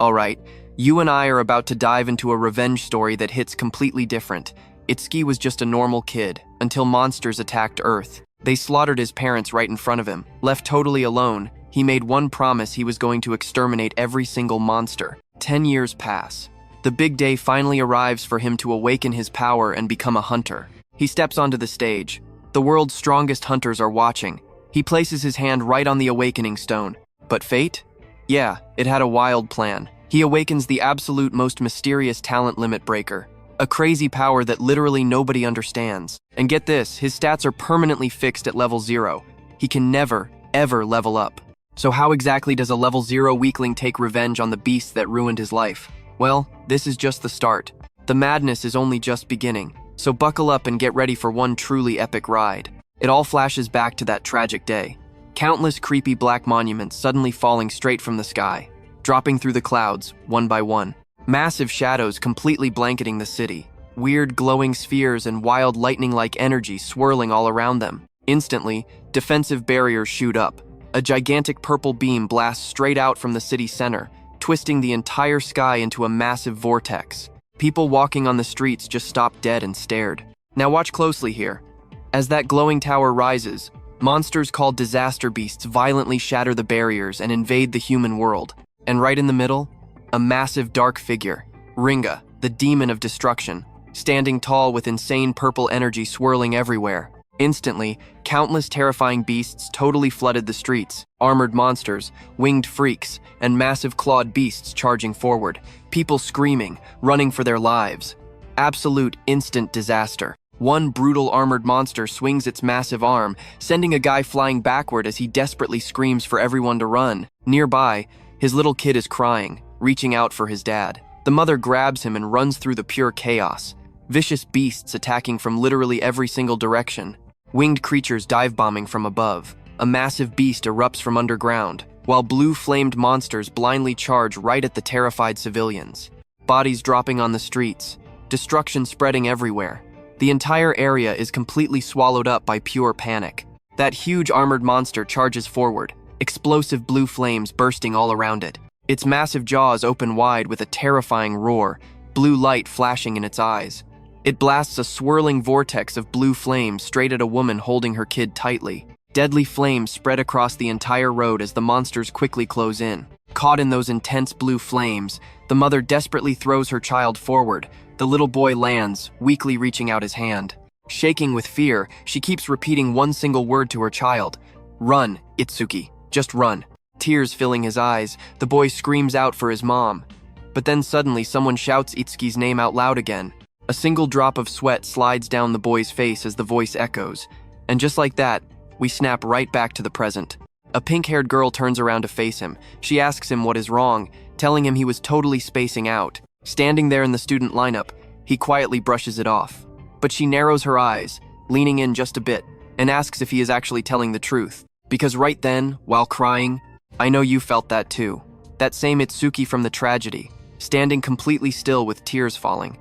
Alright, you and I are about to dive into a revenge story that hits completely different. Itsuki was just a normal kid, until monsters attacked Earth. They slaughtered his parents right in front of him. Left totally alone, he made one promise: he was going to exterminate every single monster. 10 years pass. The big day finally arrives for him to awaken his power and become a hunter. He steps onto the stage. The world's strongest hunters are watching. He places his hand right on the awakening stone. But fate? Yeah, it had a wild plan. He awakens the absolute most mysterious talent limit breaker. A crazy power that literally nobody understands. And get this, his stats are permanently fixed at level 0. He can never, ever level up. So how exactly does a level 0 weakling take revenge on the beast that ruined his life? Well, this is just the start. The madness is only just beginning. So buckle up and get ready for one truly epic ride. It all flashes back to that tragic day. Countless creepy black monuments suddenly falling straight from the sky, dropping through the clouds, one by one. Massive shadows completely blanketing the city. Weird glowing spheres and wild lightning-like energy swirling all around them. Instantly, defensive barriers shoot up. A gigantic purple beam blasts straight out from the city center, twisting the entire sky into a massive vortex. People walking on the streets just stopped dead and stared. Now watch closely here. As that glowing tower rises, monsters called disaster beasts violently shatter the barriers and invade the human world. And right in the middle, a massive dark figure, Ringa, the demon of destruction, standing tall with insane purple energy swirling everywhere. Instantly, countless terrifying beasts totally flooded the streets. Armored monsters, winged freaks, and massive clawed beasts charging forward. People screaming, running for their lives. Absolute instant disaster. One brutal armored monster swings its massive arm, sending a guy flying backward as he desperately screams for everyone to run. Nearby, his little kid is crying, reaching out for his dad. The mother grabs him and runs through the pure chaos. Vicious beasts attacking from literally every single direction. Winged creatures dive-bombing from above. A massive beast erupts from underground, while blue-flamed monsters blindly charge right at the terrified civilians. Bodies dropping on the streets. Destruction spreading everywhere. The entire area is completely swallowed up by pure panic. That huge armored monster charges forward, explosive blue flames bursting all around it. Its massive jaws open wide with a terrifying roar, blue light flashing in its eyes. It blasts a swirling vortex of blue flames straight at a woman holding her kid tightly. Deadly flames spread across the entire road as the monsters quickly close in. Caught in those intense blue flames, the mother desperately throws her child forward. The little boy lands, weakly reaching out his hand. Shaking with fear, she keeps repeating one single word to her child. "Run, Itsuki, just run." Tears filling his eyes, the boy screams out for his mom. But then suddenly someone shouts Itsuki's name out loud again. A single drop of sweat slides down the boy's face as the voice echoes. And just like that, we snap right back to the present. A pink-haired girl turns around to face him. She asks him what is wrong, telling him he was totally spacing out. Standing there in the student lineup, he quietly brushes it off. But she narrows her eyes, leaning in just a bit, and asks if he is actually telling the truth. Because right then, while crying, I know you felt that too. That same Itsuki from the tragedy, standing completely still with tears falling.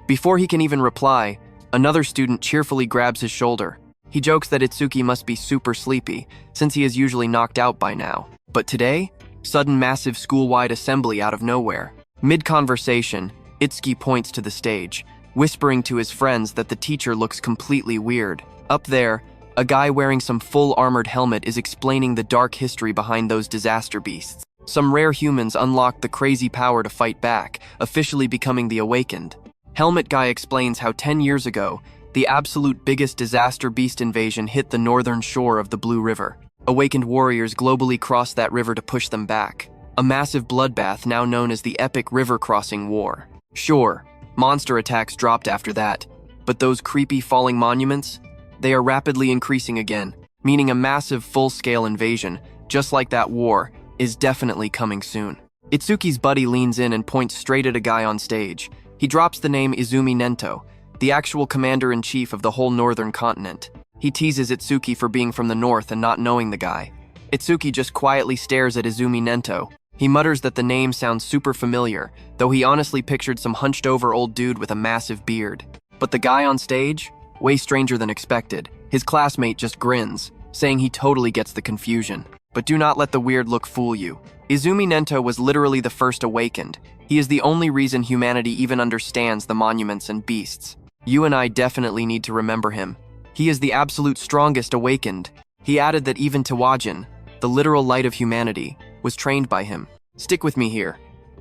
Before he can even reply, another student cheerfully grabs his shoulder. He jokes that Itsuki must be super sleepy, since he is usually knocked out by now. But today, sudden massive school-wide assembly out of nowhere. Mid-conversation, Itsuki points to the stage, whispering to his friends that the teacher looks completely weird. Up there, a guy wearing some full armored helmet is explaining the dark history behind those disaster beasts. Some rare humans unlocked the crazy power to fight back, officially becoming the Awakened. Helmet Guy explains how 10 years ago, the absolute biggest disaster beast invasion hit the northern shore of the Blue River. Awakened warriors globally crossed that river to push them back. A massive bloodbath now known as the Epic River Crossing War. Sure, monster attacks dropped after that, but those creepy falling monuments? They are rapidly increasing again, meaning a massive full-scale invasion, just like that war, is definitely coming soon. Itsuki's buddy leans in and points straight at a guy on stage. He drops the name Izumi Nento, the actual commander-in-chief of the whole northern continent. He teases Itsuki for being from the north and not knowing the guy. Itsuki just quietly stares at Izumi Nento. He mutters that the name sounds super familiar, though he honestly pictured some hunched-over old dude with a massive beard. But the guy on stage? Way stranger than expected. His classmate just grins, saying he totally gets the confusion. But do not let the weird look fool you. Izumi Nento was literally the first awakened. He is the only reason humanity even understands the monuments and beasts. You and I definitely need to remember him. He is the absolute strongest awakened. He added that even Tawajin, the literal light of humanity, was trained by him. Stick with me here.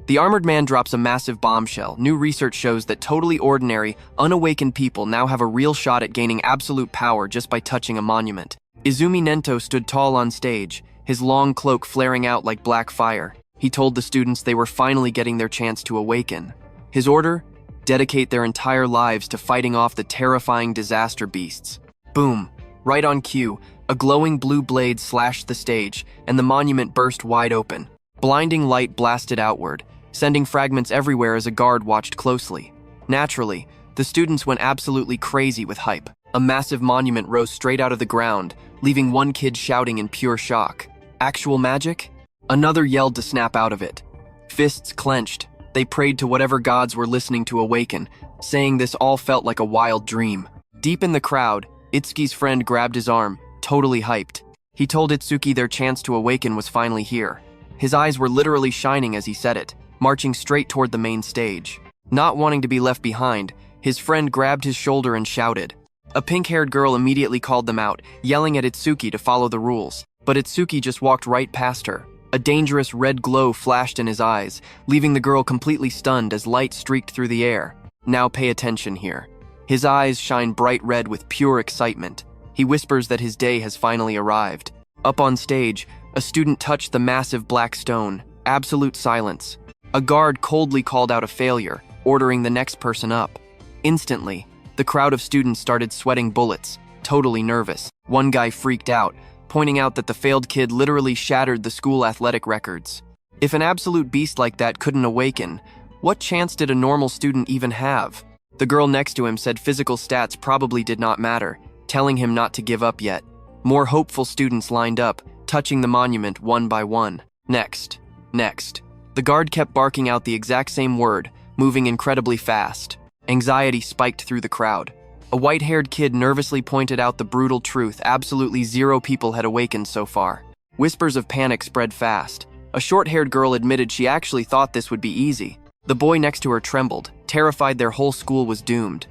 The armored man drops a massive bombshell. New research shows that totally ordinary, unawakened people now have a real shot at gaining absolute power just by touching a monument. Izumi Nento stood tall on stage, his long cloak flaring out like black fire. He told the students they were finally getting their chance to awaken. His order? Dedicate their entire lives to fighting off the terrifying disaster beasts. Boom. Right on cue, a glowing blue blade slashed the stage, and the monument burst wide open. Blinding light blasted outward, sending fragments everywhere as a guard watched closely. Naturally, the students went absolutely crazy with hype. A massive monument rose straight out of the ground, leaving one kid shouting in pure shock. Actual magic? Another yelled to snap out of it. Fists clenched, they prayed to whatever gods were listening to awaken, saying this all felt like a wild dream. Deep in the crowd, Itsuki's friend grabbed his arm, totally hyped. He told Itsuki their chance to awaken was finally here. His eyes were literally shining as he said it, marching straight toward the main stage. Not wanting to be left behind, his friend grabbed his shoulder and shouted. A pink-haired girl immediately called them out, yelling at Itsuki to follow the rules. But Itsuki just walked right past her. A dangerous red glow flashed in his eyes, leaving the girl completely stunned as light streaked through the air. Now pay attention here. His eyes shine bright red with pure excitement. He whispers that his day has finally arrived. Up on stage, a student touched the massive black stone. Absolute silence. A guard coldly called out a failure, ordering the next person up. Instantly, the crowd of students started sweating bullets, totally nervous. One guy freaked out, pointing out that the failed kid literally shattered the school athletic records. If an absolute beast like that couldn't awaken, what chance did a normal student even have? The girl next to him said physical stats probably did not matter, telling him not to give up yet. More hopeful students lined up, touching the monument one by one. Next. The guard kept barking out the exact same word, moving incredibly fast. Anxiety spiked through the crowd. A white-haired kid nervously pointed out the brutal truth: absolutely 0 people had awakened so far. Whispers of panic spread fast. A short-haired girl admitted she actually thought this would be easy. The boy next to her trembled, terrified their whole school was doomed.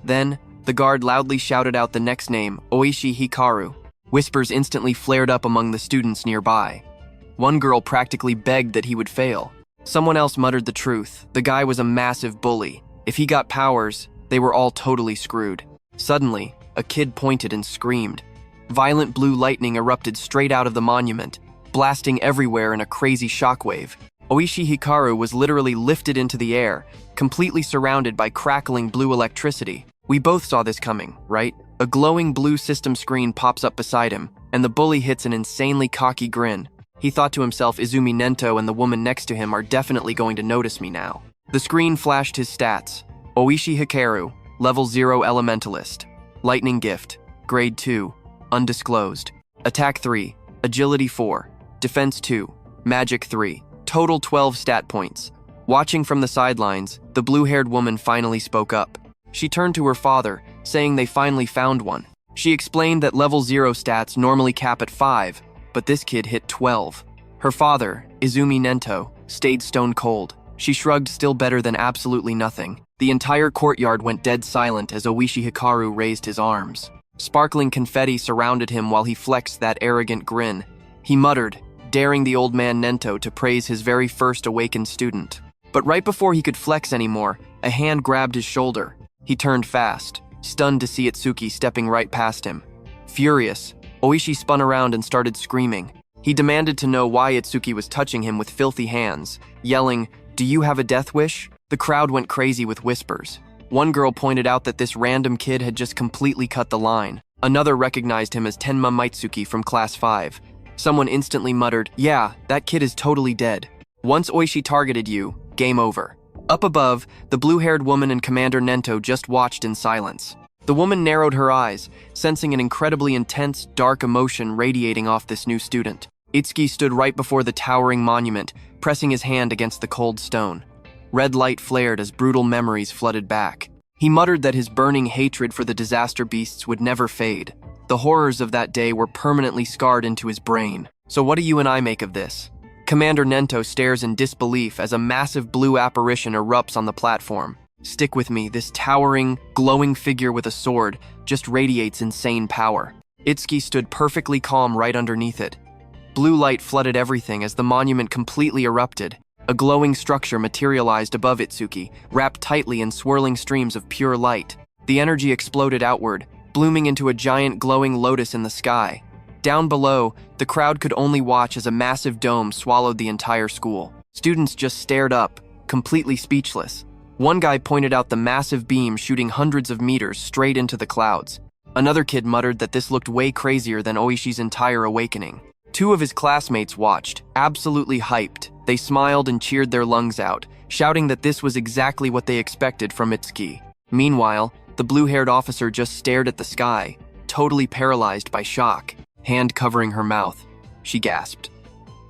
Then, the guard loudly shouted out the next name, Oishi Hikaru. Whispers instantly flared up among the students nearby. One girl practically begged that he would fail. Someone else muttered the truth: the guy was a massive bully. If he got powers, they were all totally screwed. Suddenly, a kid pointed and screamed. Violent blue lightning erupted straight out of the monument, blasting everywhere in a crazy shockwave. Oishi Hikaru was literally lifted into the air, completely surrounded by crackling blue electricity. We both saw this coming, right? A glowing blue system screen pops up beside him, and the bully hits an insanely cocky grin. He thought to himself, Izumi Nento and the woman next to him are definitely going to notice me now. The screen flashed his stats. Oishi Hikaru, Level 0 Elementalist. Lightning Gift, Grade 2, Undisclosed. Attack 3, Agility 4, Defense 2, Magic 3. Total 12 stat points. Watching from the sidelines, the blue-haired woman finally spoke up. She turned to her father, saying they finally found one. She explained that Level 0 stats normally cap at 5, but this kid hit 12. Her father, Izumi Nento, stayed stone cold. She shrugged, still better than absolutely nothing. The entire courtyard went dead silent as Oishi Hikaru raised his arms. Sparkling confetti surrounded him while he flexed that arrogant grin. He muttered, daring the old man Nento to praise his very first awakened student. But right before he could flex anymore, a hand grabbed his shoulder. He turned fast, stunned to see Itsuki stepping right past him. Furious, Oishi spun around and started screaming. He demanded to know why Itsuki was touching him with filthy hands, yelling, "Do you have a death wish?" The crowd went crazy with whispers. One girl pointed out that this random kid had just completely cut the line. Another recognized him as Tenma Mitsuki from Class 5. Someone instantly muttered, "Yeah, that kid is totally dead. Once Oishi targeted you, game over." Up above, the blue-haired woman and Commander Nento just watched in silence. The woman narrowed her eyes, sensing an incredibly intense, dark emotion radiating off this new student. Itsuki stood right before the towering monument, pressing his hand against the cold stone. Red light flared as brutal memories flooded back. He muttered that his burning hatred for the disaster beasts would never fade. The horrors of that day were permanently scarred into his brain. So what do you and I make of this? Commander Nento stares in disbelief as a massive blue apparition erupts on the platform. Stick with me, this towering, glowing figure with a sword just radiates insane power. Itsuki stood perfectly calm right underneath it. Blue light flooded everything as the monument completely erupted. A glowing structure materialized above Itsuki, wrapped tightly in swirling streams of pure light. The energy exploded outward, blooming into a giant glowing lotus in the sky. Down below, the crowd could only watch as a massive dome swallowed the entire school. Students just stared up, completely speechless. One guy pointed out the massive beam shooting hundreds of meters straight into the clouds. Another kid muttered that this looked way crazier than Oishi's entire awakening. Two of his classmates watched, absolutely hyped. They smiled and cheered their lungs out, shouting that this was exactly what they expected from Itsuki. Meanwhile, the blue-haired officer just stared at the sky, totally paralyzed by shock. Hand covering her mouth, she gasped.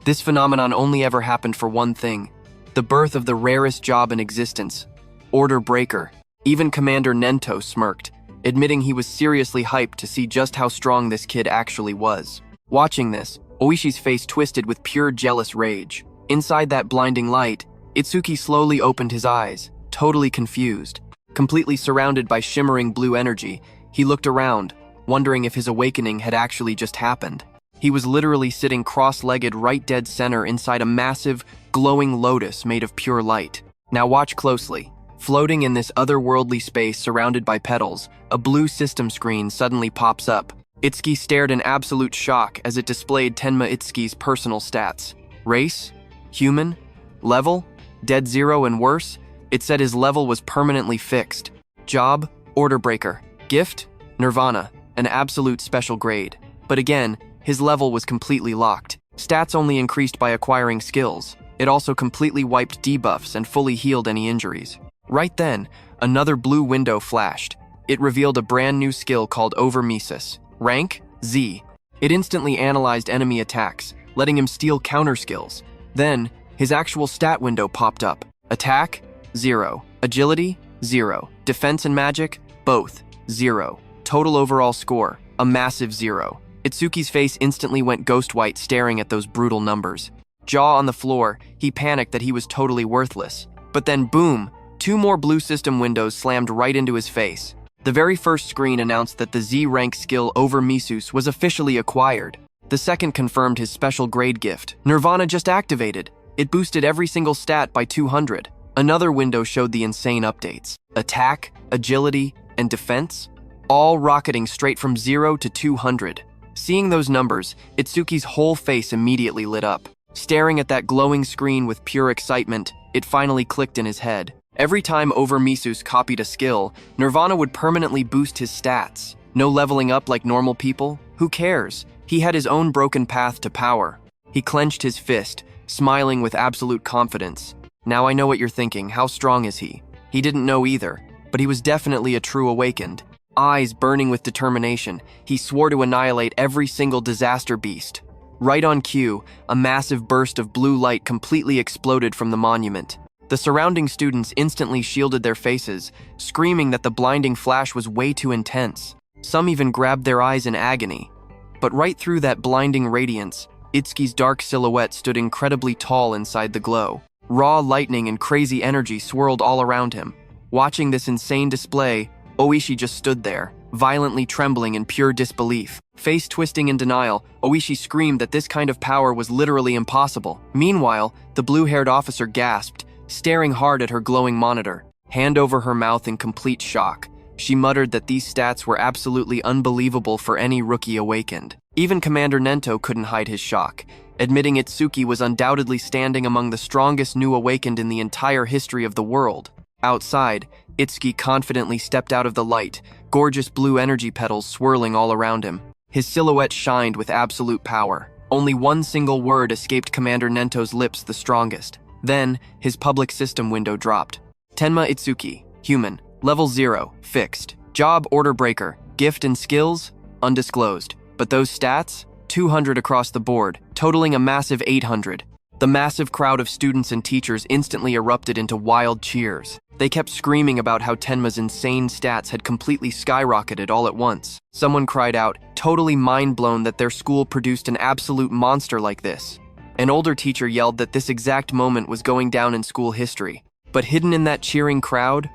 This phenomenon only ever happened for one thing: the birth of the rarest job in existence, Order Breaker. Even Commander Nento smirked, admitting he was seriously hyped to see just how strong this kid actually was. Watching this, Oishi's face twisted with pure jealous rage. Inside that blinding light, Itsuki slowly opened his eyes, totally confused. Completely surrounded by shimmering blue energy, he looked around, wondering if his awakening had actually just happened. He was literally sitting cross-legged right dead center inside a massive, glowing lotus made of pure light. Now watch closely. Floating in this otherworldly space surrounded by petals, a blue system screen suddenly pops up. Itsuki stared in absolute shock as it displayed Tenma Itsuki's personal stats. Race? Human? Level? Dead 0 and worse? It said his level was permanently fixed. Job? Order Breaker. Gift? Nirvana. An absolute special grade. But again, his level was completely locked. Stats only increased by acquiring skills. It also completely wiped debuffs and fully healed any injuries. Right then, another blue window flashed. It revealed a brand new skill called Over Mimusis. Rank? Z. It instantly analyzed enemy attacks, letting him steal counter skills. Then, his actual stat window popped up. Attack? 0. Agility? 0. Defense and magic? Both. 0. Total overall score, a massive 0. Itsuki's face instantly went ghost white staring at those brutal numbers. Jaw on the floor, he panicked that he was totally worthless. But then boom, 2 more blue system windows slammed right into his face. The very first screen announced that the Z-rank skill Over Mimusis was officially acquired. The second confirmed his special grade gift. Nirvana just activated. It boosted every single stat by 200. Another window showed the insane updates. Attack, agility, and defense? All rocketing straight from 0 to 200. Seeing those numbers, Itsuki's whole face immediately lit up. Staring at that glowing screen with pure excitement, it finally clicked in his head. Every time Over Mimusis copied a skill, Nirvana would permanently boost his stats. No leveling up like normal people? Who cares? He had his own broken path to power. He clenched his fist, smiling with absolute confidence. Now I know what you're thinking, how strong is he? He didn't know either, but he was definitely a true awakened. Eyes burning with determination, he swore to annihilate every single disaster beast. Right on cue, a massive burst of blue light completely exploded from the monument. The surrounding students instantly shielded their faces, screaming that the blinding flash was way too intense. Some even grabbed their eyes in agony. But right through that blinding radiance, Itsuki's dark silhouette stood incredibly tall inside the glow. Raw lightning and crazy energy swirled all around him. Watching this insane display, Oishi just stood there, violently trembling in pure disbelief. Face twisting in denial, Oishi screamed that this kind of power was literally impossible. Meanwhile, the blue-haired officer gasped, staring hard at her glowing monitor, hand over her mouth in complete shock. She muttered that these stats were absolutely unbelievable for any rookie awakened. Even Commander Nento couldn't hide his shock, admitting Itsuki was undoubtedly standing among the strongest new awakened in the entire history of the world. Outside, Itsuki confidently stepped out of the light, gorgeous blue energy petals swirling all around him. His silhouette shined with absolute power. Only one single word escaped Commander Nento's lips the strongest. Then, his public system window dropped. Tenma Itsuki, human, level 0, fixed. Job Order Breaker, gift and skills, undisclosed. But those stats? 200 across the board, totaling a massive 800. The massive crowd of students and teachers instantly erupted into wild cheers. They kept screaming about how Tenma's insane stats had completely skyrocketed all at once. Someone cried out, totally mind-blown that their school produced an absolute monster like this. An older teacher yelled that this exact moment was going down in school history. But hidden in that cheering crowd,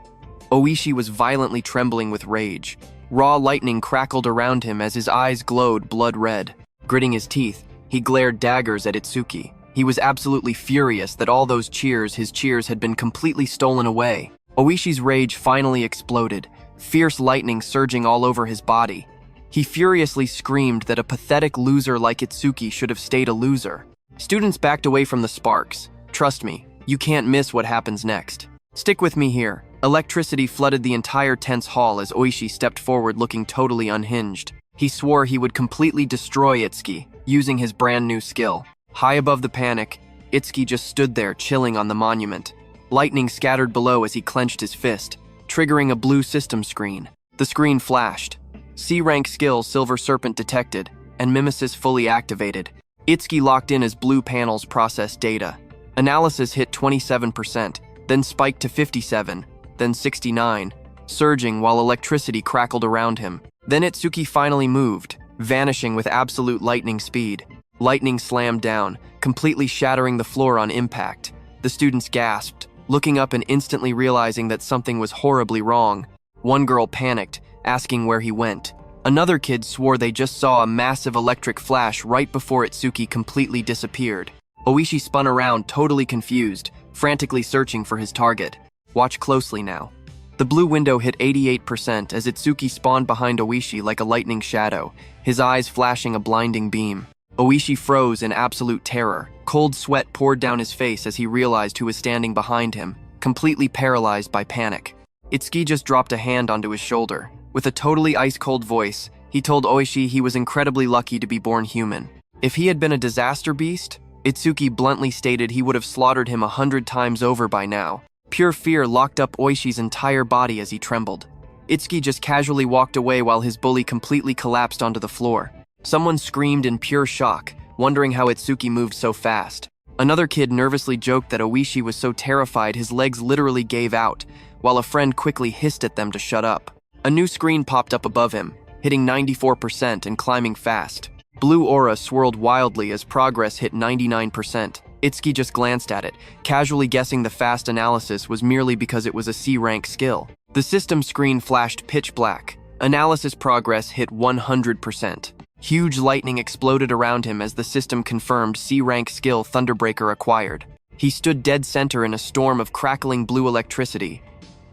Oishi was violently trembling with rage. Raw lightning crackled around him as his eyes glowed blood red. Gritting his teeth, he glared daggers at Itsuki. He was absolutely furious that all those his cheers had been completely stolen away. Oishi's rage finally exploded, fierce lightning surging all over his body. He furiously screamed that a pathetic loser like Itsuki should have stayed a loser. Students backed away from the sparks. Trust me, you can't miss what happens next. Stick with me here. Electricity flooded the entire tense hall as Oishi stepped forward looking totally unhinged. He swore he would completely destroy Itsuki, using his brand new skill. High above the panic, Itsuki just stood there chilling on the monument. Lightning scattered below as he clenched his fist, triggering a blue system screen. The screen flashed. C-rank skill Silver Serpent detected, and Mimusis fully activated. Itsuki locked in as blue panels processed data. Analysis hit 27%, then spiked to 57, then 69, surging while electricity crackled around him. Then Itsuki finally moved, vanishing with absolute lightning speed. Lightning slammed down, completely shattering the floor on impact. The students gasped, looking up and instantly realizing that something was horribly wrong. One girl panicked, asking where he went. Another kid swore they just saw a massive electric flash right before Itsuki completely disappeared. Oishi spun around, totally confused, frantically searching for his target. Watch closely now. The blue window hit 88% as Itsuki spawned behind Oishi like a lightning shadow, his eyes flashing a blinding beam. Oishi froze in absolute terror. Cold sweat poured down his face as he realized who was standing behind him, completely paralyzed by panic. Itsuki just dropped a hand onto his shoulder. With a totally ice-cold voice, he told Oishi he was incredibly lucky to be born human. If he had been a disaster beast, Itsuki bluntly stated he would have slaughtered him 100 times over by now. Pure fear locked up Oishi's entire body as he trembled. Itsuki just casually walked away while his bully completely collapsed onto the floor. Someone screamed in pure shock, wondering how Itsuki moved so fast. Another kid nervously joked that Oishi was so terrified his legs literally gave out, while a friend quickly hissed at them to shut up. A new screen popped up above him, hitting 94% and climbing fast. Blue aura swirled wildly as progress hit 99%. Itsuki just glanced at it, casually guessing the fast analysis was merely because it was a C-rank skill. The system screen flashed pitch black. Analysis progress hit 100%. Huge lightning exploded around him as the system confirmed C-rank skill Thunderbreaker acquired. He stood dead center in a storm of crackling blue electricity.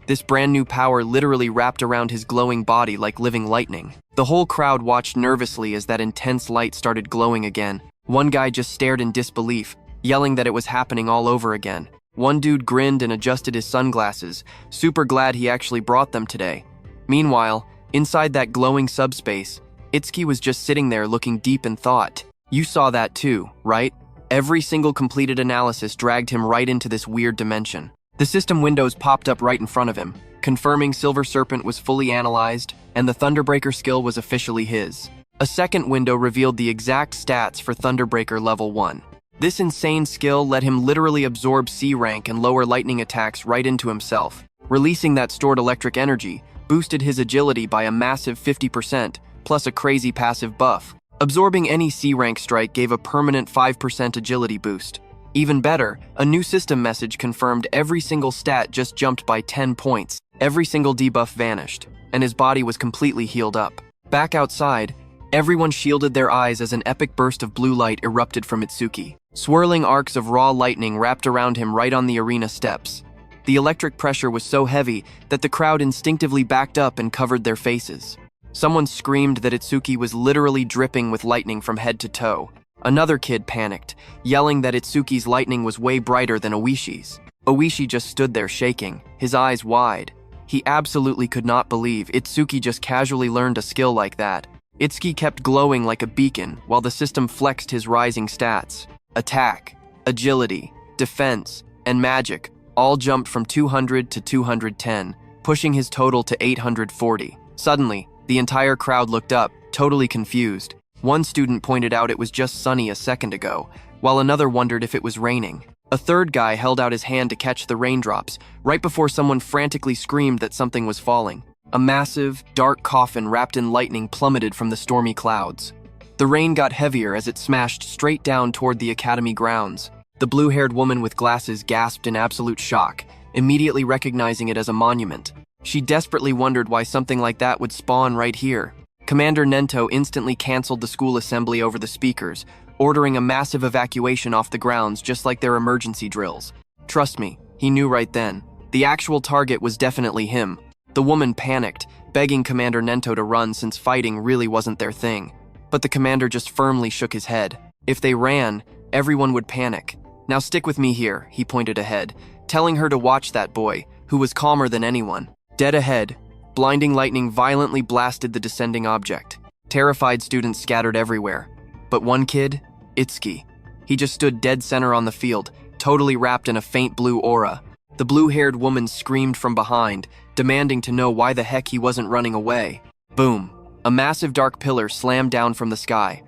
This brand new power literally wrapped around his glowing body like living lightning. The whole crowd watched nervously as that intense light started glowing again. One guy just stared in disbelief, yelling that it was happening all over again. One dude grinned and adjusted his sunglasses, super glad he actually brought them today. Meanwhile, inside that glowing subspace, Itsuki was just sitting there looking deep in thought. You saw that too, right? Every single completed analysis dragged him right into this weird dimension. The system windows popped up right in front of him, confirming Silver Serpent was fully analyzed and the Thunderbreaker skill was officially his. A second window revealed the exact stats for Thunderbreaker level 1. This insane skill let him literally absorb C-rank and lower lightning attacks right into himself. Releasing that stored electric energy boosted his agility by a massive 50%, plus a crazy passive buff. Absorbing any C-rank strike gave a permanent 5% agility boost. Even better, a new system message confirmed every single stat just jumped by 10 points. Every single debuff vanished, and his body was completely healed up. Back outside, everyone shielded their eyes as an epic burst of blue light erupted from Itsuki. Swirling arcs of raw lightning wrapped around him right on the arena steps. The electric pressure was so heavy that the crowd instinctively backed up and covered their faces. Someone screamed that Itsuki was literally dripping with lightning from head to toe. Another kid panicked, yelling that Itsuki's lightning was way brighter than Oishi's. Oishi just stood there shaking, his eyes wide. He absolutely could not believe Itsuki just casually learned a skill like that. Itsuki kept glowing like a beacon while the system flexed his rising stats. Attack, agility, defense, and magic all jumped from 200 to 210, pushing his total to 840. Suddenly, the entire crowd looked up, totally confused. One student pointed out it was just sunny a second ago, while another wondered if it was raining. A third guy held out his hand to catch the raindrops, right before someone frantically screamed that something was falling. A massive, dark coffin wrapped in lightning plummeted from the stormy clouds. The rain got heavier as it smashed straight down toward the academy grounds. The blue-haired woman with glasses gasped in absolute shock, immediately recognizing it as a monument. She desperately wondered why something like that would spawn right here. Commander Nento instantly canceled the school assembly over the speakers, ordering a massive evacuation off the grounds just like their emergency drills. Trust me, he knew right then. The actual target was definitely him. The woman panicked, begging Commander Nento to run since fighting really wasn't their thing. But the commander just firmly shook his head. If they ran, everyone would panic. Now stick with me here, he pointed ahead, telling her to watch that boy, who was calmer than anyone. Dead ahead, blinding lightning violently blasted the descending object. Terrified students scattered everywhere. But one kid, Itsuki, he just stood dead center on the field, totally wrapped in a faint blue aura. The blue-haired woman screamed from behind, demanding to know why the heck he wasn't running away. Boom. A massive dark pillar slammed down from the sky.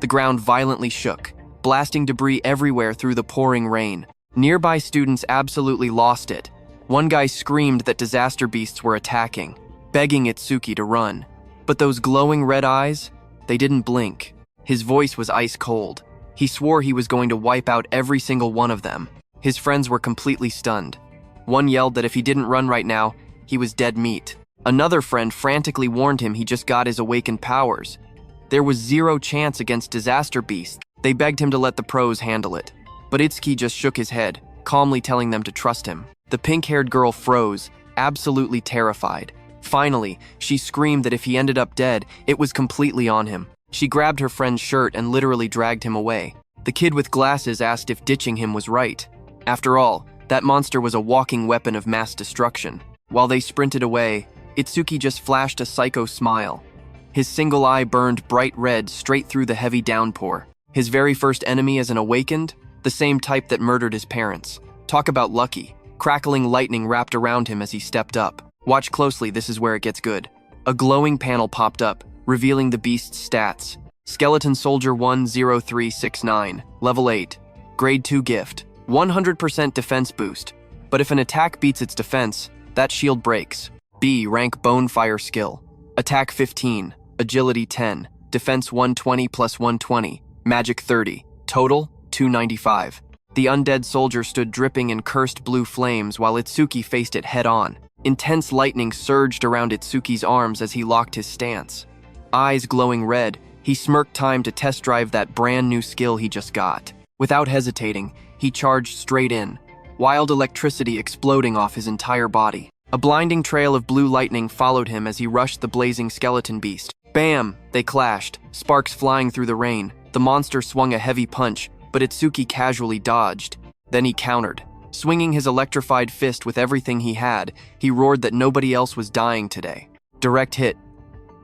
The ground violently shook, blasting debris everywhere through the pouring rain. Nearby students absolutely lost it. One guy screamed that disaster beasts were attacking, begging Itsuki to run. But those glowing red eyes, they didn't blink. His voice was ice cold. He swore he was going to wipe out every single one of them. His friends were completely stunned. One yelled that if he didn't run right now, he was dead meat. Another friend frantically warned him he just got his awakened powers. There was zero chance against disaster beasts. They begged him to let the pros handle it. But Itsuki just shook his head, calmly telling them to trust him. The pink-haired girl froze, absolutely terrified. Finally, she screamed that if he ended up dead, it was completely on him. She grabbed her friend's shirt and literally dragged him away. The kid with glasses asked if ditching him was right. After all, that monster was a walking weapon of mass destruction. While they sprinted away, Itsuki just flashed a psycho smile. His single eye burned bright red straight through the heavy downpour. His very first enemy as an awakened? The same type that murdered his parents. Talk about lucky. Crackling lightning wrapped around him as he stepped up. Watch closely, this is where it gets good. A glowing panel popped up, revealing the beast's stats. Skeleton Soldier 10369, Level 8. Grade 2 gift. 100% defense boost. But if an attack beats its defense, that shield breaks. B. Rank Bonefire Skill. Attack 15, Agility 10, Defense 120 plus 120, Magic 30, Total 295. The undead soldier stood dripping in cursed blue flames while Itsuki faced it head-on. Intense lightning surged around Itsuki's arms as he locked his stance. Eyes glowing red, he smirked time to test drive that brand new skill he just got. Without hesitating, he charged straight in, wild electricity exploding off his entire body. A blinding trail of blue lightning followed him as he rushed the blazing skeleton beast. Bam! They clashed, sparks flying through the rain. The monster swung a heavy punch, but Itsuki casually dodged. Then he countered. Swinging his electrified fist with everything he had, he roared that nobody else was dying today. Direct hit.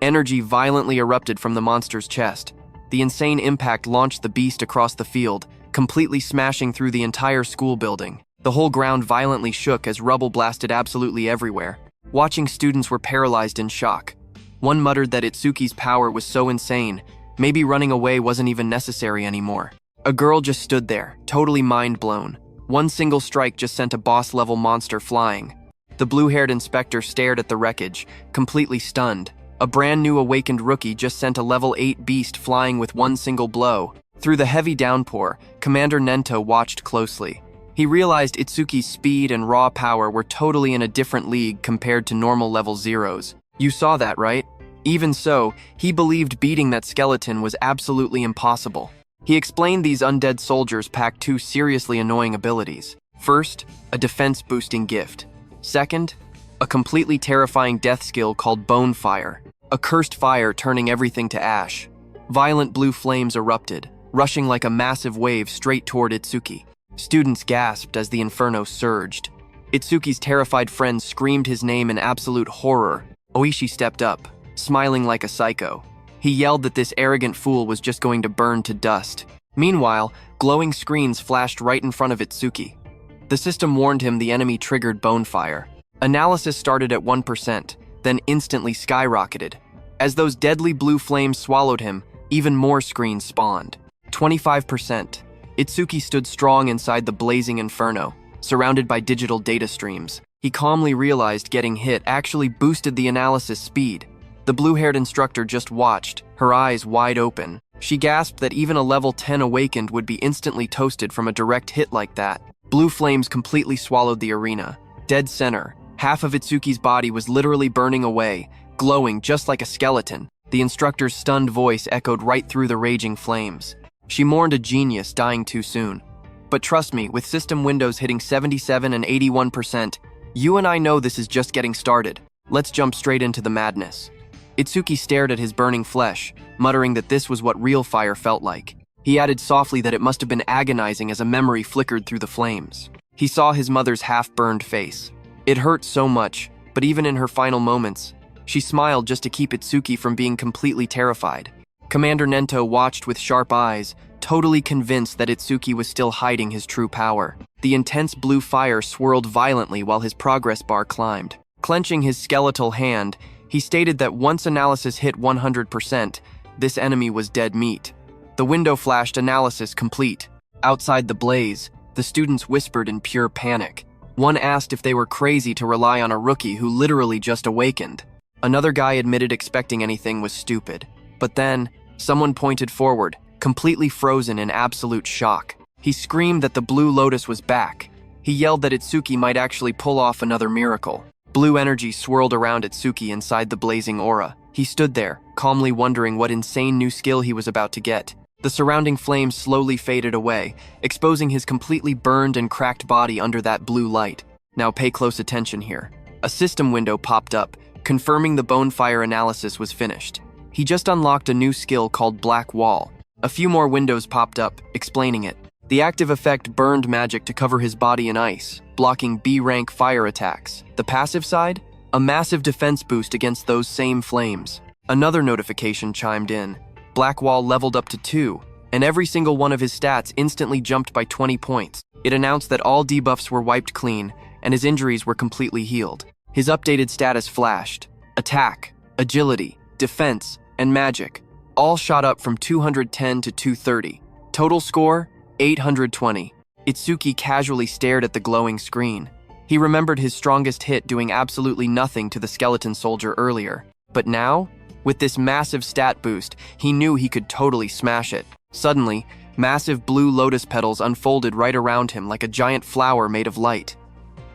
Energy violently erupted from the monster's chest. The insane impact launched the beast across the field, completely smashing through the entire school building. The whole ground violently shook as rubble blasted absolutely everywhere. Watching students were paralyzed in shock. One muttered that Itsuki's power was so insane, maybe running away wasn't even necessary anymore. A girl just stood there, totally mind-blown. One single strike just sent a boss-level monster flying. The blue-haired inspector stared at the wreckage, completely stunned. A brand-new awakened rookie just sent a level 8 beast flying with one single blow. Through the heavy downpour, Commander Nento watched closely. He realized Itsuki's speed and raw power were totally in a different league compared to normal level zeros. You saw that, right? Even so, he believed beating that skeleton was absolutely impossible. He explained these undead soldiers packed two seriously annoying abilities. First, a defense-boosting gift. Second, a completely terrifying death skill called Bonefire, a cursed fire turning everything to ash. Violent blue flames erupted, rushing like a massive wave straight toward Itsuki. Students gasped as the inferno surged. Itsuki's terrified friends screamed his name in absolute horror. Oishi stepped up, smiling like a psycho. He yelled that this arrogant fool was just going to burn to dust. Meanwhile, glowing screens flashed right in front of Itsuki. The system warned him the enemy triggered Bonefire. Analysis started at 1%, then instantly skyrocketed. As those deadly blue flames swallowed him, even more screens spawned. 25%. Itsuki stood strong inside the blazing inferno, surrounded by digital data streams. He calmly realized getting hit actually boosted the analysis speed. The blue-haired instructor just watched, her eyes wide open. She gasped that even a level 10 awakened would be instantly toasted from a direct hit like that. Blue flames completely swallowed the arena. Dead center, half of Itsuki's body was literally burning away, glowing just like a skeleton. The instructor's stunned voice echoed right through the raging flames. She mourned a genius dying too soon. But trust me, with system windows hitting 77 and 81%, you and I know this is just getting started. Let's jump straight into the madness. Itsuki stared at his burning flesh, muttering that this was what real fire felt like. He added softly that it must have been agonizing as a memory flickered through the flames. He saw his mother's half-burned face. It hurt so much, but even in her final moments, she smiled just to keep Itsuki from being completely terrified. Commander Nento watched with sharp eyes, totally convinced that Itsuki was still hiding his true power. The intense blue fire swirled violently while his progress bar climbed. Clenching his skeletal hand, he stated that once analysis hit 100%, this enemy was dead meat. The window flashed analysis complete. Outside the blaze, the students whispered in pure panic. One asked if they were crazy to rely on a rookie who literally just awakened. Another guy admitted expecting anything was stupid. But then, someone pointed forward, completely frozen in absolute shock. He screamed that the blue lotus was back. He yelled that Itsuki might actually pull off another miracle. Blue energy swirled around Itsuki inside the blazing aura. He stood there, calmly wondering what insane new skill he was about to get. The surrounding flames slowly faded away, exposing his completely burned and cracked body under that blue light. Now pay close attention here. A system window popped up, confirming the bonefire analysis was finished. He just unlocked a new skill called Black Wall. A few more windows popped up, explaining it. The active effect burned magic to cover his body in ice, blocking B-rank fire attacks. The passive side? A massive defense boost against those same flames. Another notification chimed in. Black Wall leveled up to 2, and every single one of his stats instantly jumped by 20 points. It announced that all debuffs were wiped clean, and his injuries were completely healed. His updated status flashed. Attack, agility, defense, and magic all shot up from 210 to 230. Total score, 820. Itsuki casually stared at the glowing screen. He remembered his strongest hit doing absolutely nothing to the skeleton soldier earlier. But now, with this massive stat boost, he knew he could totally smash it. Suddenly, massive blue lotus petals unfolded right around him like a giant flower made of light.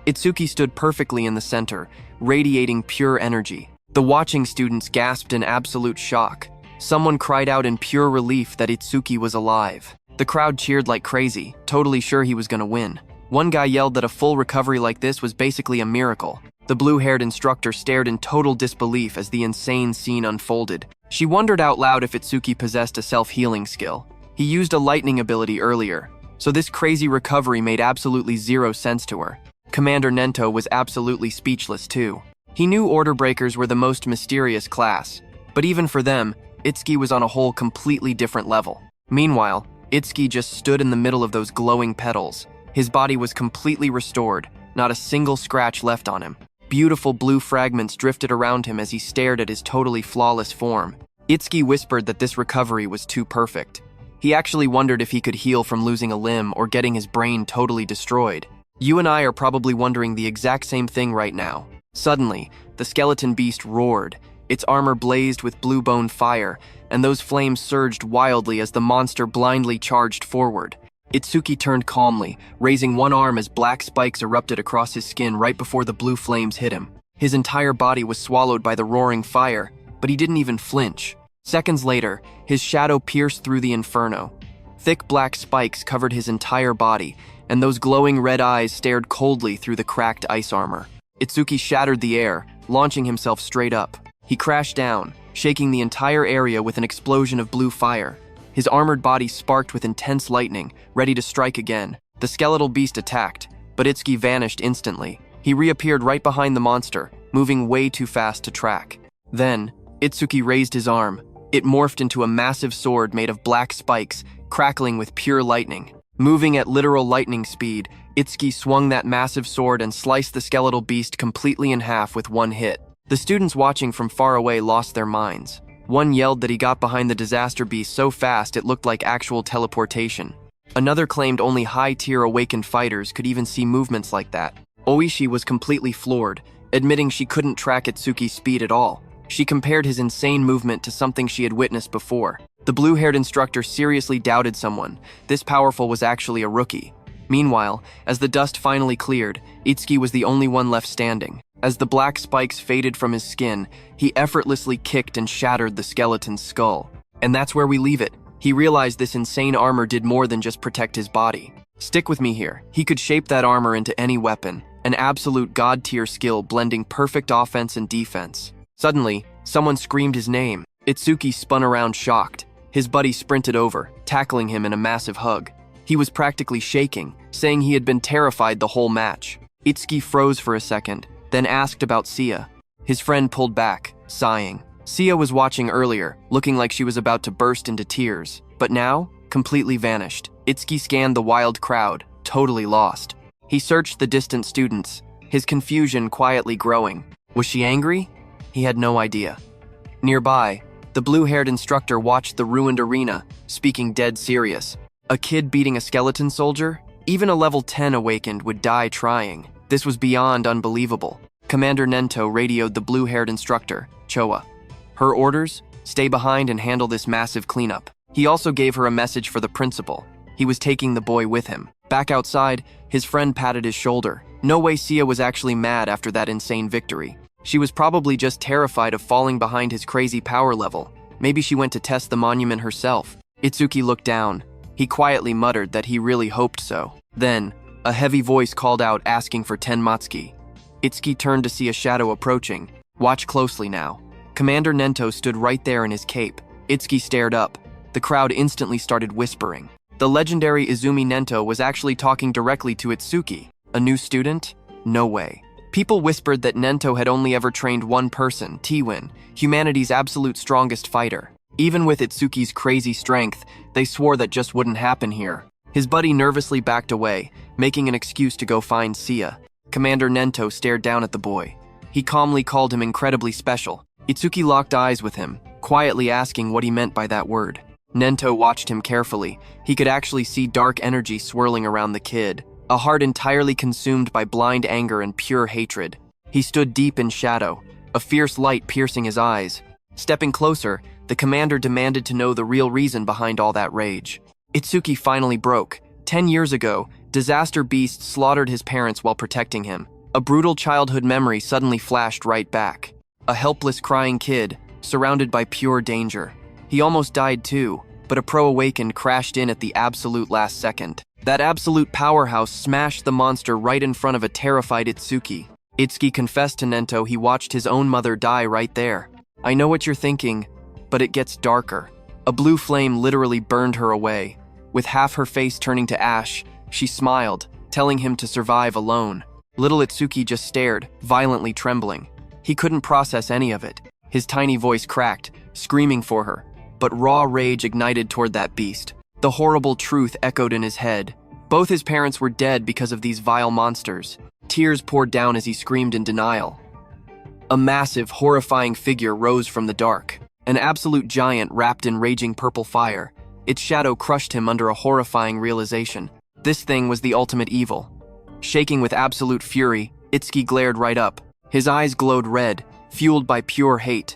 Itsuki stood perfectly in the center, radiating pure energy. The watching students gasped in absolute shock. Someone cried out in pure relief that Itsuki was alive. The crowd cheered like crazy, totally sure he was gonna win. One guy yelled that a full recovery like this was basically a miracle. The blue-haired instructor stared in total disbelief as the insane scene unfolded. She wondered out loud if Itsuki possessed a self-healing skill. He used a lightning ability earlier, so this crazy recovery made absolutely zero sense to her. Commander Nento was absolutely speechless too. He knew Order Breakers were the most mysterious class, but even for them, Itsuki was on a whole completely different level. Meanwhile, Itsuki just stood in the middle of those glowing petals. His body was completely restored, not a single scratch left on him. Beautiful blue fragments drifted around him as he stared at his totally flawless form. Itsuki whispered that this recovery was too perfect. He actually wondered if he could heal from losing a limb or getting his brain totally destroyed. You and I are probably wondering the exact same thing right now. Suddenly, the skeleton beast roared. Its armor blazed with blue bone fire, and those flames surged wildly as the monster blindly charged forward. Itsuki turned calmly, raising one arm as black spikes erupted across his skin right before the blue flames hit him. His entire body was swallowed by the roaring fire, but he didn't even flinch. Seconds later, his shadow pierced through the inferno. Thick black spikes covered his entire body, and those glowing red eyes stared coldly through the cracked ice armor. Itsuki shattered the air, launching himself straight up. He crashed down, shaking the entire area with an explosion of blue fire. His armored body sparked with intense lightning, ready to strike again. The skeletal beast attacked, but Itsuki vanished instantly. He reappeared right behind the monster, moving way too fast to track. Then, Itsuki raised his arm. It morphed into a massive sword made of black spikes, crackling with pure lightning. Moving at literal lightning speed, Itsuki swung that massive sword and sliced the skeletal beast completely in half with one hit. The students watching from far away lost their minds. One yelled that he got behind the disaster beast so fast it looked like actual teleportation. Another claimed only high-tier awakened fighters could even see movements like that. Oishi was completely floored, admitting she couldn't track Itsuki's speed at all. She compared his insane movement to something she had witnessed before. The blue-haired instructor seriously doubted someone. This powerful was actually a rookie. Meanwhile, as the dust finally cleared, Itsuki was the only one left standing. As the black spikes faded from his skin, he effortlessly kicked and shattered the skeleton's skull. And that's where we leave it. He realized this insane armor did more than just protect his body. Stick with me here. He could shape that armor into any weapon, an absolute god-tier skill blending perfect offense and defense. Suddenly, someone screamed his name. Itsuki spun around shocked. His buddy sprinted over, tackling him in a massive hug. He was practically shaking, saying he had been terrified the whole match. Itsuki froze for a second, then asked about Sia. His friend pulled back, sighing. Sia was watching earlier, looking like she was about to burst into tears, but now, completely vanished. Itsuki scanned the wild crowd, totally lost. He searched the distant students, his confusion quietly growing. Was she angry? He had no idea. Nearby, the blue-haired instructor watched the ruined arena, speaking dead serious. A kid beating a skeleton soldier? Even a level 10 awakened would die trying. This was beyond unbelievable. Commander Nento radioed the blue-haired instructor, Choa. Her orders? Stay behind and handle this massive cleanup. He also gave her a message for the principal. He was taking the boy with him. Back outside, his friend patted his shoulder. No way Sia was actually mad after that insane victory. She was probably just terrified of falling behind his crazy power level. Maybe she went to test the monument herself. Itsuki looked down. He quietly muttered that he really hoped so. Then, a heavy voice called out asking for Tenmatsuki. Itsuki turned to see a shadow approaching. Watch closely now. Commander Nento stood right there in his cape. Itsuki stared up. The crowd instantly started whispering. The legendary Izumi Nento was actually talking directly to Itsuki. A new student? No way. People whispered that Nento had only ever trained one person, T-Win, humanity's absolute strongest fighter. Even with Itsuki's crazy strength, they swore that just wouldn't happen here. His buddy nervously backed away, making an excuse to go find Sia. Commander Nento stared down at the boy. He calmly called him incredibly special. Itsuki locked eyes with him, quietly asking what he meant by that word. Nento watched him carefully. He could actually see dark energy swirling around the kid, a heart entirely consumed by blind anger and pure hatred. He stood deep in shadow, a fierce light piercing his eyes. Stepping closer, the commander demanded to know the real reason behind all that rage. Itsuki finally broke. 10 years ago, Disaster Beast slaughtered his parents while protecting him. A brutal childhood memory suddenly flashed right back. A helpless crying kid, surrounded by pure danger. He almost died too, but a pro-awakened crashed in at the absolute last second. That absolute powerhouse smashed the monster right in front of a terrified Itsuki. Itsuki confessed to Nento he watched his own mother die right there. I know what you're thinking, but it gets darker. A blue flame literally burned her away. With half her face turning to ash, she smiled, telling him to survive alone. Little Itsuki just stared, violently trembling. He couldn't process any of it. His tiny voice cracked, screaming for her. But raw rage ignited toward that beast. The horrible truth echoed in his head. Both his parents were dead because of these vile monsters. Tears poured down as he screamed in denial. A massive, horrifying figure rose from the dark. An absolute giant wrapped in raging purple fire. Its shadow crushed him under a horrifying realization. This thing was the ultimate evil. Shaking with absolute fury, Itsuki glared right up. His eyes glowed red, fueled by pure hate.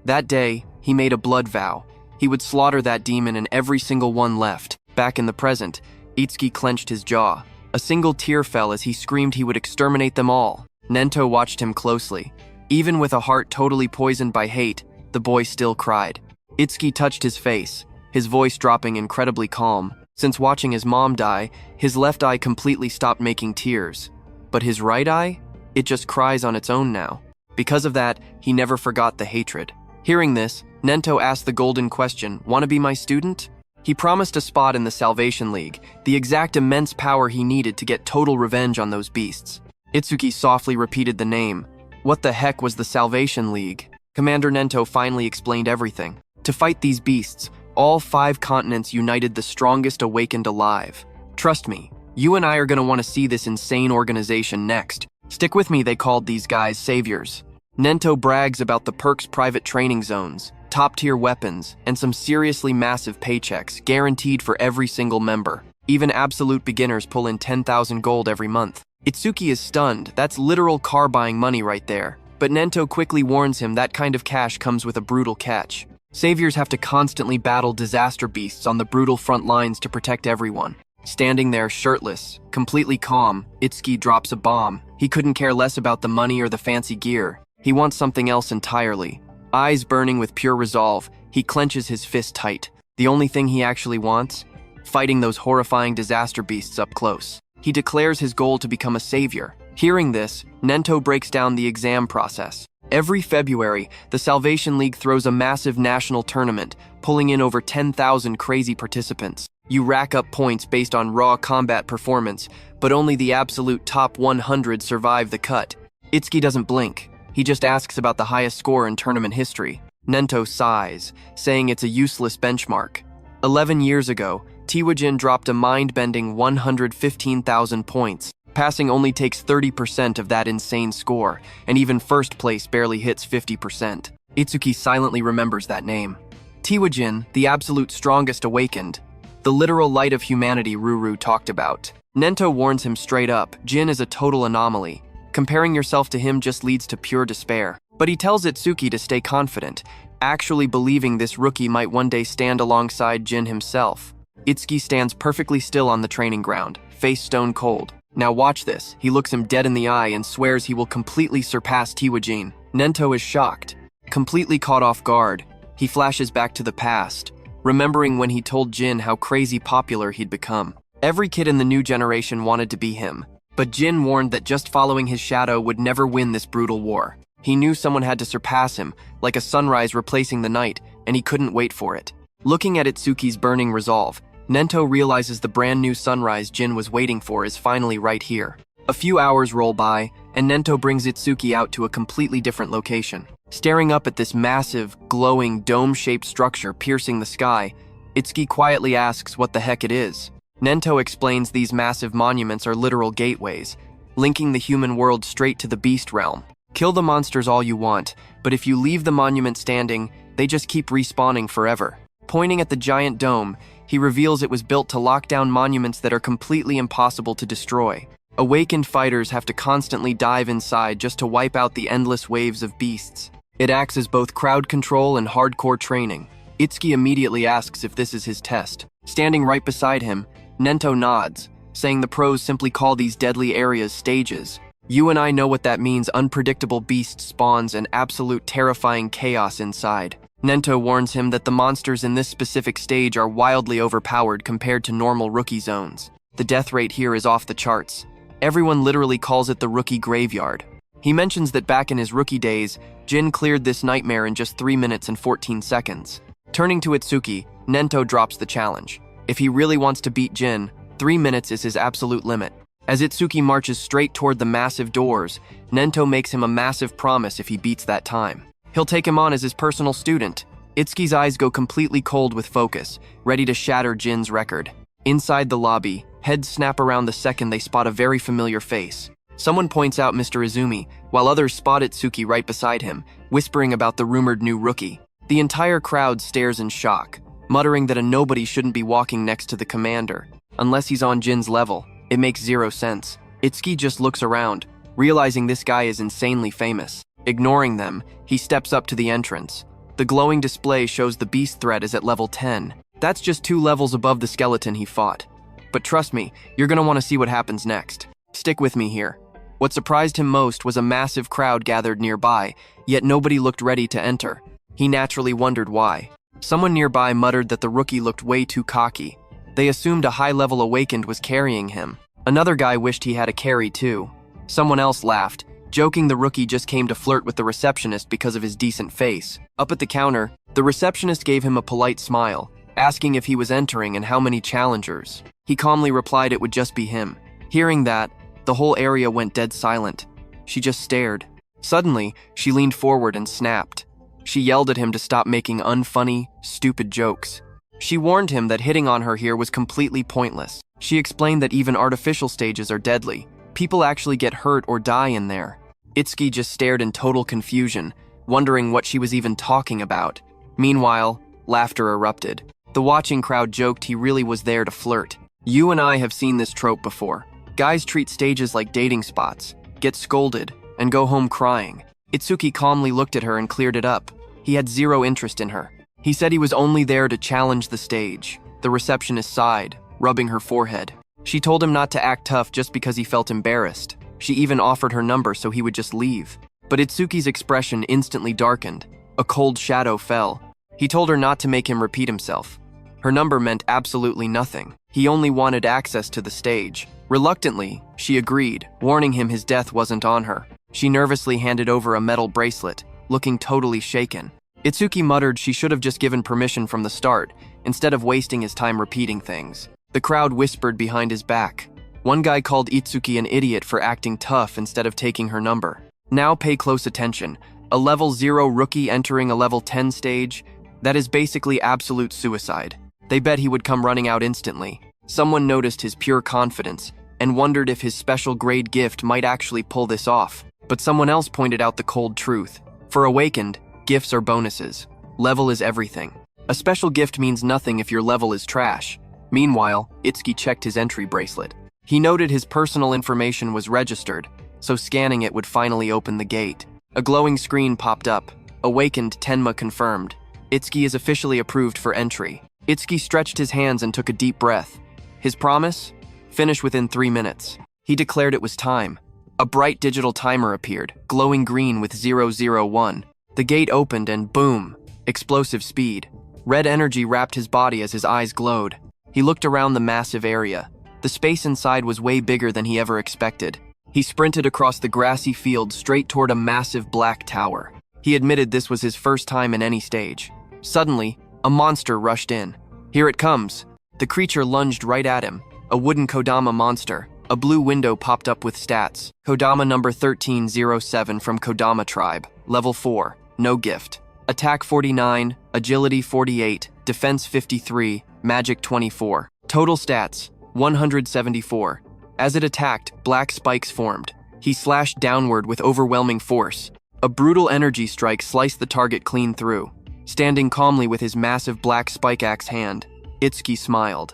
That day, he made a blood vow. He would slaughter that demon and every single one left. Back in the present, Itsuki clenched his jaw. A single tear fell as he screamed he would exterminate them all. Nento watched him closely. Even with a heart totally poisoned by hate, the boy still cried. Itsuki touched his face, his voice dropping incredibly calm. Since watching his mom die, his left eye completely stopped making tears. But his right eye? It just cries on its own now. Because of that, he never forgot the hatred. Hearing this, Nento asked the golden question, "Wanna be my student?" He promised a spot in the Salvation League, the exact immense power he needed to get total revenge on those beasts. Itsuki softly repeated the name. What the heck was the Salvation League? Commander Nento finally explained everything. To fight these beasts, all 5 continents united the strongest awakened alive. Trust me, you and I are gonna want to see this insane organization next. Stick with me, they called these guys saviors. Nento brags about the perks private training zones, top-tier weapons, and some seriously massive paychecks guaranteed for every single member. Even absolute beginners pull in 10,000 gold every month. Itsuki is stunned. That's literal car-buying money right there. But Nento quickly warns him that kind of cash comes with a brutal catch. Saviors have to constantly battle disaster beasts on the brutal front lines to protect everyone. Standing there shirtless, completely calm, Itsuki drops a bomb. He couldn't care less about the money or the fancy gear. He wants something else entirely. Eyes burning with pure resolve, he clenches his fist tight. The only thing he actually wants? Fighting those horrifying disaster beasts up close. He declares his goal to become a savior. Hearing this, Nento breaks down the exam process. Every February, the Salvation League throws a massive national tournament, pulling in over 10,000 crazy participants. You rack up points based on raw combat performance, but only the absolute top 100 survive the cut. Itsuki doesn't blink. He just asks about the highest score in tournament history. Nento sighs, saying it's a useless benchmark. 11 years ago, Tiwajin dropped a mind-bending 115,000 points. Passing only takes 30% of that insane score, and even first place barely hits 50%. Itsuki silently remembers that name. Tiwajin, the absolute strongest awakened. The literal light of humanity Ruru talked about. Nento warns him straight up, Jin is a total anomaly. Comparing yourself to him just leads to pure despair. But he tells Itsuki to stay confident, actually believing this rookie might one day stand alongside Jin himself. Itsuki stands perfectly still on the training ground, face stone cold. Now watch this. He looks him dead in the eye and swears he will completely surpass Tiwajin. Nento is shocked, completely caught off guard. He flashes back to the past, remembering when he told Jin how crazy popular he'd become. Every kid in the new generation wanted to be him, but Jin warned that just following his shadow would never win this brutal war. He knew someone had to surpass him, like a sunrise replacing the night, and he couldn't wait for it. Looking at Itsuki's burning resolve, Nento realizes the brand new sunrise Jin was waiting for is finally right here. A few hours roll by, and Nento brings Itsuki out to a completely different location. Staring up at this massive, glowing, dome-shaped structure piercing the sky, Itsuki quietly asks what the heck it is. Nento explains these massive monuments are literal gateways, linking the human world straight to the beast realm. Kill the monsters all you want, but if you leave the monument standing, they just keep respawning forever. Pointing at the giant dome, he reveals it was built to lock down monuments that are completely impossible to destroy. Awakened fighters have to constantly dive inside just to wipe out the endless waves of beasts. It acts as both crowd control and hardcore training. Itsuki immediately asks if this is his test. Standing right beside him, Nento nods, saying the pros simply call these deadly areas stages. You and I know what that means. Unpredictable beast spawns and absolute terrifying chaos inside. Nento warns him that the monsters in this specific stage are wildly overpowered compared to normal rookie zones. The death rate here is off the charts. Everyone literally calls it the rookie graveyard. He mentions that back in his rookie days, Jin cleared this nightmare in just 3 minutes and 14 seconds. Turning to Itsuki, Nento drops the challenge. If he really wants to beat Jin, 3 minutes is his absolute limit. As Itsuki marches straight toward the massive doors, Nento makes him a massive promise if he beats that time. He'll take him on as his personal student. Itsuki's eyes go completely cold with focus, ready to shatter Jin's record. Inside the lobby, heads snap around the second they spot a very familiar face. Someone points out Mr. Izumi, while others spot Itsuki right beside him, whispering about the rumored new rookie. The entire crowd stares in shock, muttering that a nobody shouldn't be walking next to the commander. Unless he's on Jin's level, it makes zero sense. Itsuki just looks around, realizing this guy is insanely famous. Ignoring them, he steps up to the entrance. The glowing display shows the beast threat is at level 10. That's just 2 levels above the skeleton he fought. But trust me, you're gonna want to see what happens next. Stick with me here. What surprised him most was a massive crowd gathered nearby, yet nobody looked ready to enter. He naturally wondered why. Someone nearby muttered that the rookie looked way too cocky. They assumed a high-level awakened was carrying him. Another guy wished he had a carry too. Someone else laughed, joking the rookie just came to flirt with the receptionist because of his decent face. Up at the counter, the receptionist gave him a polite smile, asking if he was entering and how many challengers. He calmly replied it would just be him. Hearing that, the whole area went dead silent. She just stared. Suddenly, she leaned forward and snapped. She yelled at him to stop making unfunny, stupid jokes. She warned him that hitting on her here was completely pointless. She explained that even artificial stages are deadly. People actually get hurt or die in there. Itsuki just stared in total confusion, wondering what she was even talking about. Meanwhile, laughter erupted. The watching crowd joked he really was there to flirt. You and I have seen this trope before. Guys treat stages like dating spots, get scolded, and go home crying. Itsuki calmly looked at her and cleared it up. He had zero interest in her. He said he was only there to challenge the stage. The receptionist sighed, rubbing her forehead. She told him not to act tough just because he felt embarrassed. She even offered her number so he would just leave. But Itsuki's expression instantly darkened. A cold shadow fell. He told her not to make him repeat himself. Her number meant absolutely nothing. He only wanted access to the stage. Reluctantly, she agreed, warning him his death wasn't on her. She nervously handed over a metal bracelet, looking totally shaken. Itsuki muttered she should have just given permission from the start, instead of wasting his time repeating things. The crowd whispered behind his back. One guy called Itsuki an idiot for acting tough instead of taking her number. Now pay close attention. A level 0 rookie entering a level 10 stage? That is basically absolute suicide. They bet he would come running out instantly. Someone noticed his pure confidence and wondered if his special grade gift might actually pull this off. But someone else pointed out the cold truth. For Awakened, gifts are bonuses. Level is everything. A special gift means nothing if your level is trash. Meanwhile, Itsuki checked his entry bracelet. He noted his personal information was registered, so scanning it would finally open the gate. A glowing screen popped up. Awakened Tenma confirmed. Itsuki is officially approved for entry. Itsuki stretched his hands and took a deep breath. His promise? Finish within 3 minutes. He declared it was time. A bright digital timer appeared, glowing green with 001. The gate opened and boom, explosive speed. Red energy wrapped his body as his eyes glowed. He looked around the massive area. The space inside was way bigger than he ever expected. He sprinted across the grassy field straight toward a massive black tower. He admitted this was his first time in any stage. Suddenly, a monster rushed in. Here it comes. The creature lunged right at him. A wooden Kodama monster. A blue window popped up with stats. Kodama number 1307 from Kodama tribe. Level 4. No gift. Attack 49, Agility 48, Defense 53, Magic 24. Total stats, 174. As it attacked, black spikes formed. He slashed downward with overwhelming force. A brutal energy strike sliced the target clean through. Standing calmly with his massive black spike axe hand, Itsuki smiled.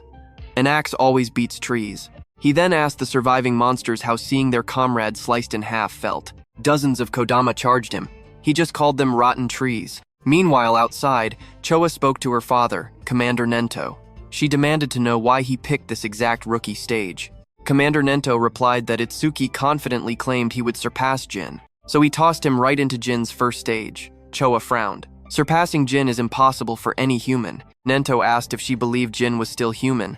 An axe always beats trees. He then asked the surviving monsters how seeing their comrade sliced in half felt. Dozens of Kodama charged him. He just called them rotten trees. Meanwhile, outside, Choa spoke to her father, Commander Nento. She demanded to know why he picked this exact rookie stage. Commander Nento replied that Itsuki confidently claimed he would surpass Jin, so he tossed him right into Jin's first stage. Choa frowned. Surpassing Jin is impossible for any human. Nento asked if she believed Jin was still human.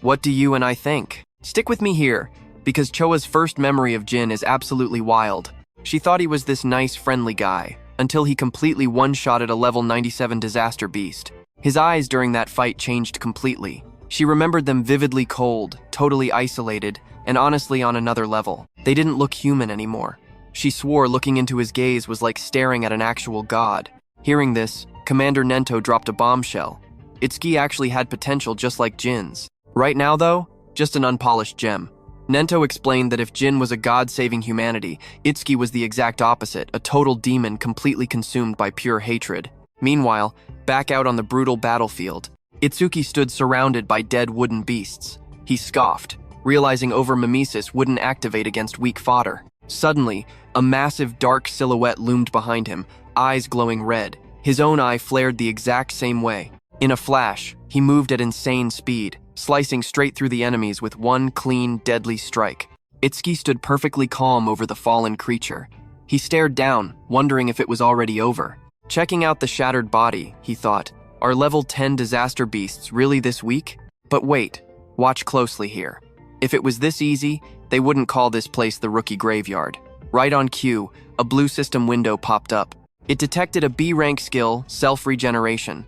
What do you and I think? Stick with me here, because Choa's first memory of Jin is absolutely wild. She thought he was this nice, friendly guy, until he completely one-shotted a level 97 disaster beast. His eyes during that fight changed completely. She remembered them vividly cold, totally isolated, and honestly on another level. They didn't look human anymore. She swore looking into his gaze was like staring at an actual god. Hearing this, Commander Nento dropped a bombshell. Itsuki actually had potential just like Jin's. Right now, though, just an unpolished gem. Nento explained that if Jin was a god saving humanity, Itsuki was the exact opposite, a total demon completely consumed by pure hatred. Meanwhile, back out on the brutal battlefield, Itsuki stood surrounded by dead wooden beasts. He scoffed, realizing Over Mimusis wouldn't activate against weak fodder. Suddenly, a massive dark silhouette loomed behind him, eyes glowing red. His own eye flared the exact same way. In a flash, he moved at insane speed, slicing straight through the enemies with one clean, deadly strike. Itsuki stood perfectly calm over the fallen creature. He stared down, wondering if it was already over. Checking out the shattered body, he thought, are level 10 disaster beasts really this weak? But wait, watch closely here. If it was this easy, they wouldn't call this place the rookie graveyard. Right on cue, a blue system window popped up. It detected a B-rank skill, self-regeneration.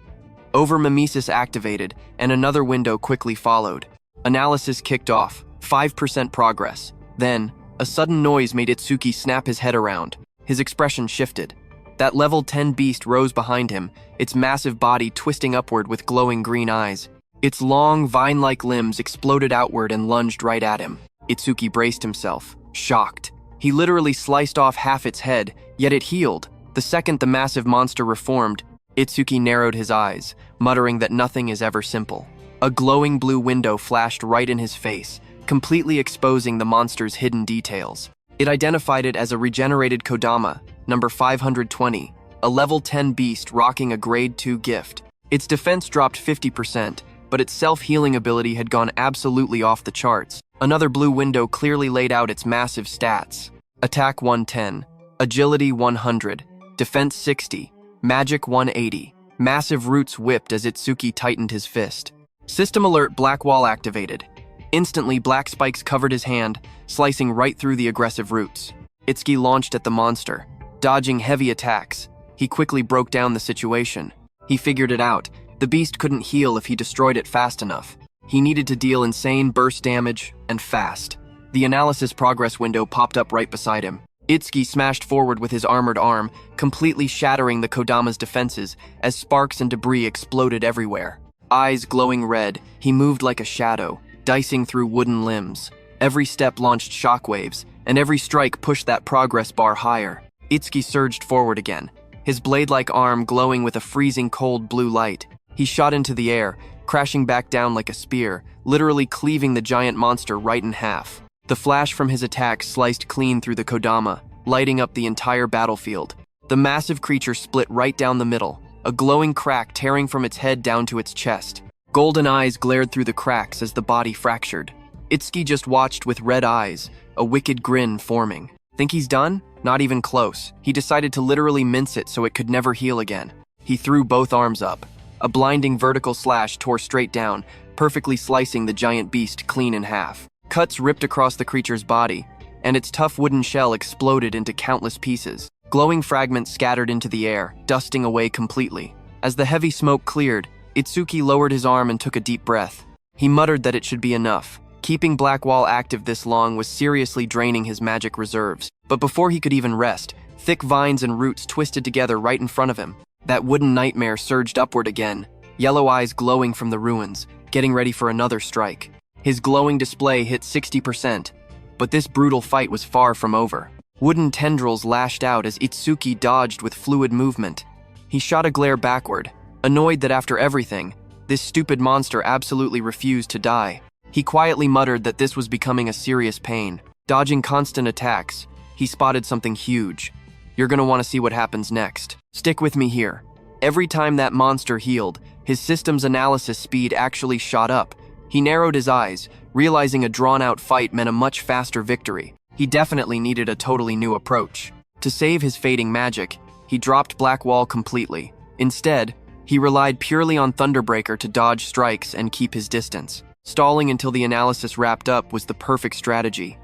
Over Mimusis activated, and another window quickly followed. Analysis kicked off, 5% progress. Then, a sudden noise made Itsuki snap his head around. His expression shifted. That level 10 beast rose behind him, its massive body twisting upward with glowing green eyes. Its long, vine-like limbs exploded outward and lunged right at him. Itsuki braced himself, shocked. He literally sliced off half its head, yet it healed. The second the massive monster reformed, Itsuki narrowed his eyes, muttering that nothing is ever simple. A glowing blue window flashed right in his face, completely exposing the monster's hidden details. It identified it as a regenerated Kodama, number 520, a level 10 beast rocking a grade 2 gift. Its defense dropped 50%, but its self-healing ability had gone absolutely off the charts. Another blue window clearly laid out its massive stats. Attack 110, Agility 100, Defense 60, Magic 180. Massive roots whipped as Itsuki tightened his fist. System alert, black wall activated. Instantly, black spikes covered his hand, slicing right through the aggressive roots. Itsuki launched at the monster, dodging heavy attacks. He quickly broke down the situation. He figured it out. The beast couldn't heal if he destroyed it fast enough. He needed to deal insane burst damage, and fast. The analysis progress window popped up right beside him. Itsuki smashed forward with his armored arm, completely shattering the Kodama's defenses as sparks and debris exploded everywhere. Eyes glowing red, he moved like a shadow, dicing through wooden limbs. Every step launched shockwaves, and every strike pushed that progress bar higher. Itsuki surged forward again, his blade-like arm glowing with a freezing cold blue light. He shot into the air, crashing back down like a spear, literally cleaving the giant monster right in half. The flash from his attack sliced clean through the Kodama, lighting up the entire battlefield. The massive creature split right down the middle, a glowing crack tearing from its head down to its chest. Golden eyes glared through the cracks as the body fractured. Itsuki just watched with red eyes, a wicked grin forming. Think he's done? Not even close. He decided to literally mince it so it could never heal again. He threw both arms up. A blinding vertical slash tore straight down, perfectly slicing the giant beast clean in half. Cuts ripped across the creature's body, and its tough wooden shell exploded into countless pieces. Glowing fragments scattered into the air, dusting away completely. As the heavy smoke cleared, Itsuki lowered his arm and took a deep breath. He muttered that it should be enough. Keeping Black Wall active this long was seriously draining his magic reserves. But before he could even rest, thick vines and roots twisted together right in front of him. That wooden nightmare surged upward again, yellow eyes glowing from the ruins, getting ready for another strike. His glowing display hit 60%, but this brutal fight was far from over. Wooden tendrils lashed out as Itsuki dodged with fluid movement. He shot a glare backward, annoyed that after everything, this stupid monster absolutely refused to die. He quietly muttered that this was becoming a serious pain. Dodging constant attacks, he spotted something huge. You're gonna want to see what happens next. Stick with me here. Every time that monster healed, his system's analysis speed actually shot up. He narrowed his eyes, realizing a drawn-out fight meant a much faster victory. He definitely needed a totally new approach. To save his fading magic, he dropped Black Wall completely. Instead, he relied purely on Thunderbreaker to dodge strikes and keep his distance. Stalling until the analysis wrapped up was the perfect strategy.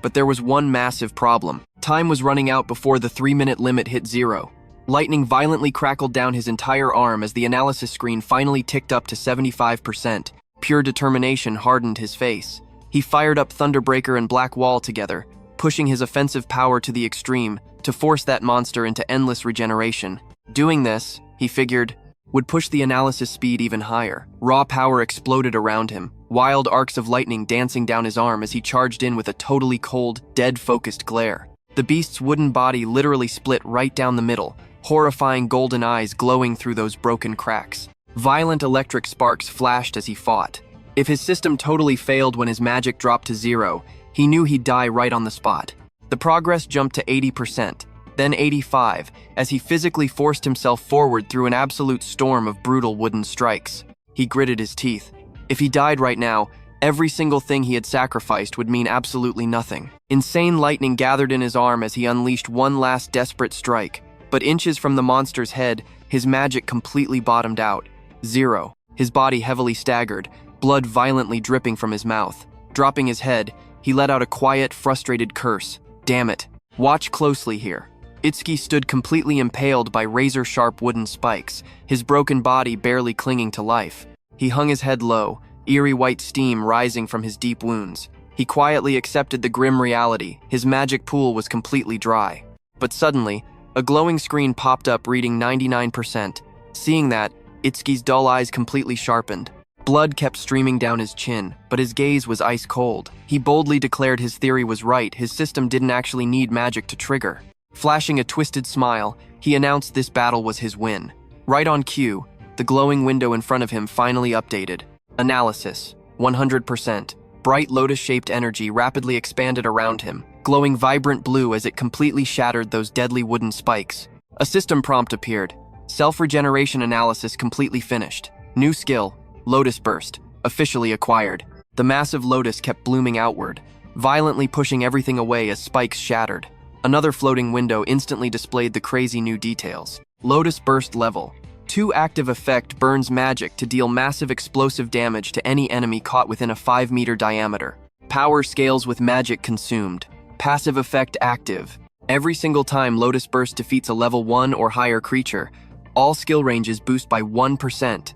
But there was one massive problem. Time was running out before the 3-minute limit hit 0. Lightning violently crackled down his entire arm as the analysis screen finally ticked up to 75%. Pure determination hardened his face. He fired up Thunderbreaker and Black Wall together, pushing his offensive power to the extreme to force that monster into endless regeneration. Doing this, he figured, would push the analysis speed even higher. Raw power exploded around him, wild arcs of lightning dancing down his arm as he charged in with a totally cold, dead-focused glare. The beast's wooden body literally split right down the middle, horrifying golden eyes glowing through those broken cracks. Violent electric sparks flashed as he fought. If his system totally failed when his magic dropped to 0, he knew he'd die right on the spot. The progress jumped to 80%, then 85%, as he physically forced himself forward through an absolute storm of brutal wooden strikes. He gritted his teeth. If he died right now, every single thing he had sacrificed would mean absolutely nothing. Insane lightning gathered in his arm as he unleashed one last desperate strike, but inches from the monster's head, his magic completely bottomed out. 0. His body heavily staggered, blood violently dripping from his mouth. Dropping his head, he let out a quiet, frustrated curse. Damn it. Watch closely here. Itsuki stood completely impaled by razor-sharp wooden spikes, his broken body barely clinging to life. He hung his head low, eerie white steam rising from his deep wounds. He quietly accepted the grim reality. His magic pool was completely dry. But suddenly, a glowing screen popped up reading 99%. Seeing that, Itsuki's dull eyes completely sharpened. Blood kept streaming down his chin, but his gaze was ice cold. He boldly declared his theory was right. His system didn't actually need magic to trigger. Flashing a twisted smile, he announced this battle was his win. Right on cue, the glowing window in front of him finally updated. Analysis, 100%. Bright lotus-shaped energy rapidly expanded around him, glowing vibrant blue as it completely shattered those deadly wooden spikes. A system prompt appeared. Self-regeneration analysis completely finished. New skill, Lotus Burst, officially acquired. The massive lotus kept blooming outward, violently pushing everything away as spikes shattered. Another floating window instantly displayed the crazy new details. Lotus Burst level. 2 active effect burns magic to deal massive explosive damage to any enemy caught within a 5-meter diameter. Power scales with magic consumed. Passive effect active. Every single time Lotus Burst defeats a level 1 or higher creature, all skill ranges boost by 1%.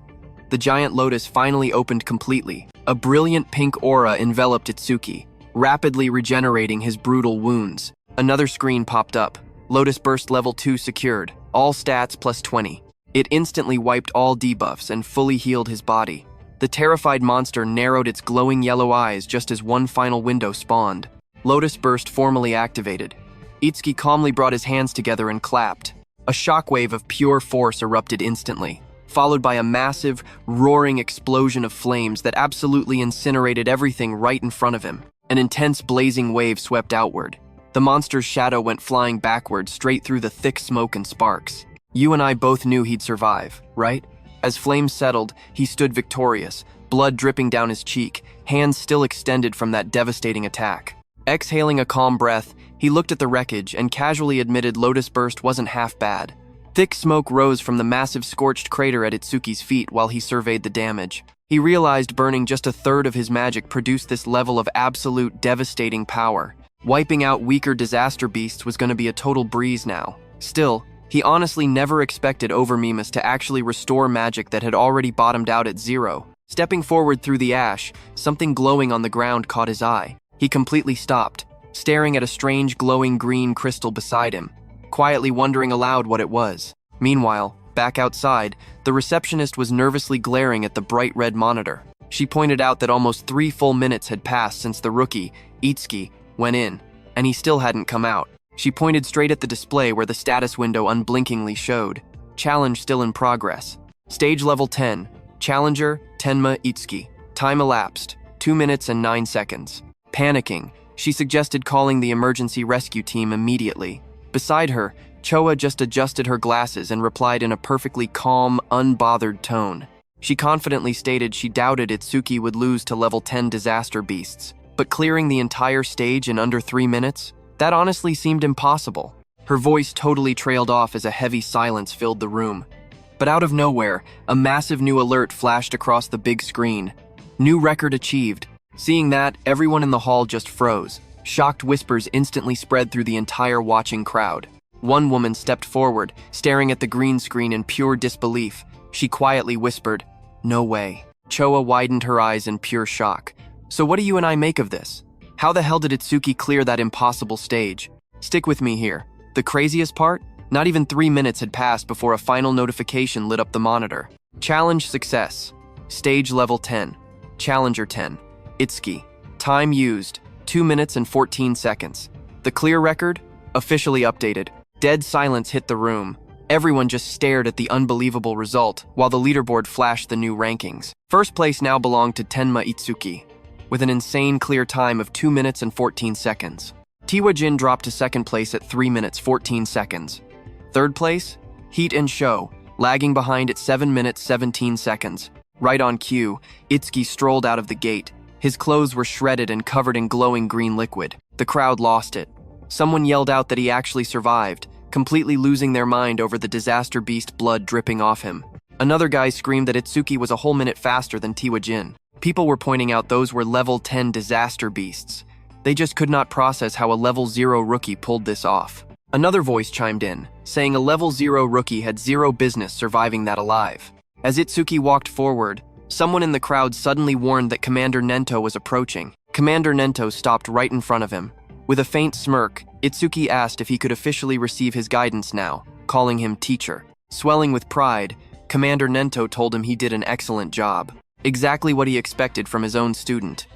The giant lotus finally opened completely. A brilliant pink aura enveloped Itsuki, rapidly regenerating his brutal wounds. Another screen popped up. Lotus Burst level 2 secured. All stats plus 20. It instantly wiped all debuffs and fully healed his body. The terrified monster narrowed its glowing yellow eyes just as one final window spawned. Lotus Burst formally activated. Itsuki calmly brought his hands together and clapped. A shockwave of pure force erupted instantly, followed by a massive, roaring explosion of flames that absolutely incinerated everything right in front of him. An intense blazing wave swept outward. The monster's shadow went flying backward straight through the thick smoke and sparks. You and I both knew he'd survive, right? As flames settled, he stood victorious, blood dripping down his cheek, hands still extended from that devastating attack. Exhaling a calm breath, he looked at the wreckage and casually admitted Lotus Burst wasn't half bad. Thick smoke rose from the massive scorched crater at Itsuki's feet while he surveyed the damage. He realized burning just a third of his magic produced this level of absolute devastating power. Wiping out weaker disaster beasts was going to be a total breeze now. Still, he honestly never expected Over Mimusis to actually restore magic that had already bottomed out at 0. Stepping forward through the ash, something glowing on the ground caught his eye. He completely stopped, staring at a strange glowing green crystal beside him, quietly wondering aloud what it was. Meanwhile, back outside, the receptionist was nervously glaring at the bright red monitor. She pointed out that almost 3 full minutes had passed since the rookie, Itsuki, went in, and he still hadn't come out. She pointed straight at the display where the status window unblinkingly showed. Challenge still in progress. Stage level 10. Challenger, Tenma Itsuki. Time elapsed, 2 minutes and 9 seconds. Panicking, she suggested calling the emergency rescue team immediately. Beside her, Choa just adjusted her glasses and replied in a perfectly calm, unbothered tone. She confidently stated she doubted Itsuki would lose to level 10 disaster beasts, but clearing the entire stage in under 3 minutes? That honestly seemed impossible. Her voice totally trailed off as a heavy silence filled the room. But out of nowhere, a massive new alert flashed across the big screen. New record achieved. Seeing that, everyone in the hall just froze. Shocked whispers instantly spread through the entire watching crowd. One woman stepped forward, staring at the green screen in pure disbelief. She quietly whispered, "No way." Choa widened her eyes in pure shock. "So what do you and I make of this? How the hell did Itsuki clear that impossible stage?" Stick with me here. The craziest part? Not even 3 minutes had passed before a final notification lit up the monitor. Challenge success. Stage level 10. Challenger 10. Itsuki. Time used, 2 minutes and 14 seconds. The clear record? Officially updated. Dead silence hit the room. Everyone just stared at the unbelievable result, while the leaderboard flashed the new rankings. First place now belonged to Tenma Itsuki, with an insane clear time of 2 minutes and 14 seconds. Tiwa Jin dropped to second place at 3 minutes 14 seconds. Third place? Heat and Show, lagging behind at 7 minutes 17 seconds. Right on cue, Itsuki strolled out of the gate. His clothes were shredded and covered in glowing green liquid. The crowd lost it. Someone yelled out that he actually survived, completely losing their mind over the disaster beast blood dripping off him. Another guy screamed that Itsuki was a whole minute faster than Tiwa Jin. People were pointing out those were level 10 disaster beasts. They just could not process how a level 0 rookie pulled this off. Another voice chimed in, saying a level 0 rookie had zero business surviving that alive. As Itsuki walked forward, someone in the crowd suddenly warned that Commander Nento was approaching. Commander Nento stopped right in front of him. With a faint smirk, Itsuki asked if he could officially receive his guidance now, calling him teacher. Swelling with pride, Commander Nento told him he did an excellent job. Exactly what he expected from his own student.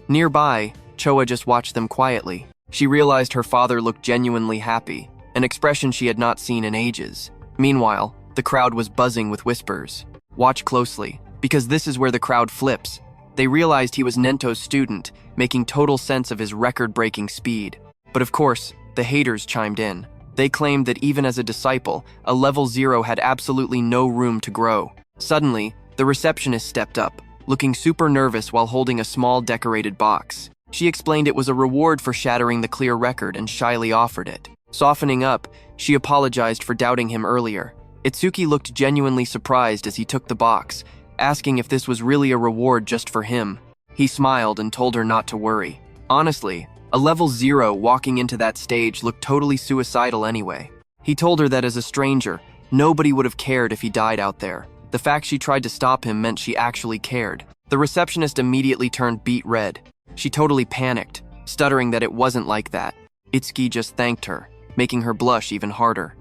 Nearby, Choa just watched them quietly. She realized her father looked genuinely happy, an expression she had not seen in ages. Meanwhile, the crowd was buzzing with whispers. Watch closely, because this is where the crowd flips. They realized he was Nento's student, making total sense of his record-breaking speed. But of course, the haters chimed in. They claimed that even as a disciple, a level 0 had absolutely no room to grow. Suddenly, the receptionist stepped up, looking super nervous while holding a small decorated box. She explained it was a reward for shattering the clear record and shyly offered it. Softening up, she apologized for doubting him earlier. Itsuki looked genuinely surprised as he took the box, asking if this was really a reward just for him. He smiled and told her not to worry. Honestly, a level 0 walking into that stage looked totally suicidal anyway. He told her that as a stranger, nobody would have cared if he died out there. The fact she tried to stop him meant she actually cared. The receptionist immediately turned beet red. She totally panicked, stuttering that it wasn't like that. Itsuki just thanked her, making her blush even harder.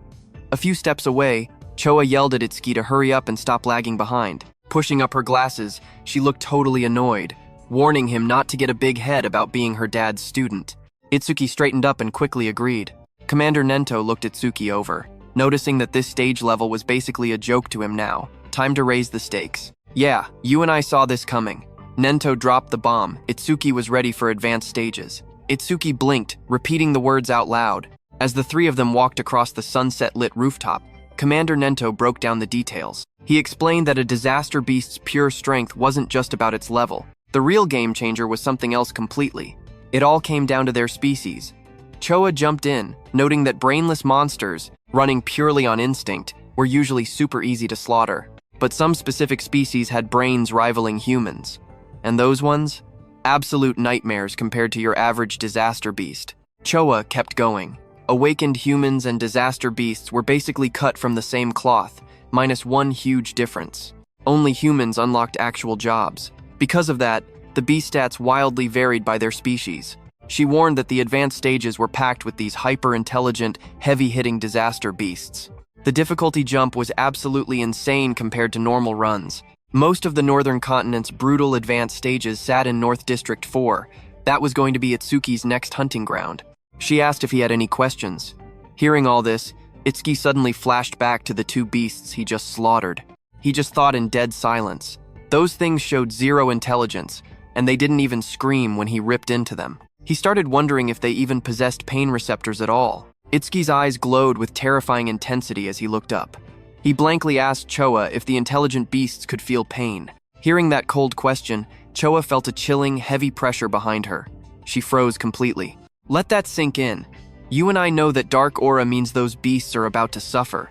A few steps away, Choa yelled at Itsuki to hurry up and stop lagging behind. Pushing up her glasses, she looked totally annoyed, warning him not to get a big head about being her dad's student. Itsuki straightened up and quickly agreed. Commander Nento looked Itsuki over, noticing that this stage level was basically a joke to him now. Time to raise the stakes. Yeah, you and I saw this coming. Nento dropped the bomb. Itsuki was ready for advanced stages. Itsuki blinked, repeating the words out loud. As the three of them walked across the sunset-lit rooftop, Commander Nento broke down the details. He explained that a disaster beast's pure strength wasn't just about its level. The real game changer was something else completely. It all came down to their species. Choa jumped in, noting that brainless monsters, running purely on instinct, were usually super easy to slaughter. But some specific species had brains rivaling humans. And those ones? Absolute nightmares compared to your average disaster beast. Choa kept going. Awakened humans and disaster beasts were basically cut from the same cloth, minus one huge difference. Only humans unlocked actual jobs. Because of that, the beast stats wildly varied by their species. She warned that the advanced stages were packed with these hyper-intelligent, heavy-hitting disaster beasts. The difficulty jump was absolutely insane compared to normal runs. Most of the northern continent's brutal advanced stages sat in North District 4. That was going to be Itsuki's next hunting ground. She asked if he had any questions. Hearing all this, Itsuki suddenly flashed back to the two beasts he just slaughtered. He just thought in dead silence. Those things showed zero intelligence, and they didn't even scream when he ripped into them. He started wondering if they even possessed pain receptors at all. Itsuki's eyes glowed with terrifying intensity as he looked up. He blankly asked Choa if the intelligent beasts could feel pain. Hearing that cold question, Choa felt a chilling, heavy pressure behind her. She froze completely. Let that sink in. You and I know that dark aura means those beasts are about to suffer.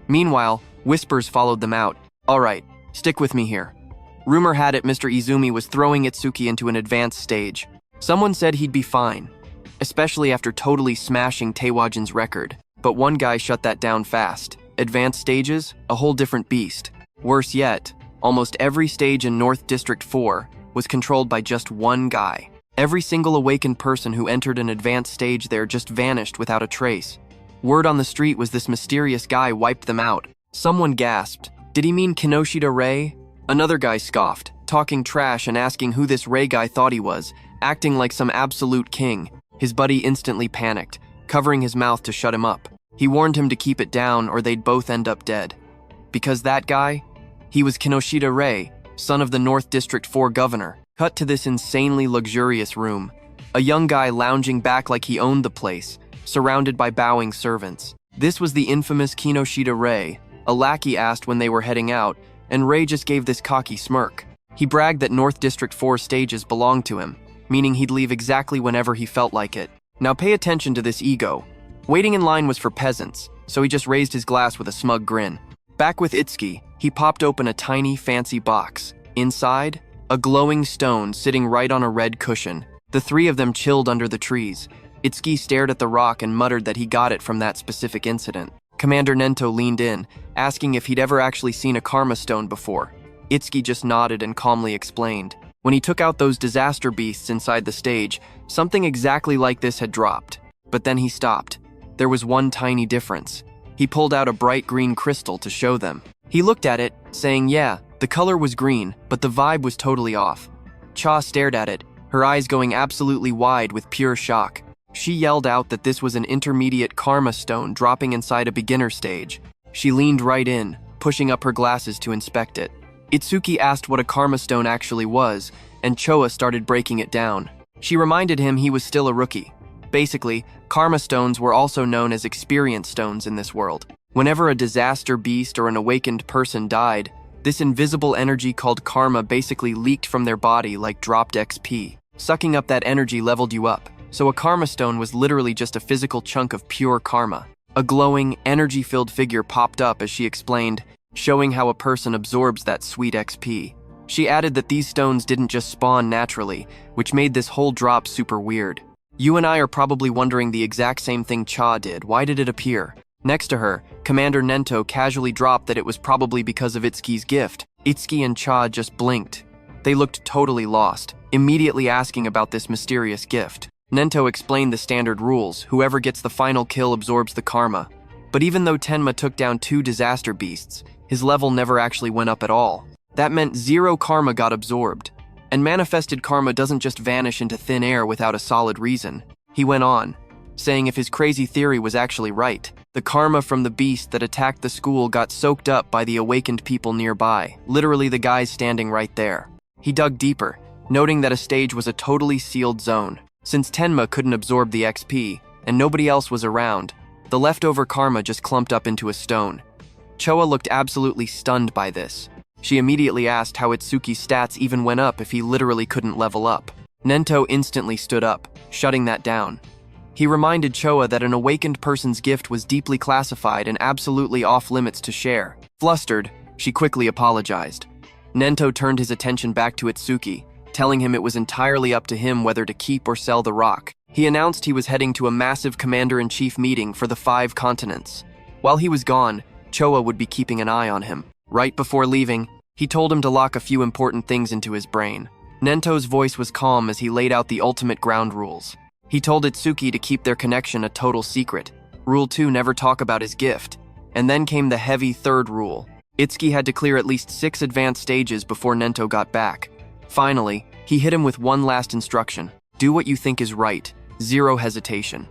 Meanwhile, whispers followed them out. All right, stick with me here. Rumor had it Mr. Izumi was throwing Itsuki into an advanced stage. Someone said he'd be fine, especially after totally smashing Taewajin's record. But one guy shut that down fast. Advanced stages? A whole different beast. Worse yet, almost every stage in North District 4 was controlled by just one guy. Every single awakened person who entered an advanced stage there just vanished without a trace. Word on the street was this mysterious guy wiped them out. Someone gasped. Did he mean Kinoshita Ray? Another guy scoffed, talking trash and asking who this Ray guy thought he was, acting like some absolute king. His buddy instantly panicked, covering his mouth to shut him up. He warned him to keep it down or they'd both end up dead. Because that guy? He was Kinoshita Ray, son of the North District 4 governor. Cut to this insanely luxurious room. A young guy lounging back like he owned the place, surrounded by bowing servants. This was the infamous Kinoshita Ray. A lackey asked when they were heading out, and Ray just gave this cocky smirk. He bragged that North District 4 stages belonged to him, meaning he'd leave exactly whenever he felt like it. Now pay attention to this ego. Waiting in line was for peasants, so he just raised his glass with a smug grin. Back with Itsuki, he popped open a tiny, fancy box. Inside, a glowing stone sitting right on a red cushion. The three of them chilled under the trees. Itsuki stared at the rock and muttered that he got it from that specific incident. Commander Nento leaned in, asking if he'd ever actually seen a karma stone before. Itsuki just nodded and calmly explained. When he took out those disaster beasts inside the stage, something exactly like this had dropped. But then he stopped. There was one tiny difference. He pulled out a bright green crystal to show them. He looked at it, saying, yeah, the color was green, but the vibe was totally off. Cha stared at it, her eyes going absolutely wide with pure shock. She yelled out that this was an intermediate karma stone dropping inside a beginner stage. She leaned right in, pushing up her glasses to inspect it. Itsuki asked what a karma stone actually was, and Choa started breaking it down. She reminded him he was still a rookie. Basically, karma stones were also known as experience stones in this world. Whenever a disaster beast or an awakened person died, this invisible energy called karma basically leaked from their body like dropped XP. Sucking up that energy leveled you up, so a karma stone was literally just a physical chunk of pure karma. A glowing, energy-filled figure popped up as she explained, showing how a person absorbs that sweet XP. She added that these stones didn't just spawn naturally, which made this whole drop super weird. You and I are probably wondering the exact same thing Cha did. Why did it appear? Next to her, Commander Nento casually dropped that it was probably because of Itsuki's gift. Itsuki and Cha just blinked. They looked totally lost, immediately asking about this mysterious gift. Nento explained the standard rules. Whoever gets the final kill absorbs the karma. But even though Tenma took down 2 disaster beasts, his level never actually went up at all. That meant 0 karma got absorbed. And manifested karma doesn't just vanish into thin air without a solid reason. He went on, saying if his crazy theory was actually right, the karma from the beast that attacked the school got soaked up by the awakened people nearby, literally the guys standing right there. He dug deeper, noting that a stage was a totally sealed zone. Since Tenma couldn't absorb the XP, and nobody else was around, the leftover karma just clumped up into a stone. Choa looked absolutely stunned by this. She immediately asked how Itsuki's stats even went up if he literally couldn't level up. Nento instantly stood up, shutting that down. He reminded Choa that an awakened person's gift was deeply classified and absolutely off-limits to share. Flustered, she quickly apologized. Nento turned his attention back to Itsuki, telling him it was entirely up to him whether to keep or sell the rock. He announced he was heading to a massive commander-in-chief meeting for the 5 continents. While he was gone, Choa would be keeping an eye on him. Right before leaving, he told him to lock a few important things into his brain. Nento's voice was calm as he laid out the ultimate ground rules. He told Itsuki to keep their connection a total secret. Rule 2, never talk about his gift. And then came the heavy 3rd rule. Itsuki had to clear at least 6 advanced stages before Nento got back. Finally, he hit him with one last instruction. Do what you think is right. 0 hesitation.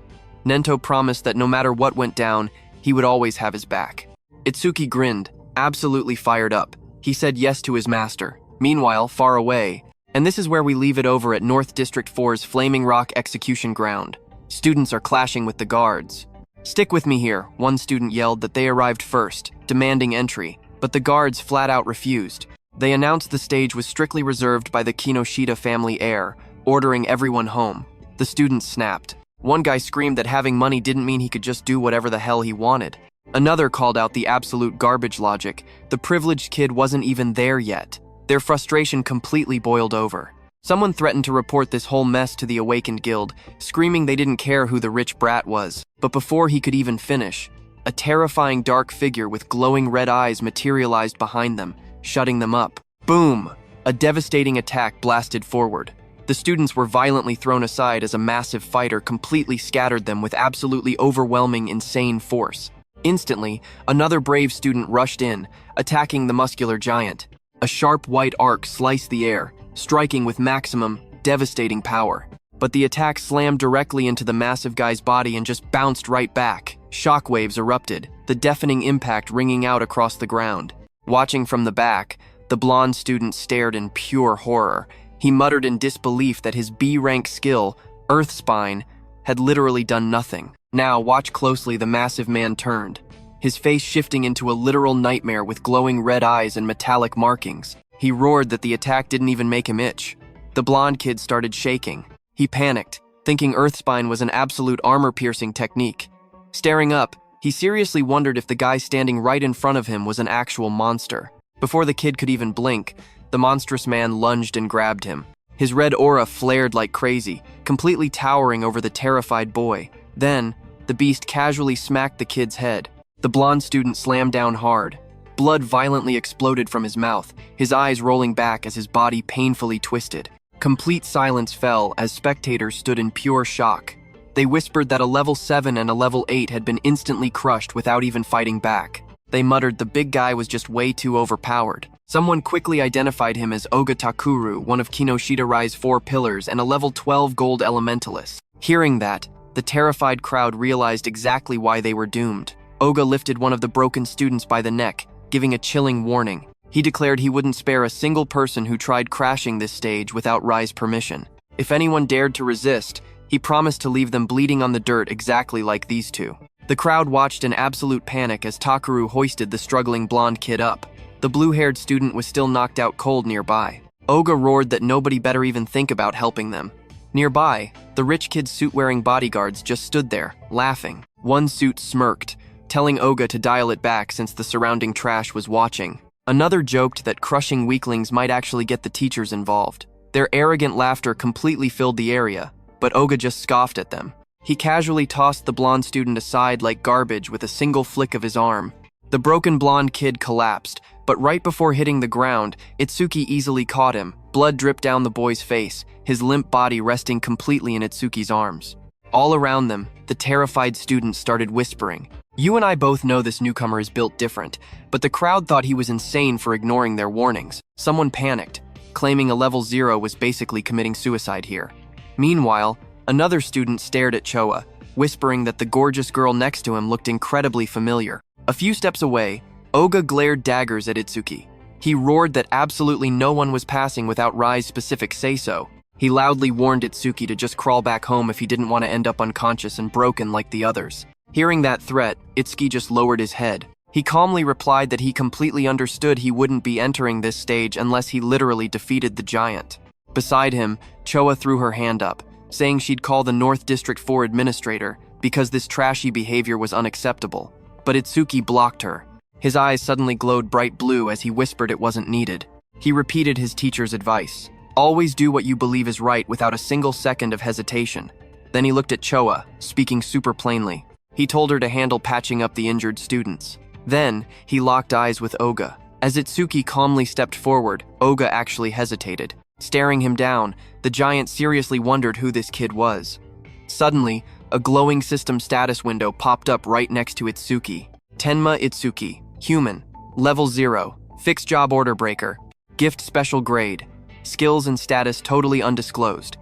Nento promised that no matter what went down, he would always have his back. Itsuki grinned, absolutely fired up. He said yes to his master. Meanwhile, far away, and this is where we leave it over at North District 4's Flaming Rock execution ground. Students are clashing with the guards. Stick with me here, one student yelled that they arrived first, demanding entry, but the guards flat out refused. They announced the stage was strictly reserved by the Kinoshita family heir, ordering everyone home. The students snapped. One guy screamed that having money didn't mean he could just do whatever the hell he wanted. Another called out the absolute garbage logic. The privileged kid wasn't even there yet. Their frustration completely boiled over. Someone threatened to report this whole mess to the Awakened Guild, screaming they didn't care who the rich brat was. But before he could even finish, a terrifying dark figure with glowing red eyes materialized behind them, shutting them up. Boom! A devastating attack blasted forward. The students were violently thrown aside as a massive fighter completely scattered them with absolutely overwhelming, insane force. Instantly, another brave student rushed in, attacking the muscular giant. A sharp white arc sliced the air, striking with maximum, devastating power. But the attack slammed directly into the massive guy's body and just bounced right back. Shockwaves erupted, the deafening impact ringing out across the ground. Watching from the back, the blonde student stared in pure horror. He muttered in disbelief that his B-rank skill, Earth Spine, had literally done nothing. Now, watch closely, the massive man turned, his face shifting into a literal nightmare with glowing red eyes and metallic markings. He roared that the attack didn't even make him itch. The blonde kid started shaking. He panicked, thinking Earthspine was an absolute armor-piercing technique. Staring up, he seriously wondered if the guy standing right in front of him was an actual monster. Before the kid could even blink, the monstrous man lunged and grabbed him. His red aura flared like crazy, completely towering over the terrified boy. Then, the beast casually smacked the kid's head. The blonde student slammed down hard. Blood violently exploded from his mouth, his eyes rolling back as his body painfully twisted. Complete silence fell as spectators stood in pure shock. They whispered that a level 7 and a level 8 had been instantly crushed without even fighting back. They muttered the big guy was just way too overpowered. Someone quickly identified him as Oga Takuru, one of Kinoshita Rai's 4 pillars and a level 12 gold elementalist. Hearing that, the terrified crowd realized exactly why they were doomed. Oga lifted one of the broken students by the neck, giving a chilling warning. He declared he wouldn't spare a single person who tried crashing this stage without Rai's permission. If anyone dared to resist, He promised to leave them bleeding on the dirt exactly like these two. The crowd watched in absolute panic as Takeru hoisted the struggling blonde kid up. The blue-haired student was still knocked out cold nearby. Oga roared that nobody better even think about helping them. Nearby, the rich kid's suit-wearing bodyguards just stood there, laughing. One suit smirked, telling Oga to dial it back since the surrounding trash was watching. Another joked that crushing weaklings might actually get the teachers involved. Their arrogant laughter completely filled the area, but Oga just scoffed at them. He casually tossed the blonde student aside like garbage with a single flick of his arm. The broken blonde kid collapsed, but right before hitting the ground, Itsuki easily caught him. Blood dripped down the boy's face, his limp body resting completely in Itsuki's arms. All around them, the terrified students started whispering. You and I both know this newcomer is built different, but the crowd thought he was insane for ignoring their warnings. Someone panicked, claiming a level 0 was basically committing suicide here. Meanwhile, another student stared at Choa, whispering that the gorgeous girl next to him looked incredibly familiar. A few steps away, Oga glared daggers at Itsuki. He roared that absolutely no one was passing without Rai's specific say-so. He loudly warned Itsuki to just crawl back home if he didn't want to end up unconscious and broken like the others. Hearing that threat, Itsuki just lowered his head. He calmly replied that he completely understood he wouldn't be entering this stage unless he literally defeated the giant. Beside him, Choa threw her hand up, saying she'd call the North District 4 administrator because this trashy behavior was unacceptable. But Itsuki blocked her. His eyes suddenly glowed bright blue as he whispered it wasn't needed. He repeated his teacher's advice. Always do what you believe is right without a single second of hesitation. Then he looked at Choa, speaking super plainly. He told her to handle patching up the injured students. Then, he locked eyes with Oga. As Itsuki calmly stepped forward, Oga actually hesitated. Staring him down, the giant seriously wondered who this kid was. Suddenly, a glowing system status window popped up right next to Itsuki. Tenma Itsuki, human, level 0, fixed job order breaker, gift special grade, skills and status totally undisclosed.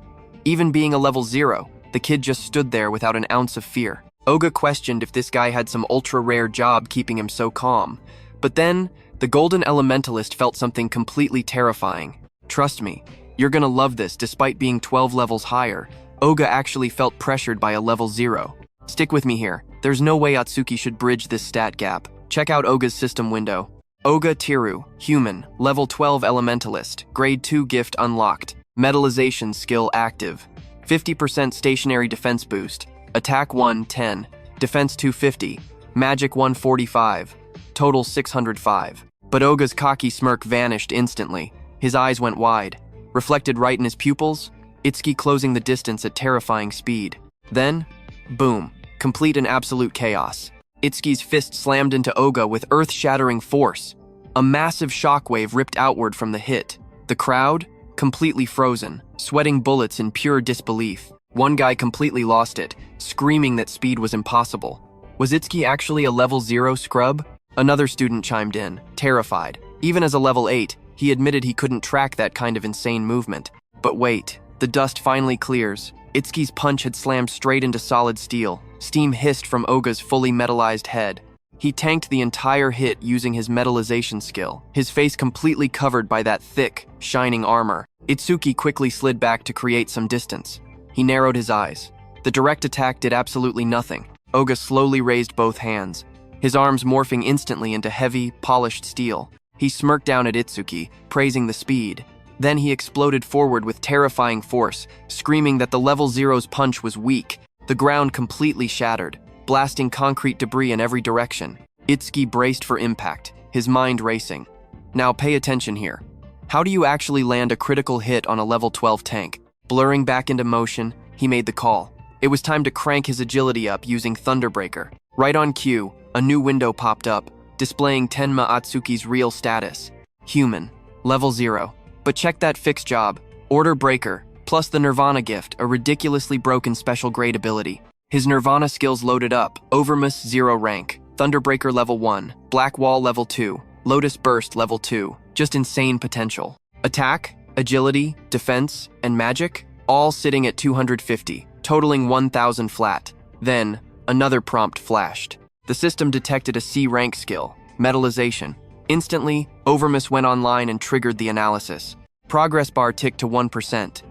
Even being a level 0, the kid just stood there without an ounce of fear. Oga questioned if this guy had some ultra-rare job keeping him so calm. But then, the Golden Elementalist felt something completely terrifying. Trust me, you're gonna love this despite being 12 levels higher. Oga actually felt pressured by a level 0. Stick with me here. There's no way Atsuki should bridge this stat gap. Check out Oga's system window. Oga Tiru, human, level 12 elementalist, grade 2 gift unlocked, metallization skill active, 50% stationary defense boost, attack 110, defense 250, magic 145, total 605. But Oga's cocky smirk vanished instantly. His eyes went wide. Reflected right in his pupils, Itsuki closing the distance at terrifying speed. Then, boom, complete and absolute chaos. Itsuki's fist slammed into Oga with earth-shattering force. A massive shockwave ripped outward from the hit. The crowd, completely frozen, sweating bullets in pure disbelief. One guy completely lost it, screaming that speed was impossible. Was Itsuki actually a level 0 scrub? Another student chimed in, terrified. Even as a level 8, he admitted he couldn't track that kind of insane movement. But wait, the dust finally clears. Itsuki's punch had slammed straight into solid steel. Steam hissed from Oga's fully metallized head. He tanked the entire hit using his metallization skill, his face completely covered by that thick, shining armor. Itsuki quickly slid back to create some distance. He narrowed his eyes. The direct attack did absolutely nothing. Oga slowly raised both hands, his arms morphing instantly into heavy, polished steel. He smirked down at Itsuki, praising the speed. Then he exploded forward with terrifying force, screaming that the level 0's punch was weak. The ground completely shattered, blasting concrete debris in every direction. Itsuki braced for impact, his mind racing. Now pay attention here. How do you actually land a critical hit on a level 12 tank? Blurring back into motion, he made the call. It was time to crank his agility up using Thunderbreaker. Right on cue, a new window popped up, displaying Tenma Atsuki's real status. Human, level 0. But check that fixed job, Order Breaker, plus the Nirvana gift, a ridiculously broken special grade ability. His Nirvana skills loaded up, Over Mimusis Z-rank, Thunderbreaker level 1, Black Wall level 2, Lotus Burst level 2, just insane potential. Attack, agility, defense, and magic, all sitting at 250, totaling 1000 flat. Then, another prompt flashed. The system detected a C-rank skill, metallization. Instantly, Over Mimusis went online and triggered the analysis. Progress bar ticked to 1%.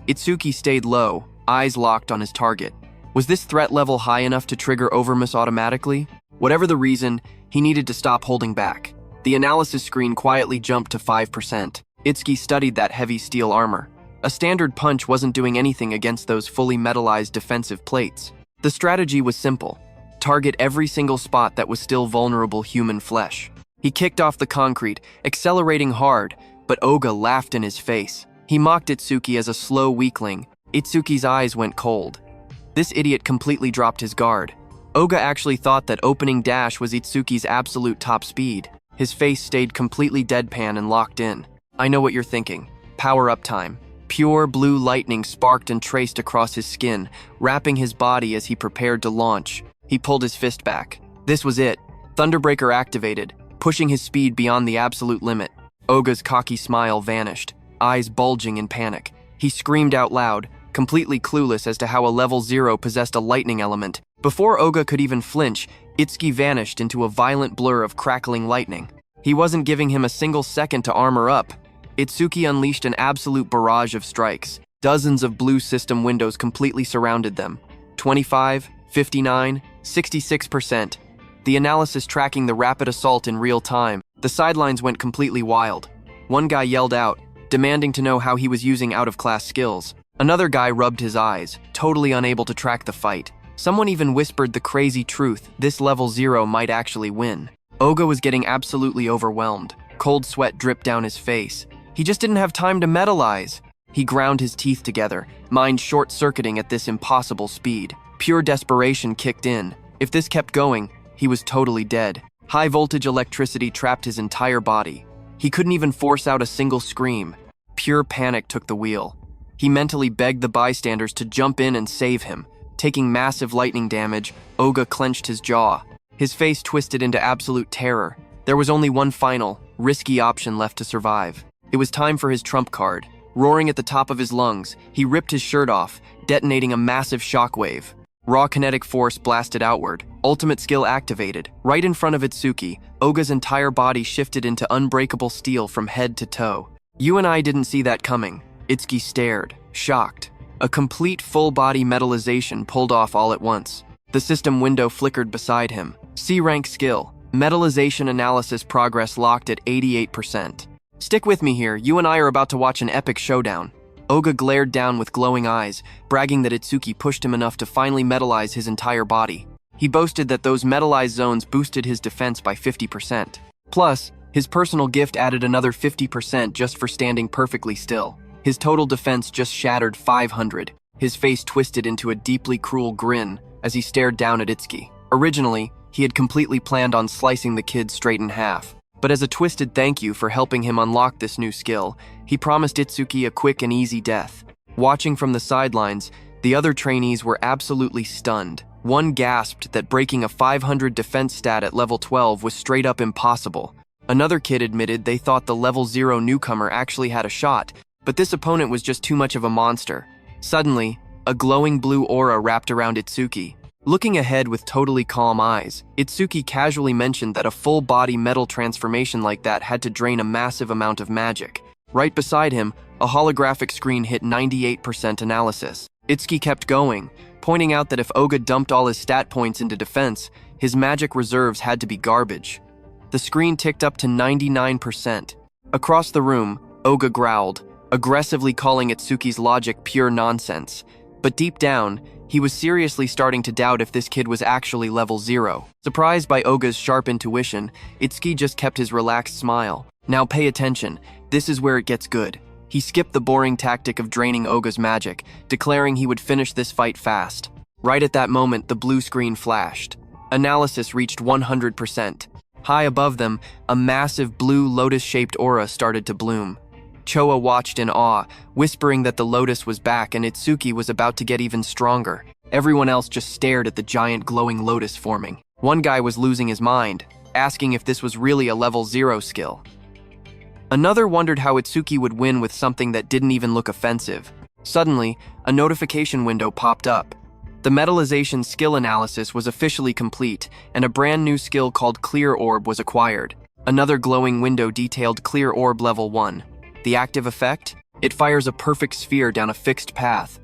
Itsuki stayed low, eyes locked on his target. Was this threat level high enough to trigger Over Mimusis automatically? Whatever the reason, he needed to stop holding back. The analysis screen quietly jumped to 5%. Itsuki studied that heavy steel armor. A standard punch wasn't doing anything against those fully metallized defensive plates. The strategy was simple. Target every single spot that was still vulnerable human flesh. He kicked off the concrete, accelerating hard, but Oga laughed in his face. He mocked Itsuki as a slow weakling. Itsuki's eyes went cold. This idiot completely dropped his guard. Oga actually thought that opening dash was Itsuki's absolute top speed. His face stayed completely deadpan and locked in. I know what you're thinking. Power-up time. Pure blue lightning sparked and traced across his skin, wrapping his body as he prepared to launch. He pulled his fist back. This was it. Thunderbreaker activated, pushing his speed beyond the absolute limit. Oga's cocky smile vanished, eyes bulging in panic. He screamed out loud, completely clueless as to how a level 0 possessed a lightning element. Before Oga could even flinch, Itsuki vanished into a violent blur of crackling lightning. He wasn't giving him a single second to armor up. Itsuki unleashed an absolute barrage of strikes. Dozens of blue system windows completely surrounded them. 25, 59, 66%. The analysis tracking the rapid assault in real time. The sidelines went completely wild. One guy yelled out, demanding to know how he was using out-of-class skills. Another guy rubbed his eyes, totally unable to track the fight. Someone even whispered the crazy truth, this level 0 might actually win. Oga was getting absolutely overwhelmed. Cold sweat dripped down his face. He just didn't have time to metalize. He ground his teeth together, mind short-circuiting at this impossible speed. Pure desperation kicked in. If this kept going, he was totally dead. High-voltage electricity trapped his entire body. He couldn't even force out a single scream. Pure panic took the wheel. He mentally begged the bystanders to jump in and save him. Taking massive lightning damage, Oga clenched his jaw. His face twisted into absolute terror. There was only one final, risky option left to survive. It was time for his trump card. Roaring at the top of his lungs, he ripped his shirt off, detonating a massive shockwave. Raw kinetic force blasted outward. Ultimate skill activated. Right in front of Itsuki, Oga's entire body shifted into unbreakable steel from head to toe. You and I didn't see that coming. Itsuki stared, shocked. A complete full-body metallization pulled off all at once. The system window flickered beside him. C-rank skill. Metallization analysis progress locked at 88%. Stick with me here, you and I are about to watch an epic showdown. Oga glared down with glowing eyes, bragging that Itsuki pushed him enough to finally metallize his entire body. He boasted that those metallized zones boosted his defense by 50%. Plus, his personal gift added another 50% just for standing perfectly still. His total defense just shattered 500. His face twisted into a deeply cruel grin as he stared down at Itsuki. Originally, he had completely planned on slicing the kid straight in half. But as a twisted thank you for helping him unlock this new skill, he promised Itsuki a quick and easy death. Watching from the sidelines, the other trainees were absolutely stunned. One gasped that breaking a 500 defense stat at level 12 was straight up impossible. Another kid admitted they thought the level 0 newcomer actually had a shot, but this opponent was just too much of a monster. Suddenly, a glowing blue aura wrapped around Itsuki. Looking ahead with totally calm eyes, Itsuki casually mentioned that a full-body metal transformation like that had to drain a massive amount of magic. Right beside him, a holographic screen hit 98% analysis. Itsuki kept going, pointing out that if Oga dumped all his stat points into defense, his magic reserves had to be garbage. The screen ticked up to 99%. Across the room, Oga growled, aggressively calling Itsuki's logic pure nonsense. But deep down, he was seriously starting to doubt if this kid was actually level 0. Surprised by Oga's sharp intuition, Itsuki just kept his relaxed smile. Now pay attention, this is where it gets good. He skipped the boring tactic of draining Oga's magic, declaring he would finish this fight fast. Right at that moment, the blue screen flashed. Analysis reached 100%. High above them, a massive blue lotus-shaped aura started to bloom. Choa watched in awe, whispering that the lotus was back and Itsuki was about to get even stronger. Everyone else just stared at the giant glowing lotus forming. One guy was losing his mind, asking if this was really a level 0 skill. Another wondered how Itsuki would win with something that didn't even look offensive. Suddenly, a notification window popped up. The metallization skill analysis was officially complete, and a brand new skill called Clear Orb was acquired. Another glowing window detailed Clear Orb Level 1. The active effect? It fires a perfect sphere down a fixed path.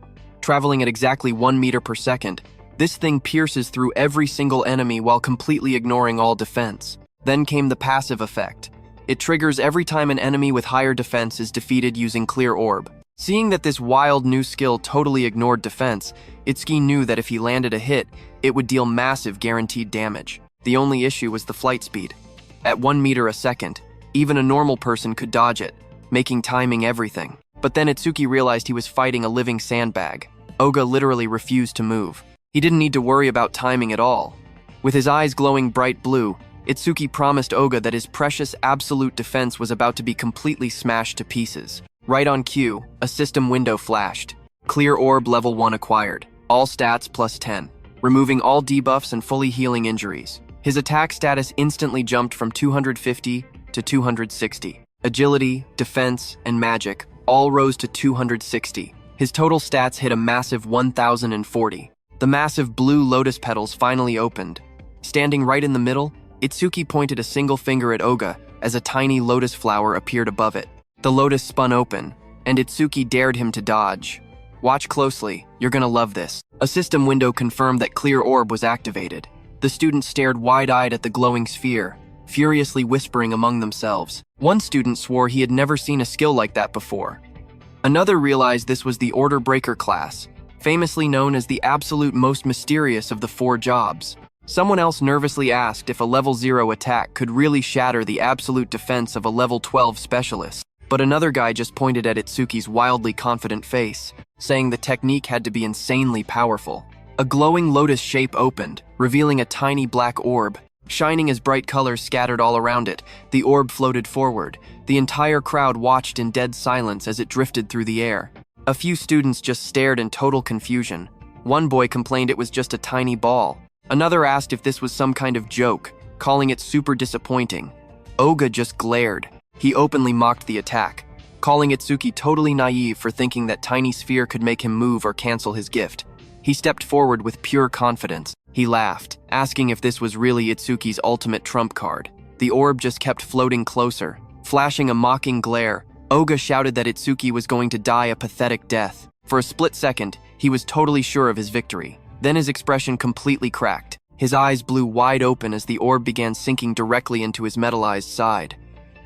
traveling at exactly 1 meter per second. This thing pierces through every single enemy while completely ignoring all defense. Then came the passive effect. It triggers every time an enemy with higher defense is defeated using Clear Orb. Seeing that this wild new skill totally ignored defense, Itsuki knew that if he landed a hit, it would deal massive guaranteed damage. The only issue was the flight speed. At 1 meter a second, even a normal person could dodge it, making timing everything. But then Itsuki realized he was fighting a living sandbag. Oga literally refused to move. He didn't need to worry about timing at all. With his eyes glowing bright blue, Itsuki promised Oga that his precious absolute defense was about to be completely smashed to pieces. Right on cue, a system window flashed. Clear Orb level 1 acquired. All stats plus 10. Removing all debuffs and fully healing injuries. His attack status instantly jumped from 250 to 260. Agility, defense, and magic all rose to 260. His total stats hit a massive 1040. The massive blue lotus petals finally opened. Standing right in the middle, Itsuki pointed a single finger at Oga as a tiny lotus flower appeared above it. The lotus spun open, and Itsuki dared him to dodge. Watch closely, you're gonna love this. A system window confirmed that Clear Orb was activated. The students stared wide-eyed at the glowing sphere, furiously whispering among themselves. One student swore he had never seen a skill like that before. Another realized this was the Order Breaker class, famously known as the absolute most mysterious of the 4 jobs. Someone else nervously asked if a level 0 attack could really shatter the absolute defense of a level 12 specialist. But another guy just pointed at Itsuki's wildly confident face, saying the technique had to be insanely powerful. A glowing lotus shape opened, revealing a tiny black orb. Shining as bright colors scattered all around it, the orb floated forward. The entire crowd watched in dead silence as it drifted through the air. A few students just stared in total confusion. One boy complained it was just a tiny ball. Another asked if this was some kind of joke, calling it super disappointing. Oga just glared. He openly mocked the attack, calling Itsuki totally naive for thinking that tiny sphere could make him move or cancel his gift. He stepped forward with pure confidence. He laughed, asking if this was really Itsuki's ultimate trump card. The orb just kept floating closer. Flashing a mocking glare, Oga shouted that Itsuki was going to die a pathetic death. For a split second, he was totally sure of his victory. Then his expression completely cracked. His eyes blew wide open as the orb began sinking directly into his metallized side.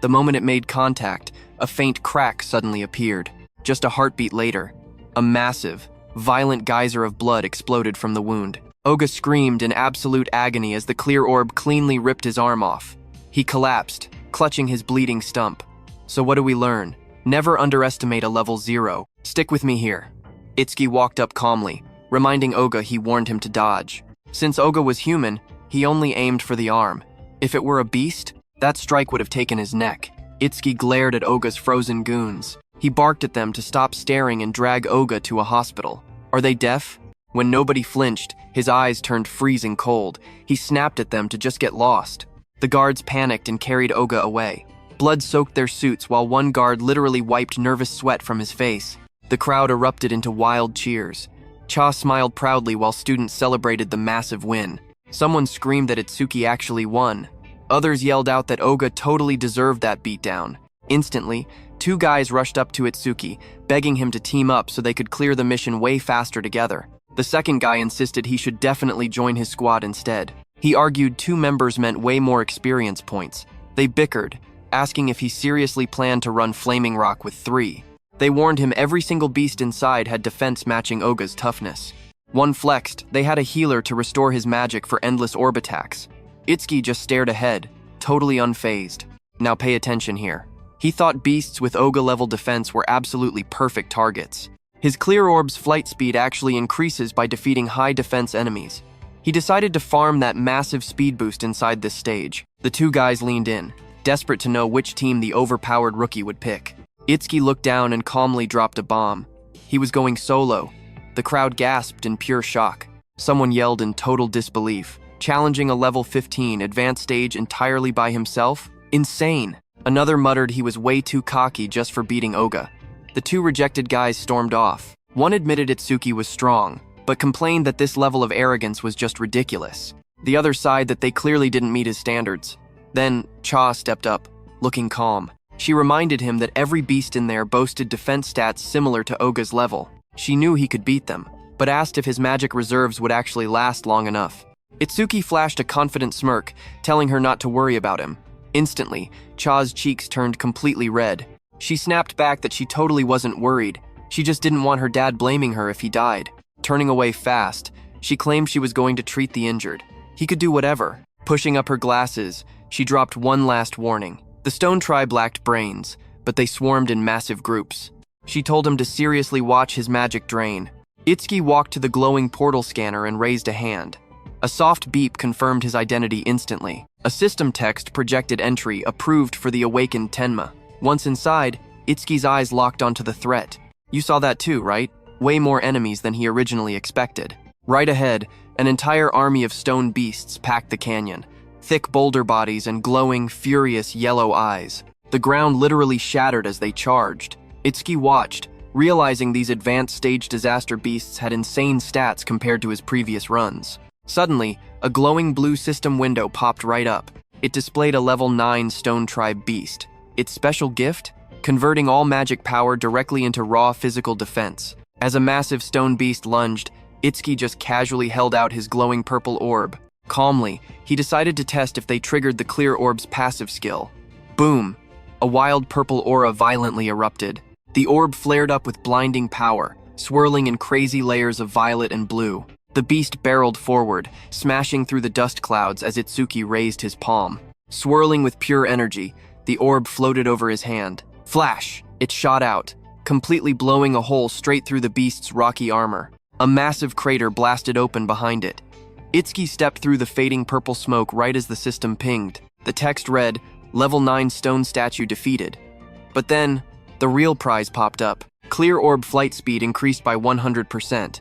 The moment it made contact, a faint crack suddenly appeared. Just a heartbeat later, a massive, violent geyser of blood exploded from the wound. Oga screamed in absolute agony as the clear orb cleanly ripped his arm off. He collapsed, clutching his bleeding stump. So what do we learn? Never underestimate a level 0. Stick with me here. Itsuki walked up calmly, reminding Oga he warned him to dodge. Since Oga was human, he only aimed for the arm. If it were a beast, that strike would have taken his neck. Itsuki glared at Oga's frozen goons. He barked at them to stop staring and drag Oga to a hospital. Are they deaf? When nobody flinched, his eyes turned freezing cold. He snapped at them to just get lost. The guards panicked and carried Oga away. Blood soaked their suits while one guard literally wiped nervous sweat from his face. The crowd erupted into wild cheers. Cha smiled proudly while students celebrated the massive win. Someone screamed that Itsuki actually won. Others yelled out that Oga totally deserved that beatdown. Instantly, 2 guys rushed up to Itsuki, begging him to team up so they could clear the mission way faster together. The second guy insisted he should definitely join his squad instead. He argued 2 members meant way more experience points. They bickered, asking if he seriously planned to run Flaming Rock with 3. They warned him every single beast inside had defense matching Oga's toughness. One flexed, they had a healer to restore his magic for endless orb attacks. Itsuki just stared ahead, totally unfazed. Now pay attention here. He thought beasts with Oga-level defense were absolutely perfect targets. His clear orb's flight speed actually increases by defeating high defense enemies. He decided to farm that massive speed boost inside this stage. The 2 guys leaned in, desperate to know which team the overpowered rookie would pick. Itsuki looked down and calmly dropped a bomb. He was going solo. The crowd gasped in pure shock. Someone yelled in total disbelief. Challenging a level 15 advanced stage entirely by himself? Insane! Another muttered he was way too cocky just for beating Oga. The 2 rejected guys stormed off. One admitted Itsuki was strong, but complained that this level of arrogance was just ridiculous. The other sighed that they clearly didn't meet his standards. Then, Cha stepped up, looking calm. She reminded him that every beast in there boasted defense stats similar to Oga's level. She knew he could beat them, but asked if his magic reserves would actually last long enough. Itsuki flashed a confident smirk, telling her not to worry about him. Instantly, Cha's cheeks turned completely red. She snapped back that she totally wasn't worried. She just didn't want her dad blaming her if he died. Turning away fast, she claimed she was going to treat the injured. He could do whatever. Pushing up her glasses, she dropped one last warning. The stone tribe lacked brains, but they swarmed in massive groups. She told him to seriously watch his magic drain. Itsuki walked to the glowing portal scanner and raised a hand. A soft beep confirmed his identity instantly. A system text projected entry approved for the awakened Tenma. Once inside, Itsuki's eyes locked onto the threat. You saw that too, right? Way more enemies than he originally expected. Right ahead, an entire army of stone beasts packed the canyon. Thick boulder bodies and glowing, furious yellow eyes. The ground literally shattered as they charged. Itsuki watched, realizing these advanced stage disaster beasts had insane stats compared to his previous runs. Suddenly, a glowing blue system window popped right up. It displayed a level 9 stone tribe beast. Its special gift? Converting all magic power directly into raw physical defense. As a massive stone beast lunged, Itsuki just casually held out his glowing purple orb. Calmly, he decided to test if they triggered the clear orb's passive skill. Boom! A wild purple aura violently erupted. The orb flared up with blinding power, swirling in crazy layers of violet and blue. The beast barreled forward, smashing through the dust clouds as Itsuki raised his palm. Swirling with pure energy, the orb floated over his hand. Flash! It shot out, completely blowing a hole straight through the beast's rocky armor. A massive crater blasted open behind it. Itsuki stepped through the fading purple smoke right as the system pinged. The text read, Level 9 stone statue defeated. But then, the real prize popped up. Clear orb flight speed increased by 100%.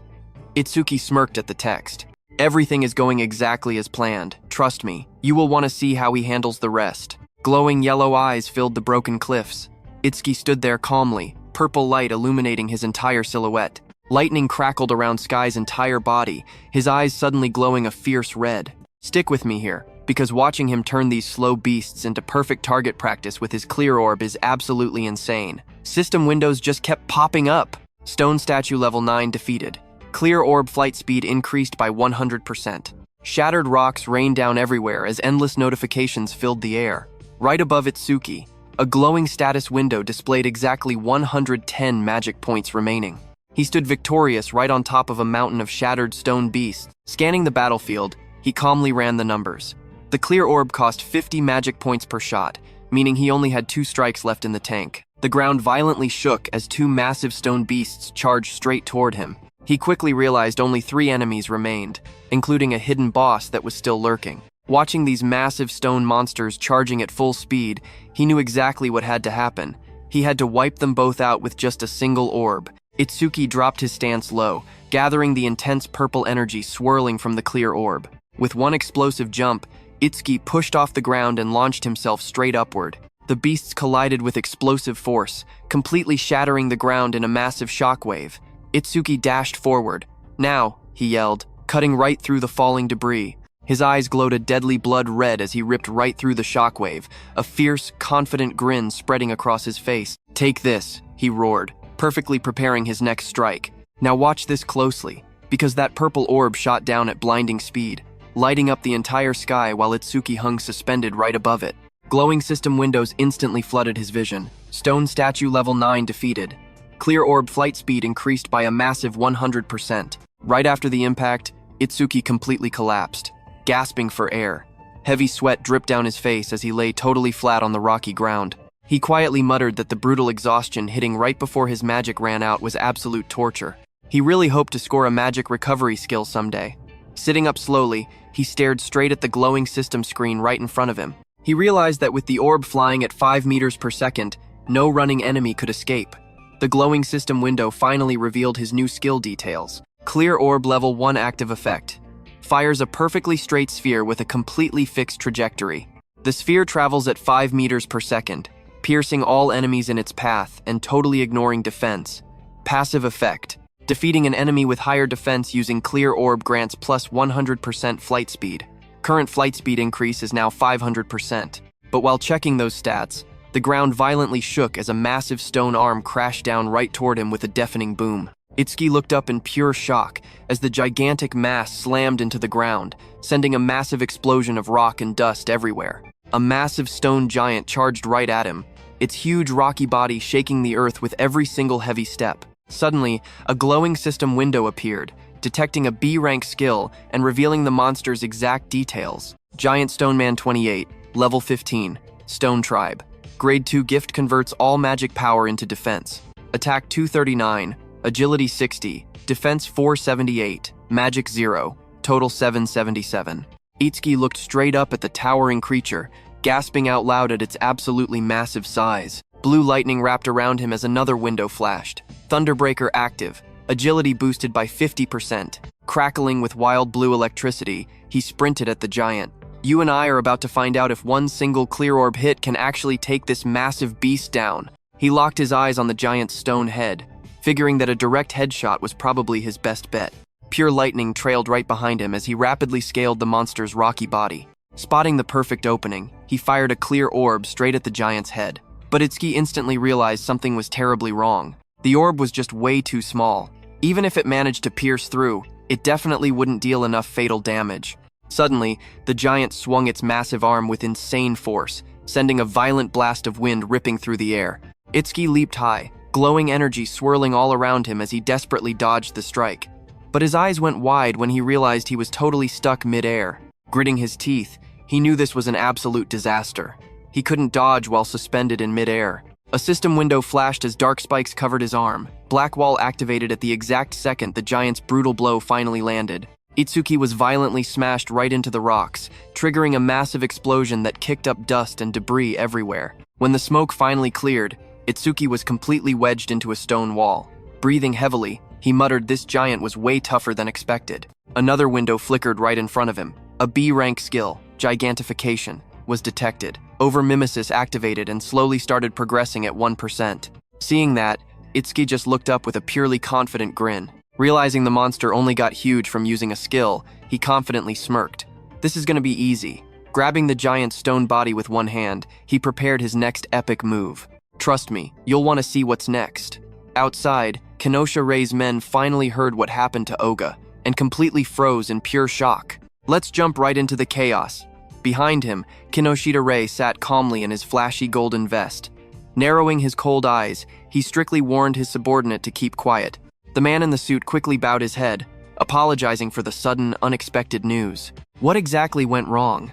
Itsuki smirked at the text. Everything is going exactly as planned. Trust me, you will want to see how he handles the rest. Glowing yellow eyes filled the broken cliffs. Itsuki stood there calmly, purple light illuminating his entire silhouette. Lightning crackled around Sky's entire body, his eyes suddenly glowing a fierce red. Stick with me here, because watching him turn these slow beasts into perfect target practice with his clear orb is absolutely insane. System windows just kept popping up. Stone statue level 9 defeated. Clear orb flight speed increased by 100%. Shattered rocks rained down everywhere as endless notifications filled the air. Right above Itsuki, a glowing status window displayed exactly 110 magic points remaining. He stood victorious right on top of a mountain of shattered stone beasts. Scanning the battlefield, he calmly ran the numbers. The clear orb cost 50 magic points per shot, meaning he only had 2 strikes left in the tank. The ground violently shook as 2 massive stone beasts charged straight toward him. He quickly realized only 3 enemies remained, including a hidden boss that was still lurking. Watching these massive stone monsters charging at full speed, he knew exactly what had to happen. He had to wipe them both out with just a single orb. Itsuki dropped his stance low, gathering the intense purple energy swirling from the clear orb. With one explosive jump, Itsuki pushed off the ground and launched himself straight upward. The beasts collided with explosive force, completely shattering the ground in a massive shockwave. Itsuki dashed forward. Now, he yelled, cutting right through the falling debris. His eyes glowed a deadly blood red as he ripped right through the shockwave, a fierce, confident grin spreading across his face. Take this, he roared, perfectly preparing his next strike. Now watch this closely, because that purple orb shot down at blinding speed, lighting up the entire sky while Itsuki hung suspended right above it. Glowing system windows instantly flooded his vision. Stone statue level 9 defeated. Clear orb flight speed increased by a massive 100%. Right after the impact, Itsuki completely collapsed, gasping for air. Heavy sweat dripped down his face as he lay totally flat on the rocky ground. He quietly muttered that the brutal exhaustion hitting right before his magic ran out was absolute torture. He really hoped to score a magic recovery skill someday. Sitting up slowly, he stared straight at the glowing system screen right in front of him. He realized that with the orb flying at 5 meters per second, no running enemy could escape. The glowing system window finally revealed his new skill details. Clear orb level 1 active effect. Fires a perfectly straight sphere with a completely fixed trajectory. The sphere travels at 5 meters per second, piercing all enemies in its path and totally ignoring defense. Passive effect. Defeating an enemy with higher defense using clear orb grants plus 100% flight speed. Current flight speed increase is now 500%. But while checking those stats, the ground violently shook as a massive stone arm crashed down right toward him with a deafening boom. Itsuki looked up in pure shock as the gigantic mass slammed into the ground, sending a massive explosion of rock and dust everywhere. A massive stone giant charged right at him, its huge rocky body shaking the earth with every single heavy step. Suddenly, a glowing system window appeared, detecting a B-rank skill and revealing the monster's exact details. Giant Stone Man 28, level 15, Stone Tribe. Grade 2 gift converts all magic power into defense. Attack 239, Agility 60, Defense 478, Magic 0, Total 777. Itsuki looked straight up at the towering creature, gasping out loud at its absolutely massive size. Blue lightning wrapped around him as another window flashed. Thunderbreaker active, agility boosted by 50%. Crackling with wild blue electricity, he sprinted at the giant. You and I are about to find out if one single clear orb hit can actually take this massive beast down. He locked his eyes on the giant's stone head, figuring that a direct headshot was probably his best bet. Pure lightning trailed right behind him as he rapidly scaled the monster's rocky body. Spotting the perfect opening, he fired a clear orb straight at the giant's head. But Itsuki instantly realized something was terribly wrong. The orb was just way too small. Even if it managed to pierce through, it definitely wouldn't deal enough fatal damage. Suddenly, the giant swung its massive arm with insane force, sending a violent blast of wind ripping through the air. Itsuki leaped high, glowing energy swirling all around him as he desperately dodged the strike. But his eyes went wide when he realized he was totally stuck mid-air. Gritting his teeth, he knew this was an absolute disaster. He couldn't dodge while suspended in mid-air. A system window flashed as dark spikes covered his arm. Black Wall activated at the exact second the giant's brutal blow finally landed. Itsuki was violently smashed right into the rocks, triggering a massive explosion that kicked up dust and debris everywhere. When the smoke finally cleared, Itsuki was completely wedged into a stone wall. Breathing heavily, he muttered this giant was way tougher than expected. Another window flickered right in front of him. A B-rank skill, Gigantification, was detected. Over Mimusis activated and slowly started progressing at 1%. Seeing that, Itsuki just looked up with a purely confident grin. Realizing the monster only got huge from using a skill, he confidently smirked. This is gonna be easy. Grabbing the giant's stone body with one hand, he prepared his next epic move. Trust me, you'll want to see what's next. Outside, Kenosha Rei's men finally heard what happened to Oga, and completely froze in pure shock. Let's jump right into the chaos. Behind him, Kinoshita Rei sat calmly in his flashy golden vest. Narrowing his cold eyes, he strictly warned his subordinate to keep quiet. The man in the suit quickly bowed his head, apologizing for the sudden, unexpected news. What exactly went wrong?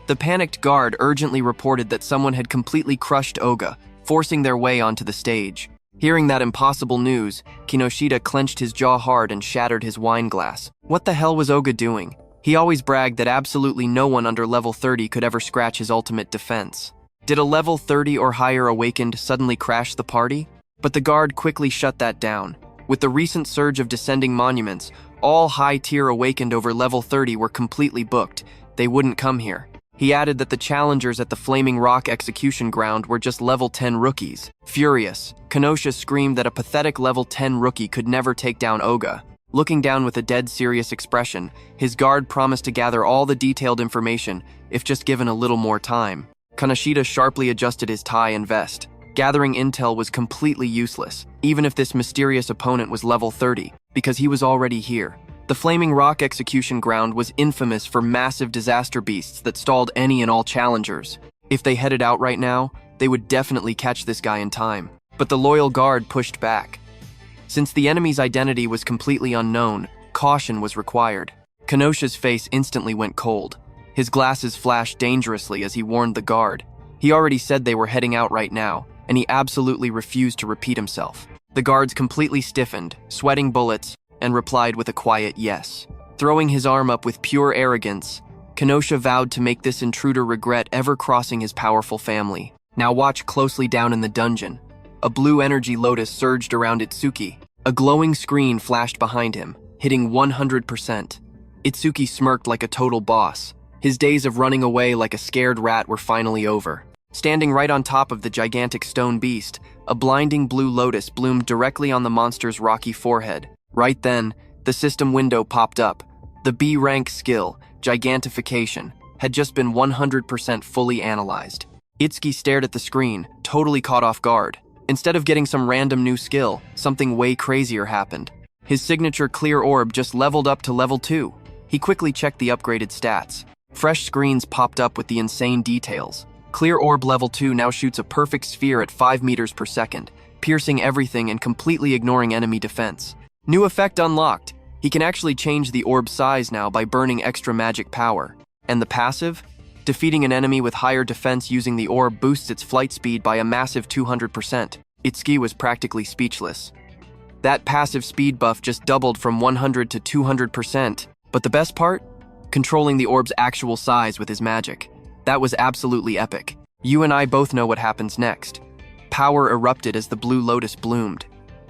The panicked guard urgently reported that someone had completely crushed Oga, forcing their way onto the stage. Hearing that impossible news, Kinoshita clenched his jaw hard and shattered his wine glass. What the hell was Oga doing? He always bragged that absolutely no one under level 30 could ever scratch his ultimate defense. Did a level 30 or higher awakened suddenly crash the party? But the guard quickly shut that down. With the recent surge of descending monuments, all high-tier awakened over level 30 were completely booked. They wouldn't come here. He added that the challengers at the Flaming Rock execution ground were just level 10 rookies. Furious, Kenosha screamed that a pathetic level 10 rookie could never take down Oga. Looking down with a dead serious expression, his guard promised to gather all the detailed information if just given a little more time. Kinoshita sharply adjusted his tie and vest. Gathering intel was completely useless, even if this mysterious opponent was level 30, because he was already here. The Flaming Rock execution ground was infamous for massive disaster beasts that stalled any and all challengers. If they headed out right now, they would definitely catch this guy in time. But the loyal guard pushed back. Since the enemy's identity was completely unknown, caution was required. Kenosha's face instantly went cold. His glasses flashed dangerously as he warned the guard. He already said they were heading out right now, and he absolutely refused to repeat himself. The guards completely stiffened, sweating bullets, and replied with a quiet yes. Throwing his arm up with pure arrogance, Kenosha vowed to make this intruder regret ever crossing his powerful family. Now watch closely down in the dungeon. A blue energy lotus surged around Itsuki. A glowing screen flashed behind him, hitting 100%. Itsuki smirked like a total boss. His days of running away like a scared rat were finally over. Standing right on top of the gigantic stone beast, a blinding blue lotus bloomed directly on the monster's rocky forehead. Right then, the system window popped up. The B-rank skill, Gigantification, had just been 100% fully analyzed. Itsuki stared at the screen, totally caught off guard. Instead of getting some random new skill, something way crazier happened. His signature clear orb just leveled up to level 2. He quickly checked the upgraded stats. Fresh screens popped up with the insane details. Clear orb level 2 now shoots a perfect sphere at 5 meters per second, piercing everything and completely ignoring enemy defense. New effect unlocked. He can actually change the orb size now by burning extra magic power. And the passive? Defeating an enemy with higher defense using the orb boosts its flight speed by a massive 200%. Itsuki was practically speechless. That passive speed buff just doubled from 100 to 200%. But the best part? Controlling the orb's actual size with his magic. That was absolutely epic. You and I both know what happens next. Power erupted as the blue lotus bloomed.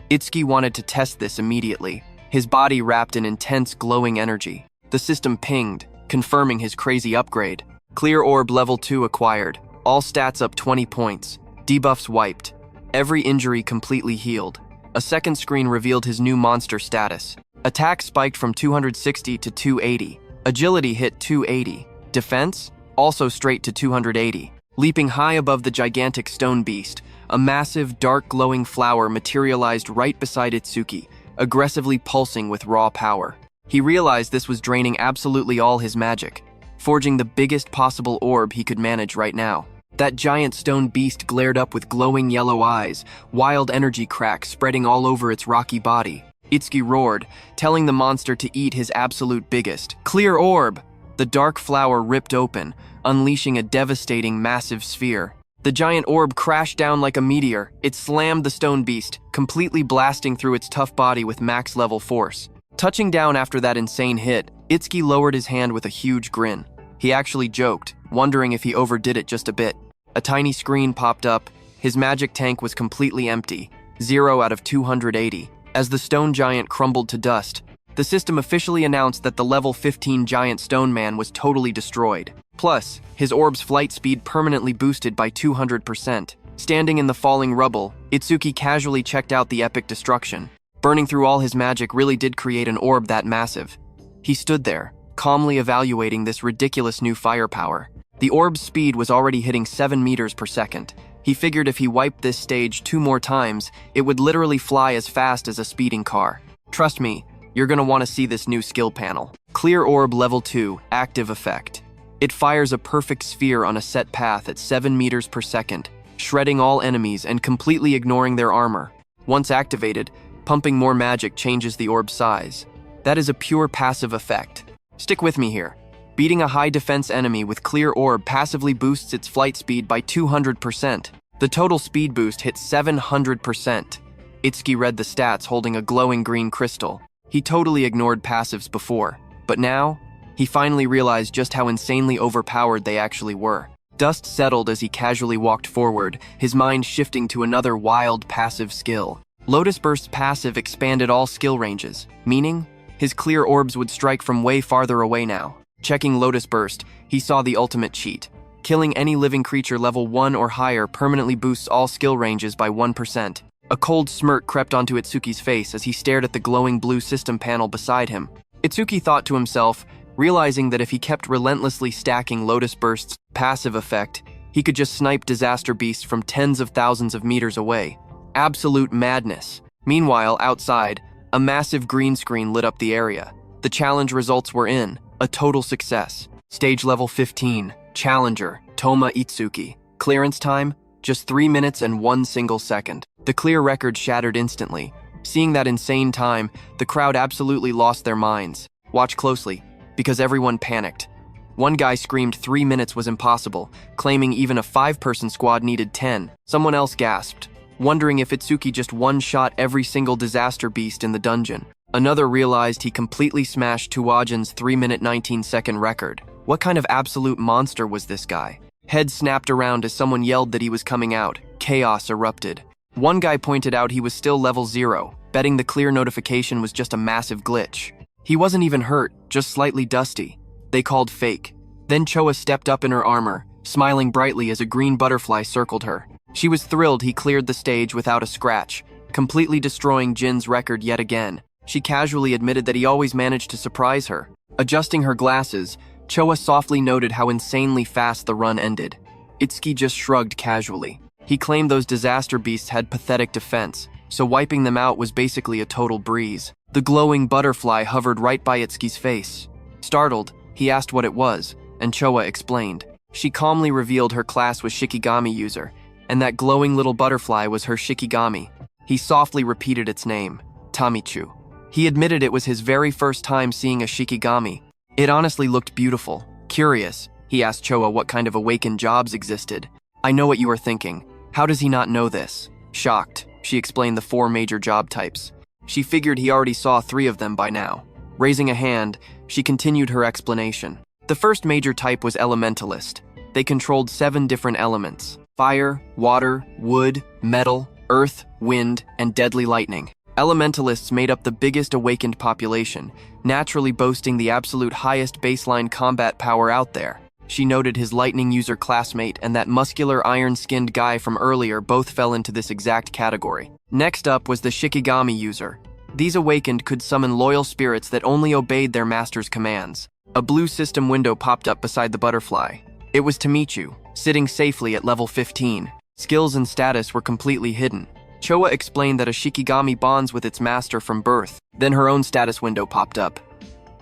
Itsuki wanted to test this immediately. His body wrapped in intense glowing energy. The system pinged, confirming his crazy upgrade. Clear orb level 2 acquired. All stats up 20 points. Debuffs wiped. Every injury completely healed. A second screen revealed his new monster status. Attack spiked from 260 to 280. Agility hit 280. Defense? Also straight to 280. Leaping high above the gigantic stone beast, a massive, dark glowing flower materialized right beside Itsuki, aggressively pulsing with raw power. He realized this was draining absolutely all his magic, forging the biggest possible orb he could manage right now. That giant stone beast glared up with glowing yellow eyes, wild energy cracks spreading all over its rocky body. Itsuki roared, telling the monster to eat his absolute biggest. Clear orb! The dark flower ripped open, unleashing a devastating massive sphere. The giant orb crashed down like a meteor. It slammed the stone beast, completely blasting through its tough body with max level force. Touching down after that insane hit, Itsuki lowered his hand with a huge grin. He actually joked, wondering if he overdid it just a bit. A tiny screen popped up. His magic tank was completely empty, 0 out of 280. As the stone giant crumbled to dust, the system officially announced that the level 15 giant stone man was totally destroyed. Plus, his orb's flight speed permanently boosted by 200%. Standing in the falling rubble, Itsuki casually checked out the epic destruction. Burning through all his magic really did create an orb that massive. He stood there, calmly evaluating this ridiculous new firepower. The orb's speed was already hitting 7 meters per second. He figured if he wiped this stage 2 more times, it would literally fly as fast as a speeding car. Trust me, you're gonna want to see this new skill panel. Clear orb level 2, active effect. It fires a perfect sphere on a set path at 7 meters per second, shredding all enemies and completely ignoring their armor. Once activated, pumping more magic changes the orb's size. That is a pure passive effect. Stick with me here. Beating a high defense enemy with clear orb passively boosts its flight speed by 200%. The total speed boost hit 700%. Itsuki read the stats holding a glowing green crystal. He totally ignored passives before, but now, he finally realized just how insanely overpowered they actually were. Dust settled as he casually walked forward, his mind shifting to another wild passive skill. Lotus Burst's passive expanded all skill ranges, meaning his clear orbs would strike from way farther away now. Checking Lotus Burst, he saw the ultimate cheat. Killing any living creature level 1 or higher permanently boosts all skill ranges by 1%. A cold smirk crept onto Itsuki's face as he stared at the glowing blue system panel beside him. Itsuki thought to himself, realizing that if he kept relentlessly stacking Lotus Burst's passive effect, he could just snipe disaster beasts from tens of thousands of meters away. Absolute madness. Meanwhile, outside, a massive green screen lit up the area. The challenge results were in. A total success. Stage level 15. Challenger, Toma Itsuki. Clearance time, just 3 minutes and 1 single second. The clear record shattered instantly. Seeing that insane time, the crowd absolutely lost their minds. Watch closely, because everyone panicked. One guy screamed 3 minutes was impossible, claiming even a 5-person squad needed 10. Someone else gasped, wondering if Itsuki just one-shot every single disaster beast in the dungeon. Another realized he completely smashed Tuajin's 3-minute 19-second record. What kind of absolute monster was this guy? Heads snapped around as someone yelled that he was coming out. Chaos erupted. One guy pointed out he was still level 0, betting the clear notification was just a massive glitch. He wasn't even hurt, just slightly dusty. They called fake. Then Choa stepped up in her armor, smiling brightly as a green butterfly circled her. She was thrilled he cleared the stage without a scratch, completely destroying Jin's record yet again. She casually admitted that he always managed to surprise her. Adjusting her glasses, Choa softly noted how insanely fast the run ended. Itsuki just shrugged casually. He claimed those disaster beasts had pathetic defense, so wiping them out was basically a total breeze. The glowing butterfly hovered right by Itsuki's face. Startled, he asked what it was, and Choa explained. She calmly revealed her class was Shikigami user, and that glowing little butterfly was her Shikigami. He softly repeated its name, Tamichu. He admitted it was his very first time seeing a Shikigami. It honestly looked beautiful. Curious, he asked Choa what kind of awakened jobs existed. I know what you are thinking. How does he not know this? Shocked, she explained the 4 major job types. She figured he already saw 3 of them by now. Raising a hand, she continued her explanation. The first major type was elementalist. They controlled 7 different elements: fire, water, wood, metal, earth, wind, and deadly lightning. Elementalists made up the biggest awakened population, naturally boasting the absolute highest baseline combat power out there. She noted his lightning user classmate and that muscular iron-skinned guy from earlier both fell into this exact category. Next up was the Shikigami user. These awakened could summon loyal spirits that only obeyed their master's commands. A blue system window popped up beside the butterfly. It was Tamichu, sitting safely at level 15. Skills and status were completely hidden. Choa explained that a Shikigami bonds with its master from birth. Then her own status window popped up.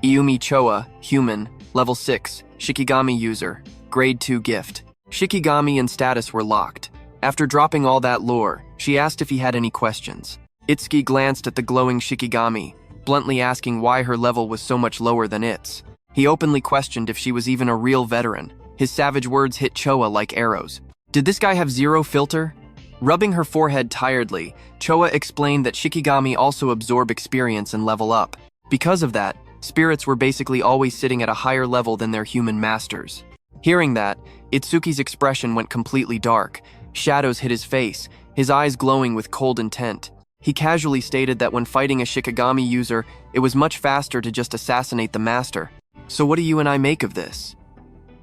Iumi Choa, human, level 6, Shikigami user, grade 2 gift. Shikigami and status were locked. After dropping all that lore, she asked if he had any questions. Itsuki glanced at the glowing Shikigami, bluntly asking why her level was so much lower than its. He openly questioned if she was even a real veteran. His savage words hit Choa like arrows. Did this guy have zero filter? Rubbing her forehead tiredly, Choa explained that Shikigami also absorb experience and level up. Because of that, spirits were basically always sitting at a higher level than their human masters. Hearing that, Itsuki's expression went completely dark. Shadows hid his face, his eyes glowing with cold intent. He casually stated that when fighting a Shikigami user, it was much faster to just assassinate the master. So what do you and I make of this?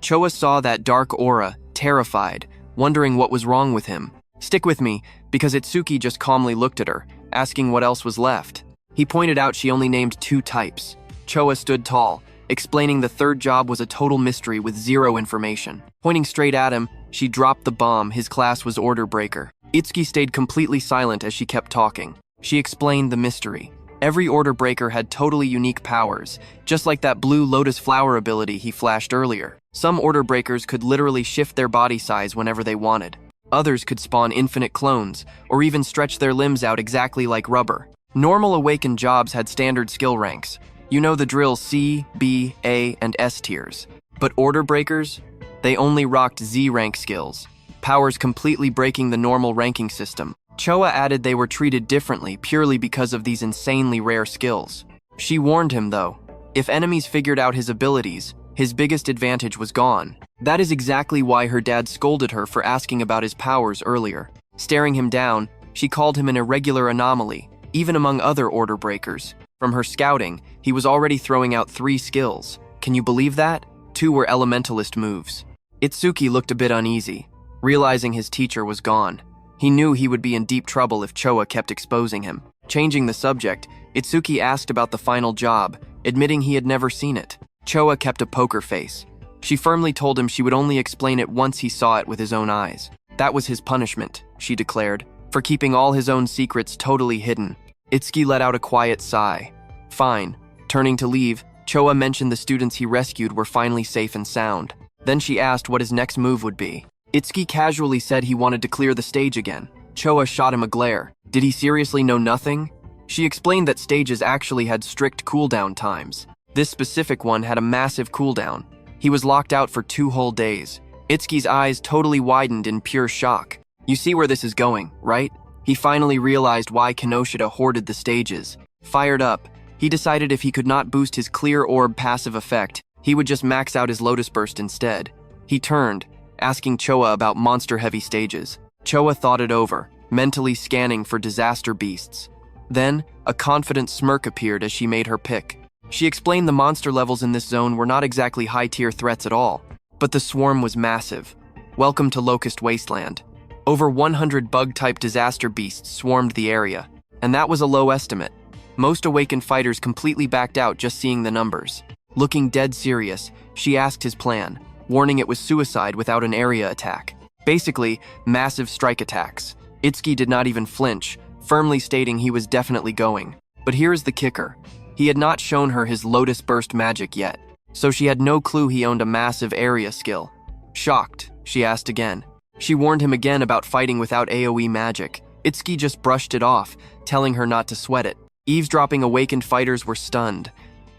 Choa saw that dark aura, terrified, wondering what was wrong with him. Stick with me, because Itsuki just calmly looked at her, asking what else was left. He pointed out she only named 2 types. Choa stood tall, explaining the third job was a total mystery with zero information. Pointing straight at him, she dropped the bomb. His class was Order Breaker. Itsuki stayed completely silent as she kept talking. She explained the mystery. Every Order Breaker had totally unique powers, just like that blue lotus flower ability he flashed earlier. Some Order Breakers could literally shift their body size whenever they wanted. Others could spawn infinite clones, or even stretch their limbs out exactly like rubber. Normal awakened jobs had standard skill ranks. You know the drill: C, B, A, and S tiers. But Order Breakers? They only rocked Z-rank skills, powers completely breaking the normal ranking system. Choa added they were treated differently purely because of these insanely rare skills. She warned him though, if enemies figured out his abilities, his biggest advantage was gone. That is exactly why her dad scolded her for asking about his powers earlier. Staring him down, she called him an irregular anomaly, even among other Order Breakers. From her scouting, he was already throwing out 3 skills. Can you believe that? 2 were elementalist moves. Itsuki looked a bit uneasy, realizing his teacher was gone. He knew he would be in deep trouble if Choa kept exposing him. Changing the subject, Itsuki asked about the final job, admitting he had never seen it. Choa kept a poker face. She firmly told him she would only explain it once he saw it with his own eyes. That was his punishment, she declared, for keeping all his own secrets totally hidden. Itsuki let out a quiet sigh. Fine. Turning to leave, Choa mentioned the students he rescued were finally safe and sound. Then she asked what his next move would be. Itsuki casually said he wanted to clear the stage again. Choa shot him a glare. Did he seriously know nothing? She explained that stages actually had strict cooldown times. This specific one had a massive cooldown. He was locked out for 2 whole days. Itsuki's eyes totally widened in pure shock. You see where this is going, right? He finally realized why Kinoshita hoarded the stages. Fired up, he decided if he could not boost his clear orb passive effect, he would just max out his Lotus Burst instead. He turned, asking Choa about monster-heavy stages. Choa thought it over, mentally scanning for disaster beasts. Then, a confident smirk appeared as she made her pick. She explained the monster levels in this zone were not exactly high-tier threats at all, but the swarm was massive. Welcome to Locust Wasteland. Over 100 bug-type disaster beasts swarmed the area, and that was a low estimate. Most awakened fighters completely backed out just seeing the numbers. Looking dead serious, she asked his plan, warning it was suicide without an area attack. Basically, massive strike attacks. Itsuki did not even flinch, firmly stating he was definitely going. But here's the kicker. He had not shown her his lotus burst magic yet, so she had no clue he owned a massive area skill. Shocked, she asked again. She warned him again about fighting without AoE magic. Itsuki just brushed it off, telling her not to sweat it. Eavesdropping awakened fighters were stunned.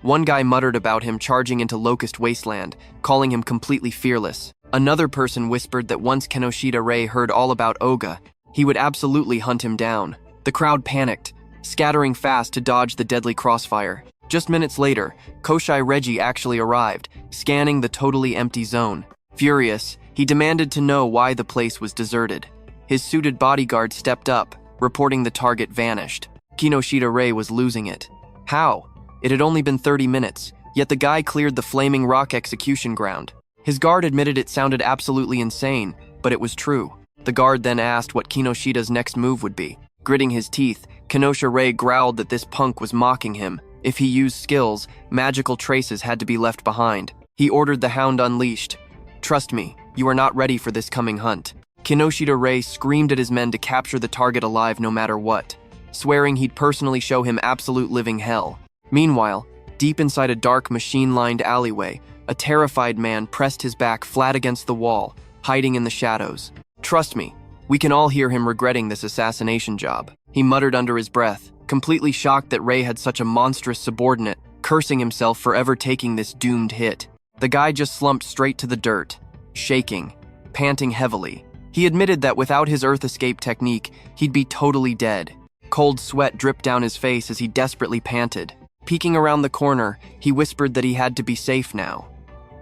One guy muttered about him charging into Locust Wasteland, calling him completely fearless. Another person whispered that once Kinoshita Rei heard all about Oga, he would absolutely hunt him down. The crowd panicked, scattering fast to dodge the deadly crossfire. Just minutes later, Koshai Reggie actually arrived, scanning the totally empty zone. Furious, he demanded to know why the place was deserted. His suited bodyguard stepped up, reporting the target vanished. Kinoshita Rei was losing it. How? It had only been 30 minutes, yet the guy cleared the flaming rock execution ground. His guard admitted it sounded absolutely insane, but it was true. The guard then asked what Kinoshita's next move would be. Gritting his teeth, Kinoshita Rei growled that this punk was mocking him. If he used skills, magical traces had to be left behind. He ordered the hound unleashed. Trust me, you are not ready for this coming hunt. Kinoshita Rei screamed at his men to capture the target alive no matter what, swearing he'd personally show him absolute living hell. Meanwhile, deep inside a dark machine-lined alleyway, a terrified man pressed his back flat against the wall, hiding in the shadows. Trust me, we can all hear him regretting this assassination job. He muttered under his breath, completely shocked that Rei had such a monstrous subordinate, cursing himself for ever taking this doomed hit. The guy just slumped straight to the dirt, shaking, panting heavily. He admitted that without his earth escape technique, he'd be totally dead. Cold sweat dripped down his face as he desperately panted. Peeking around the corner, he whispered that he had to be safe now.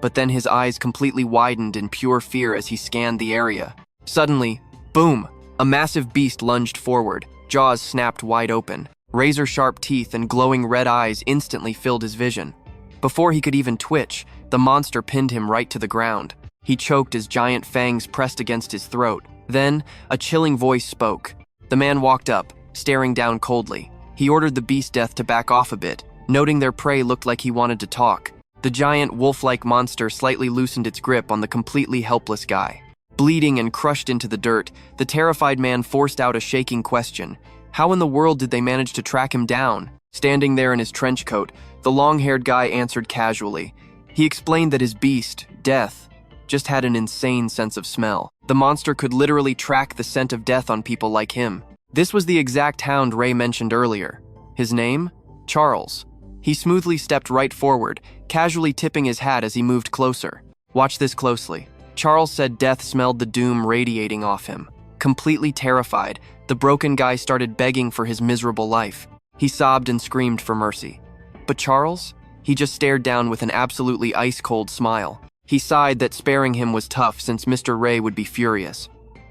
But then his eyes completely widened in pure fear as he scanned the area. Suddenly, boom! A massive beast lunged forward, jaws snapped wide open. Razor-sharp teeth and glowing red eyes instantly filled his vision. Before he could even twitch, the monster pinned him right to the ground. He choked as giant fangs pressed against his throat. Then, a chilling voice spoke. The man walked up, staring down coldly. He ordered the beast death to back off a bit, noting their prey looked like he wanted to talk. The giant wolf-like monster slightly loosened its grip on the completely helpless guy. Bleeding and crushed into the dirt, the terrified man forced out a shaking question. How in the world did they manage to track him down? Standing there in his trench coat, the long-haired guy answered casually. He explained that his beast, Death, just had an insane sense of smell. The monster could literally track the scent of death on people like him. This was the exact hound Rei mentioned earlier. His name? Charles. He smoothly stepped right forward, casually tipping his hat as he moved closer. Watch this closely. Charles said Death smelled the doom radiating off him. Completely terrified, the broken guy started begging for his miserable life. He sobbed and screamed for mercy. But Charles? He just stared down with an absolutely ice-cold smile. He sighed that sparing him was tough since Mr. Rei would be furious.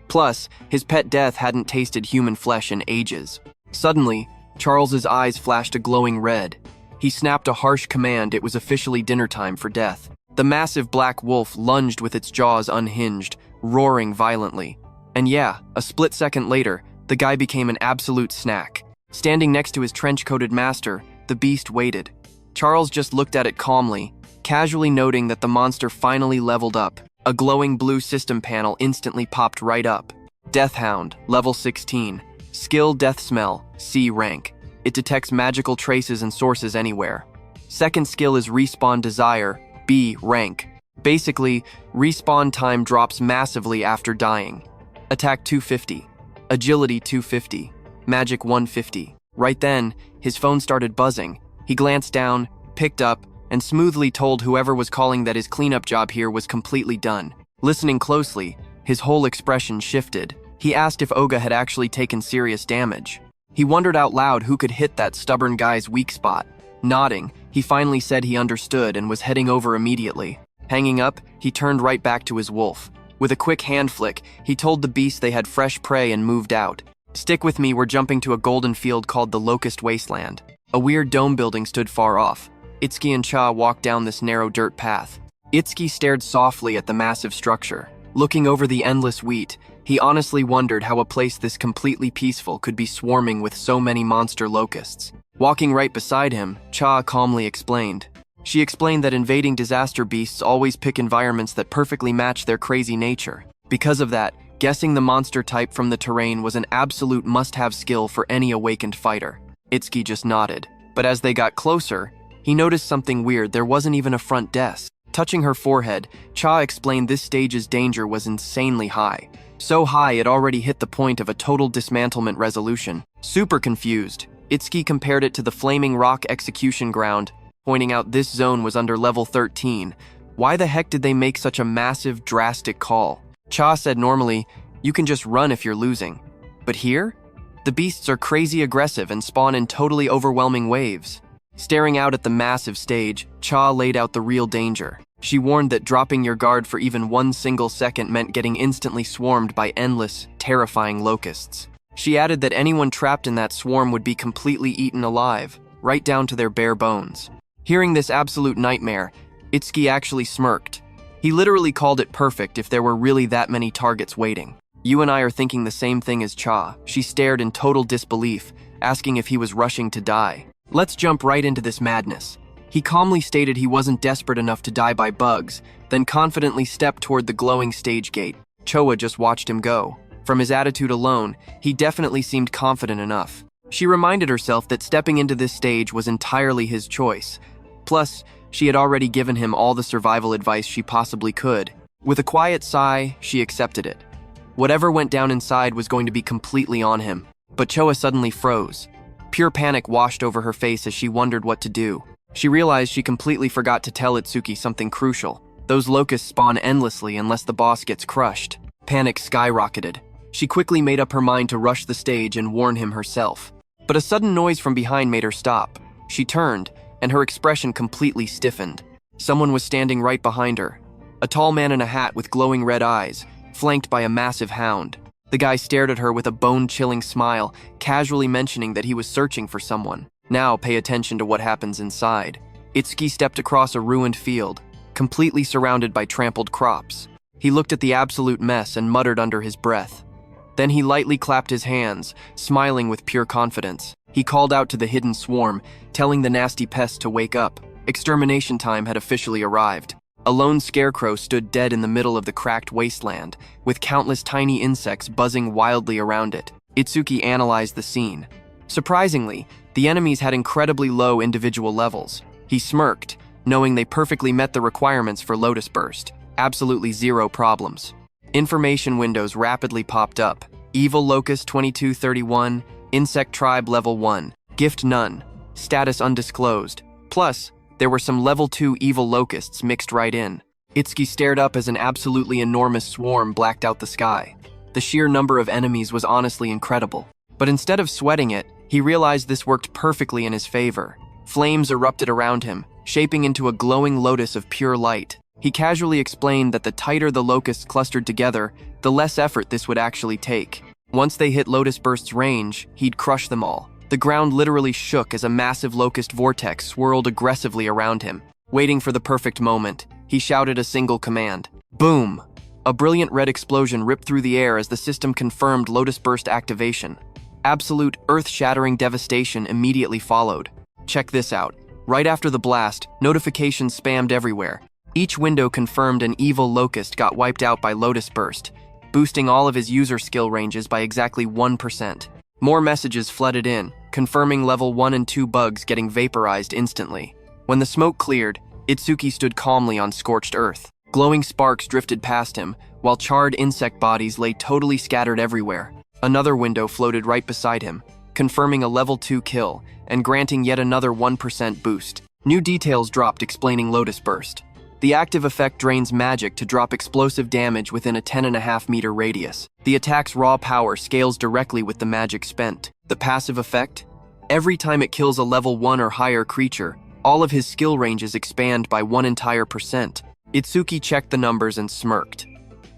Plus, his pet Death hadn't tasted human flesh in ages. Suddenly, Charles's eyes flashed a glowing red. He snapped a harsh command. It was officially dinner time for Death. The massive black wolf lunged with its jaws unhinged, roaring violently. And yeah, a split second later, the guy became an absolute snack. Standing next to his trench-coated master, the beast waited. Charles just looked at it calmly, casually noting that the monster finally leveled up. A glowing blue system panel instantly popped right up. Death Hound, level 16. Skill Death Smell, C rank. It detects magical traces and sources anywhere. Second skill is Respawn Desire, B rank. Basically, respawn time drops massively after dying. Attack 250. Agility 250. Magic 150. Right then, his phone started buzzing. He glanced down, picked up, and smoothly told whoever was calling that his cleanup job here was completely done. Listening closely, his whole expression shifted. He asked if Oga had actually taken serious damage. He wondered out loud who could hit that stubborn guy's weak spot. Nodding, he finally said he understood and was heading over immediately. Hanging up, he turned right back to his wolf. With a quick hand flick, he told the beast they had fresh prey and moved out. Stick with me, we're jumping to a golden field called the Locust Wasteland. A weird dome building stood far off. Itsuki and Cha walked down this narrow dirt path. Itsuki stared softly at the massive structure. Looking over the endless wheat, he honestly wondered how a place this completely peaceful could be swarming with so many monster locusts. Walking right beside him, Cha calmly explained. She explained that invading disaster beasts always pick environments that perfectly match their crazy nature. Because of that, Guessing the monster type from the terrain was an absolute must-have skill for any awakened fighter. Itsuki just nodded. But as they got closer, he noticed something weird. There wasn't even a front desk. Touching her forehead, Cha explained this stage's danger was insanely high. So high it already hit the point of a total dismantlement resolution. Super confused, Itsuki compared it to the Flaming Rock execution ground, pointing out this zone was under level 13. Why the heck did they make such a massive, drastic call? Cha said normally, you can just run if you're losing. But here? The beasts are crazy aggressive and spawn in totally overwhelming waves. Staring out at the massive stage, Cha laid out the real danger. She warned that dropping your guard for even 1 single second meant getting instantly swarmed by endless, terrifying locusts. She added that anyone trapped in that swarm would be completely eaten alive, right down to their bare bones. Hearing this absolute nightmare, Itsuki actually smirked. He literally called it perfect if there were really that many targets waiting. You and I are thinking the same thing as Cha. She stared in total disbelief, asking if he was rushing to die. Let's jump right into this madness. He calmly stated he wasn't desperate enough to die by bugs, then confidently stepped toward the glowing stage gate. Choa just watched him go. From his attitude alone, he definitely seemed confident enough. She reminded herself that stepping into this stage was entirely his choice. Plus, she had already given him all the survival advice she possibly could. With a quiet sigh, she accepted it. Whatever went down inside was going to be completely on him. But Choa suddenly froze. Pure panic washed over her face as she wondered what to do. She realized she completely forgot to tell Itsuki something crucial. Those locusts spawn endlessly unless the boss gets crushed. Panic skyrocketed. She quickly made up her mind to rush the stage and warn him herself. But a sudden noise from behind made her stop. She turned, and her expression completely stiffened. Someone was standing right behind her. A tall man in a hat with glowing red eyes, flanked by a massive hound. The guy stared at her with a bone-chilling smile, casually mentioning that he was searching for someone. Now pay attention to what happens inside. Itsuki stepped across a ruined field, completely surrounded by trampled crops. He looked at the absolute mess and muttered under his breath. Then he lightly clapped his hands, smiling with pure confidence. He called out to the hidden swarm, telling the nasty pests to wake up. Extermination time had officially arrived. A lone scarecrow stood dead in the middle of the cracked wasteland, with countless tiny insects buzzing wildly around it. Itsuki analyzed the scene. Surprisingly, the enemies had incredibly low individual levels. He smirked, knowing they perfectly met the requirements for Lotus Burst. Absolutely zero problems. Information windows rapidly popped up. Evil Locust 2231, Insect Tribe Level 1, Gift None, Status Undisclosed. Plus, there were some Level 2 evil locusts mixed right in. Itsuki stared up as an absolutely enormous swarm blacked out the sky. The sheer number of enemies was honestly incredible. But instead of sweating it, he realized this worked perfectly in his favor. Flames erupted around him, shaping into a glowing lotus of pure light. He casually explained that the tighter the locusts clustered together, the less effort this would actually take. Once they hit Lotus Burst's range, he'd crush them all. The ground literally shook as a massive locust vortex swirled aggressively around him. Waiting for the perfect moment, he shouted a single command. Boom! A brilliant red explosion ripped through the air as the system confirmed Lotus Burst activation. Absolute, earth-shattering devastation immediately followed. Check this out. Right after the blast, notifications spammed everywhere. Each window confirmed an evil locust got wiped out by Lotus Burst, boosting all of his user skill ranges by exactly 1%. More messages flooded in, confirming level 1 and 2 bugs getting vaporized instantly. When the smoke cleared, Itsuki stood calmly on scorched earth. Glowing sparks drifted past him, while charred insect bodies lay totally scattered everywhere. Another window floated right beside him, confirming a level 2 kill, and granting yet another 1% boost. New details dropped explaining Lotus Burst. The active effect drains magic to drop explosive damage within a 10.5-meter radius. The attack's raw power scales directly with the magic spent. The passive effect? Every time it kills a level 1 or higher creature, all of his skill ranges expand by 1 entire percent. Itsuki checked the numbers and smirked.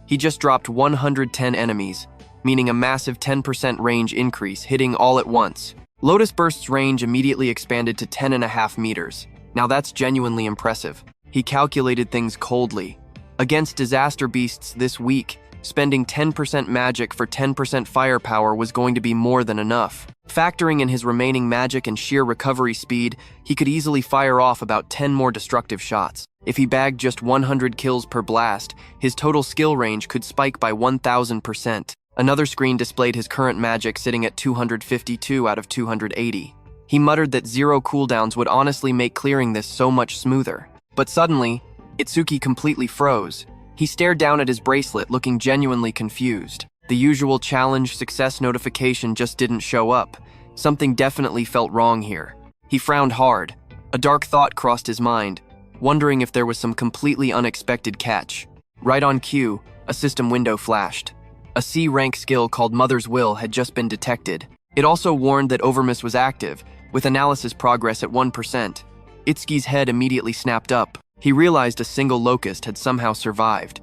He just dropped 110 enemies, meaning a massive 10% range increase, hitting all at once. Lotus Burst's range immediately expanded to 10.5 meters. Now that's genuinely impressive. He calculated things coldly. Against disaster beasts this weak, Spending 10% magic for 10% firepower was going to be more than enough. Factoring in his remaining magic and sheer recovery speed, he could easily fire off about 10 more destructive shots. If he bagged just 100 kills per blast, his total skill range could spike by 1000%. Another screen displayed his current magic sitting at 252 out of 280. He muttered that 0 cooldowns would honestly make clearing this so much smoother. But suddenly, Itsuki completely froze. He stared down at his bracelet, looking genuinely confused. The usual challenge success notification just didn't show up. Something definitely felt wrong here. He frowned hard. A dark thought crossed his mind, wondering if there was some completely unexpected catch. Right on cue, a system window flashed. A C-rank skill called Mother's Will had just been detected. It also warned that Over Mimusis was active, with analysis progress at 1%. Itsuki's head immediately snapped up. He realized a single locust had somehow survived.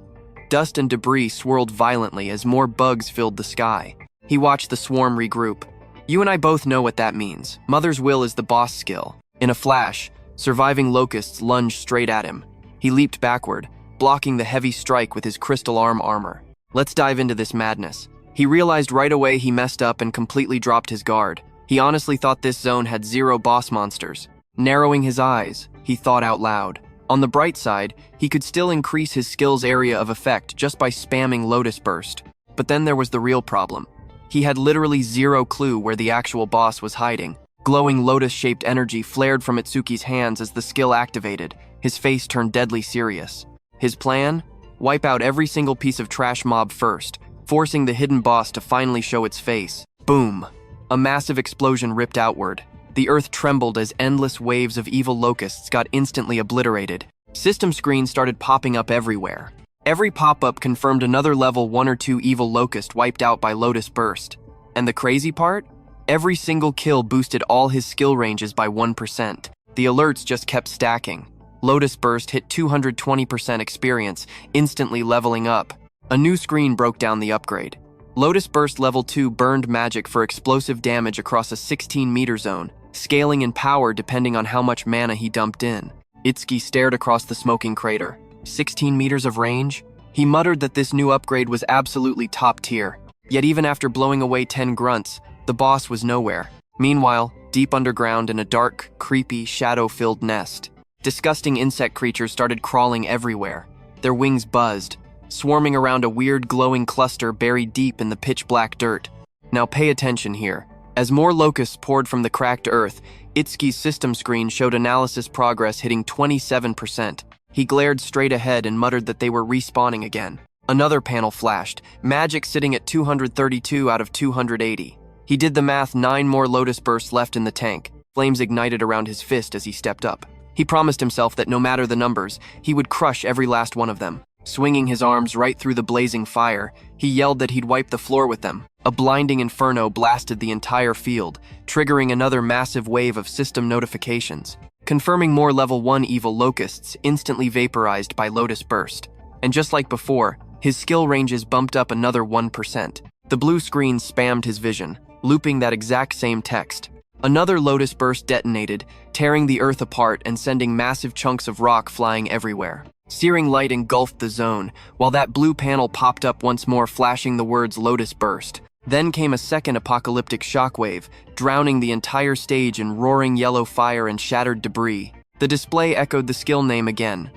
Dust and debris swirled violently as more bugs filled the sky. He watched the swarm regroup. You and I both know what that means. Mother's Will is the boss skill. In a flash, surviving locusts lunged straight at him. He leaped backward, blocking the heavy strike with his crystal armor. Let's dive into this madness. He realized right away he messed up and completely dropped his guard. He honestly thought this zone had 0 boss monsters. Narrowing his eyes, he thought out loud. On the bright side, he could still increase his skill's area of effect just by spamming Lotus Burst. But then there was the real problem. He had literally 0 clue where the actual boss was hiding. Glowing lotus-shaped energy flared from Itsuki's hands as the skill activated. His face turned deadly serious. His plan? Wipe out every single piece of trash mob first, forcing the hidden boss to finally show its face. Boom! A massive explosion ripped outward. The earth trembled as endless waves of evil locusts got instantly obliterated. System screens started popping up everywhere. Every pop-up confirmed another level 1 or 2 evil locust wiped out by Lotus Burst. And the crazy part? Every single kill boosted all his skill ranges by 1%. The alerts just kept stacking. Lotus Burst hit 220% experience, instantly leveling up. A new screen broke down the upgrade. Lotus Burst Level 2 burned magic for explosive damage across a 16-meter zone, scaling in power depending on how much mana he dumped in. Itsuki stared across the smoking crater. 16 meters of range? He muttered that this new upgrade was absolutely top tier. Yet even after blowing away 10 grunts, the boss was nowhere. Meanwhile, deep underground in a dark, creepy, shadow-filled nest, disgusting insect creatures started crawling everywhere. Their wings buzzed, swarming around a weird glowing cluster buried deep in the pitch-black dirt. Now pay attention here. As more locusts poured from the cracked earth, Itsuki's system screen showed analysis progress hitting 27%. He glared straight ahead and muttered that they were respawning again. Another panel flashed, magic sitting at 232 out of 280. He did the math, 9 more Lotus Bursts left in the tank. Flames ignited around his fist as he stepped up. He promised himself that no matter the numbers, he would crush every last one of them. Swinging his arms right through the blazing fire, he yelled that he'd wipe the floor with them. A blinding inferno blasted the entire field, triggering another massive wave of system notifications, confirming more level 1 evil locusts instantly vaporized by Lotus Burst. And just like before, his skill ranges bumped up another 1%. The blue screen spammed his vision, looping that exact same text. Another Lotus Burst detonated, tearing the earth apart and sending massive chunks of rock flying everywhere. Searing light engulfed the zone, while that blue panel popped up once more, flashing the words Lotus Burst. Then came a second apocalyptic shockwave, drowning the entire stage in roaring yellow fire and shattered debris. The display echoed the skill name again,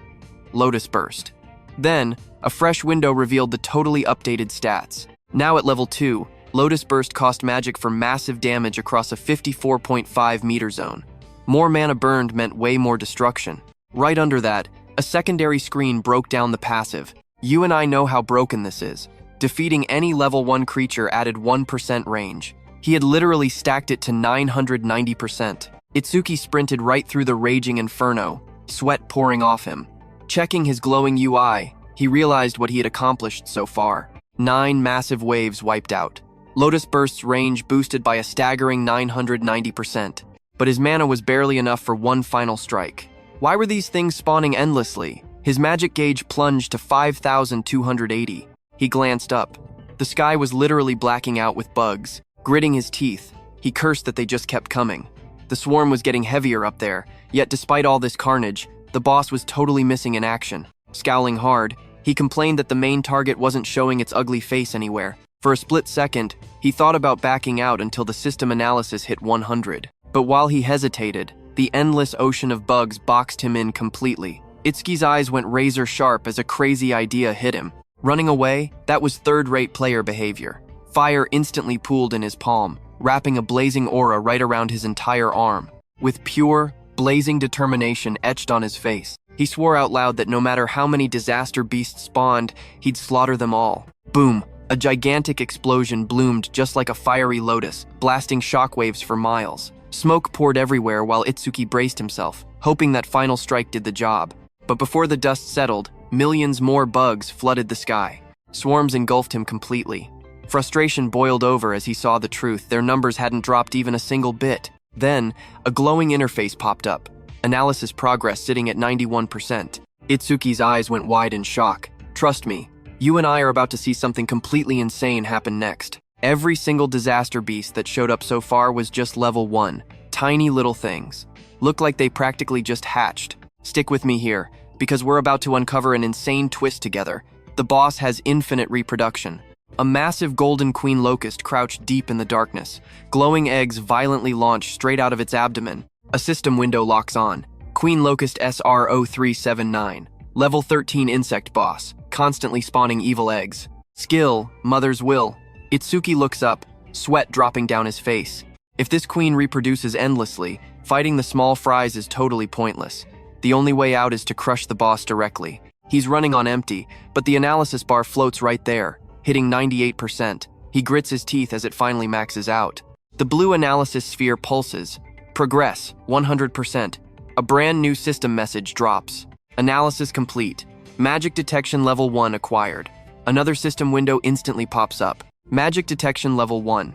Lotus Burst. Then, a fresh window revealed the totally updated stats. Now at level 2, Lotus Burst cost magic for massive damage across a 54.5 meter zone. More mana burned meant way more destruction. Right under that, a secondary screen broke down the passive. You and I know how broken this is. Defeating any level 1 creature added 1% range. He had literally stacked it to 990%. Itsuki sprinted right through the raging inferno, sweat pouring off him. Checking his glowing UI, he realized what he had accomplished so far. 9 massive waves wiped out. Lotus Burst's range boosted by a staggering 990%. But his mana was barely enough for one final strike. Why were these things spawning endlessly? His magic gauge plunged to 5,280. He glanced up. The sky was literally blacking out with bugs. Gritting his teeth, he cursed that they just kept coming. The swarm was getting heavier up there, yet despite all this carnage, the boss was totally missing in action. Scowling hard, He complained that the main target wasn't showing its ugly face anywhere. For a split second, he thought about backing out until the system analysis hit 100. But while he hesitated, the endless ocean of bugs boxed him in completely. Itsuki's eyes went razor sharp as a crazy idea hit him. Running away? That was third-rate player behavior. Fire instantly pooled in his palm, wrapping a blazing aura right around his entire arm. With pure, blazing determination etched on his face, he swore out loud that no matter how many disaster beasts spawned, he'd slaughter them all. Boom! A gigantic explosion bloomed just like a fiery lotus, blasting shockwaves for miles. Smoke poured everywhere while Itsuki braced himself, hoping that final strike did the job. But before the dust settled, millions more bugs flooded the sky. Swarms engulfed him completely. Frustration boiled over as he saw the truth. Their numbers hadn't dropped even a single bit. Then, a glowing interface popped up. Analysis progress sitting at 91%. Itsuki's eyes went wide in shock. Trust me, you and I are about to see something completely insane happen next. Every single disaster beast that showed up so far was just level 1. Tiny little things. Look like they practically just hatched. Stick with me here, because we're about to uncover an insane twist together. The boss has infinite reproduction. A massive golden queen locust crouched deep in the darkness. Glowing eggs violently launch straight out of its abdomen. A system window locks on. Queen Locust SR0379. Level 13 insect boss, constantly spawning evil eggs. Skill, Mother's Will. Itsuki looks up, sweat dropping down his face. If this queen reproduces endlessly, fighting the small fries is totally pointless. The only way out is to crush the boss directly. He's running on empty, but the analysis bar floats right there, hitting 98%. He grits his teeth as it finally maxes out. The blue analysis sphere pulses. Progress, 100%. A brand new system message drops. Analysis complete. Magic detection level 1 acquired. Another system window instantly pops up. Magic detection level 1.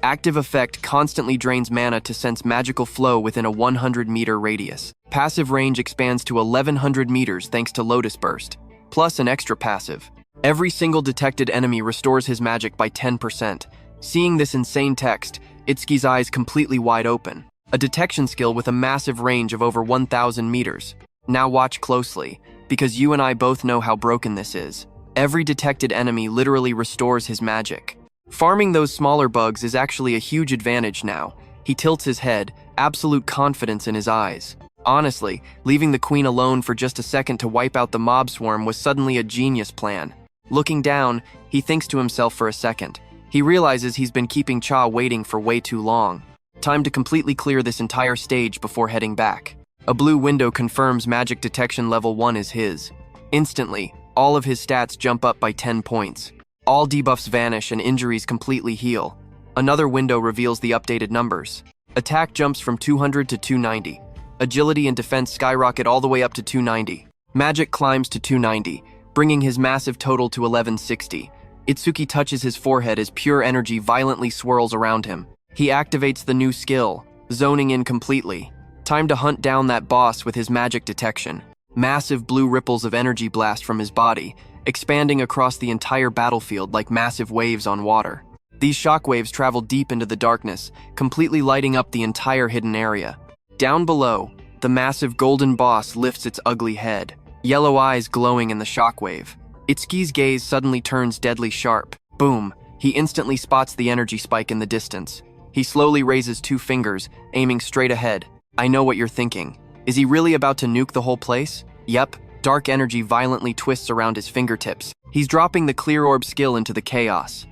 Active effect constantly drains mana to sense magical flow within a 100-meter radius. Passive range expands to 1100 meters thanks to Lotus Burst, plus an extra passive. Every single detected enemy restores his magic by 10%. Seeing this insane text, Itsuki's eyes completely wide open. A detection skill with a massive range of over 1000 meters. Now watch closely, because you and I both know how broken this is. Every detected enemy literally restores his magic. Farming those smaller bugs is actually a huge advantage now. He tilts his head, absolute confidence in his eyes. Honestly, leaving the queen alone for just a second to wipe out the mob swarm was suddenly a genius plan. Looking down, he thinks to himself for a second. He realizes he's been keeping Cha waiting for way too long. Time to completely clear this entire stage before heading back. A blue window confirms magic detection level 1 is his. Instantly, all of his stats jump up by 10 points. All debuffs vanish and injuries completely heal. Another window reveals the updated numbers. Attack jumps from 200 to 290. Agility and defense skyrocket all the way up to 290. Magic climbs to 290, bringing his massive total to 1160. Itsuki touches his forehead as pure energy violently swirls around him. He activates the new skill, zoning in completely. Time to hunt down that boss with his magic detection. Massive blue ripples of energy blast from his body, expanding across the entire battlefield like massive waves on water. These shockwaves travel deep into the darkness, completely lighting up the entire hidden area. Down below, the massive golden boss lifts its ugly head, yellow eyes glowing in the shockwave. Itsuki's gaze suddenly turns deadly sharp. Boom! He instantly spots the energy spike in the distance. He slowly raises 2 fingers, aiming straight ahead. I know what you're thinking. Is he really about to nuke the whole place? Yep. Dark energy violently twists around his fingertips. He's dropping the clear orb skill into the chaos.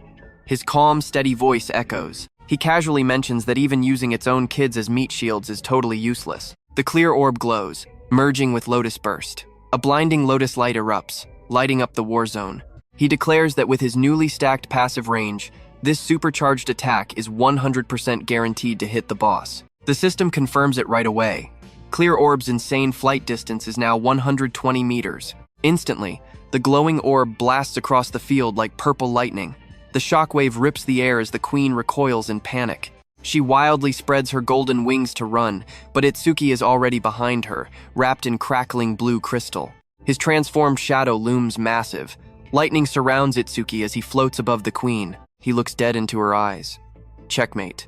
His calm, steady voice echoes. He casually mentions that even using its own kids as meat shields is totally useless. The clear orb glows, merging with Lotus Burst. A blinding lotus light erupts, lighting up the war zone. He declares that with his newly stacked passive range, this supercharged attack is 100% guaranteed to hit the boss. The system confirms it right away. Clear Orb's insane flight distance is now 120 meters. Instantly, the glowing orb blasts across the field like purple lightning. The shockwave rips the air as the queen recoils in panic. She wildly spreads her golden wings to run, but Itsuki is already behind her, wrapped in crackling blue crystal. His transformed shadow looms massive. Lightning surrounds Itsuki as he floats above the queen. He looks dead into her eyes. Checkmate.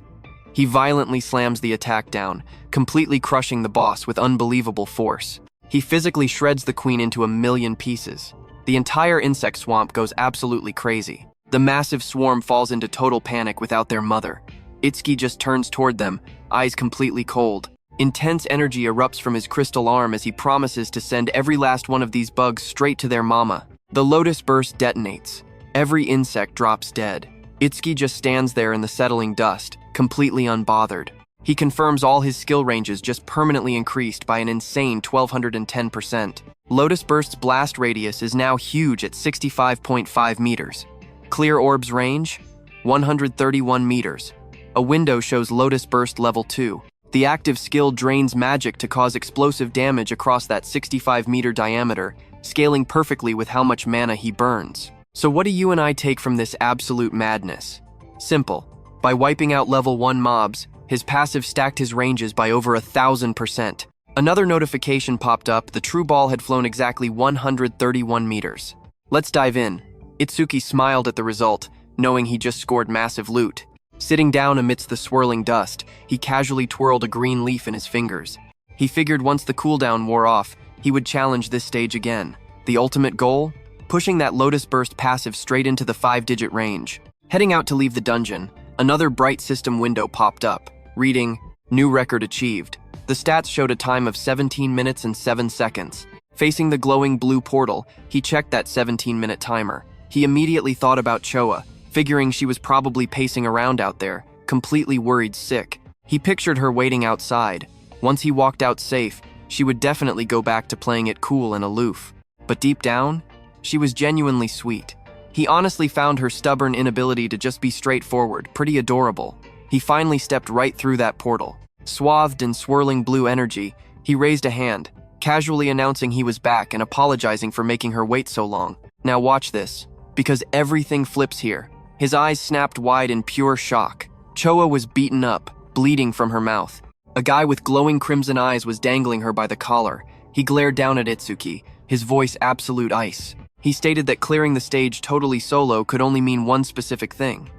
He violently slams the attack down, completely crushing the boss with unbelievable force. He physically shreds the queen into a million pieces. The entire insect swamp goes absolutely crazy. The massive swarm falls into total panic without their mother. Itsuki just turns toward them, eyes completely cold. Intense energy erupts from his crystal arm as he promises to send every last one of these bugs straight to their mama. The lotus burst detonates. Every insect drops dead. Itsuki just stands there in the settling dust, completely unbothered. He confirms all his skill ranges just permanently increased by an insane 1210%. Lotus Burst's blast radius is now huge at 65.5 meters. Clear orb's range? 131 meters. A window shows Lotus Burst level 2. The active skill drains magic to cause explosive damage across that 65-meter diameter, scaling perfectly with how much mana he burns. So what do you and I take from this absolute madness? Simple. By wiping out level 1 mobs, his passive stacked his ranges by over 1,000%. Another notification popped up. The true ball had flown exactly 131 meters. Let's dive in. Itsuki smiled at the result, knowing he just scored massive loot. Sitting down amidst the swirling dust, he casually twirled a green leaf in his fingers. He figured once the cooldown wore off, he would challenge this stage again. The ultimate goal? Pushing that Lotus Burst passive straight into the 5-digit range. Heading out to leave the dungeon, another bright system window popped up, reading, "New record achieved." The stats showed a time of 17 minutes and 7 seconds. Facing the glowing blue portal, he checked that 17-minute timer. He immediately thought about Choa, figuring she was probably pacing around out there, completely worried sick. He pictured her waiting outside. Once he walked out safe, she would definitely go back to playing it cool and aloof. But deep down, she was genuinely sweet. He honestly found her stubborn inability to just be straightforward pretty adorable. He finally stepped right through that portal. Swathed in swirling blue energy, he raised a hand, casually announcing he was back and apologizing for making her wait so long. Now watch this, because everything flips here. His eyes snapped wide in pure shock. Choa was beaten up, bleeding from her mouth. A guy with glowing crimson eyes was dangling her by the collar. He glared down at Itsuki, his voice absolute ice. He stated that clearing the stage totally solo could only mean one specific thing.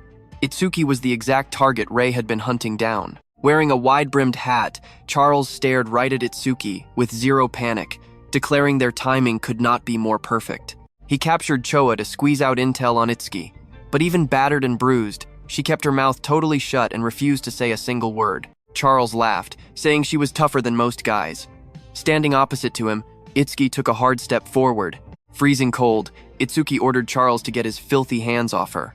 Itsuki was the exact target Ray had been hunting down. Wearing a wide-brimmed hat, Charles stared right at Itsuki with zero panic, declaring their timing could not be more perfect. He captured Choa to squeeze out intel on Itsuki, but even battered and bruised, she kept her mouth totally shut and refused to say a single word. Charles laughed, saying she was tougher than most guys. Standing opposite to him, Itsuki took a hard step forward. Freezing cold, Itsuki ordered Charles to get his filthy hands off her.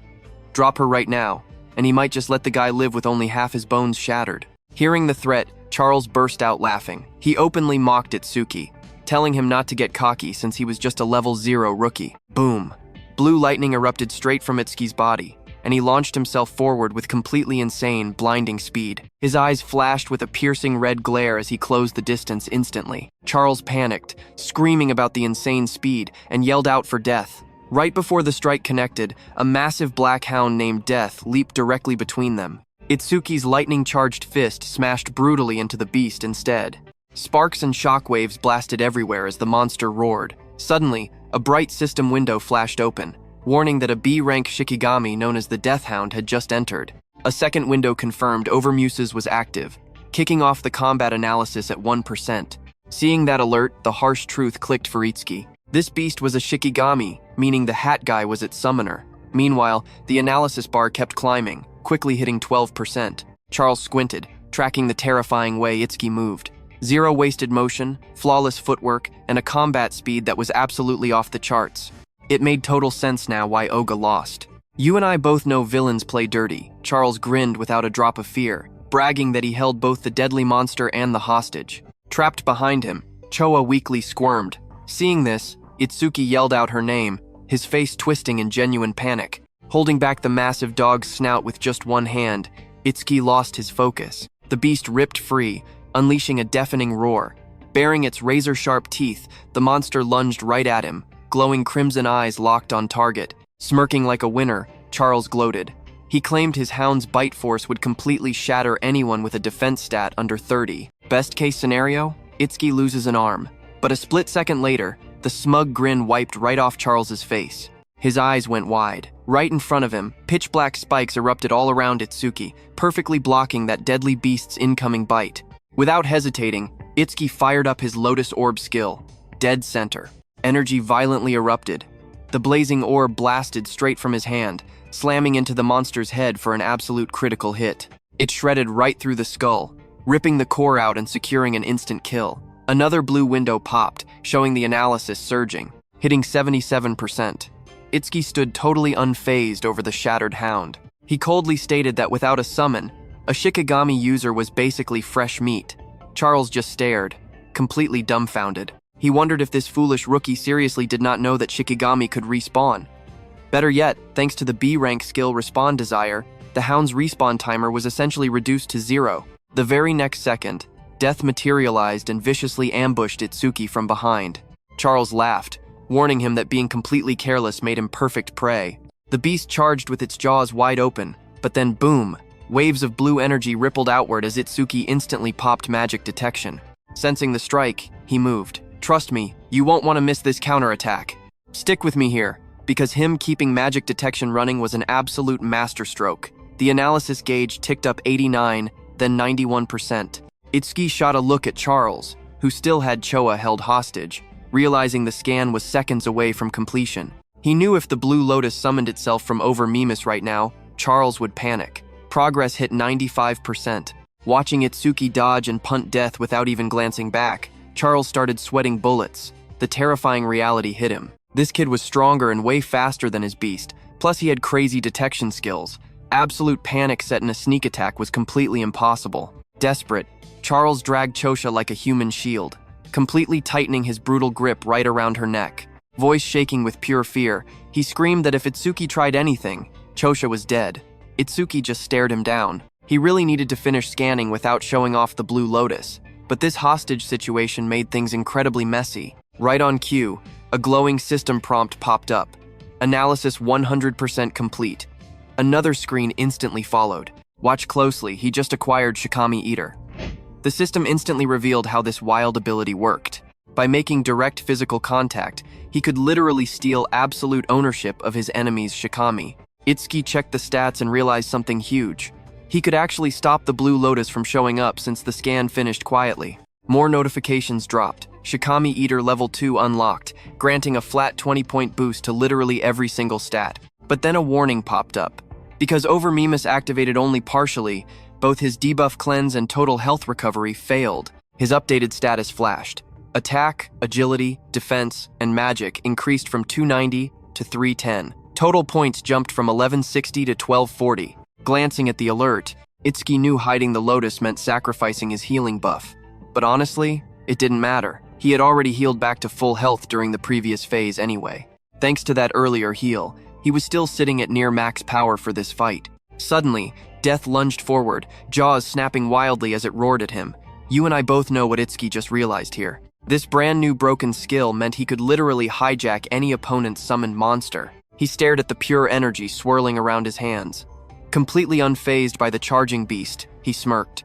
Drop her right now, and he might just let the guy live with only half his bones shattered. Hearing the threat, Charles burst out laughing. He openly mocked Itsuki, telling him not to get cocky since he was just a level 0 rookie. Boom. Blue lightning erupted straight from Itsuki's body, and he launched himself forward with completely insane, blinding speed. His eyes flashed with a piercing red glare as he closed the distance instantly. Charles panicked, screaming about the insane speed, and yelled out for death. Right before the strike connected, a massive black hound named Death leaped directly between them. Itsuki's lightning-charged fist smashed brutally into the beast instead. Sparks and shockwaves blasted everywhere as the monster roared. Suddenly, a bright system window flashed open, warning that a B-rank Shikigami known as the Death Hound had just entered. A second window confirmed Over Mimusis was active, kicking off the combat analysis at 1%. Seeing that alert, the harsh truth clicked for Itsuki. This beast was a Shikigami, meaning the hat guy was its summoner. Meanwhile, the analysis bar kept climbing, quickly hitting 12%. Charles squinted, tracking the terrifying way Itsuki moved. Zero wasted motion, flawless footwork, and a combat speed that was absolutely off the charts. It made total sense now why Oga lost. "You and I both know villains play dirty," Charles grinned without a drop of fear, bragging that he held both the deadly monster and the hostage. Trapped behind him, Choa weakly squirmed. Seeing this, Itsuki yelled out her name, his face twisting in genuine panic. Holding back the massive dog's snout with just one hand, Itsuki lost his focus. The beast ripped free, unleashing a deafening roar. Baring its razor-sharp teeth, the monster lunged right at him, glowing crimson eyes locked on target. Smirking like a winner, Charles gloated. He claimed his hound's bite force would completely shatter anyone with a defense stat under 30. Best case scenario, Itsuki loses an arm. But a split second later, the smug grin wiped right off Charles's face. His eyes went wide. Right in front of him, pitch-black spikes erupted all around Itsuki, perfectly blocking that deadly beast's incoming bite. Without hesitating, Itsuki fired up his Lotus Orb skill. Dead center. Energy violently erupted, The blazing orb blasted straight from his hand, slamming into the monster's head for an absolute critical hit. It shredded right through the skull, ripping the core out and securing an instant kill. Another blue window popped, showing the analysis surging, hitting 77%. Itsuki stood totally unfazed over the shattered hound. He coldly stated that without a summon, a Shikigami user was basically fresh meat. Charles just stared, completely dumbfounded. He wondered if this foolish rookie seriously did not know that Shikigami could respawn. Better yet, thanks to the B-rank skill Respawn Desire, the hound's respawn timer was essentially reduced to 0. The very next second, death materialized and viciously ambushed Itsuki from behind. Charles laughed, warning him that being completely careless made him perfect prey. The beast charged with its jaws wide open, but then boom, waves of blue energy rippled outward as Itsuki instantly popped magic detection. Sensing the strike, he moved. Trust me, you won't want to miss this counterattack. Stick with me here, because him keeping magic detection running was an absolute masterstroke. The analysis gauge ticked up 89, then 91%. Itsuki shot a look at Charles, who still had Choa held hostage, realizing the scan was seconds away from completion. He knew if the blue lotus summoned itself from Over Mimusis right now, Charles would panic. Progress hit 95%. Watching Itsuki dodge and punt death without even glancing back, Charles started sweating bullets. The terrifying reality hit him. This kid was stronger and way faster than his beast, plus he had crazy detection skills. Absolute panic set in a sneak attack was completely impossible. Desperate, Charles dragged Chosha like a human shield, completely tightening his brutal grip right around her neck. Voice shaking with pure fear, he screamed that if Itsuki tried anything, Chosha was dead. Itsuki just stared him down. He really needed to finish scanning without showing off the blue lotus, but this hostage situation made things incredibly messy. Right on cue, a glowing system prompt popped up. Analysis 100% complete. Another screen instantly followed. Watch closely, he just acquired Shikami Eater. The system instantly revealed how this wild ability worked. By making direct physical contact, he could literally steal absolute ownership of his enemy's Shikami. Itsuki checked the stats and realized something huge. He could actually stop the blue lotus from showing up since the scan finished quietly. More notifications dropped. Shikami Eater level 2 unlocked, granting a flat 20-point boost to literally every single stat. But then a warning popped up. Because Over Mimusis activated only partially, both his debuff cleanse and total health recovery failed. His updated status flashed. Attack, agility, defense, and magic increased from 290 to 310. Total points jumped from 1160 to 1240. Glancing at the alert, Itsuki knew hiding the lotus meant sacrificing his healing buff. But honestly, it didn't matter. He had already healed back to full health during the previous phase anyway. Thanks to that earlier heal, he was still sitting at near max power for this fight. Suddenly, death lunged forward, jaws snapping wildly as it roared at him. You and I both know what Itsuki just realized here. This brand new broken skill meant he could literally hijack any opponent's summoned monster. He stared at the pure energy swirling around his hands. Completely unfazed by the charging beast, he smirked.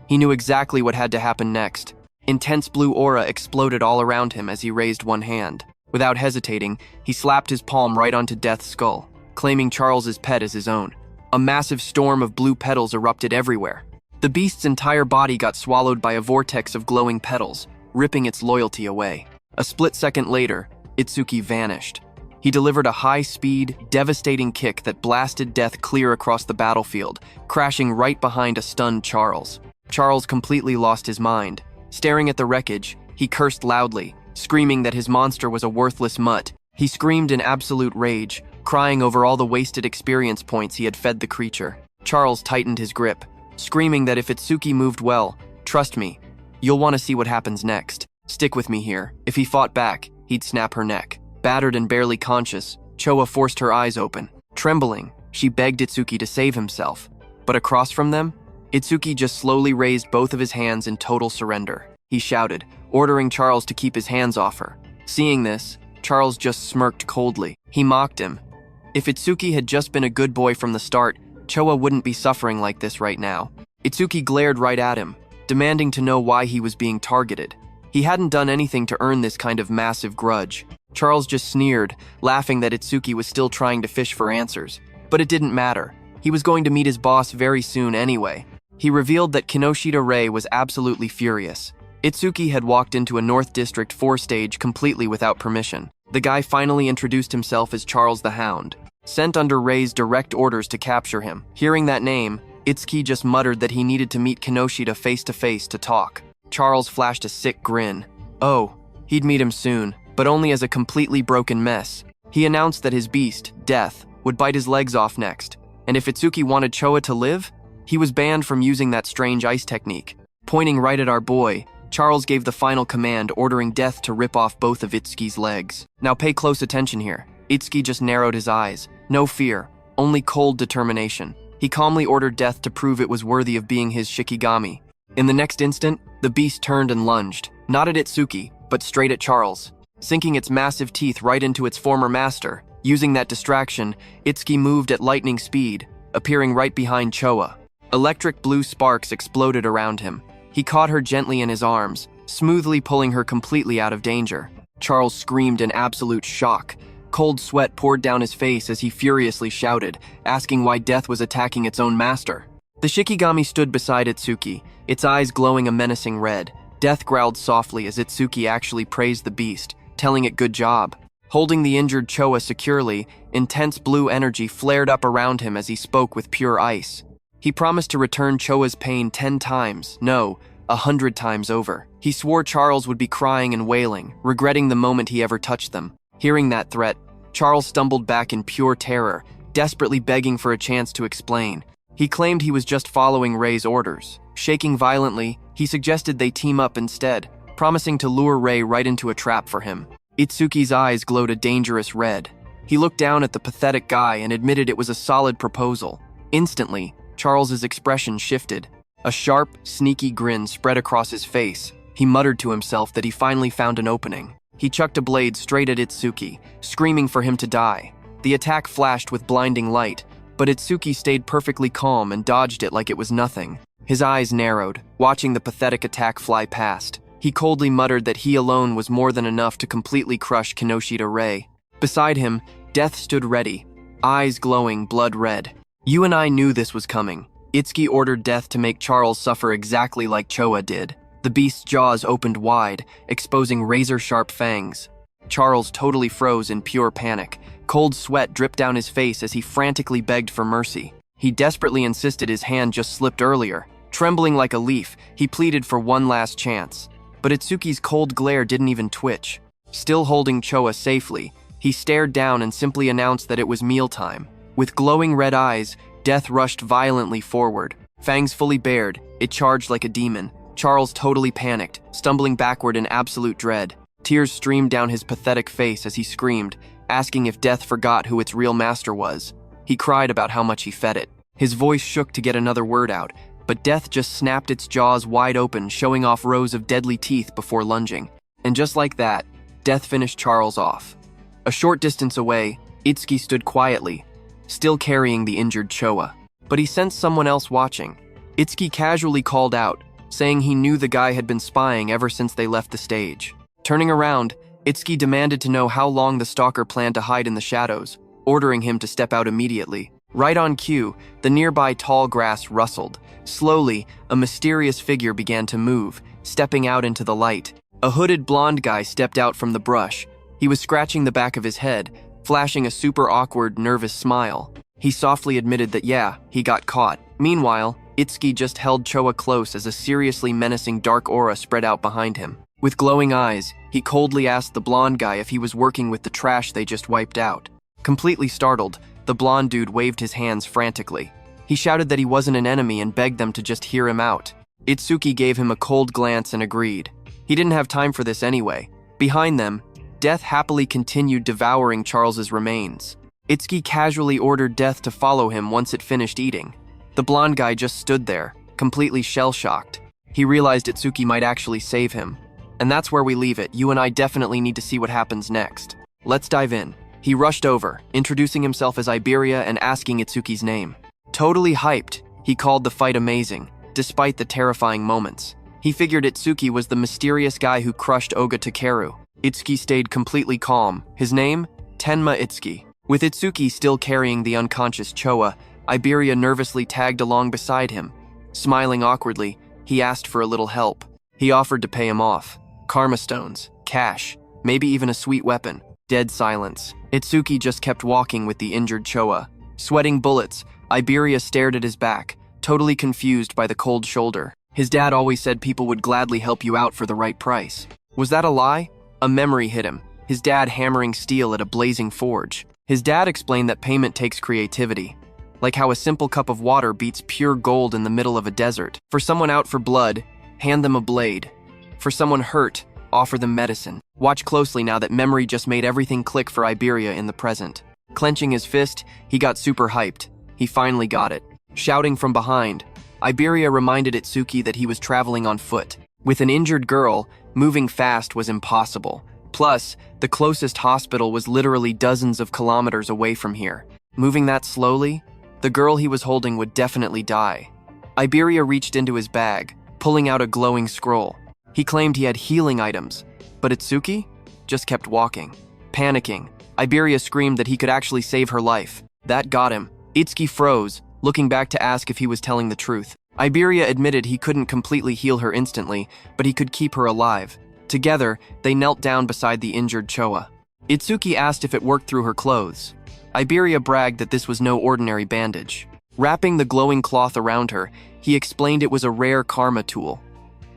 He knew exactly what had to happen next. Intense blue aura exploded all around him as he raised one hand. Without hesitating, he slapped his palm right onto Death's skull, claiming Charles's pet as his own. A massive storm of blue petals erupted everywhere. The beast's entire body got swallowed by a vortex of glowing petals, ripping its loyalty away. A split second later, Itsuki vanished. He delivered a high-speed, devastating kick that blasted Death clear across the battlefield, crashing right behind a stunned Charles. Charles completely lost his mind. Staring at the wreckage, he cursed loudly, screaming that his monster was a worthless mutt. He screamed in absolute rage, crying over all the wasted experience points he had fed the creature. Charles tightened his grip, screaming that if Itsuki moved well, trust me, you'll want to see what happens next. Stick with me here. If he fought back, he'd snap her neck. Battered and barely conscious, Choa forced her eyes open. Trembling, she begged Itsuki to save himself. But across from them, Itsuki just slowly raised both of his hands in total surrender. He shouted, ordering Charles to keep his hands off her. Seeing this, Charles just smirked coldly. He mocked him. If Itsuki had just been a good boy from the start, Choa wouldn't be suffering like this right now. Itsuki glared right at him, demanding to know why he was being targeted. He hadn't done anything to earn this kind of massive grudge. Charles just sneered, laughing that Itsuki was still trying to fish for answers. But it didn't matter. He was going to meet his boss very soon anyway. He revealed that Kinoshita Rei was absolutely furious. Itsuki had walked into a North District 4 stage completely without permission. The guy finally introduced himself as Charles the Hound, sent under Rei's direct orders to capture him. Hearing that name, Itsuki just muttered that he needed to meet Kinoshita face to face to talk. Charles flashed a sick grin. Oh, he'd meet him soon, but only as a completely broken mess. He announced that his beast, Death, would bite his legs off next, and if Itsuki wanted Choa to live, he was banned from using that strange ice technique. Pointing right at our boy, Charles gave the final command, ordering Death to rip off both of Itsuki's legs. Now pay close attention here. Itsuki just narrowed his eyes. No fear, only cold determination. He calmly ordered Death to prove it was worthy of being his Shikigami. In the next instant, the beast turned and lunged, not at Itsuki, but straight at Charles, sinking its massive teeth right into its former master. Using that distraction, Itsuki moved at lightning speed, appearing right behind Choa. Electric blue sparks exploded around him. He caught her gently in his arms, smoothly pulling her completely out of danger. Charles screamed in absolute shock. Cold sweat poured down his face as he furiously shouted, asking why Death was attacking its own master. The Shikigami stood beside Itsuki, its eyes glowing a menacing red. Death growled softly as Itsuki actually praised the beast, telling it good job. Holding the injured Choa securely, intense blue energy flared up around him as he spoke with pure ice. He promised to return Choa's pain 10 times, no, 100 times over. He swore Charles would be crying and wailing, regretting the moment he ever touched them. Hearing that threat, Charles stumbled back in pure terror, desperately begging for a chance to explain. He claimed he was just following Rei's orders. Shaking violently, he suggested they team up instead, promising to lure Rei right into a trap for him. Itsuki's eyes glowed a dangerous red. He looked down at the pathetic guy and admitted it was a solid proposal. Instantly, Charles's expression shifted. A sharp, sneaky grin spread across his face. He muttered to himself that he finally found an opening. He chucked a blade straight at Itsuki, screaming for him to die. The attack flashed with blinding light, but Itsuki stayed perfectly calm and dodged it like it was nothing. His eyes narrowed, watching the pathetic attack fly past. He coldly muttered that he alone was more than enough to completely crush Kinoshita Rei. Beside him, Death stood ready, eyes glowing blood red. You and I knew this was coming. Itsuki ordered Death to make Charles suffer exactly like Choa did. The beast's jaws opened wide, exposing razor-sharp fangs. Charles totally froze in pure panic. Cold sweat dripped down his face as he frantically begged for mercy. He desperately insisted his hand just slipped earlier. Trembling like a leaf, he pleaded for one last chance. But Itsuki's cold glare didn't even twitch. Still holding Choa safely, he stared down and simply announced that it was mealtime. With glowing red eyes, Death rushed violently forward. Fangs fully bared, it charged like a demon. Charles totally panicked, stumbling backward in absolute dread. Tears streamed down his pathetic face as he screamed, asking if Death forgot who its real master was. He cried about how much he fed it. His voice shook to get another word out, but Death just snapped its jaws wide open, showing off rows of deadly teeth before lunging. And just like that, Death finished Charles off. A short distance away, Itsuki stood quietly, still carrying the injured Choa. But he sensed someone else watching. Itsuki casually called out, saying he knew the guy had been spying ever since they left the stage. Turning around, Itsuki demanded to know how long the stalker planned to hide in the shadows, ordering him to step out immediately. Right on cue, the nearby tall grass rustled. Slowly, a mysterious figure began to move, stepping out into the light. A hooded blonde guy stepped out from the brush. He was scratching the back of his head, flashing a super awkward, nervous smile. He softly admitted that yeah, he got caught. Meanwhile, Itsuki just held Choa close as a seriously menacing dark aura spread out behind him. With glowing eyes, he coldly asked the blonde guy if he was working with the trash they just wiped out. Completely startled, the blonde dude waved his hands frantically. He shouted that he wasn't an enemy and begged them to just hear him out. Itsuki gave him a cold glance and agreed. He didn't have time for this anyway. Behind them, Death happily continued devouring Charles's remains. Itsuki casually ordered Death to follow him once it finished eating. The blonde guy just stood there, completely shell-shocked. He realized Itsuki might actually save him. And that's where we leave it. You and I definitely need to see what happens next. Let's dive in. He rushed over, introducing himself as Iberia and asking Itsuki's name. Totally hyped, he called the fight amazing, despite the terrifying moments. He figured Itsuki was the mysterious guy who crushed Oga Takeru. Itsuki stayed completely calm. His name? Tenma Itsuki. With Itsuki still carrying the unconscious Choa, Iberia nervously tagged along beside him. Smiling awkwardly, he asked for a little help. He offered to pay him off. Karma stones, cash, maybe even a sweet weapon. Dead silence. Itsuki just kept walking with the injured Choa. Sweating bullets, Iberia stared at his back, totally confused by the cold shoulder. His dad always said people would gladly help you out for the right price. Was that a lie? A memory hit him, his dad hammering steel at a blazing forge. His dad explained that payment takes creativity, like how a simple cup of water beats pure gold in the middle of a desert. For someone out for blood, hand them a blade. For someone hurt, offer them medicine. Watch closely now that memory just made everything click for Iberia in the present. Clenching his fist, he got super hyped. He finally got it. Shouting from behind, Iberia reminded Itsuki that he was traveling on foot. With an injured girl, moving fast was impossible. Plus, the closest hospital was literally dozens of kilometers away from here. Moving that slowly, the girl he was holding would definitely die. Iberia reached into his bag, pulling out a glowing scroll. He claimed he had healing items, but Itsuki just kept walking. Panicking, Iberia screamed that he could actually save her life. That got him. Itsuki froze, looking back to ask if he was telling the truth. Iberia admitted he couldn't completely heal her instantly, but he could keep her alive. Together, they knelt down beside the injured Choa. Itsuki asked if it worked through her clothes. Iberia bragged that this was no ordinary bandage. Wrapping the glowing cloth around her, he explained it was a rare karma tool,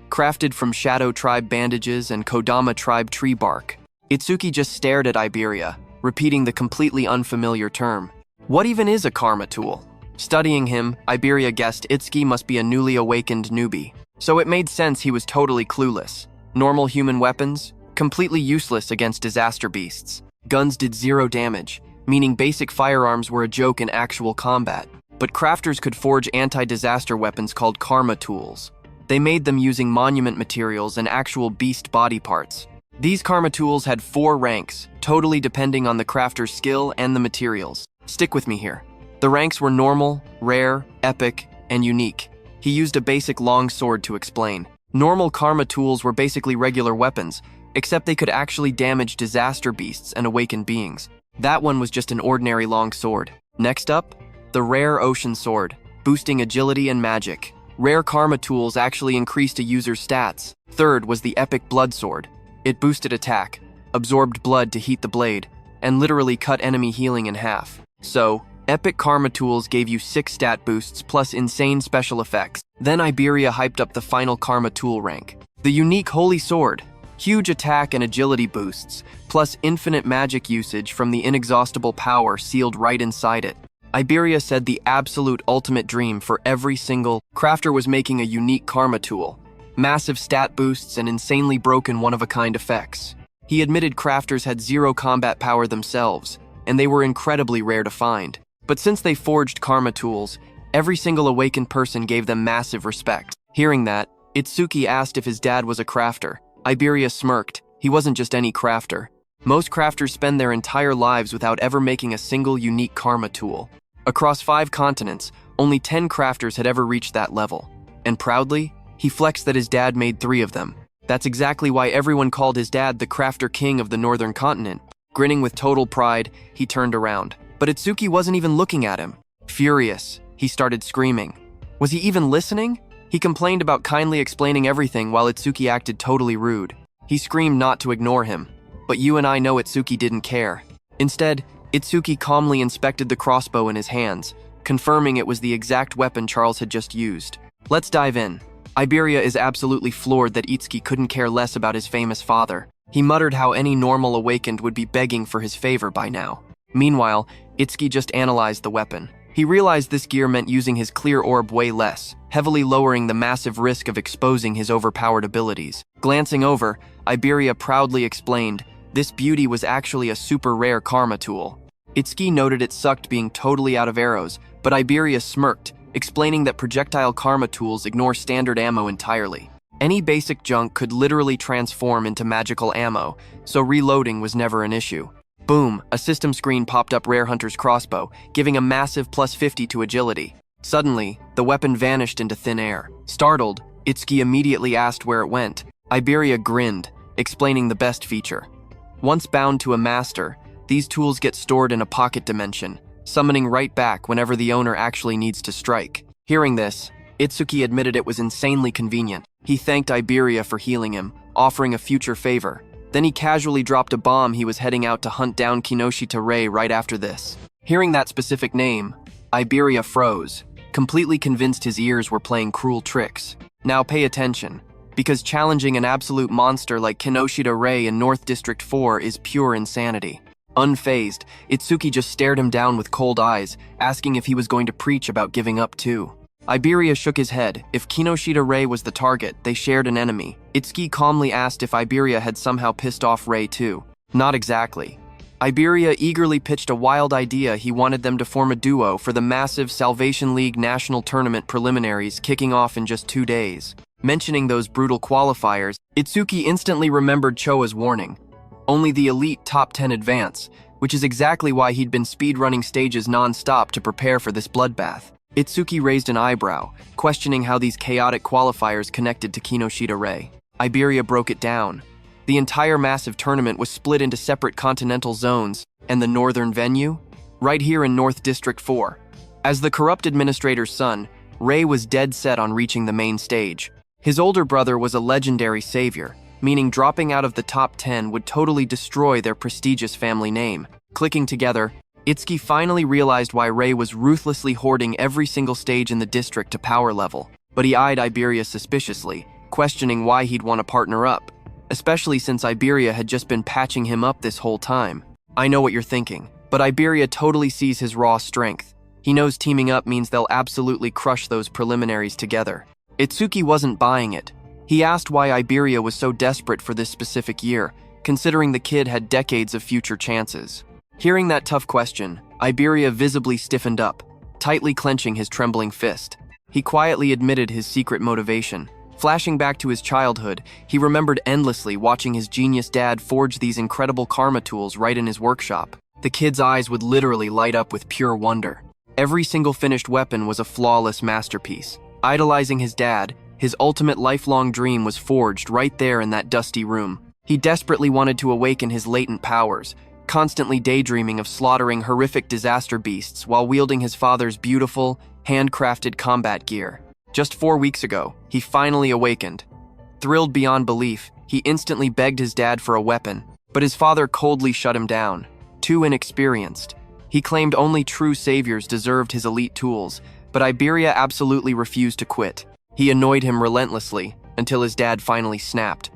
crafted from Shadow Tribe bandages and Kodama Tribe tree bark. Itsuki just stared at Iberia, repeating the completely unfamiliar term. What even is a karma tool? Studying him, Iberia guessed Itsuki must be a newly awakened newbie. So it made sense he was totally clueless. Normal human weapons, completely useless against disaster beasts. Guns did 0 damage, meaning basic firearms were a joke in actual combat. But crafters could forge anti-disaster weapons called karma tools. They made them using monument materials and actual beast body parts. These karma tools had 4 ranks, totally depending on the crafter's skill and the materials. Stick with me here. The ranks were normal, rare, epic, and unique. He used a basic long sword to explain. Normal karma tools were basically regular weapons, except they could actually damage disaster beasts and awakened beings. That one was just an ordinary long sword. Next up, the rare ocean sword, boosting agility and magic. Rare karma tools actually increased a user's stats. Third was the epic blood sword. It boosted attack, absorbed blood to heat the blade, and literally cut enemy healing in half. So, epic karma tools gave you 6 stat boosts plus insane special effects. Then Iberia hyped up the final karma tool rank. The unique holy sword, huge attack and agility boosts, plus infinite magic usage from the inexhaustible power sealed right inside it. Iberia said the absolute ultimate dream for every single crafter was making a unique karma tool. Massive stat boosts and insanely broken one-of-a-kind effects. He admitted crafters had 0 combat power themselves, and they were incredibly rare to find. But since they forged karma tools, every single awakened person gave them massive respect. Hearing that, Itsuki asked if his dad was a crafter. Iberia smirked. He wasn't just any crafter. Most crafters spend their entire lives without ever making a single unique karma tool. Across 5 continents, only 10 crafters had ever reached that level. And proudly, he flexed that his dad made 3 of them. That's exactly why everyone called his dad the crafter king of the northern continent. Grinning with total pride, he turned around. But Itsuki wasn't even looking at him. Furious, he started screaming. Was he even listening? He complained about kindly explaining everything while Itsuki acted totally rude. He screamed not to ignore him. But you and I know Itsuki didn't care. Instead, Itsuki calmly inspected the crossbow in his hands, confirming it was the exact weapon Charles had just used. Let's dive in. Iberia is absolutely floored that Itsuki couldn't care less about his famous father. He muttered how any normal awakened would be begging for his favor by now. Meanwhile, Itsuki just analyzed the weapon. He realized this gear meant using his clear orb way less, heavily lowering the massive risk of exposing his overpowered abilities. Glancing over, Iberia proudly explained, this beauty was actually a super rare karma tool. Itsuki noted it sucked being totally out of arrows, but Iberia smirked, explaining that projectile karma tools ignore standard ammo entirely. Any basic junk could literally transform into magical ammo, so reloading was never an issue. Boom, a system screen popped up Rare Hunter's crossbow, giving a massive plus 50 to agility. Suddenly, the weapon vanished into thin air. Startled, Itsuki immediately asked where it went. Iberia grinned, explaining the best feature. Once bound to a master, these tools get stored in a pocket dimension, summoning right back whenever the owner actually needs to strike. Hearing this, Itsuki admitted it was insanely convenient. He thanked Iberia for healing him, offering a future favor. Then he casually dropped a bomb he was heading out to hunt down Kinoshita Rei right after this. Hearing that specific name, Iberia froze, completely convinced his ears were playing cruel tricks. Now pay attention, because challenging an absolute monster like Kinoshita Rei in North District 4 is pure insanity. Unfazed, Itsuki just stared him down with cold eyes, asking if he was going to preach about giving up too. Iberia shook his head. If Kinoshita Rei was the target, they shared an enemy. Itsuki calmly asked if Iberia had somehow pissed off Rei too. Not exactly. Iberia eagerly pitched a wild idea. He wanted them to form a duo for the massive Salvation League National Tournament preliminaries kicking off in just 2 days. Mentioning those brutal qualifiers, Itsuki instantly remembered Choa's warning. Only the elite top 10 advance, which is exactly why he'd been speedrunning stages non-stop to prepare for this bloodbath. Itsuki raised an eyebrow, questioning how these chaotic qualifiers connected to Kinoshita Rei. Iberia broke it down. The entire massive tournament was split into separate continental zones, and the northern venue? Right here in North District 4. As the corrupt administrator's son, Rei was dead set on reaching the main stage. His older brother was a legendary savior, meaning dropping out of the top 10 would totally destroy their prestigious family name. Clicking together, Itsuki finally realized why Rei was ruthlessly hoarding every single stage in the district to power level, but he eyed Iberia suspiciously, questioning why he'd want to partner up, especially since Iberia had just been patching him up this whole time. I know what you're thinking, but Iberia totally sees his raw strength. He knows teaming up means they'll absolutely crush those preliminaries together. Itsuki wasn't buying it. He asked why Iberia was so desperate for this specific year, considering the kid had decades of future chances. Hearing that tough question, Iberia visibly stiffened up, tightly clenching his trembling fist. He quietly admitted his secret motivation. Flashing back to his childhood, he remembered endlessly watching his genius dad forge these incredible karma tools right in his workshop. The kid's eyes would literally light up with pure wonder. Every single finished weapon was a flawless masterpiece. Idolizing his dad, his ultimate lifelong dream was forged right there in that dusty room. He desperately wanted to awaken his latent powers, constantly daydreaming of slaughtering horrific disaster beasts while wielding his father's beautiful, handcrafted combat gear. Just 4 weeks ago, he finally awakened. Thrilled beyond belief, he instantly begged his dad for a weapon, but his father coldly shut him down. Too inexperienced. He claimed only true saviors deserved his elite tools, but Iberia absolutely refused to quit. He annoyed him relentlessly until his dad finally snapped,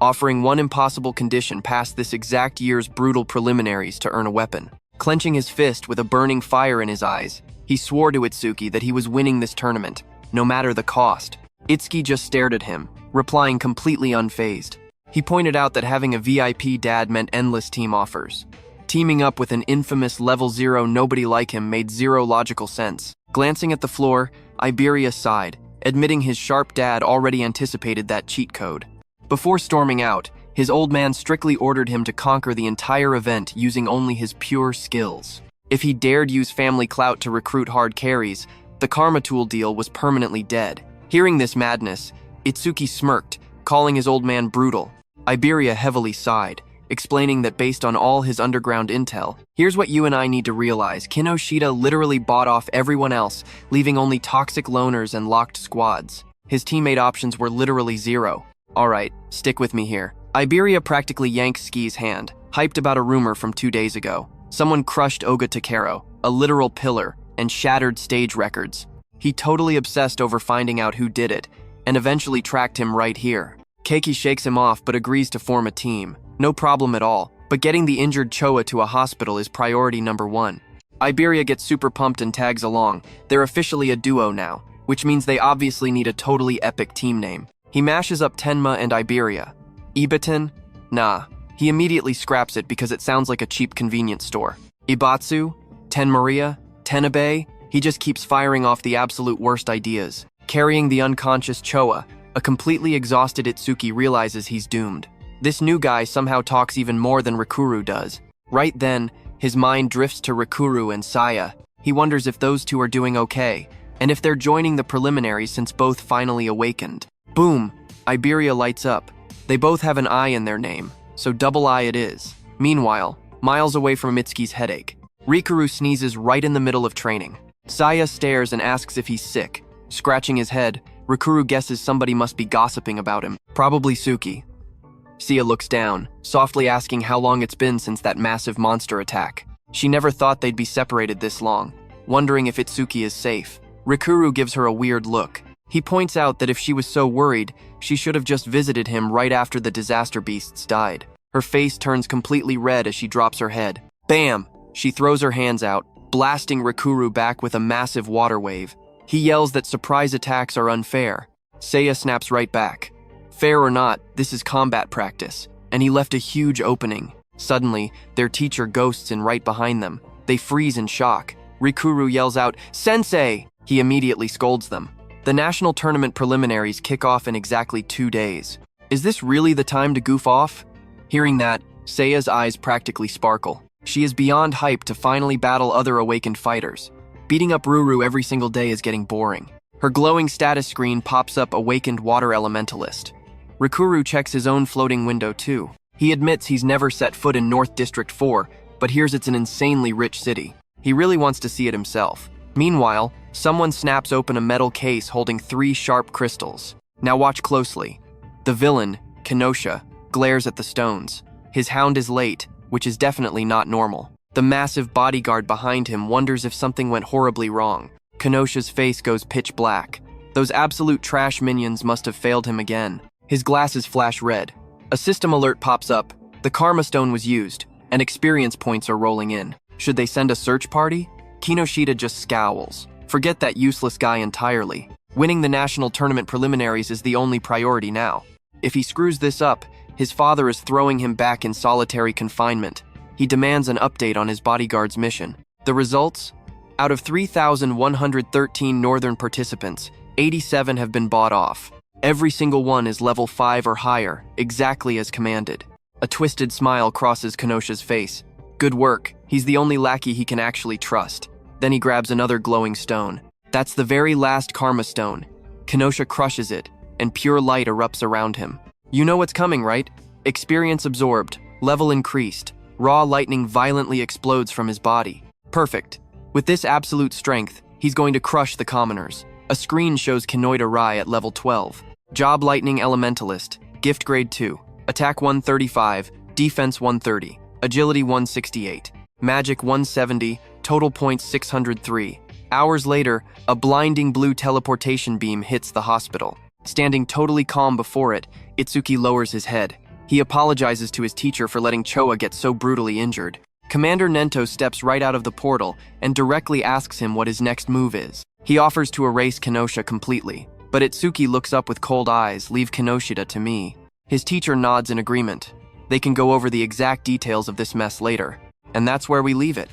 offering one impossible condition past this exact year's brutal preliminaries to earn a weapon. Clenching his fist with a burning fire in his eyes, he swore to Itsuki that he was winning this tournament, no matter the cost. Itsuki just stared at him, replying completely unfazed. He pointed out that having a VIP dad meant endless team offers. Teaming up with an infamous level 0 nobody like him made zero logical sense. Glancing at the floor, Iberia sighed, admitting his sharp dad already anticipated that cheat code. Before storming out, his old man strictly ordered him to conquer the entire event using only his pure skills. If he dared use family clout to recruit hard carries, the karma tool deal was permanently dead. Hearing this madness, Itsuki smirked, calling his old man brutal. Iberia heavily sighed, explaining that based on all his underground intel, here's what you and I need to realize. Kinoshita literally bought off everyone else, leaving only toxic loners and locked squads. His teammate options were literally zero. Alright, stick with me here. Iberia practically yanked Ski's hand, hyped about a rumor from 2 days ago. Someone crushed Oga Takero, a literal pillar, and shattered stage records. He totally obsessed over finding out who did it, and eventually tracked him right here. Keiki shakes him off but agrees to form a team. No problem at all, but getting the injured Choa to a hospital is priority number 1. Iberia gets super pumped and tags along. They're officially a duo now, which means they obviously need a totally epic team name. He mashes up Tenma and Iberia. Ibaton? Nah. He immediately scraps it because it sounds like a cheap convenience store. Ibatsu? Tenmaria? Tenabe? He just keeps firing off the absolute worst ideas. Carrying the unconscious Choa, a completely exhausted Itsuki realizes he's doomed. This new guy somehow talks even more than Rikuru does. Right then, his mind drifts to Rikuru and Saya. He wonders if those two are doing okay, and if they're joining the preliminaries since both finally awakened. Boom! Iberia lights up. They both have an I in their name, so double I it is. Meanwhile, miles away from Mitsuki's headache, Rikuru sneezes right in the middle of training. Saya stares and asks if he's sick. Scratching his head, Rikuru guesses somebody must be gossiping about him, probably Suki. Sia looks down, softly asking how long it's been since that massive monster attack. She never thought they'd be separated this long, wondering if Itsuki is safe. Rikuru gives her a weird look. He points out that if she was so worried, she should have just visited him right after the disaster beasts died. Her face turns completely red as she drops her head. Bam! She throws her hands out, blasting Rikuru back with a massive water wave. He yells that surprise attacks are unfair. Seiya snaps right back. Fair or not, this is combat practice, and he left a huge opening. Suddenly, their teacher ghosts in right behind them. They freeze in shock. Rikuru yells out, "Sensei!" He immediately scolds them. The national tournament preliminaries kick off in exactly 2 days. Is this really the time to goof off? Hearing that, Seiya's eyes practically sparkle. She is beyond hyped to finally battle other awakened fighters. Beating up Ruru every single day is getting boring. Her glowing status screen pops up Awakened Water Elementalist. Rikuru checks his own floating window too. He admits he's never set foot in North District 4, but hears it's an insanely rich city. He really wants to see it himself. Meanwhile, someone snaps open a metal case holding 3 sharp crystals. Now watch closely. The villain, Kenosha, glares at the stones. His hound is late, which is definitely not normal. The massive bodyguard behind him wonders if something went horribly wrong. Kenosha's face goes pitch black. Those absolute trash minions must have failed him again. His glasses flash red. A system alert pops up. The Karma Stone was used, and experience points are rolling in. Should they send a search party? Kinoshita just scowls. Forget that useless guy entirely. Winning the national tournament preliminaries is the only priority now. If he screws this up, his father is throwing him back in solitary confinement. He demands an update on his bodyguard's mission. The results? Out of 3,113 northern participants, 87 have been bought off. Every single one is level 5 or higher, exactly as commanded. A twisted smile crosses Kenosha's face. Good work, he's the only lackey he can actually trust. Then he grabs another glowing stone. That's the very last Karma Stone. Kenosha crushes it, and pure light erupts around him. You know what's coming, right? Experience absorbed, level increased. Raw lightning violently explodes from his body. Perfect. With this absolute strength, he's going to crush the commoners. A screen shows Kenoida Rai at level 12. Job Lightning Elementalist, Gift Grade 2, Attack 135, Defense 130, Agility 168, Magic 170, Total Points 603. Hours later, a blinding blue teleportation beam hits the hospital. Standing totally calm before it, Itsuki lowers his head. He apologizes to his teacher for letting Choa get so brutally injured. Commander Nento steps right out of the portal and directly asks him what his next move is. He offers to erase Kenosha completely, but Itsuki looks up with cold eyes. "Leave Kinoshita to me." His teacher nods in agreement. They can go over the exact details of this mess later. And that's where we leave it.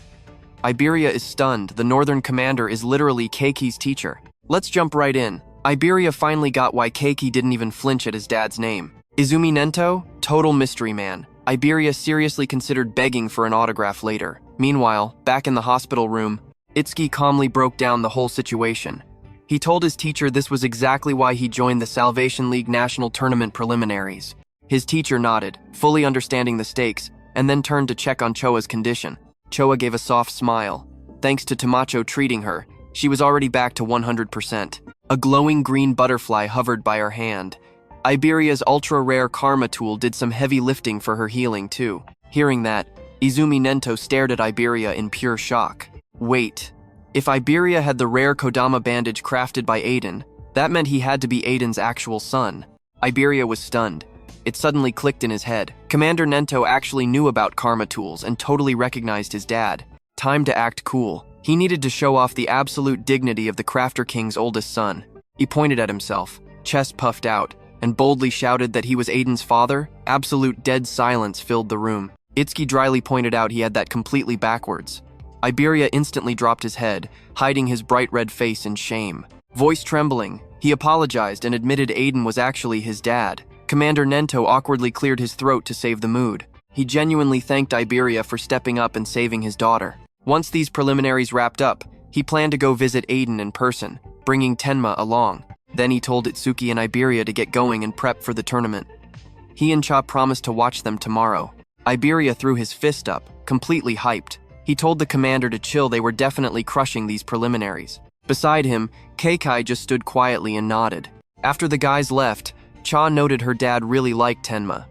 Iberia is stunned. The Northern Commander is literally Keiki's teacher. Let's jump right in. Iberia finally got why Keiki didn't even flinch at his dad's name. Izumi Nento? Total mystery man. Iberia seriously considered begging for an autograph later. Meanwhile, back in the hospital room, Itsuki calmly broke down the whole situation. He told his teacher this was exactly why he joined the Salvation League National Tournament preliminaries. His teacher nodded, fully understanding the stakes, and then turned to check on Choa's condition. Choa gave a soft smile. Thanks to Tamacho treating her, she was already back to 100%. A glowing green butterfly hovered by her hand. Iberia's ultra-rare karma tool did some heavy lifting for her healing too. Hearing that, Izumi Nento stared at Iberia in pure shock. Wait, if Iberia had the rare Kodama bandage crafted by Aiden, that meant he had to be Aiden's actual son. Iberia was stunned. It suddenly clicked in his head. Commander Nento actually knew about karma tools and totally recognized his dad. Time to act cool. He needed to show off the absolute dignity of the Crafter King's oldest son. He pointed at himself, chest puffed out, and boldly shouted that he was Aiden's father. Absolute dead silence filled the room. Itsuki dryly pointed out he had that completely backwards. Iberia instantly dropped his head, hiding his bright red face in shame. Voice trembling, he apologized and admitted Aiden was actually his dad. Commander Nento awkwardly cleared his throat to save the mood. He genuinely thanked Iberia for stepping up and saving his daughter. Once these preliminaries wrapped up, he planned to go visit Aiden in person, bringing Tenma along. Then he told Itsuki and Iberia to get going and prep for the tournament. He and Cha promised to watch them tomorrow. Iberia threw his fist up, completely hyped. He told the commander to chill, they were definitely crushing these preliminaries. Beside him, Keikai just stood quietly and nodded. After the guys left, Cha noted her dad really liked Tenma.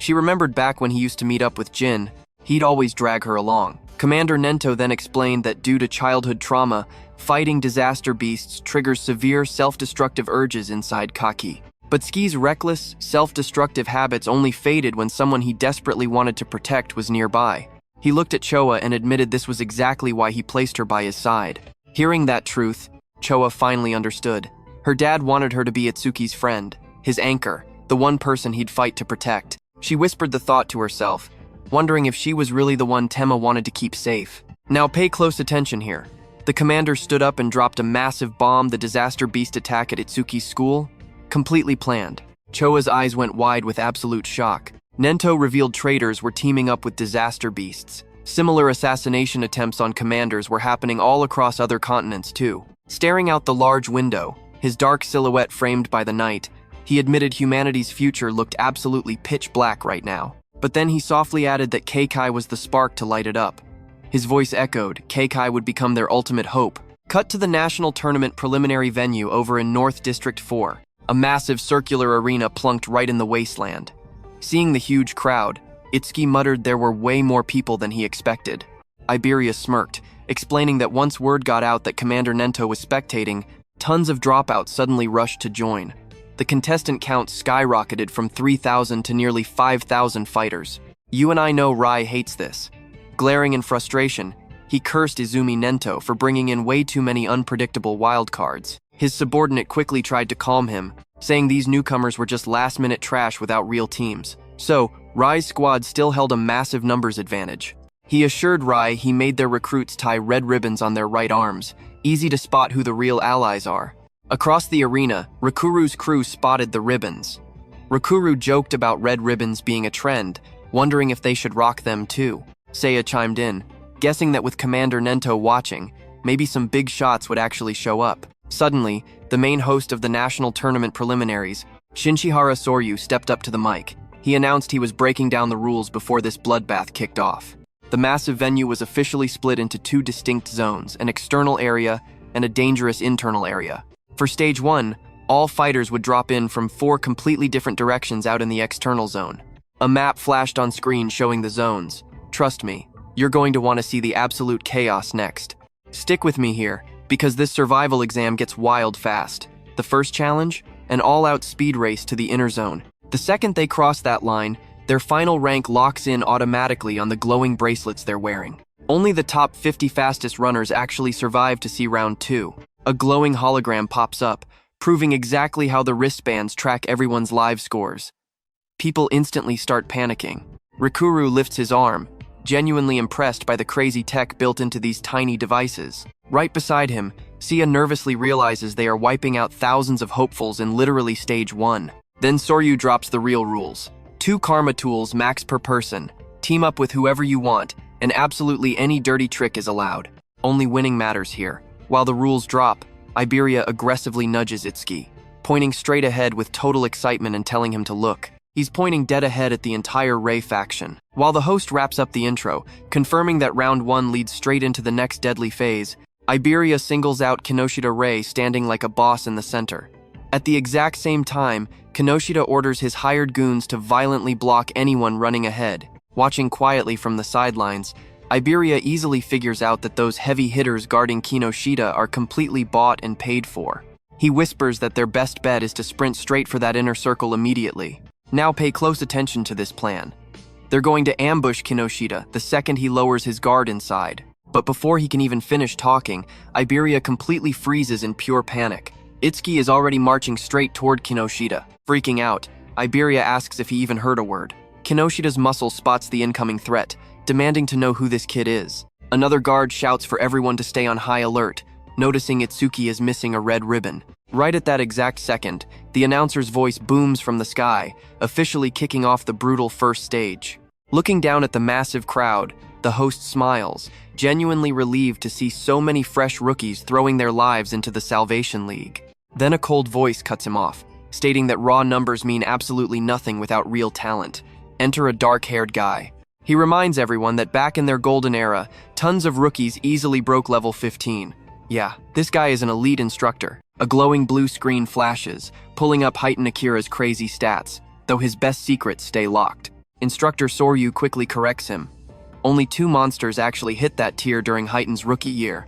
She remembered back when he used to meet up with Jin, he'd always drag her along. Commander Nento then explained that due to childhood trauma, fighting disaster beasts triggers severe self-destructive urges inside Kaki. But Tsuki's reckless, self-destructive habits only faded when someone he desperately wanted to protect was nearby. He looked at Choa and admitted this was exactly why he placed her by his side. Hearing that truth, Choa finally understood. Her dad wanted her to be Itsuki's friend, his anchor, the one person he'd fight to protect. She whispered the thought to herself, wondering if she was really the one Tenma wanted to keep safe. Now pay close attention here. The commander stood up and dropped a massive bomb, the disaster beast attack at Itsuki's school. Completely planned. Choa's eyes went wide with absolute shock. Nento revealed traitors were teaming up with disaster beasts. Similar assassination attempts on commanders were happening all across other continents too. Staring out the large window, his dark silhouette framed by the night, he admitted humanity's future looked absolutely pitch black right now. But then he softly added that Keikai was the spark to light it up. His voice echoed, Keikai would become their ultimate hope. Cut to the national tournament preliminary venue over in North District 4. A massive circular arena plunked right in the wasteland. Seeing the huge crowd, Itsuki muttered there were way more people than he expected. Iberia smirked, explaining that once word got out that Commander Nento was spectating, tons of dropouts suddenly rushed to join. The contestant count skyrocketed from 3,000 to nearly 5,000 fighters. You and I know Rai hates this. Glaring in frustration, he cursed Izumi Nento for bringing in way too many unpredictable wildcards. His subordinate quickly tried to calm him, saying these newcomers were just last-minute trash without real teams. So, Rai's squad still held a massive numbers advantage. He assured Rai he made their recruits tie red ribbons on their right arms, easy to spot who the real allies are. Across the arena, Rakuru's crew spotted the ribbons. Rakuru joked about red ribbons being a trend, wondering if they should rock them too. Seiya chimed in, guessing that with Commander Nento watching, maybe some big shots would actually show up. Suddenly, the main host of the national tournament preliminaries, Shinshihara Soryu, stepped up to the mic. He announced he was breaking down the rules before this bloodbath kicked off. The massive venue was officially split into two distinct zones, an external area and a dangerous internal area. For Stage 1, all fighters would drop in from 4 completely different directions out in the external zone. A map flashed on screen showing the zones. Trust me, you're going to want to see the absolute chaos next. Stick with me here, because this survival exam gets wild fast. The first challenge? An all-out speed race to the inner zone. The second they cross that line, their final rank locks in automatically on the glowing bracelets they're wearing. Only the top 50 fastest runners actually survive to see round 2. A glowing hologram pops up, proving exactly how the wristbands track everyone's live scores. People instantly start panicking. Rakuru lifts his arm, genuinely impressed by the crazy tech built into these tiny devices. Right beside him, Sia nervously realizes they are wiping out thousands of hopefuls in literally Stage 1. Then Soryu drops the real rules. 2 karma tools max per person, team up with whoever you want, and absolutely any dirty trick is allowed. Only winning matters here. While the rules drop, Iberia aggressively nudges Itsuki, pointing straight ahead with total excitement and telling him to look. He's pointing dead ahead at the entire Rei faction. While the host wraps up the intro, confirming that round 1 leads straight into the next deadly phase, Iberia singles out Kinoshita Rei standing like a boss in the center. At the exact same time, Kinoshita orders his hired goons to violently block anyone running ahead. Watching quietly from the sidelines, Iberia easily figures out that those heavy hitters guarding Kinoshita are completely bought and paid for. He whispers that their best bet is to sprint straight for that inner circle immediately. Now pay close attention to this plan. They're going to ambush Kinoshita the second he lowers his guard inside. But before he can even finish talking, Iberia completely freezes in pure panic. Itsuki is already marching straight toward Kinoshita. Freaking out, Iberia asks if he even heard a word. Kinoshita's muscle spots the incoming threat, demanding to know who this kid is. Another guard shouts for everyone to stay on high alert, noticing Itsuki is missing a red ribbon. Right at that exact second, the announcer's voice booms from the sky, officially kicking off the brutal first stage. Looking down at the massive crowd, the host smiles, genuinely relieved to see so many fresh rookies throwing their lives into the Salvation League. Then a cold voice cuts him off, stating that raw numbers mean absolutely nothing without real talent. Enter a dark-haired guy. He reminds everyone that back in their golden era, tons of rookies easily broke level 15. Yeah, this guy is an elite instructor. A glowing blue screen flashes, pulling up Heighten Akira's crazy stats, though his best secrets stay locked. Instructor Soryu quickly corrects him. Only 2 monsters actually hit that tier during Heighten's rookie year.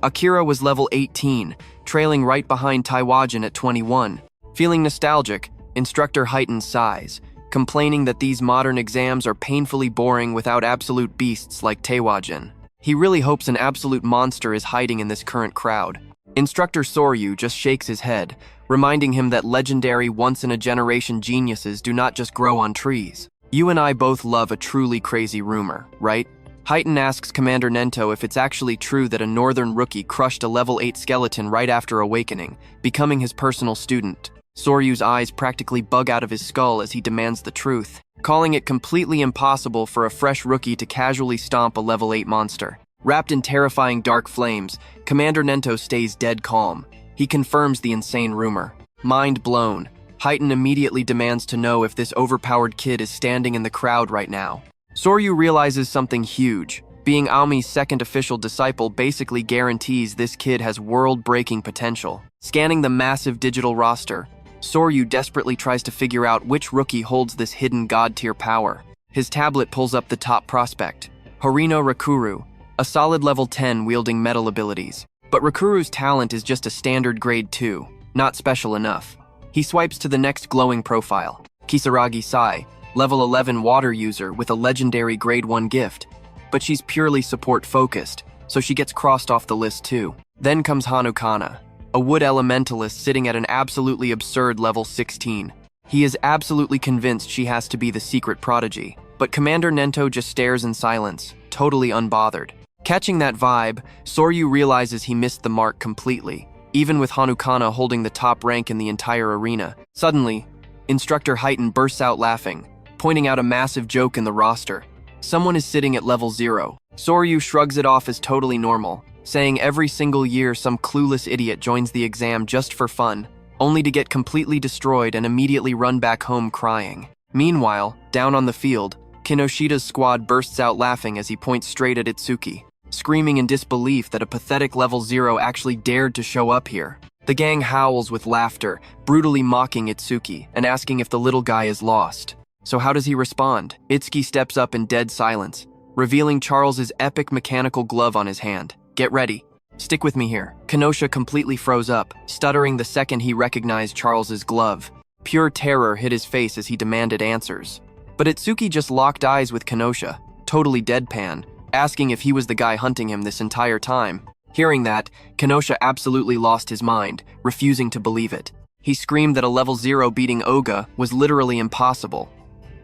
Akira was level 18, trailing right behind Taiwajin at 21. Feeling nostalgic, Instructor Heighten sighs, complaining that these modern exams are painfully boring without absolute beasts like Taiwajin. He really hopes an absolute monster is hiding in this current crowd. Instructor Soryu just shakes his head, reminding him that legendary once-in-a-generation geniuses do not just grow on trees. You and I both love a truly crazy rumor, right? Heighten asks Commander Nento if it's actually true that a northern rookie crushed a level 8 skeleton right after awakening, becoming his personal student. Soryu's eyes practically bug out of his skull as he demands the truth, calling it completely impossible for a fresh rookie to casually stomp a level 8 monster. Wrapped in terrifying dark flames, Commander Nento stays dead calm. He confirms the insane rumor. Mind blown, Heighten immediately demands to know if this overpowered kid is standing in the crowd right now. Soryu realizes something huge. Being Aomi's second official disciple basically guarantees this kid has world-breaking potential. Scanning the massive digital roster, Soryu desperately tries to figure out which rookie holds this hidden god-tier power. His tablet pulls up the top prospect, Horino Rakuru, a solid level 10 wielding metal abilities. But Rakuru's talent is just a standard grade 2, not special enough. He swipes to the next glowing profile, Kisaragi Sai, level 11 water user with a legendary grade 1 gift. But she's purely support focused, so she gets crossed off the list too. Then comes Hanukana, a wood elementalist sitting at an absolutely absurd level 16. He is absolutely convinced she has to be the secret prodigy, but Commander Nento just stares in silence, totally unbothered. Catching that vibe, Soryu realizes he missed the mark completely, even with Hanukana holding the top rank in the entire arena. Suddenly, Instructor Heighten bursts out laughing, pointing out a massive joke in the roster. Someone is sitting at level 0. Soryu shrugs it off as totally normal, saying every single year some clueless idiot joins the exam just for fun, only to get completely destroyed and immediately run back home crying. Meanwhile, down on the field, Kinoshida's squad bursts out laughing as he points straight at Itsuki, screaming in disbelief that a pathetic level 0 actually dared to show up here. The gang howls with laughter, brutally mocking Itsuki and asking if the little guy is lost. So how does he respond? Itsuki steps up in dead silence, revealing Charles's epic mechanical glove on his hand. Get ready. Stick with me here. Kenosha completely froze up, stuttering the second he recognized Charles's glove. Pure terror hit his face as he demanded answers. But Itsuki just locked eyes with Kenosha, totally deadpan, asking if he was the guy hunting him this entire time. Hearing that, Kenosha absolutely lost his mind, refusing to believe it. He screamed that a level 0 beating Oga was literally impossible.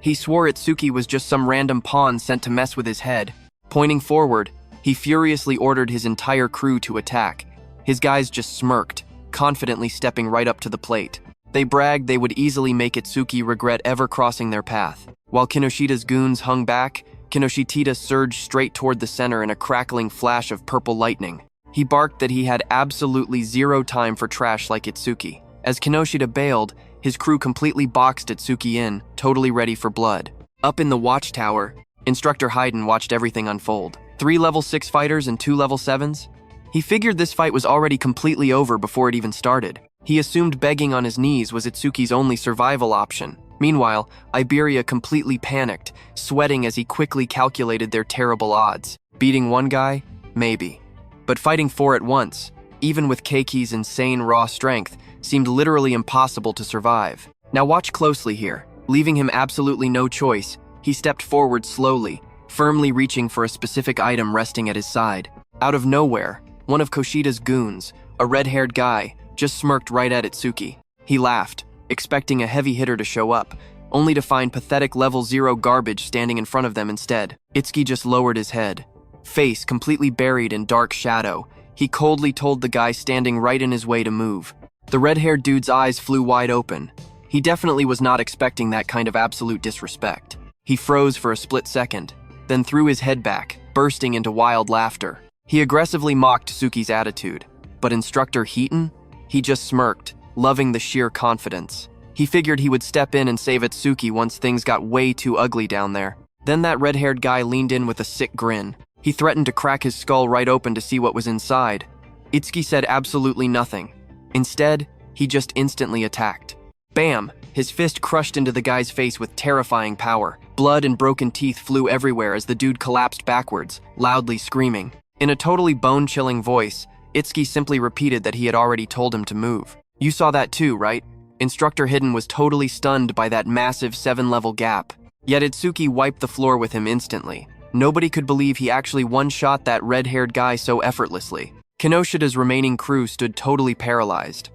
He swore Itsuki was just some random pawn sent to mess with his head. Pointing forward, he furiously ordered his entire crew to attack. His guys just smirked, confidently stepping right up to the plate. They bragged they would easily make Itsuki regret ever crossing their path. While Kinoshida's goons hung back, Kinoshitita surged straight toward the center in a crackling flash of purple lightning. He barked that he had absolutely zero time for trash like Itsuki. As Kinoshita bailed, his crew completely boxed Itsuki in, totally ready for blood. Up in the watchtower, Instructor Hayden watched everything unfold. 3 level 6 fighters and 2 level 7s? He figured this fight was already completely over before it even started. He assumed begging on his knees was Itsuki's only survival option. Meanwhile, Iberia completely panicked, sweating as he quickly calculated their terrible odds. Beating one guy? Maybe. But fighting 4 at once, even with Keiki's insane raw strength, seemed literally impossible to survive. Now watch closely here. Leaving him absolutely no choice, he stepped forward slowly, firmly reaching for a specific item resting at his side. Out of nowhere, one of Koshida's goons, a red-haired guy, just smirked right at Itsuki. He laughed, expecting a heavy hitter to show up, only to find pathetic level 0 garbage standing in front of them instead. Itsuki just lowered his head. Face completely buried in dark shadow, he coldly told the guy standing right in his way to move. The red-haired dude's eyes flew wide open. He definitely was not expecting that kind of absolute disrespect. He froze for a split second, then threw his head back, bursting into wild laughter. He aggressively mocked Suki's attitude, but Instructor Heaton? He just smirked, loving the sheer confidence. He figured he would step in and save Itsuki once things got way too ugly down there. Then that red-haired guy leaned in with a sick grin. He threatened to crack his skull right open to see what was inside. Itsuki said absolutely nothing. Instead, he just instantly attacked. Bam! His fist crushed into the guy's face with terrifying power. Blood and broken teeth flew everywhere as the dude collapsed backwards, loudly screaming. In a totally bone-chilling voice, Itsuki simply repeated that he had already told him to move. You saw that too, right? Instructor Hidden was totally stunned by that massive 7-level gap. Yet Itsuki wiped the floor with him instantly. Nobody could believe he actually one-shot that red-haired guy so effortlessly. Kinoshida's remaining crew stood totally paralyzed.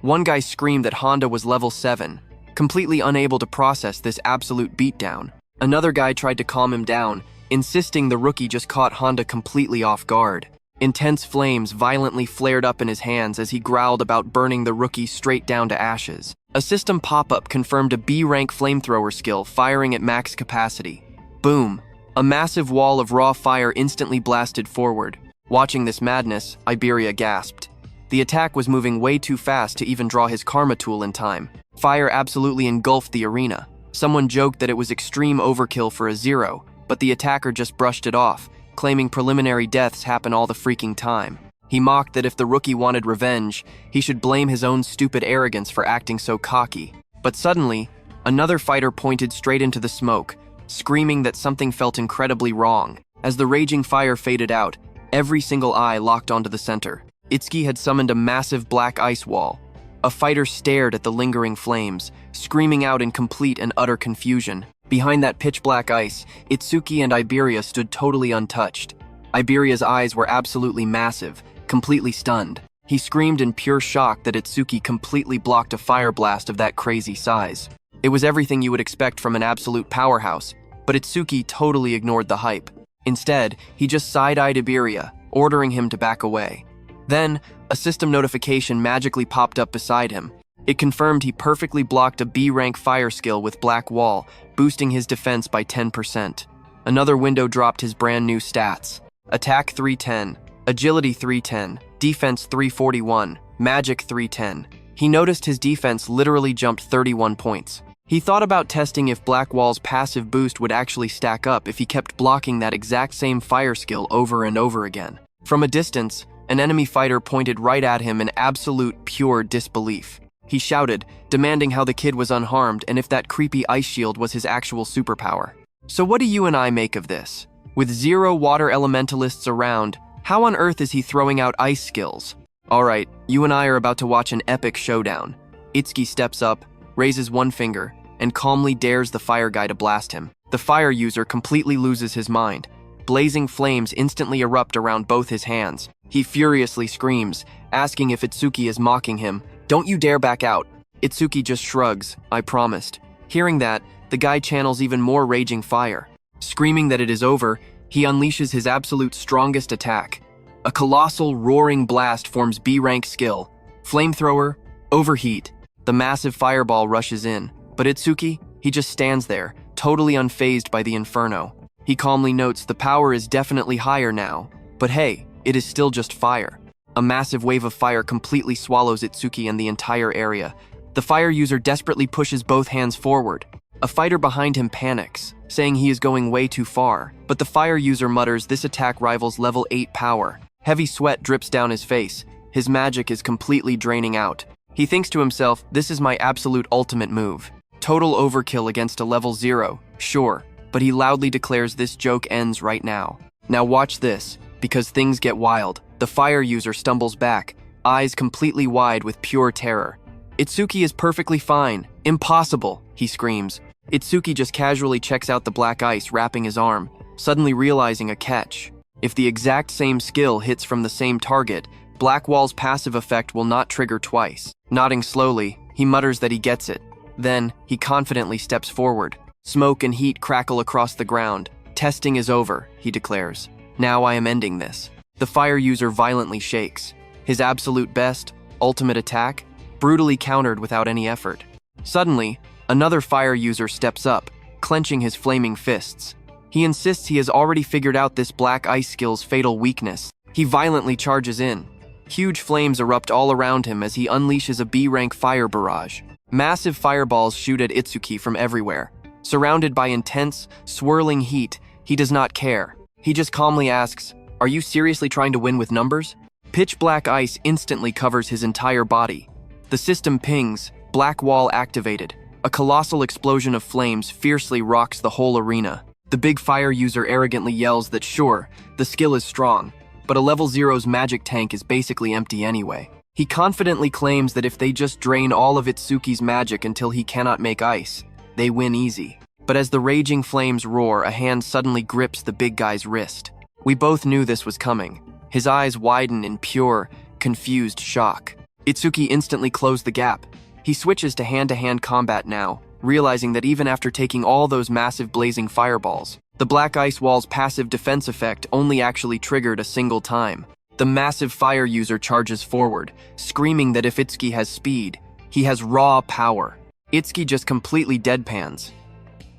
One guy screamed that Honda was level 7, completely unable to process this absolute beatdown. Another guy tried to calm him down, insisting the rookie just caught Honda completely off guard. Intense flames violently flared up in his hands as he growled about burning the rookie straight down to ashes. A system pop-up confirmed a B-rank flamethrower skill firing at max capacity. Boom! A massive wall of raw fire instantly blasted forward. Watching this madness, Iberia gasped. The attack was moving way too fast to even draw his karma tool in time. Fire absolutely engulfed the arena. Someone joked that it was extreme overkill for a 0, but the attacker just brushed it off, claiming preliminary deaths happen all the freaking time. He mocked that if the rookie wanted revenge, he should blame his own stupid arrogance for acting so cocky. But suddenly, another fighter pointed straight into the smoke, screaming that something felt incredibly wrong. As the raging fire faded out, every single eye locked onto the center. Itsuki had summoned a massive black ice wall. A fighter stared at the lingering flames, screaming out in complete and utter confusion. Behind that pitch-black ice, Itsuki and Iberia stood totally untouched. Iberia's eyes were absolutely massive, completely stunned. He screamed in pure shock that Itsuki completely blocked a fire blast of that crazy size. It was everything you would expect from an absolute powerhouse, but Itsuki totally ignored the hype. Instead, he just side-eyed Iberia, ordering him to back away. Then, a system notification magically popped up beside him. It confirmed he perfectly blocked a B-rank fire skill with Black Wall, boosting his defense by 10%. Another window dropped his brand new stats. Attack 310, Agility 310, Defense 341, Magic 310. He noticed his defense literally jumped 31 points. He thought about testing if Black Wall's passive boost would actually stack up if he kept blocking that exact same fire skill over and over again. From a distance, an enemy fighter pointed right at him in absolute pure disbelief. He shouted, demanding how the kid was unharmed and if that creepy ice shield was his actual superpower. So what do you and I make of this? With 0 water elementalists around, how on earth is he throwing out ice skills? Alright, you and I are about to watch an epic showdown. Itsuki steps up, raises one finger, and calmly dares the fire guy to blast him. The fire user completely loses his mind. Blazing flames instantly erupt around both his hands. He furiously screams, asking if Itsuki is mocking him. Don't you dare back out. Itsuki just shrugs, I promised. Hearing that, the guy channels even more raging fire. Screaming that it is over, he unleashes his absolute strongest attack. A colossal roaring blast forms B-rank skill. Flamethrower, Overheat. The massive fireball rushes in, but Itsuki, he just stands there, totally unfazed by the inferno. He calmly notes the power is definitely higher now, but hey, it is still just fire. A massive wave of fire completely swallows Itsuki and the entire area. The fire user desperately pushes both hands forward. A fighter behind him panics, saying he is going way too far, but the fire user mutters this attack rivals level 8 power. Heavy sweat drips down his face. His magic is completely draining out. He thinks to himself, this is my absolute ultimate move. Total overkill against a level 0, sure, but he loudly declares this joke ends right now. Now watch this, because things get wild. The fire user stumbles back, eyes completely wide with pure terror. Itsuki is perfectly fine. Impossible, he screams. Itsuki just casually checks out the black ice wrapping his arm, suddenly realizing a catch. If the exact same skill hits from the same target, Black Wall's passive effect will not trigger twice. Nodding slowly, he mutters that he gets it. Then, he confidently steps forward. Smoke and heat crackle across the ground. Testing is over, he declares. Now I am ending this. The fire user violently shakes. His absolute best, ultimate attack, brutally countered without any effort. Suddenly, another fire user steps up, clenching his flaming fists. He insists he has already figured out this black ice skill's fatal weakness. He violently charges in. Huge flames erupt all around him as he unleashes a B-rank fire barrage. Massive fireballs shoot at Itsuki from everywhere. Surrounded by intense, swirling heat, he does not care. He just calmly asks, "Are you seriously trying to win with numbers?" Pitch black ice instantly covers his entire body. The system pings, Black wall activated. A colossal explosion of flames fiercely rocks the whole arena. The big fire user arrogantly yells that sure, the skill is strong, but a level 0's magic tank is basically empty anyway. He confidently claims that if they just drain all of Itsuki's magic until he cannot make ice, they win easy. But as the raging flames roar, a hand suddenly grips the big guy's wrist. We both knew this was coming. His eyes widen in pure, confused shock. Itsuki instantly closed the gap. He switches to hand-to-hand combat now, realizing that even after taking all those massive blazing fireballs, the black ice wall's passive defense effect only actually triggered a single time. The massive fire user charges forward, screaming that if Itsuki has speed, he has raw power. Itsuki just completely deadpans.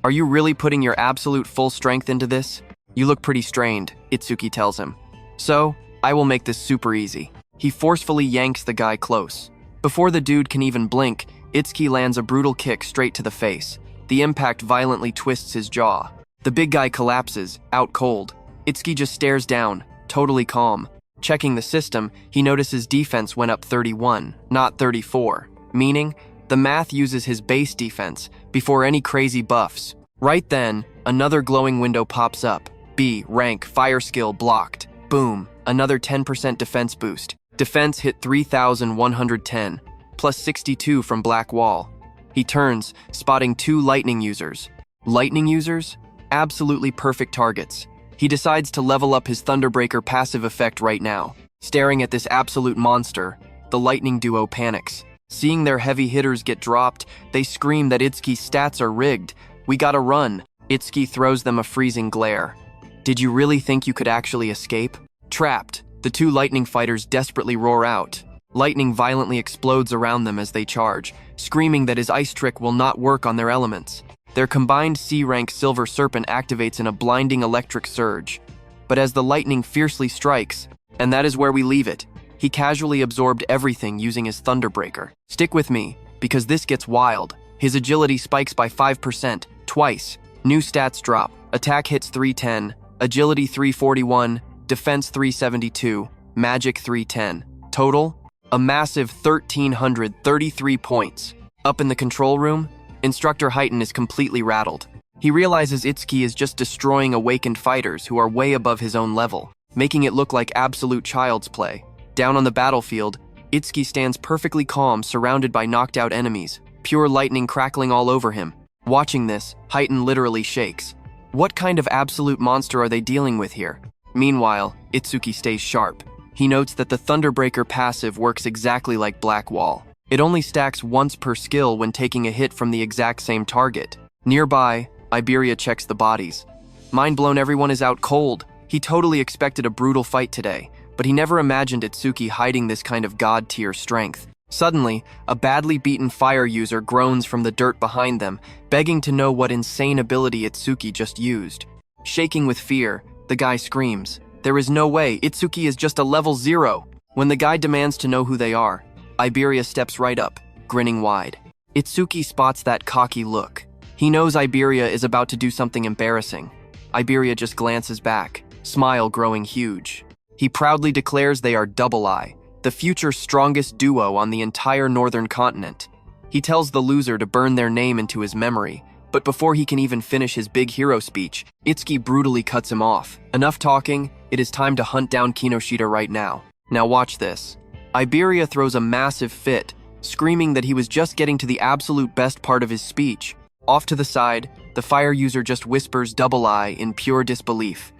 "Are you really putting your absolute full strength into this? You look pretty strained," Itsuki tells him. "So, I will make this super easy." He forcefully yanks the guy close. Before the dude can even blink, Itsuki lands a brutal kick straight to the face. The impact violently twists his jaw. The big guy collapses, out cold. Itsuki just stares down, totally calm. Checking the system, he notices defense went up 31, not 34, meaning the math uses his base defense before any crazy buffs. Right then, another glowing window pops up. B, rank, fire skill blocked. Boom, another 10% defense boost. Defense hit 3,110, plus 62 from Black Wall. He turns, spotting 2 lightning users. Lightning users? Absolutely perfect targets. He decides to level up his Thunderbreaker passive effect right now. Staring at this absolute monster, the lightning duo panics. Seeing their heavy hitters get dropped, they scream that Itsuki's stats are rigged. "We gotta run." Itsuki throws them a freezing glare. "Did you really think you could actually escape?" Trapped, the 2 lightning fighters desperately roar out. Lightning violently explodes around them as they charge, screaming that his ice trick will not work on their elements. Their combined C-rank Silver Serpent activates in a blinding electric surge. But as the lightning fiercely strikes, and that is where we leave it, he casually absorbed everything using his Thunderbreaker. Stick with me, because this gets wild. His agility spikes by 5%, twice. New stats drop. Attack hits 310, agility 341, defense 372, magic 310. Total? A massive 1,333 points. Up in the control room, Instructor Heighten is completely rattled. He realizes Itsuki is just destroying awakened fighters who are way above his own level, making it look like absolute child's play. Down on the battlefield, Itsuki stands perfectly calm, surrounded by knocked out enemies, pure lightning crackling all over him. Watching this, Heighten literally shakes. What kind of absolute monster are they dealing with here? Meanwhile, Itsuki stays sharp. He notes that the Thunderbreaker passive works exactly like Black Wall. It only stacks once per skill when taking a hit from the exact same target. Nearby, Iberia checks the bodies. Mind blown, everyone is out cold. He totally expected a brutal fight today, but he never imagined Itsuki hiding this kind of god-tier strength. Suddenly, a badly beaten fire user groans from the dirt behind them, begging to know what insane ability Itsuki just used. Shaking with fear, the guy screams, "There is no way, Itsuki is just a level 0. When the guy demands to know who they are, Iberia steps right up, grinning wide. Itsuki spots that cocky look. He knows Iberia is about to do something embarrassing. Iberia just glances back, smile growing huge. He proudly declares they are Double I, the future strongest duo on the entire northern continent. He tells the loser to burn their name into his memory, but before he can even finish his big hero speech, Itsuki brutally cuts him off. Enough talking, it is time to hunt down Kinoshita right now. Now watch this. Iberia throws a massive fit, screaming that he was just getting to the absolute best part of his speech. Off to the side, the fire user just whispers Double I in pure disbelief.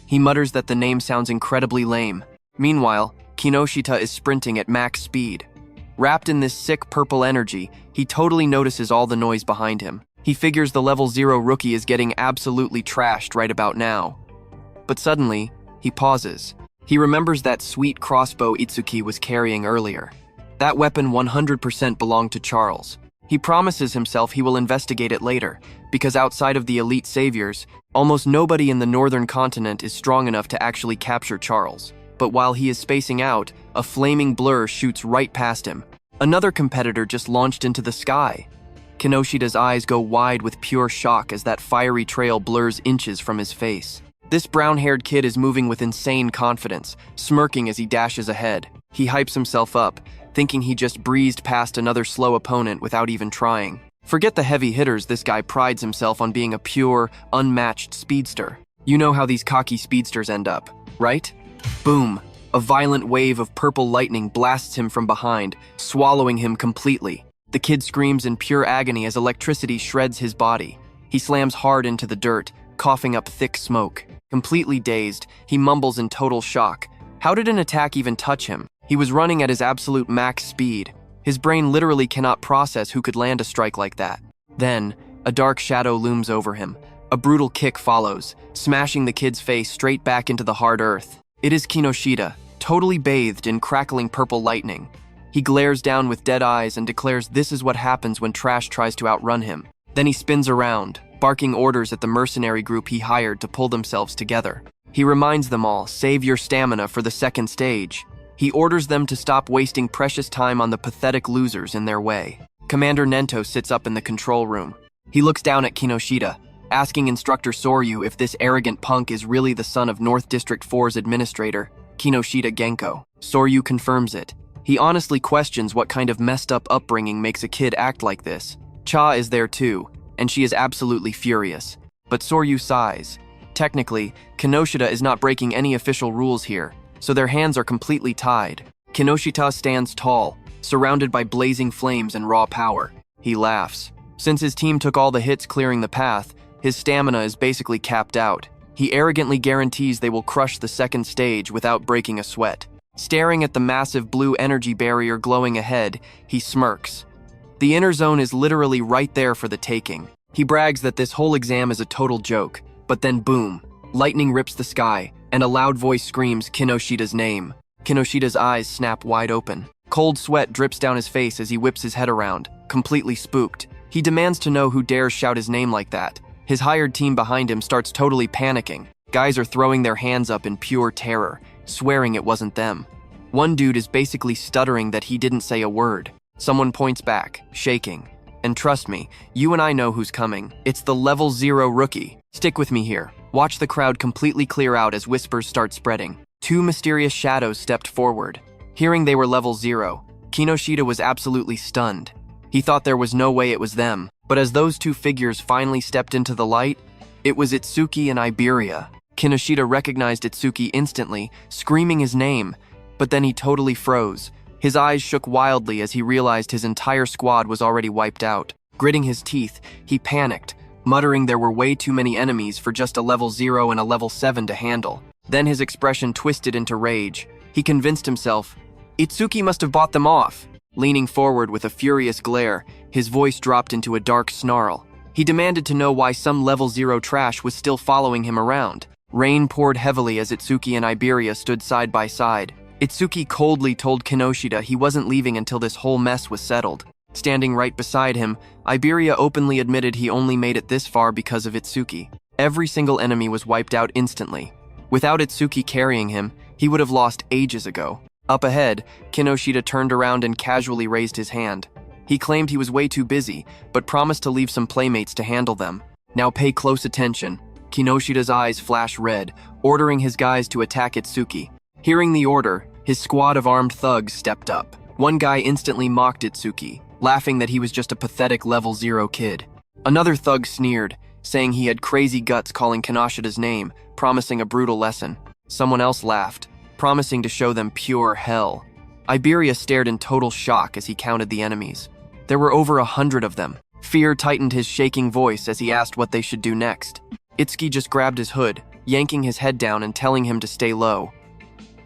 He mutters that the name sounds incredibly lame. Meanwhile, Kinoshita is sprinting at max speed. Wrapped in this sick purple energy, he totally notices all the noise behind him. He figures the level 0 rookie is getting absolutely trashed right about now. But suddenly, he pauses. He remembers that sweet crossbow Itsuki was carrying earlier. That weapon 100% belonged to Charles. He promises himself he will investigate it later, because outside of the elite saviors, almost nobody in the northern continent is strong enough to actually capture Charles. But while he is spacing out, a flaming blur shoots right past him. Another competitor just launched into the sky. Kinoshita's eyes go wide with pure shock as that fiery trail blurs inches from his face. This brown-haired kid is moving with insane confidence, smirking as he dashes ahead. He hypes himself up, thinking he just breezed past another slow opponent without even trying. Forget the heavy hitters, this guy prides himself on being a pure, unmatched speedster. You know how these cocky speedsters end up, right? Boom! A violent wave of purple lightning blasts him from behind, swallowing him completely. The kid screams in pure agony as electricity shreds his body. He slams hard into the dirt, coughing up thick smoke. Completely dazed, he mumbles in total shock. How did an attack even touch him? He was running at his absolute max speed. His brain literally cannot process who could land a strike like that. Then, a dark shadow looms over him. A brutal kick follows, smashing the kid's face straight back into the hard earth. It is Kinoshita, totally bathed in crackling purple lightning. He glares down with dead eyes and declares this is what happens when trash tries to outrun him. Then he spins around, barking orders at the mercenary group he hired to pull themselves together. He reminds them all, save your stamina for the second stage. He orders them to stop wasting precious time on the pathetic losers in their way. Commander Nento sits up in the control room. He looks down at Kinoshita, asking Instructor Soryu if this arrogant punk is really the son of North District 4's administrator, Kinoshita Genko. Soryu confirms it. He honestly questions what kind of messed up upbringing makes a kid act like this. Cha is there too, and she is absolutely furious. But Soryu sighs. Technically, Kinoshita is not breaking any official rules here, so their hands are completely tied. Kinoshita stands tall, surrounded by blazing flames and raw power. He laughs. Since his team took all the hits clearing the path, his stamina is basically capped out. He arrogantly guarantees they will crush the second stage without breaking a sweat. Staring at the massive blue energy barrier glowing ahead, he smirks. The inner zone is literally right there for the taking. He brags that this whole exam is a total joke, but then boom, lightning rips the sky, and a loud voice screams Kinoshita's name. Kinoshita's eyes snap wide open. Cold sweat drips down his face as he whips his head around, completely spooked. He demands to know who dares shout his name like that. His hired team behind him starts totally panicking. Guys are throwing their hands up in pure terror, swearing it wasn't them. One dude is basically stuttering that he didn't say a word. Someone points back, shaking. And trust me, you and I know who's coming. It's the level 0 rookie. Stick with me here. Watch the crowd completely clear out as whispers start spreading. Two mysterious shadows stepped forward. Hearing they were level 0, Kinoshita was absolutely stunned. He thought there was no way it was them, but as those two figures finally stepped into the light, it was Itsuki and Iberia. Kinoshita recognized Itsuki instantly, screaming his name, but then he totally froze. His eyes shook wildly as he realized his entire squad was already wiped out. Gritting his teeth, he panicked, muttering there were way too many enemies for just a level 0 and a level 7 to handle. Then his expression twisted into rage. He convinced himself, Itsuki must have bought them off. Leaning forward with a furious glare, his voice dropped into a dark snarl. He demanded to know why some level 0 trash was still following him around. Rain poured heavily as Itsuki and Iberia stood side by side. Itsuki coldly told Kinoshita he wasn't leaving until this whole mess was settled. Standing right beside him, Iberia openly admitted he only made it this far because of Itsuki. Every single enemy was wiped out instantly. Without Itsuki carrying him, he would have lost ages ago. Up ahead, Kinoshita turned around and casually raised his hand. He claimed he was way too busy, but promised to leave some playmates to handle them. Now pay close attention. Kinoshita's eyes flash red, ordering his guys to attack Itsuki. Hearing the order, his squad of armed thugs stepped up. One guy instantly mocked Itsuki, laughing that he was just a pathetic level 0 kid. Another thug sneered, saying he had crazy guts calling Kinoshita's name, promising a brutal lesson. Someone else laughed, promising to show them pure hell. Iberia stared in total shock as he counted the enemies. There were over 100 of them. Fear tightened his shaking voice as he asked what they should do next. Itsuki just grabbed his hood, yanking his head down and telling him to stay low.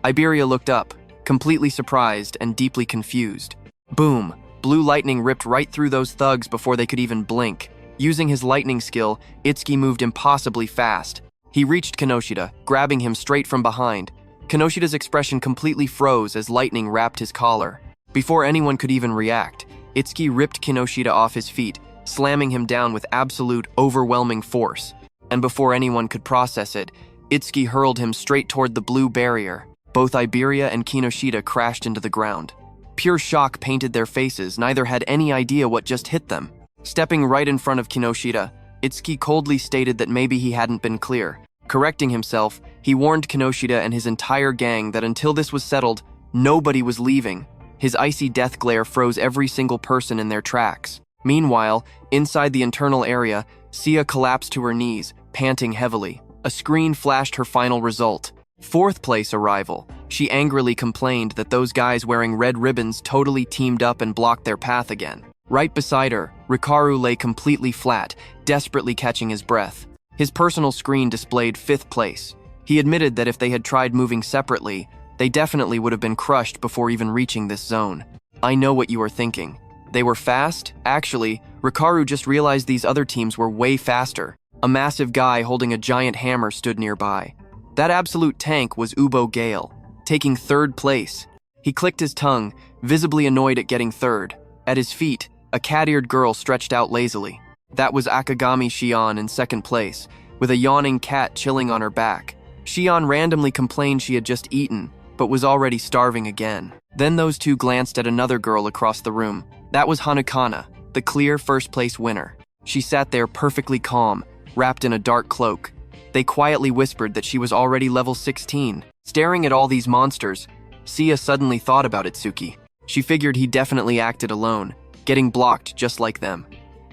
Iberia looked up, completely surprised and deeply confused. Boom! Blue lightning ripped right through those thugs before they could even blink. Using his lightning skill, Itsuki moved impossibly fast. He reached Kinoshita, grabbing him straight from behind. Kinoshita's expression completely froze as lightning wrapped his collar. Before anyone could even react, Itsuki ripped Kinoshita off his feet, slamming him down with absolute, overwhelming force. And before anyone could process it, Itsuki hurled him straight toward the blue barrier. Both Iberia and Kinoshita crashed into the ground. Pure shock painted their faces, neither had any idea what just hit them. Stepping right in front of Kinoshita, Itsuki coldly stated that maybe he hadn't been clear. Correcting himself, he warned Kinoshita and his entire gang that until this was settled, nobody was leaving. His icy death glare froze every single person in their tracks. Meanwhile, inside the internal area, Sia collapsed to her knees, panting heavily. A screen flashed her final result. 4th place arrival. She angrily complained that those guys wearing red ribbons totally teamed up and blocked their path again. Right beside her, Rikaru lay completely flat, desperately catching his breath. His personal screen displayed 5th place. He admitted that if they had tried moving separately, they definitely would have been crushed before even reaching this zone. I know what you are thinking. They were fast? Actually, Rikaru just realized these other teams were way faster. A massive guy holding a giant hammer stood nearby. That absolute tank was Ubo Gale, taking 3rd place. He clicked his tongue, visibly annoyed at getting 3rd. At his feet, a cat-eared girl stretched out lazily. That was Akagami Shion in 2nd place, with a yawning cat chilling on her back. Shion randomly complained she had just eaten, but was already starving again. Then those two glanced at another girl across the room. That was Hanukana, the clear 1st place winner. She sat there perfectly calm, wrapped in a dark cloak. They quietly whispered that she was already level 16. Staring at all these monsters, Sia suddenly thought about Itsuki. She figured he definitely acted alone, getting blocked just like them.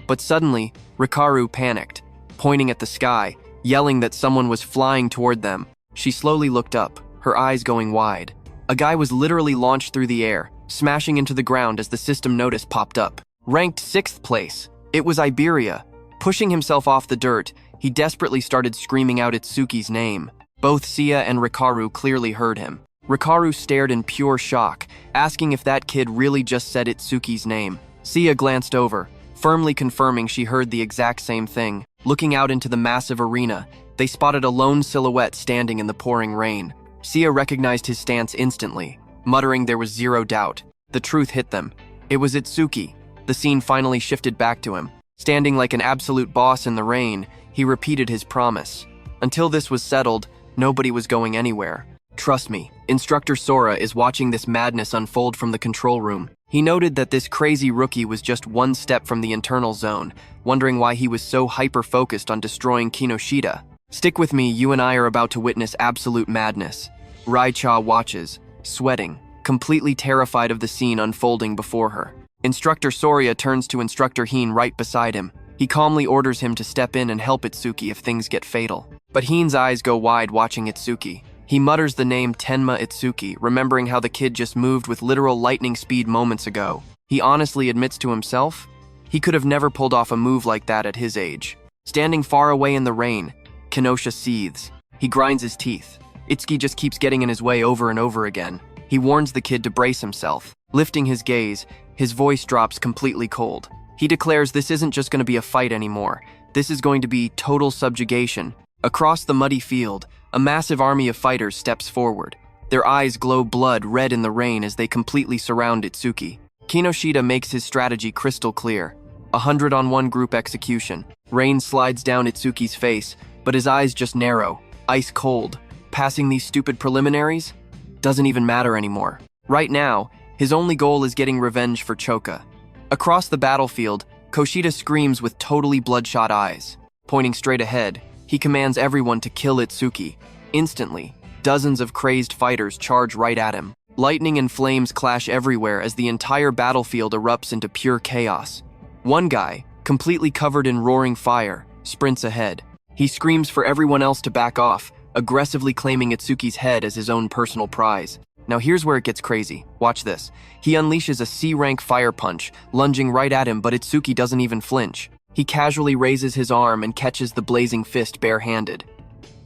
But suddenly, Rikaru panicked, pointing at the sky, yelling that someone was flying toward them. She slowly looked up, her eyes going wide. A guy was literally launched through the air, smashing into the ground as the system notice popped up. Ranked 6th place. It was Iberia. Pushing himself off the dirt, he desperately started screaming out Itsuki's name. Both Sia and Rikaru clearly heard him. Rikaru stared in pure shock, asking if that kid really just said Itsuki's name. Sia glanced over, firmly confirming she heard the exact same thing. Looking out into the massive arena, they spotted a lone silhouette standing in the pouring rain. Sia recognized his stance instantly, muttering there was zero doubt. The truth hit them. It was Itsuki. The scene finally shifted back to him. Standing like an absolute boss in the rain, he repeated his promise. Until this was settled, nobody was going anywhere. Trust me, Instructor Sora is watching this madness unfold from the control room. He noted that this crazy rookie was just one step from the internal zone, wondering why he was so hyper-focused on destroying Kinoshita. Stick with me, you and I are about to witness absolute madness. Raicha watches, sweating, completely terrified of the scene unfolding before her. Instructor Soria turns to Instructor Heen right beside him. He calmly orders him to step in and help Itsuki if things get fatal. But Heen's eyes go wide watching Itsuki. He mutters the name Tenma Itsuki, remembering how the kid just moved with literal lightning speed moments ago. He honestly admits to himself, he could have never pulled off a move like that at his age. Standing far away in the rain, Kenosha seethes. He grinds his teeth. Itsuki just keeps getting in his way over and over again. He warns the kid to brace himself. Lifting his gaze, his voice drops completely cold. He declares this isn't just going to be a fight anymore. This is going to be total subjugation. Across the muddy field, a massive army of fighters steps forward. Their eyes glow blood red in the rain as they completely surround Itsuki. Kinoshita makes his strategy crystal clear. 100-on-1 group execution. Rain slides down Itsuki's face, but his eyes just narrow, ice cold. Passing these stupid preliminaries? Doesn't even matter anymore. Right now, his only goal is getting revenge for Choka. Across the battlefield, Koshita screams with totally bloodshot eyes. Pointing straight ahead, he commands everyone to kill Itsuki. Instantly, dozens of crazed fighters charge right at him. Lightning and flames clash everywhere as the entire battlefield erupts into pure chaos. One guy, completely covered in roaring fire, sprints ahead. He screams for everyone else to back off, aggressively claiming Itsuki's head as his own personal prize. Now here's where it gets crazy. Watch this. He unleashes a C-rank fire punch, lunging right at him, but Itsuki doesn't even flinch. He casually raises his arm and catches the blazing fist barehanded.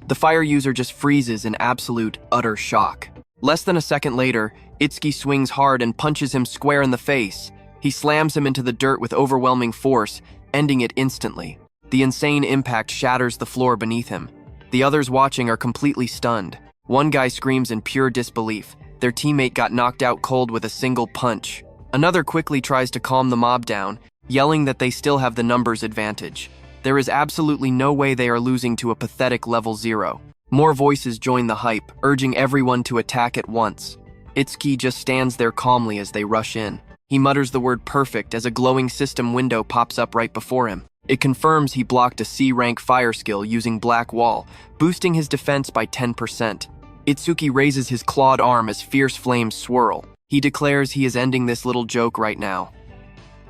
The fire user just freezes in absolute, utter shock. Less than a second later, Itsuki swings hard and punches him square in the face. He slams him into the dirt with overwhelming force, ending it instantly. The insane impact shatters the floor beneath him. The others watching are completely stunned. One guy screams in pure disbelief. Their teammate got knocked out cold with a single punch. Another quickly tries to calm the mob down, yelling that they still have the numbers advantage. There is absolutely no way they are losing to a pathetic level 0. More voices join the hype, urging everyone to attack at once. Itsuki just stands there calmly as they rush in. He mutters the word perfect as a glowing system window pops up right before him. It confirms he blocked a C-rank fire skill using Black Wall, boosting his defense by 10%. Itsuki raises his clawed arm as fierce flames swirl. He declares he is ending this little joke right now.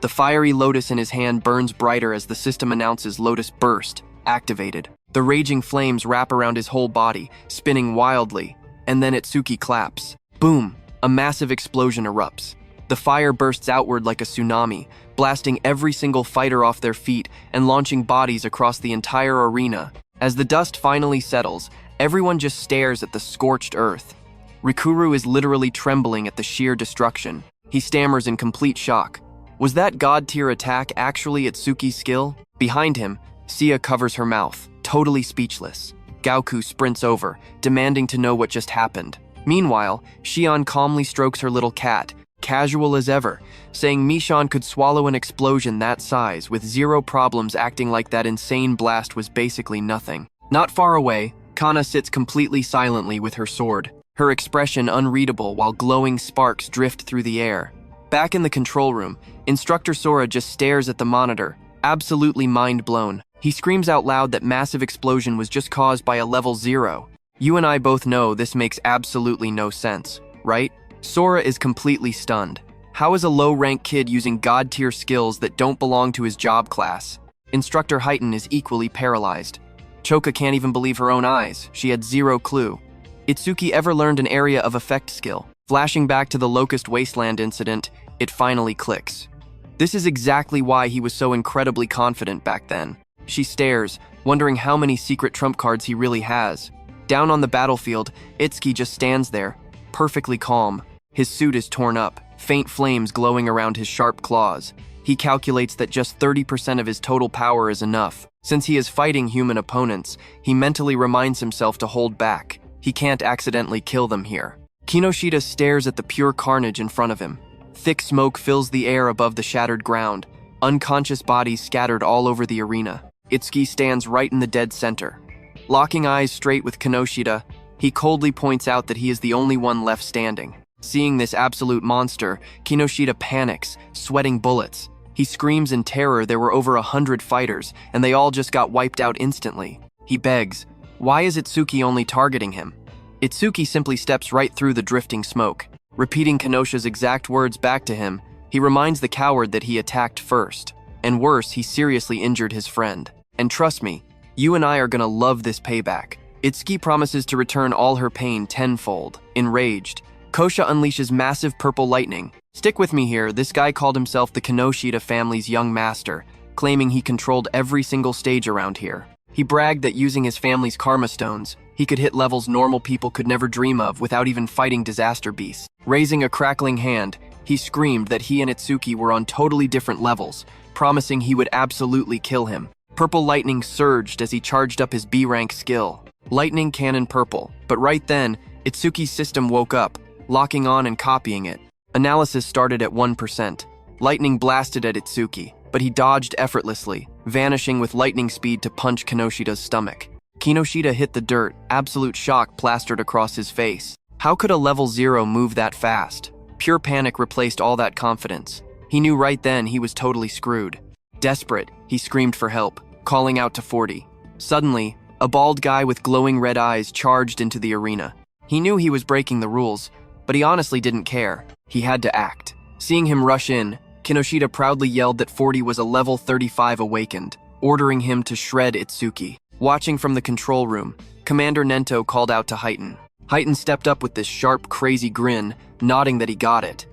The fiery lotus in his hand burns brighter as the system announces Lotus Burst, activated. The raging flames wrap around his whole body, spinning wildly, and then Itsuki claps. Boom! A massive explosion erupts. The fire bursts outward like a tsunami, blasting every single fighter off their feet and launching bodies across the entire arena. As the dust finally settles, everyone just stares at the scorched earth. Rikuru is literally trembling at the sheer destruction. He stammers in complete shock. Was that god-tier attack actually Itsuki's skill? Behind him, Sia covers her mouth, totally speechless. Gaoku sprints over, demanding to know what just happened. Meanwhile, Shion calmly strokes her little cat, casual as ever, saying Mishon could swallow an explosion that size with zero problems, acting like that insane blast was basically nothing. Not far away, Kana sits completely silently with her sword, her expression unreadable while glowing sparks drift through the air. Back in the control room, Instructor Sora just stares at the monitor, absolutely mind-blown. He screams out loud that massive explosion was just caused by a level 0. You and I both know this makes absolutely no sense, right? Sora is completely stunned. How is a low-rank kid using god-tier skills that don't belong to his job class? Instructor Heighten is equally paralyzed. Choka can't even believe her own eyes. She had zero clue. Itsuki ever learned an area of effect skill? Flashing back to the Locust Wasteland incident, it finally clicks. This is exactly why he was so incredibly confident back then. She stares, wondering how many secret trump cards he really has. Down on the battlefield, Itsuki just stands there, perfectly calm. His suit is torn up, faint flames glowing around his sharp claws. He calculates that just 30% of his total power is enough. Since he is fighting human opponents, he mentally reminds himself to hold back. He can't accidentally kill them here. Kinoshita stares at the pure carnage in front of him. Thick smoke fills the air above the shattered ground, unconscious bodies scattered all over the arena. Itsuki stands right in the dead center. Locking eyes straight with Kinoshita, he coldly points out that he is the only one left standing. Seeing this absolute monster, Kinoshita panics, sweating bullets. He screams in terror. There were over 100 fighters, and they all just got wiped out instantly. He begs, why is Itsuki only targeting him? Itsuki simply steps right through the drifting smoke. Repeating Kenosha's exact words back to him, he reminds the coward that he attacked first. And worse, he seriously injured his friend. And trust me, you and I are gonna love this payback. Itsuki promises to return all her pain tenfold. Enraged, Kosha unleashes massive purple lightning. Stick with me here, this guy called himself the Kinoshita family's young master, claiming he controlled every single stage around here. He bragged that using his family's karma stones, he could hit levels normal people could never dream of without even fighting disaster beasts. Raising a crackling hand, he screamed that he and Itsuki were on totally different levels, promising he would absolutely kill him. Purple lightning surged as he charged up his B-rank skill. Lightning cannon purple, but right then, Itsuki's system woke up, locking on and copying it. Analysis started at 1%. Lightning blasted at Itsuki, but he dodged effortlessly, vanishing with lightning speed to punch Kinoshita's stomach. Kinoshita hit the dirt, absolute shock plastered across his face. How could a level 0 move that fast? Pure panic replaced all that confidence. He knew right then he was totally screwed. Desperate, he screamed for help, calling out to 40. Suddenly, a bald guy with glowing red eyes charged into the arena. He knew he was breaking the rules, but he honestly didn't care. He had to act. Seeing him rush in, Kinoshita proudly yelled that 40 was a level 35 awakened, ordering him to shred Itsuki. Watching from the control room, Commander Nento called out to Heighten. Heighten stepped up with this sharp, crazy grin, nodding that he got it.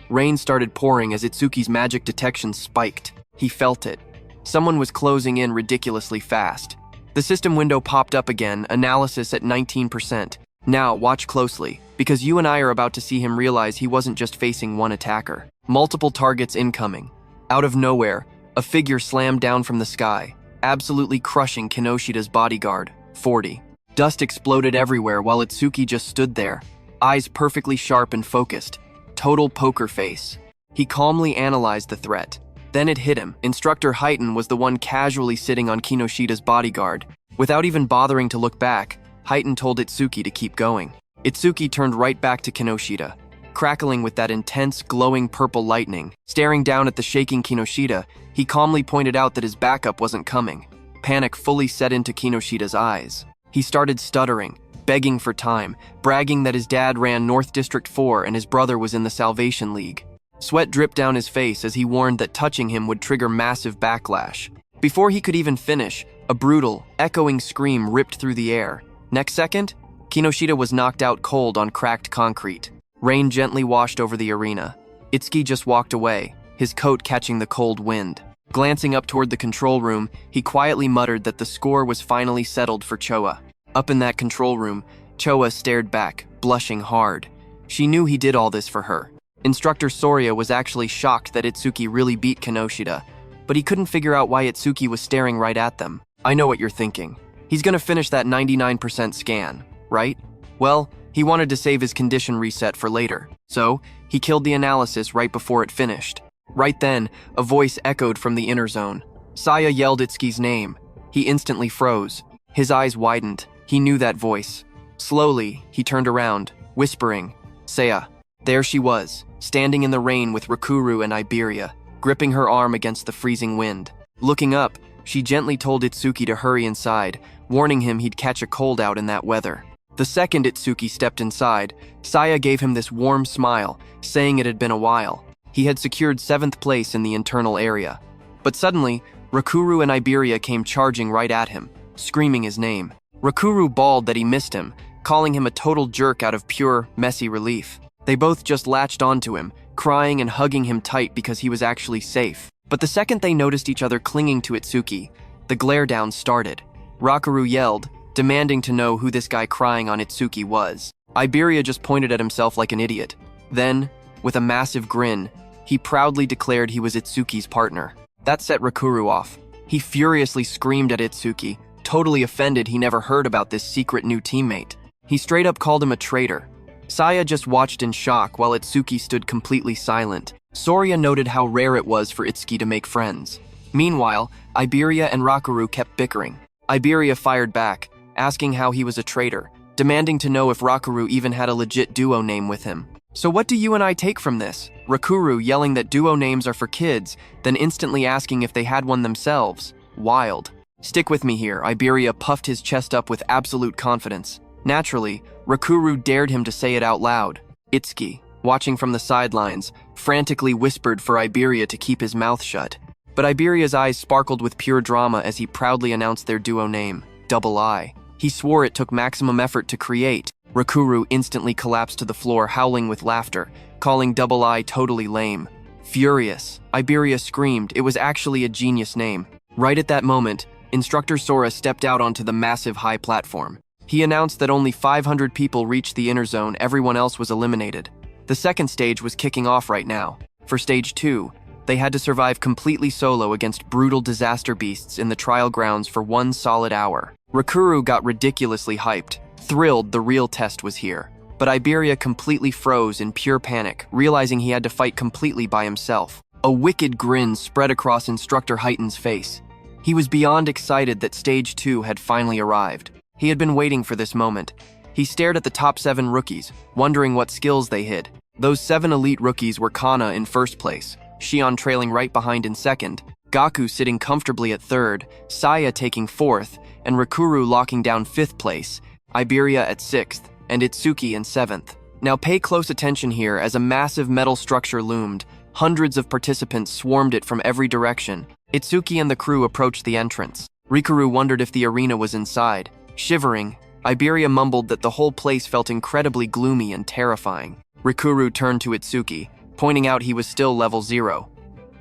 Rain started pouring as Itsuki's magic detection spiked. He felt it. Someone was closing in ridiculously fast. The system window popped up again, analysis at 19%. Now, watch closely, because you and I are about to see him realize he wasn't just facing one attacker. Multiple targets incoming. Out of nowhere, a figure slammed down from the sky, absolutely crushing Kinoshita's bodyguard, 40. Dust exploded everywhere while Itsuki just stood there, eyes perfectly sharp and focused. Total poker face. He calmly analyzed the threat. Then it hit him. Instructor Heighten was the one casually sitting on Kinoshita's bodyguard. Without even bothering to look back, Heighten told Itsuki to keep going. Itsuki turned right back to Kinoshita, crackling with that intense, glowing purple lightning. Staring down at the shaking Kinoshita, he calmly pointed out that his backup wasn't coming. Panic fully set into Kinoshita's eyes. He started stuttering, begging for time, bragging that his dad ran North District 4 and his brother was in the Salvation League. Sweat dripped down his face as he warned that touching him would trigger massive backlash. Before he could even finish, a brutal, echoing scream ripped through the air. Next second, Kinoshita was knocked out cold on cracked concrete. Rain gently washed over the arena. Itsuki just walked away, his coat catching the cold wind. Glancing up toward the control room, he quietly muttered that the score was finally settled for Choa. Up in that control room, Choa stared back, blushing hard. She knew he did all this for her. Instructor Soria was actually shocked that Itsuki really beat Kinoshita, but he couldn't figure out why Itsuki was staring right at them. I know what you're thinking. He's gonna finish that 99% scan, right? Well, he wanted to save his condition reset for later, so he killed the analysis right before it finished. Right then, a voice echoed from the inner zone. Saya yelled Itsuki's name. He instantly froze. His eyes widened. He knew that voice. Slowly, he turned around, whispering, "Saya." There she was, standing in the rain with Rakuru and Iberia, gripping her arm against the freezing wind. Looking up, she gently told Itsuki to hurry inside, warning him he'd catch a cold out in that weather. The second Itsuki stepped inside, Saya gave him this warm smile, saying it had been a while. He had secured 7th place in the internal area. But suddenly, Rakuru and Iberia came charging right at him, screaming his name. Rakuru bawled that he missed him, calling him a total jerk out of pure, messy relief. They both just latched onto him, crying and hugging him tight because he was actually safe. But the second they noticed each other clinging to Itsuki, the glare down started. Rakuru yelled, demanding to know who this guy crying on Itsuki was. Iberia just pointed at himself like an idiot. Then, with a massive grin, he proudly declared he was Itsuki's partner. That set Rakuru off. He furiously screamed at Itsuki, totally offended he never heard about this secret new teammate. He straight up called him a traitor. Saya just watched in shock while Itsuki stood completely silent. Soria noted how rare it was for Itsuki to make friends. Meanwhile, Iberia and Rakuru kept bickering. Iberia fired back, asking how he was a traitor, demanding to know if Rakuru even had a legit duo name with him. "So what do you and I take from this?" Rakuru yelling that duo names are for kids, then instantly asking if they had one themselves. Wild. "Stick with me here," Iberia puffed his chest up with absolute confidence. Naturally, Rakuru dared him to say it out loud. Itsuki, watching from the sidelines, frantically whispered for Iberia to keep his mouth shut. But Iberia's eyes sparkled with pure drama as he proudly announced their duo name, Double I. He swore it took maximum effort to create. Rakuru instantly collapsed to the floor, howling with laughter, calling Double I totally lame. Furious, Iberia screamed it was actually a genius name. Right at that moment, Instructor Sora stepped out onto the massive high platform. He announced that only 500 people reached the inner zone, everyone else was eliminated. The second stage was kicking off right now. For stage 2, they had to survive completely solo against brutal disaster beasts in the trial grounds for 1 solid hour. Rakuru got ridiculously hyped, thrilled the real test was here. But Iberia completely froze in pure panic, realizing he had to fight completely by himself. A wicked grin spread across Instructor Heighten's face. He was beyond excited that stage 2 had finally arrived. He had been waiting for this moment. He stared at the top 7 rookies, wondering what skills they hid. Those 7 elite rookies were Kana in first place, Shion trailing right behind in second, Gaku sitting comfortably at third, Saya taking fourth, and Rakuru locking down 5th place, Iberia at 6th, and Itsuki in 7th. Now pay close attention here as a massive metal structure loomed. Hundreds of participants swarmed it from every direction. Itsuki and the crew approached the entrance. Rikuru wondered if the arena was inside. Shivering, Iberia mumbled that the whole place felt incredibly gloomy and terrifying. Rikuru turned to Itsuki, pointing out he was still level 0.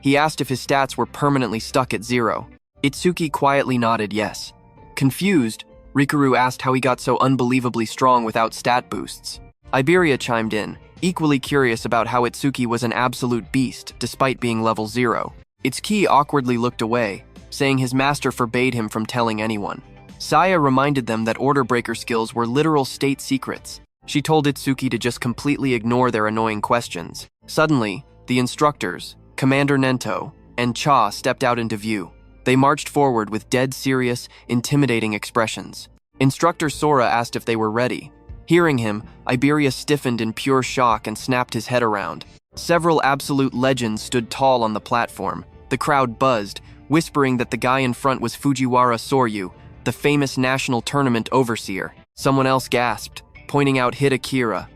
He asked if his stats were permanently stuck at 0. Itsuki quietly nodded yes. Confused, Rikuru asked how he got so unbelievably strong without stat boosts. Iberia chimed in, equally curious about how Itsuki was an absolute beast despite being level 0. Itsuki awkwardly looked away, saying his master forbade him from telling anyone. Saya reminded them that order breaker skills were literal state secrets. She told Itsuki to just completely ignore their annoying questions. Suddenly, the instructors, Commander Nento, and Cha stepped out into view. They marched forward with dead serious, intimidating expressions. Instructor Sora asked if they were ready. Hearing him, Iberia stiffened in pure shock and snapped his head around. Several absolute legends stood tall on the platform. The crowd buzzed, whispering that the guy in front was Fujiwara Soryu, the famous national tournament overseer. Someone else gasped, pointing out Hidakira,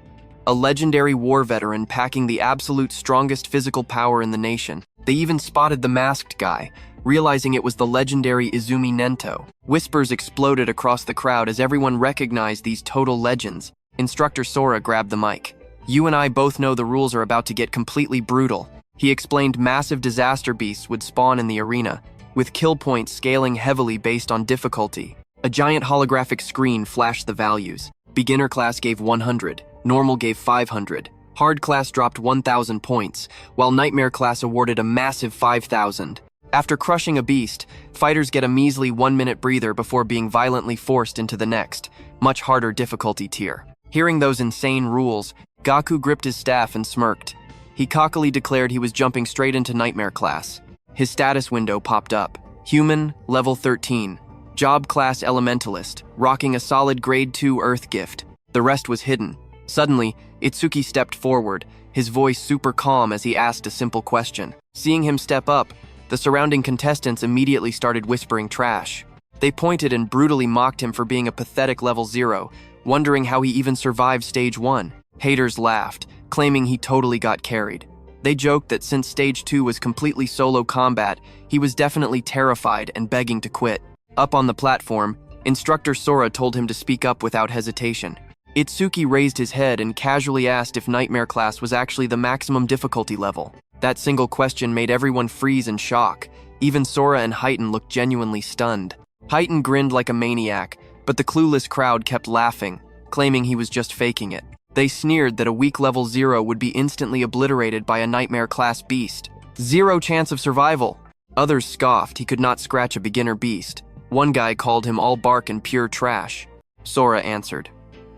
a legendary war veteran packing the absolute strongest physical power in the nation. They even spotted the masked guy, realizing it was the legendary Izumi Nento. Whispers exploded across the crowd as everyone recognized these total legends. Instructor Sora grabbed the mic. "You and I both know the rules are about to get completely brutal." He explained massive disaster beasts would spawn in the arena, with kill points scaling heavily based on difficulty. A giant holographic screen flashed the values. Beginner class gave 100, normal gave 500, hard class dropped 1,000 points, while nightmare class awarded a massive 5,000. After crushing a beast, fighters get a measly 1-minute breather before being violently forced into the next, much harder difficulty tier. Hearing those insane rules, Gaku gripped his staff and smirked. He cockily declared he was jumping straight into nightmare class. His status window popped up. Human, level 13. Job class elementalist, rocking a solid grade 2 earth gift. The rest was hidden. Suddenly, Itsuki stepped forward, his voice super calm as he asked a simple question. Seeing him step up, the surrounding contestants immediately started whispering trash. They pointed and brutally mocked him for being a pathetic level 0, wondering how he even survived stage 1. Haters laughed, claiming he totally got carried. They joked that since stage 2 was completely solo combat, he was definitely terrified and begging to quit. Up on the platform, Instructor Sora told him to speak up without hesitation. Itsuki raised his head and casually asked if Nightmare class was actually the maximum difficulty level. That single question made everyone freeze in shock. Even Sora and Heighten looked genuinely stunned. Heighten grinned like a maniac, but the clueless crowd kept laughing, claiming he was just faking it. They sneered that a weak level 0 would be instantly obliterated by a Nightmare class beast. 0 chance of survival. Others scoffed he could not scratch a beginner beast. One guy called him all bark and pure trash. Sora answered,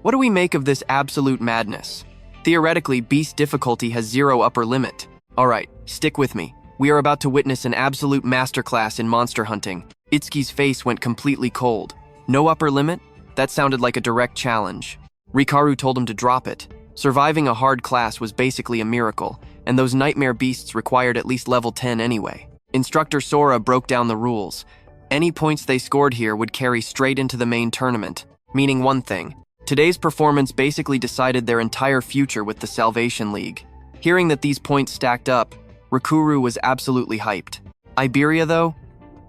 "What do we make of this absolute madness? Theoretically, beast difficulty has 0 upper limit. Alright, stick with me. We are about to witness an absolute masterclass in monster hunting." Itsuki's face went completely cold. No upper limit? That sounded like a direct challenge. Rikaru told him to drop it. Surviving a hard class was basically a miracle, and those nightmare beasts required at least level 10 anyway. Instructor Sora broke down the rules. Any points they scored here would carry straight into the main tournament, meaning one thing. Today's performance basically decided their entire future with the Salvation League. Hearing that these points stacked up, Rikuru was absolutely hyped. Iberia, though?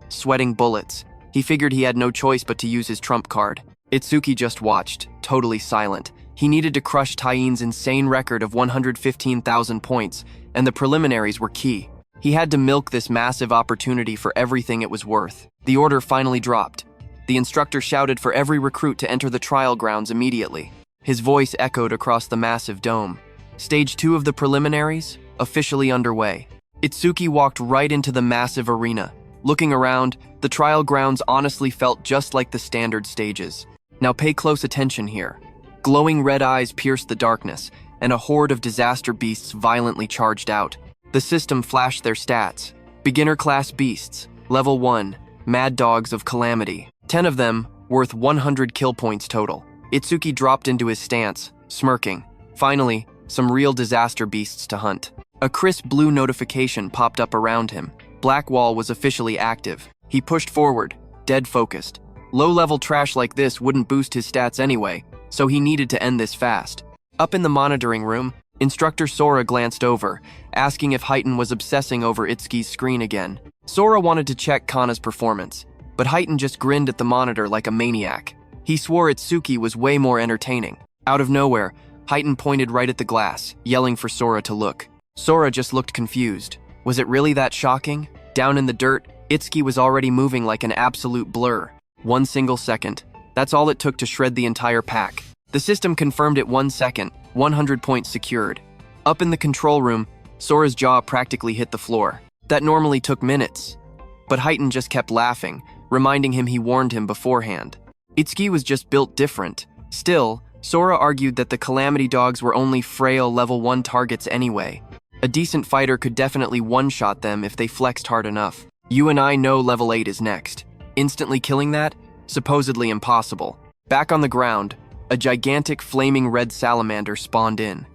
Sweating bullets. He figured he had no choice but to use his trump card. Itsuki just watched, totally silent. He needed to crush Taiin's insane record of 115,000 points, and the preliminaries were key. He had to milk this massive opportunity for everything it was worth. The order finally dropped. The instructor shouted for every recruit to enter the trial grounds immediately. His voice echoed across the massive dome. Stage 2 of the preliminaries, officially underway. Itsuki walked right into the massive arena. Looking around, the trial grounds honestly felt just like the standard stages. Now pay close attention here. Glowing red eyes pierced the darkness, and a horde of disaster beasts violently charged out. The system flashed their stats. Beginner class beasts, level 1, mad dogs of calamity. 10 of them, worth 100 kill points total. Itsuki dropped into his stance, smirking. Finally, some real disaster beasts to hunt. A crisp blue notification popped up around him. Blackwall was officially active. He pushed forward, dead focused. Low-level trash like this wouldn't boost his stats anyway, so he needed to end this fast. Up in the monitoring room, Instructor Sora glanced over, asking if Heighten was obsessing over Itsuki's screen again. Sora wanted to check Kana's performance, but Heighten just grinned at the monitor like a maniac. He swore Itsuki was way more entertaining. Out of nowhere, Heighten pointed right at the glass, yelling for Sora to look. Sora just looked confused. Was it really that shocking? Down in the dirt, Itsuki was already moving like an absolute blur. 1 single second. That's all it took to shred the entire pack. The system confirmed it 1 second, 100 points secured. Up in the control room, Sora's jaw practically hit the floor. That normally took minutes. But Heighten just kept laughing, reminding him he warned him beforehand. Itsuki was just built different. Still, Sora argued that the Calamity Dogs were only frail level 1 targets anyway. A decent fighter could definitely one-shot them if they flexed hard enough. You and I know level 8 is next. Instantly killing that? Supposedly impossible. Back on the ground, a gigantic flaming red salamander spawned in.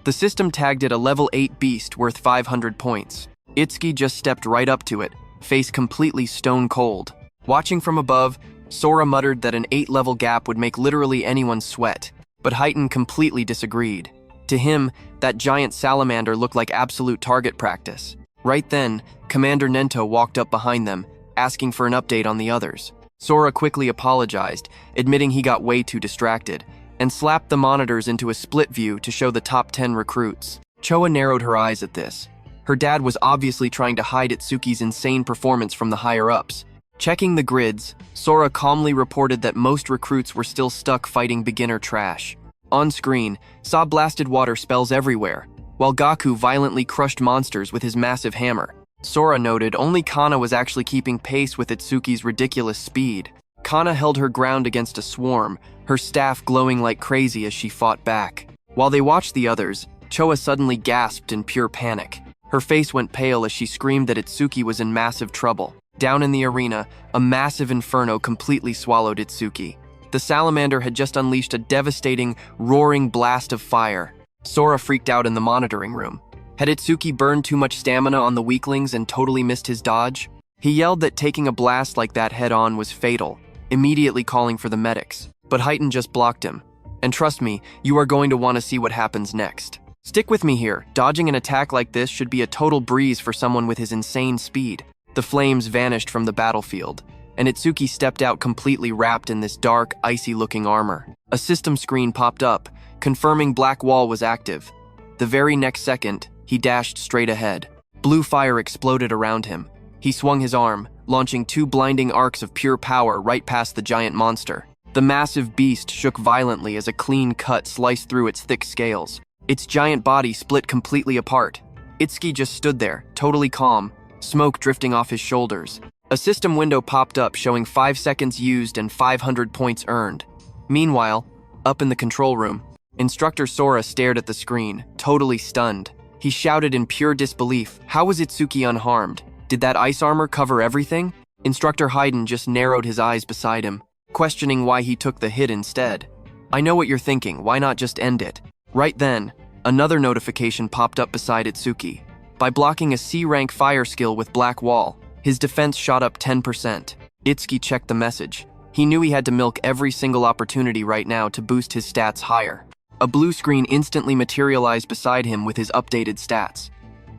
The system tagged it a level 8 beast worth 500 points. Itsuki just stepped right up to it, face completely stone cold. Watching from above, Sora muttered that an 8-level gap would make literally anyone sweat, but Heighten completely disagreed. To him, that giant salamander looked like absolute target practice. Right then, Commander Nento walked up behind them, asking for an update on the others. Sora quickly apologized, admitting he got way too distracted, and slapped the monitors into a split view to show the top 10 recruits. Choa narrowed her eyes at this. Her dad was obviously trying to hide Itsuki's insane performance from the higher-ups. Checking the grids, Sora calmly reported that most recruits were still stuck fighting beginner trash. On screen, saw blasted water spells everywhere, while Gaku violently crushed monsters with his massive hammer. Sora noted only Kana was actually keeping pace with Itsuki's ridiculous speed. Kana held her ground against a swarm, her staff glowing like crazy as she fought back. While they watched the others, Choa suddenly gasped in pure panic. Her face went pale as she screamed that Itsuki was in massive trouble. Down in the arena, a massive inferno completely swallowed Itsuki. The salamander had just unleashed a devastating, roaring blast of fire. Sora freaked out in the monitoring room. Had Itsuki burned too much stamina on the weaklings and totally missed his dodge? He yelled that taking a blast like that head-on was fatal, immediately calling for the medics. But Heighten just blocked him. And trust me, you are going to want to see what happens next. Stick with me here. Dodging an attack like this should be a total breeze for someone with his insane speed. The flames vanished from the battlefield, and Itsuki stepped out completely wrapped in this dark, icy-looking armor. A system screen popped up, confirming Black Wall was active. The very next second, he dashed straight ahead. Blue fire exploded around him. He swung his arm, launching 2 blinding arcs of pure power right past the giant monster. The massive beast shook violently as a clean cut sliced through its thick scales. Its giant body split completely apart. Itsuki just stood there, totally calm, smoke drifting off his shoulders. A system window popped up showing 5 seconds used and 500 points earned. Meanwhile, up in the control room, Instructor Sora stared at the screen, totally stunned. He shouted in pure disbelief, how was Itsuki unharmed? Did that ice armor cover everything? Instructor Hayden just narrowed his eyes beside him, questioning why he took the hit instead. I know what you're thinking, why not just end it? Right then, another notification popped up beside Itsuki. By blocking a C-rank fire skill with Black Wall, his defense shot up 10%. Itsuki checked the message. He knew he had to milk every single opportunity right now to boost his stats higher. A blue screen instantly materialized beside him with his updated stats.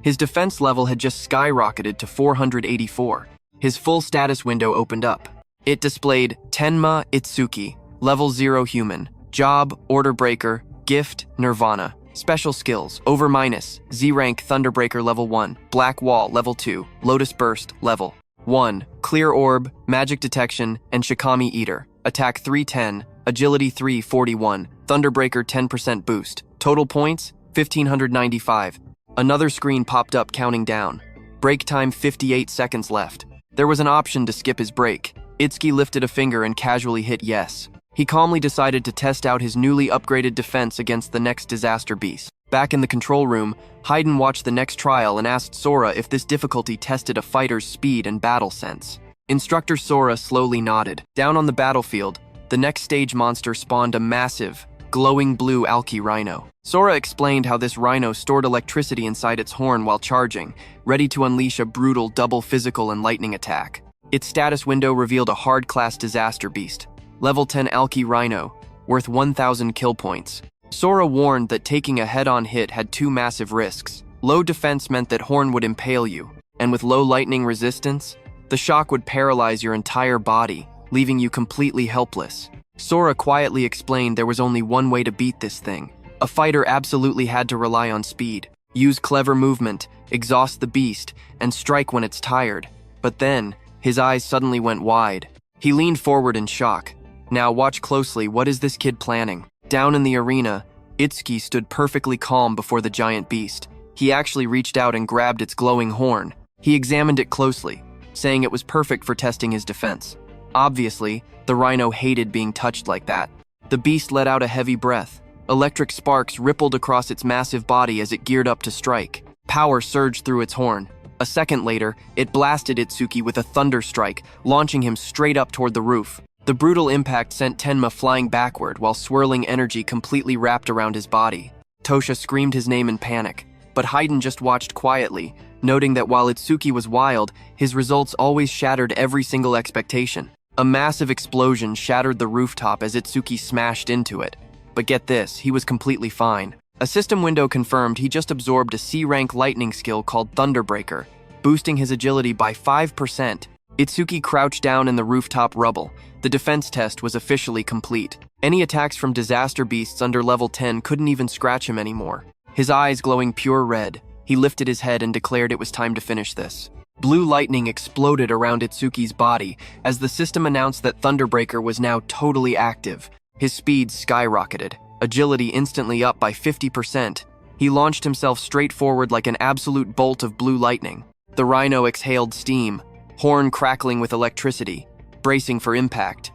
His defense level had just skyrocketed to 484. His full status window opened up. It displayed Tenma Itsuki, level 0 human, job, order breaker, gift, Nirvana. Special skills, Over Mimusis, Z-rank Thunderbreaker level 1, Black Wall level 2, Lotus Burst level 1, Clear Orb, Magic Detection, and Shikami Eater. Attack 310, Agility 341, Thunderbreaker 10% boost. Total points, 1595. Another screen popped up counting down. Break time 58 seconds left. There was an option to skip his break. Itsuki lifted a finger and casually hit yes. He calmly decided to test out his newly upgraded defense against the next disaster beast. Back in the control room, Hayden watched the next trial and asked Sora if this difficulty tested a fighter's speed and battle sense. Instructor Sora slowly nodded. Down on the battlefield, the next stage monster spawned a massive, glowing blue alky rhino. Sora explained how this rhino stored electricity inside its horn while charging, ready to unleash a brutal double physical and lightning attack. Its status window revealed a hard-class disaster beast. Level 10 Alki Rhino, worth 1,000 kill points. Sora warned that taking a head-on hit had 2 massive risks. Low defense meant that Horn would impale you, and with low lightning resistance, the shock would paralyze your entire body, leaving you completely helpless. Sora quietly explained there was only one way to beat this thing. A fighter absolutely had to rely on speed, use clever movement, exhaust the beast, and strike when it's tired. But then, his eyes suddenly went wide. He leaned forward in shock. Now watch closely, what is this kid planning? Down in the arena, Itsuki stood perfectly calm before the giant beast. He actually reached out and grabbed its glowing horn. He examined it closely, saying it was perfect for testing his defense. Obviously, the rhino hated being touched like that. The beast let out a heavy breath. Electric sparks rippled across its massive body as it geared up to strike. Power surged through its horn. A second later, it blasted Itsuki with a thunder strike, launching him straight up toward the roof. The brutal impact sent Tenma flying backward while swirling energy completely wrapped around his body. Tosha screamed his name in panic, but Hayden just watched quietly, noting that while Itsuki was wild, his results always shattered every single expectation. A massive explosion shattered the rooftop as Itsuki smashed into it. But get this, he was completely fine. A system window confirmed he just absorbed a C-rank lightning skill called Thunderbreaker, boosting his agility by 5%. Itsuki crouched down in the rooftop rubble. The defense test was officially complete. Any attacks from disaster beasts under level 10 couldn't even scratch him anymore. His eyes glowing pure red, he lifted his head and declared it was time to finish this. Blue lightning exploded around Itsuki's body as the system announced that Thunderbreaker was now totally active. His speed skyrocketed, agility instantly up by 50%. He launched himself straight forward like an absolute bolt of blue lightning. The rhino exhaled steam, horn crackling with electricity, bracing for impact.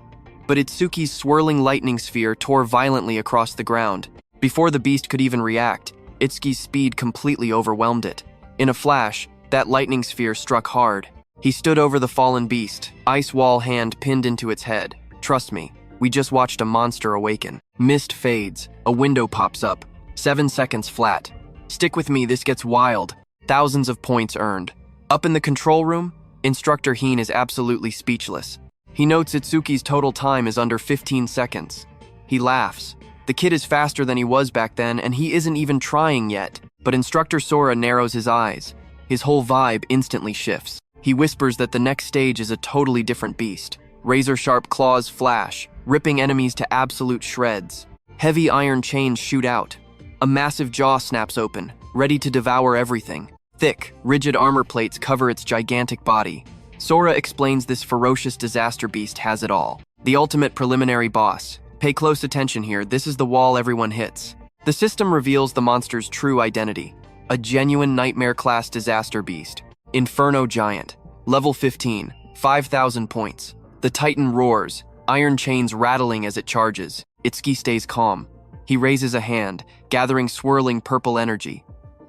But Itsuki's swirling lightning sphere tore violently across the ground. Before the beast could even react, Itsuki's speed completely overwhelmed it. In a flash, that lightning sphere struck hard. He stood over the fallen beast, ice wall hand pinned into its head. Trust me, we just watched a monster awaken. Mist fades, a window pops up. 7 seconds flat. Stick with me, this gets wild. Thousands of points earned. Up in the control room, Instructor Heen is absolutely speechless. He notes Itsuki's total time is under 15 seconds. He laughs. The kid is faster than he was back then, and he isn't even trying yet. But Instructor Sora narrows his eyes. His whole vibe instantly shifts. He whispers that the next stage is a totally different beast. Razor-sharp claws flash, ripping enemies to absolute shreds. Heavy iron chains shoot out. A massive jaw snaps open, ready to devour everything. Thick, rigid armor plates cover its gigantic body. Sora explains this ferocious disaster beast has it all. The ultimate preliminary boss. Pay close attention here, this is the wall everyone hits. The system reveals the monster's true identity. A genuine nightmare-class disaster beast. Inferno Giant. Level 15. 5,000 points. The Titan roars, iron chains rattling as it charges. Itsuki stays calm. He raises a hand, gathering swirling purple energy.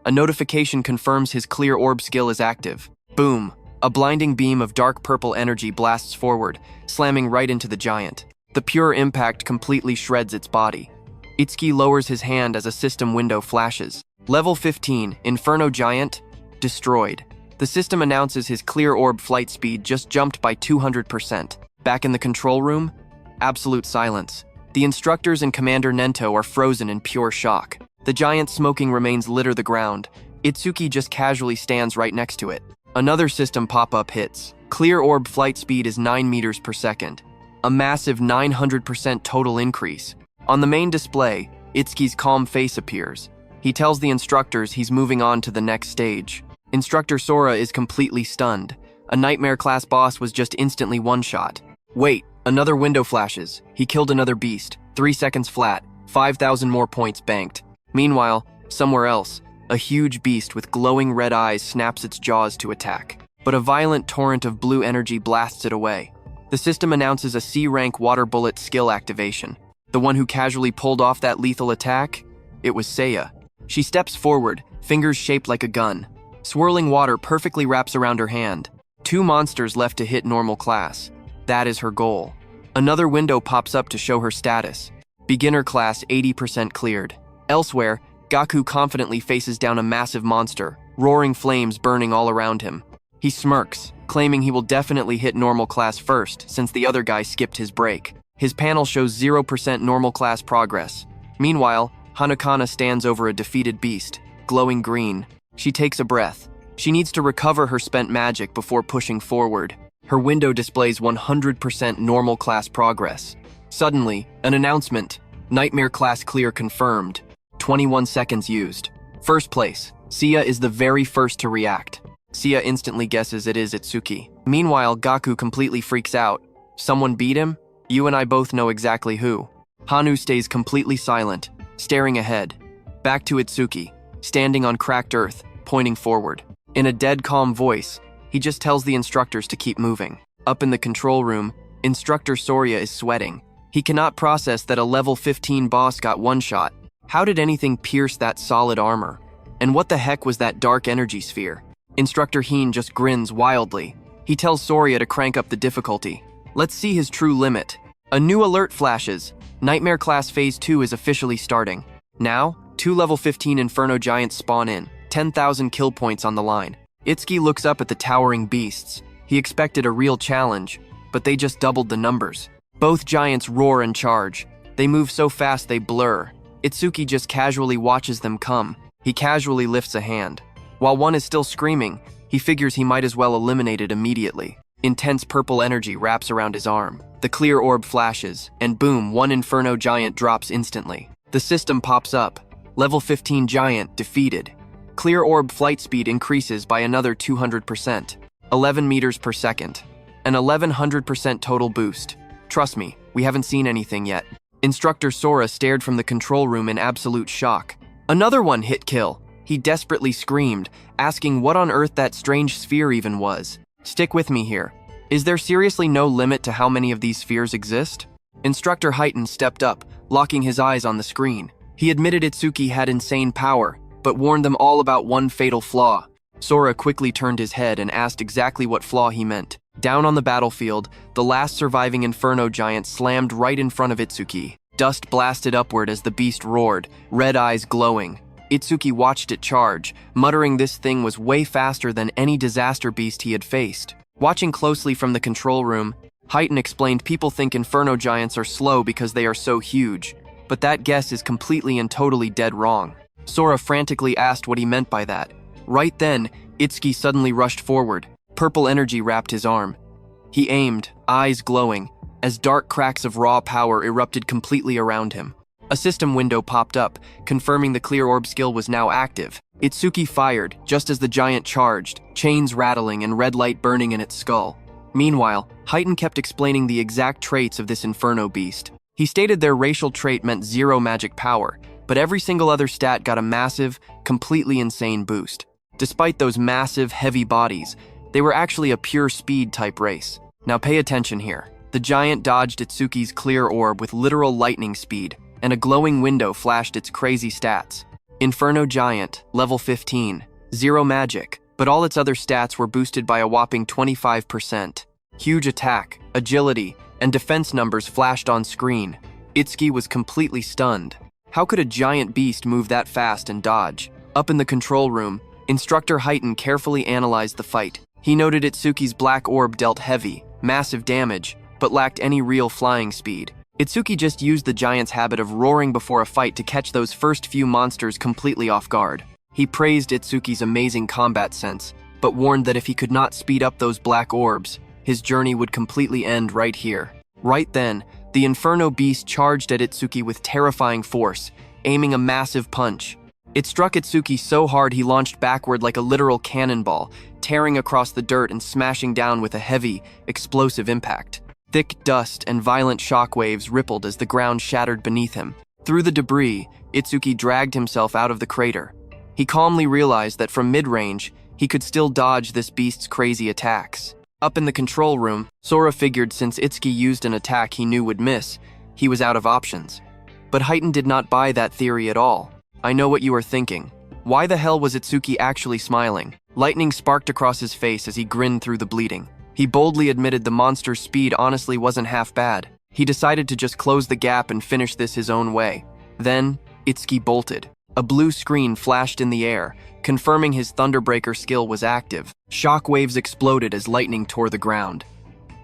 A notification confirms his clear orb skill is active. Boom! A blinding beam of dark purple energy blasts forward, slamming right into the giant. The pure impact completely shreds its body. Itsuki lowers his hand as a system window flashes. Level 15, Inferno Giant, destroyed. The system announces his clear orb flight speed just jumped by 200%. Back in the control room, absolute silence. The instructors and Commander Nento are frozen in pure shock. The giant smoking remains litter the ground. Itsuki just casually stands right next to it. Another system pop-up hits. Clear orb flight speed is 9 meters per second. A massive 900% total increase. On the main display, Itsuki's calm face appears. He tells the instructors he's moving on to the next stage. Instructor Sora is completely stunned. A nightmare-class boss was just instantly one-shot. Wait, another window flashes. He killed another beast. 3 seconds flat. 5,000 more points banked. Meanwhile, somewhere else, a huge beast with glowing red eyes snaps its jaws to attack. But a violent torrent of blue energy blasts it away. The system announces a C-rank water bullet skill activation. The one who casually pulled off that lethal attack? It was Seiya. She steps forward, fingers shaped like a gun. Swirling water perfectly wraps around her hand. 2 monsters left to hit normal class. That is her goal. Another window pops up to show her status. Beginner class 80% cleared. Elsewhere, Gaku confidently faces down a massive monster, roaring flames burning all around him. He smirks, claiming he will definitely hit normal class first since the other guy skipped his break. His panel shows 0% normal class progress. Meanwhile, Hanakana stands over a defeated beast, glowing green. She takes a breath. She needs to recover her spent magic before pushing forward. Her window displays 100% normal class progress. Suddenly, an announcement. Nightmare class clear confirmed. 21 seconds used. First place. Seiya is the very first to react. Seiya instantly guesses it is Itsuki. Meanwhile, Gaku completely freaks out. Someone beat him? You and I both know exactly who. Hanu stays completely silent, staring ahead. Back to Itsuki, standing on cracked earth, pointing forward. In a dead calm voice, he just tells the instructors to keep moving. Up in the control room, Instructor Soria is sweating. He cannot process that a level 15 boss got one shot. How did anything pierce that solid armor? And what the heck was that dark energy sphere? Instructor Heen just grins wildly. He tells Soria to crank up the difficulty. Let's see his true limit. A new alert flashes. Nightmare Class Phase 2 is officially starting. Now, 2 level 15 Inferno Giants spawn in. 10,000 kill points on the line. Itsuki looks up at the towering beasts. He expected a real challenge, but they just doubled the numbers. Both giants roar and charge. They move so fast they blur. Itsuki just casually watches them come. He casually lifts a hand. While one is still screaming, he figures he might as well eliminate it immediately. Intense purple energy wraps around his arm. The clear orb flashes, and boom, one Inferno giant drops instantly. The system pops up. Level 15 giant defeated. Clear orb flight speed increases by another 200%. 11 meters per second. An 1100% total boost. Trust me, we haven't seen anything yet. Instructor Sora stared from the control room in absolute shock. Another one hit kill. He desperately screamed, asking what on earth that strange sphere even was. Stick with me here. Is there seriously no limit to how many of these spheres exist? Instructor Heighten stepped up, locking his eyes on the screen. He admitted Itsuki had insane power, but warned them all about one fatal flaw. Sora quickly turned his head and asked exactly what flaw he meant. Down on the battlefield, the last surviving Inferno giant slammed right in front of Itsuki. Dust blasted upward as the beast roared, red eyes glowing. Itsuki watched it charge, muttering this thing was way faster than any disaster beast he had faced. Watching closely from the control room, Heighten explained people think Inferno giants are slow because they are so huge, but that guess is completely and totally dead wrong. Sora frantically asked what he meant by that. Right then, Itsuki suddenly rushed forward. Purple energy wrapped his arm. He aimed, eyes glowing, as dark cracks of raw power erupted completely around him. A system window popped up, confirming the clear orb skill was now active. Itsuki fired, just as the giant charged, chains rattling and red light burning in its skull. Meanwhile, Heighten kept explaining the exact traits of this Inferno beast. He stated their racial trait meant 0 magic power, but every single other stat got a massive, completely insane boost. Despite those massive, heavy bodies, they were actually a pure speed-type race. Now pay attention here. The giant dodged Itsuki's clear orb with literal lightning speed, and a glowing window flashed its crazy stats. Inferno Giant, level 15, 0 magic, but all its other stats were boosted by a whopping 25%. Huge attack, agility, and defense numbers flashed on screen. Itsuki was completely stunned. How could a giant beast move that fast and dodge? Up in the control room, Instructor Heighten carefully analyzed the fight. He noted Itsuki's black orb dealt heavy, massive damage, but lacked any real flying speed. Itsuki just used the giant's habit of roaring before a fight to catch those first few monsters completely off guard. He praised Itsuki's amazing combat sense, but warned that if he could not speed up those black orbs, his journey would completely end right here. Right then, the Inferno beast charged at Itsuki with terrifying force, aiming a massive punch. It struck Itsuki so hard he launched backward like a literal cannonball, tearing across the dirt and smashing down with a heavy, explosive impact. Thick dust and violent shockwaves rippled as the ground shattered beneath him. Through the debris, Itsuki dragged himself out of the crater. He calmly realized that from mid-range, he could still dodge this beast's crazy attacks. Up in the control room, Sora figured since Itsuki used an attack he knew would miss, he was out of options. But Heighten did not buy that theory at all. I know what you are thinking. Why the hell was Itsuki actually smiling? Lightning sparked across his face as he grinned through the bleeding. He boldly admitted the monster's speed honestly wasn't half bad. He decided to just close the gap and finish this his own way. Then, Itsuki bolted. A blue screen flashed in the air, confirming his Thunderbreaker skill was active. Shockwaves exploded as lightning tore the ground.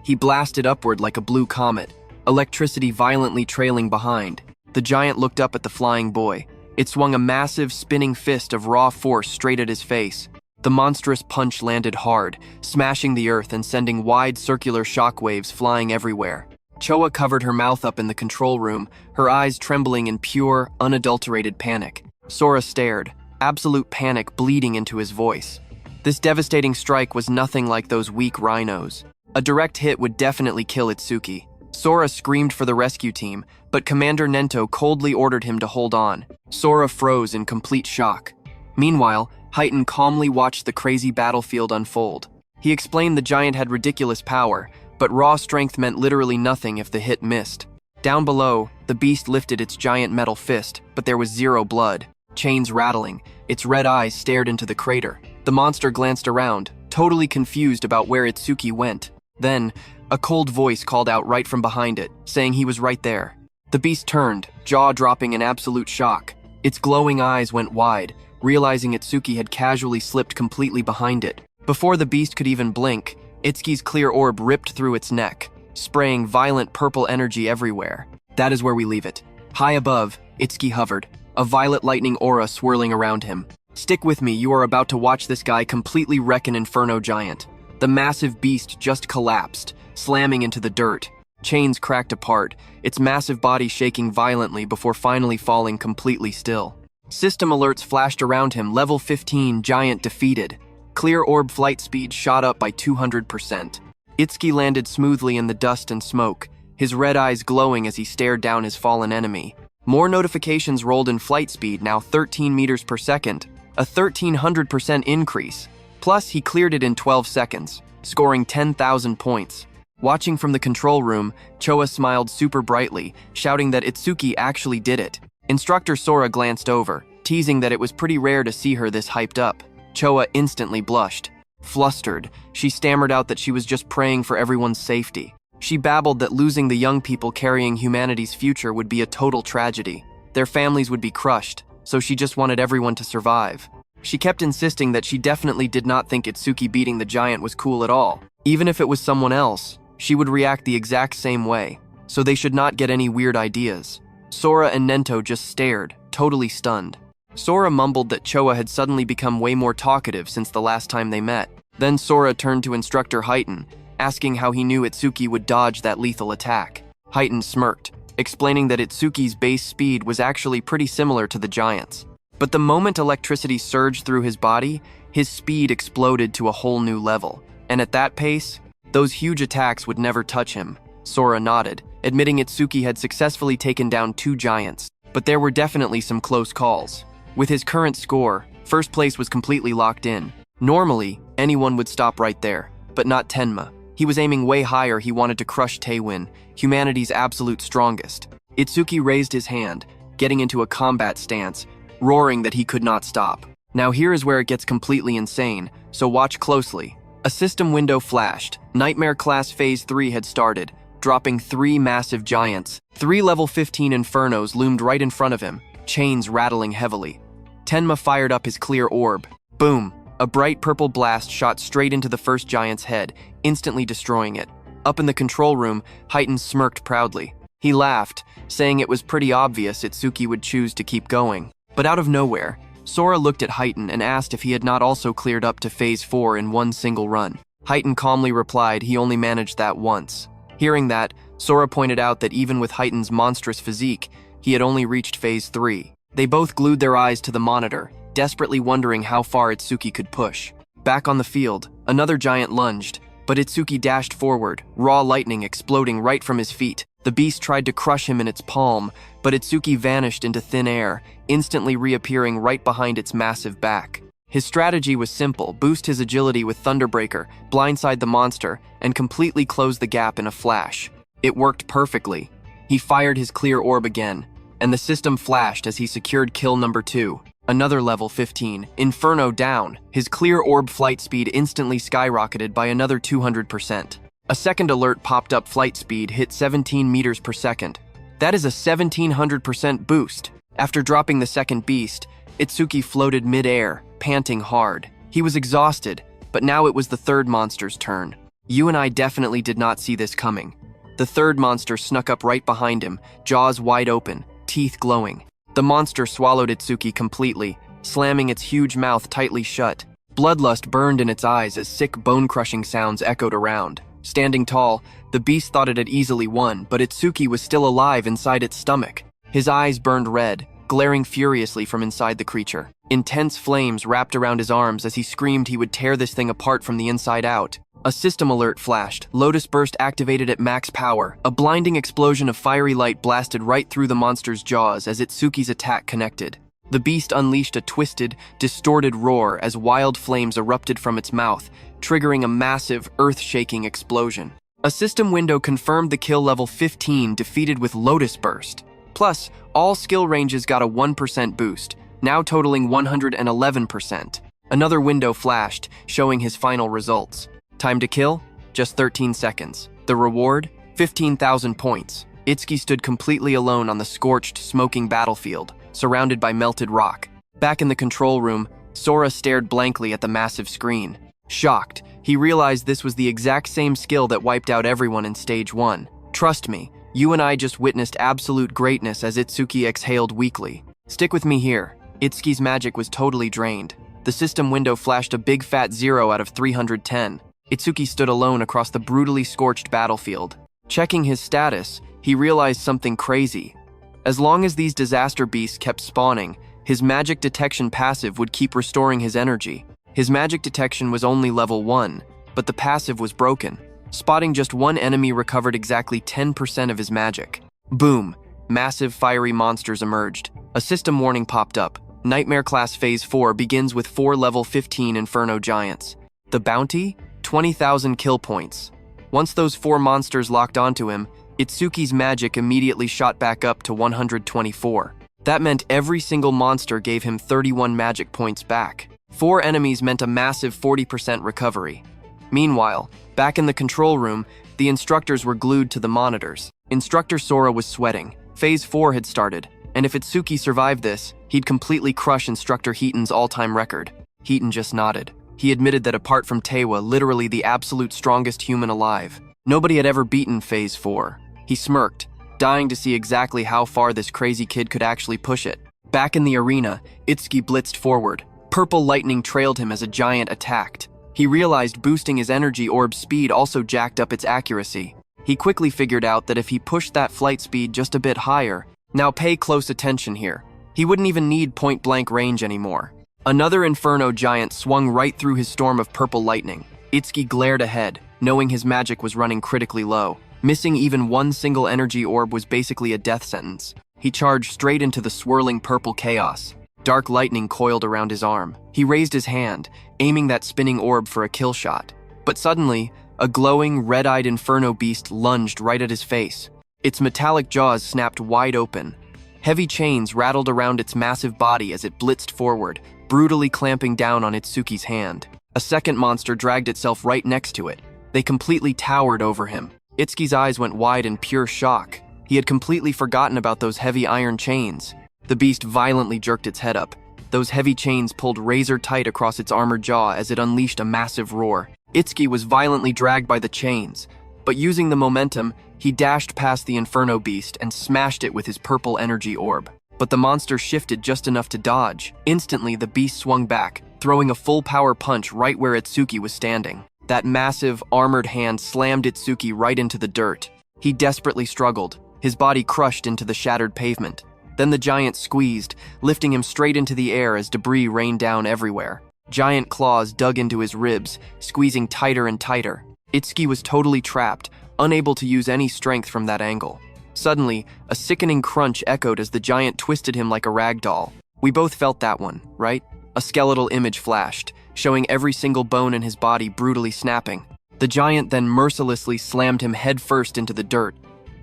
He blasted upward like a blue comet, electricity violently trailing behind. The giant looked up at the flying boy. It swung a massive, spinning fist of raw force straight at his face. The monstrous punch landed hard, smashing the earth and sending wide circular shockwaves flying everywhere. Choa covered her mouth up in the control room, her eyes trembling in pure, unadulterated panic. Sora stared, absolute panic bleeding into his voice. This devastating strike was nothing like those weak rhinos. A direct hit would definitely kill Itsuki. Sora screamed for the rescue team, but Commander Nento coldly ordered him to hold on. Sora froze in complete shock. Meanwhile, Heighten calmly watched the crazy battlefield unfold. He explained the giant had ridiculous power, but raw strength meant literally nothing if the hit missed. Down below, the beast lifted its giant metal fist, but there was zero blood. Chains rattling, its red eyes stared into the crater. The monster glanced around, totally confused about where Itsuki went. Then, a cold voice called out right from behind it, saying he was right there. The beast turned, jaw dropping in absolute shock. Its glowing eyes went wide, realizing Itsuki had casually slipped completely behind it. Before the beast could even blink, Itsuki's clear orb ripped through its neck. spraying violent purple energy everywhere. That is where we leave it. High above, Itsuki hovered, a violet lightning aura swirling around him. Stick with me, you are about to watch this guy completely wreck an inferno giant. The massive beast just collapsed, slamming into the dirt. Chains cracked apart, its massive body shaking violently before finally falling completely still. System alerts flashed around him, level 15, giant defeated. Clear orb flight speed shot up by 200%. Itsuki landed smoothly in the dust and smoke, his red eyes glowing as he stared down his fallen enemy. More notifications rolled in flight speed, now 13 meters per second, a 1300% increase. Plus, he cleared it in 12 seconds, scoring 10,000 points. Watching from the control room, Choa smiled super brightly, shouting that Itsuki actually did it. Instructor Sora glanced over, teasing that it was pretty rare to see her this hyped up. Choa instantly blushed. Flustered, she stammered out that she was just praying for everyone's safety. She babbled that losing the young people carrying humanity's future would be a total tragedy. Their families would be crushed, so she just wanted everyone to survive. She kept insisting that she definitely did not think Itsuki beating the giant was cool at all. Even if it was someone else, she would react the exact same way, so they should not get any weird ideas. Sora and Nento just stared, totally stunned. Sora mumbled that Choa had suddenly become way more talkative since the last time they met. Then Sora turned to Instructor Heighten, asking how he knew Itsuki would dodge that lethal attack. Heighten smirked, explaining that Itsuki's base speed was actually pretty similar to the giant's. But the moment electricity surged through his body, his speed exploded to a whole new level. And at that pace, those huge attacks would never touch him. Sora nodded, admitting Itsuki had successfully taken down 2 giants. But there were definitely some close calls. With his current score, first place was completely locked in. Normally, anyone would stop right there, but not Tenma. He was aiming way higher. He wanted to crush Taewin, humanity's absolute strongest. Itsuki raised his hand, getting into a combat stance, roaring that he could not stop. Now here is where it gets completely insane, so watch closely. A system window flashed. Nightmare Class Phase 3 had started, dropping 3 massive giants. 3 level 15 infernos loomed right in front of him, chains rattling heavily. Tenma fired up his clear orb. Boom! A bright purple blast shot straight into the first giant's head, instantly destroying it. Up in the control room, Heighten smirked proudly. He laughed, saying it was pretty obvious Itsuki would choose to keep going. But out of nowhere, Sora looked at Heighten and asked if he had not also cleared up to Phase 4 in one single run. Heighten calmly replied he only managed that once. Hearing that, Sora pointed out that even with Heighten's monstrous physique, he had only reached Phase 3. They both glued their eyes to the monitor, desperately wondering how far Itsuki could push. Back on the field, another giant lunged, but Itsuki dashed forward, raw lightning exploding right from his feet. The beast tried to crush him in its palm, but Itsuki vanished into thin air, instantly reappearing right behind its massive back. His strategy was simple: boost his agility with Thunderbreaker, blindside the monster, and completely close the gap in a flash. It worked perfectly. He fired his clear orb again, and the system flashed as he secured kill number 2. Another level 15, Inferno down. His clear orb flight speed instantly skyrocketed by another 200%. A second alert popped up, flight speed hit 17 meters per second. That is a 1700% boost. After dropping the second beast, Itsuki floated mid-air, panting hard. He was exhausted, but now it was the third monster's turn. You and I definitely did not see this coming. The third monster snuck up right behind him, jaws wide open, teeth glowing. The monster swallowed Itsuki completely, slamming its huge mouth tightly shut. Bloodlust burned in its eyes as sick bone-crushing sounds echoed around. Standing tall, the beast thought it had easily won, but Itsuki was still alive inside its stomach. His eyes burned red, glaring furiously from inside the creature. Intense flames wrapped around his arms as he screamed he would tear this thing apart from the inside out. A system alert flashed. Lotus Burst activated at max power. A blinding explosion of fiery light blasted right through the monster's jaws as Itsuki's attack connected. The beast unleashed a twisted, distorted roar as wild flames erupted from its mouth, triggering a massive, earth-shaking explosion. A system window confirmed the kill level 15 defeated with Lotus Burst. Plus, all skill ranges got a 1% boost, now totaling 111%. Another window flashed, showing his final results. Time to kill? Just 13 seconds. The reward? 15,000 points. Itsuki stood completely alone on the scorched, smoking battlefield, surrounded by melted rock. Back in the control room, Sora stared blankly at the massive screen. Shocked, He realized this was the exact same skill that wiped out everyone in Stage 1. Trust me, you and I just witnessed absolute greatness as Itsuki exhaled weakly. Stick with me here. Itsuki's magic was totally drained. The system window flashed a big fat 0 out of 310. Itsuki stood alone across the brutally scorched battlefield. Checking his status, he realized something crazy. As long as these disaster beasts kept spawning, his magic detection passive would keep restoring his energy. His magic detection was only level 1, but the passive was broken. Spotting just one enemy recovered exactly 10% of his magic. Boom! Massive fiery monsters emerged. A system warning popped up. Nightmare Class Phase 4 begins with 4 level 15 Inferno Giants. The bounty? 20,000 kill points. Once those 4 monsters locked onto him, Itsuki's magic immediately shot back up to 124. That meant every single monster gave him 31 magic points back. 4 enemies meant a massive 40% recovery. Meanwhile, back in the control room, the instructors were glued to the monitors. Instructor Sora was sweating. Phase 4 had started, and if Itsuki survived this, he'd completely crush Instructor Heaton's all-time record. Heaton just nodded. He admitted that apart from Tewa, literally the absolute strongest human alive, nobody had ever beaten Phase 4. He smirked, dying to see exactly how far this crazy kid could actually push it. Back in the arena, Itsuki blitzed forward. Purple lightning trailed him as a giant attacked. He realized boosting his energy orb's speed also jacked up its accuracy. He quickly figured out that if he pushed that flight speed just a bit higher, now pay close attention here, he wouldn't even need point-blank range anymore. Another Inferno Giant swung right through his storm of purple lightning. Itsuki glared ahead, knowing his magic was running critically low. Missing even one single energy orb was basically a death sentence. He charged straight into the swirling purple chaos. Dark lightning coiled around his arm. He raised his hand, aiming that spinning orb for a kill shot. But suddenly, a glowing, red-eyed inferno beast lunged right at his face. Its metallic jaws snapped wide open. Heavy chains rattled around its massive body as it blitzed forward, brutally clamping down on Itsuki's hand. A second monster dragged itself right next to it. They completely towered over him. Itsuki's eyes went wide in pure shock. He had completely forgotten about those heavy iron chains. The beast violently jerked its head up. Those heavy chains pulled razor tight across its armored jaw as it unleashed a massive roar. Itsuki was violently dragged by the chains, but using the momentum, he dashed past the Inferno Beast and smashed it with his purple energy orb. But the monster shifted just enough to dodge. Instantly, the beast swung back, throwing a full power punch right where Itsuki was standing. That massive, armored hand slammed Itsuki right into the dirt. He desperately struggled, his body crushed into the shattered pavement. Then the giant squeezed, lifting him straight into the air as debris rained down everywhere. Giant claws dug into his ribs, squeezing tighter and tighter. Itsuki was totally trapped, unable to use any strength from that angle. Suddenly, a sickening crunch echoed as the giant twisted him like a rag doll. We both felt that one, right? A skeletal image flashed, showing every single bone in his body brutally snapping. The giant then mercilessly slammed him headfirst into the dirt.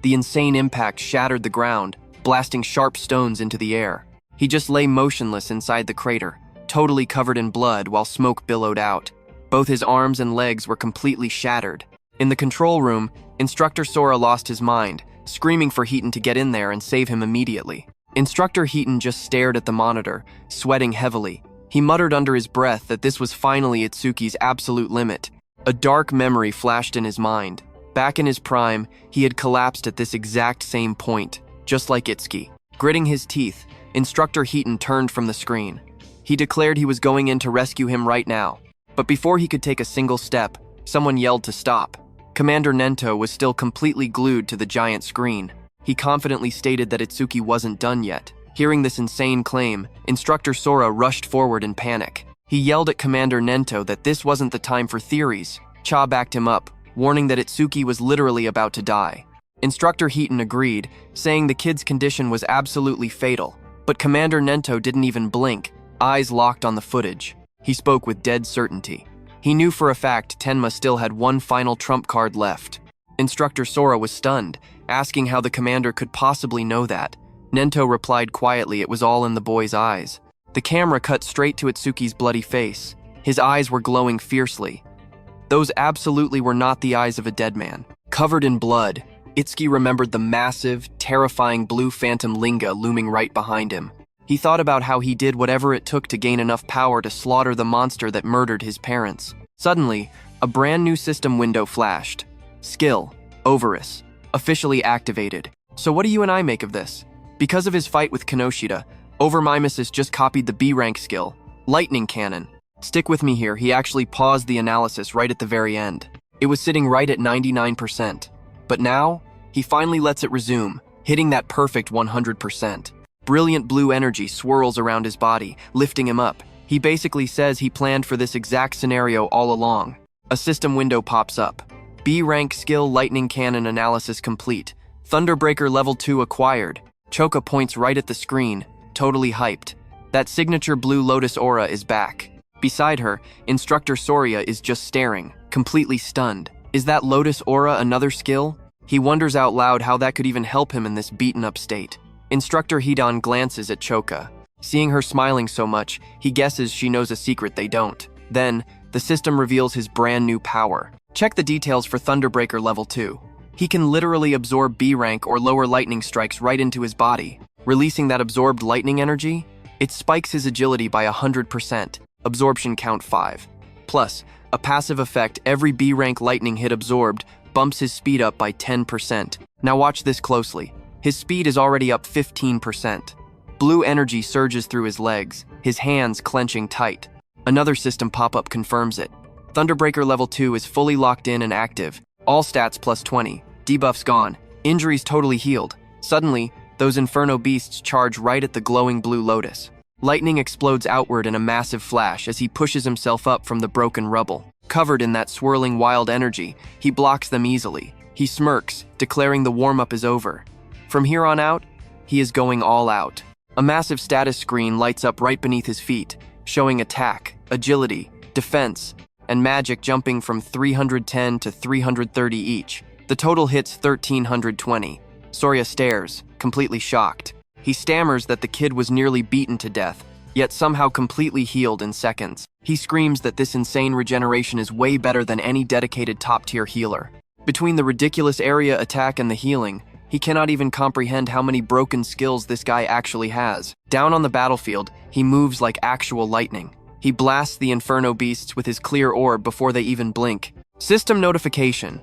The insane impact shattered the ground, blasting sharp stones into the air. He just lay motionless inside the crater, totally covered in blood while smoke billowed out. Both his arms and legs were completely shattered. In the control room, Instructor Sora lost his mind, screaming for Heaton to get in there and save him immediately. Instructor Heaton just stared at the monitor, sweating heavily. He muttered under his breath that this was finally Itsuki's absolute limit. A dark memory flashed in his mind. Back in his prime, he had collapsed at this exact same point, just like Itsuki. Gritting his teeth, Instructor Heaton turned from the screen. He declared he was going in to rescue him right now. But before he could take a single step, someone yelled to stop. Commander Nento was still completely glued to the giant screen. He confidently stated that Itsuki wasn't done yet. Hearing this insane claim, Instructor Sora rushed forward in panic. He yelled at Commander Nento that this wasn't the time for theories. Cha backed him up, warning that Itsuki was literally about to die. Instructor Heaton agreed, saying the kid's condition was absolutely fatal. But Commander Nento didn't even blink, eyes locked on the footage. He spoke with dead certainty. He knew for a fact Tenma still had one final trump card left. Instructor Sora was stunned, asking how the commander could possibly know that. Nento replied quietly it was all in the boy's eyes. The camera cut straight to Itsuki's bloody face. His eyes were glowing fiercely. Those absolutely were not the eyes of a dead man. Covered in blood, Itsuki remembered the massive, terrifying blue phantom Linga looming right behind him. He thought about how he did whatever it took to gain enough power to slaughter the monster that murdered his parents. Suddenly, A brand new system window flashed. Skill, Overus, officially activated. So what do you and I make of this? Because of his fight with Kinoshita, Over Mimusis just copied the B-rank skill, Lightning Cannon. Stick with me here, he actually paused the analysis right at the very end. It was sitting right at 99%. But now, he finally lets it resume, hitting that perfect 100%. Brilliant blue energy swirls around his body, lifting him up. He basically says he planned for this exact scenario all along. A system window pops up. B-rank skill Lightning Cannon analysis complete. Thunderbreaker level 2 acquired. Choka points right at the screen, totally hyped. That signature blue lotus aura is back. Beside her, Instructor Soria is just staring, completely stunned. Is that lotus aura another skill? He wonders out loud how that could even help him in this beaten-up state. Instructor Hidan glances at Choka. Seeing her smiling so much, he guesses she knows a secret they don't. Then, the system reveals his brand new power. Check the details for Thunderbreaker level 2. He can literally absorb B-rank or lower lightning strikes right into his body. Releasing that absorbed lightning energy, it spikes his agility by 100%, absorption count 5. Plus, a passive effect, every B-rank lightning hit absorbed bumps his speed up by 10%. Now watch this closely. His speed is already up 15%. Blue energy surges through his legs, his hands clenching tight. Another system pop-up confirms it. Thunderbreaker level 2 is fully locked in and active. All stats plus 20. Debuffs gone. Injuries totally healed. Suddenly, those inferno beasts charge right at the glowing blue lotus. Lightning explodes outward in a massive flash as he pushes himself up from the broken rubble. Covered in that swirling wild energy, he blocks them easily. He smirks, declaring the warm-up is over. From here on out, he is going all out. A massive status screen lights up right beneath his feet, showing attack, agility, defense, and magic jumping from 310 to 330 each. The total hits 1,320. Soria stares, completely shocked. He stammers that the kid was nearly beaten to death, yet somehow completely healed in seconds. He screams that this insane regeneration is way better than any dedicated top-tier healer. Between the ridiculous area attack and the healing, he cannot even comprehend how many broken skills this guy actually has. Down on the battlefield, he moves like actual lightning. He blasts the inferno beasts with his clear orb before they even blink. System notification.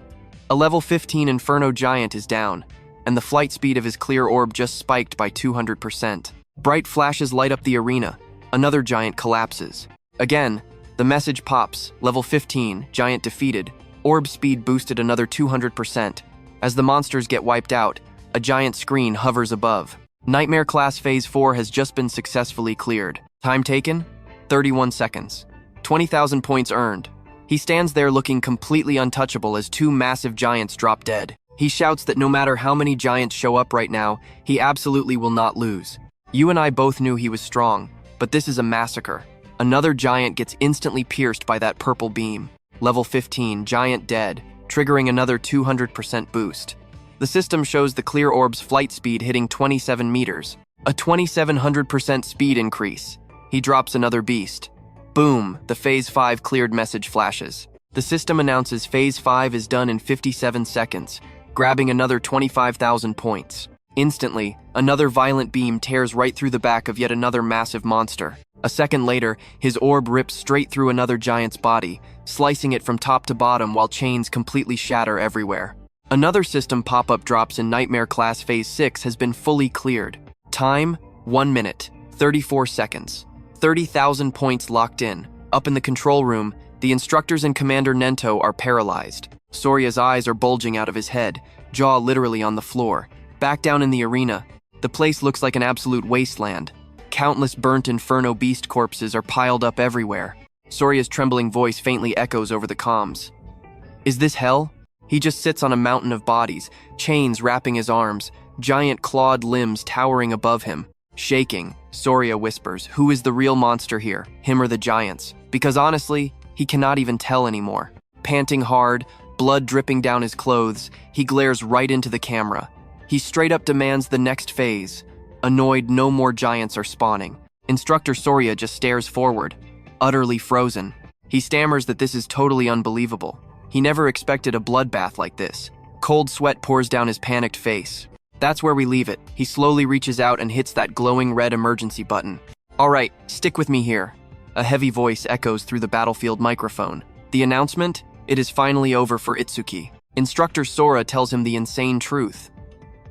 A level 15 inferno giant is down, and the flight speed of his clear orb just spiked by 200%. Bright flashes light up the arena. Another giant collapses. Again, the message pops. Level 15, giant defeated. Orb speed boosted another 200%. As the monsters get wiped out, a giant screen hovers above. Nightmare Class Phase 4 has just been successfully cleared. Time taken? 31 seconds. 20,000 points earned. He stands there looking completely untouchable as two massive giants drop dead. He shouts that no matter how many giants show up right now, he absolutely will not lose. You and I both knew he was strong, but this is a massacre. Another giant gets instantly pierced by that purple beam. Level 15, giant dead, triggering another 200% boost. The system shows the clear orb's flight speed hitting 27 meters, a 2,700% speed increase. He drops another beast. Boom, the Phase 5 cleared message flashes. The system announces Phase 5 is done in 57 seconds, grabbing another 25,000 points. Instantly, another violent beam tears right through the back of yet another massive monster. A second later, his orb rips straight through another giant's body, slicing it from top to bottom while chains completely shatter everywhere. Another system pop-up drops in Nightmare Class Phase 6 has been fully cleared. Time, 1 minute, 34 seconds. 30,000 points locked in. Up in the control room, the instructors and Commander Nento are paralyzed. Soria's eyes are bulging out of his head, jaw literally on the floor. Back down in the arena, the place looks like an absolute wasteland. Countless burnt inferno beast corpses are piled up everywhere. Soria's trembling voice faintly echoes over the comms. Is this hell? He just sits on a mountain of bodies, chains wrapping his arms, giant clawed limbs towering above him. Shaking, Soria whispers, who is the real monster here, him or the giants? Because honestly, he cannot even tell anymore. Panting hard, blood dripping down his clothes, he glares right into the camera. He straight up demands the next phase. Annoyed, no more giants are spawning. Instructor Soria just stares forward, utterly frozen. He stammers that this is totally unbelievable. He never expected a bloodbath like this. Cold sweat pours down his panicked face. That's where we leave it. He slowly reaches out and hits that glowing red emergency button. All right, stick with me here. A heavy voice echoes through the battlefield microphone. The announcement? it is finally over for Itsuki. Instructor Sora tells him the insane truth.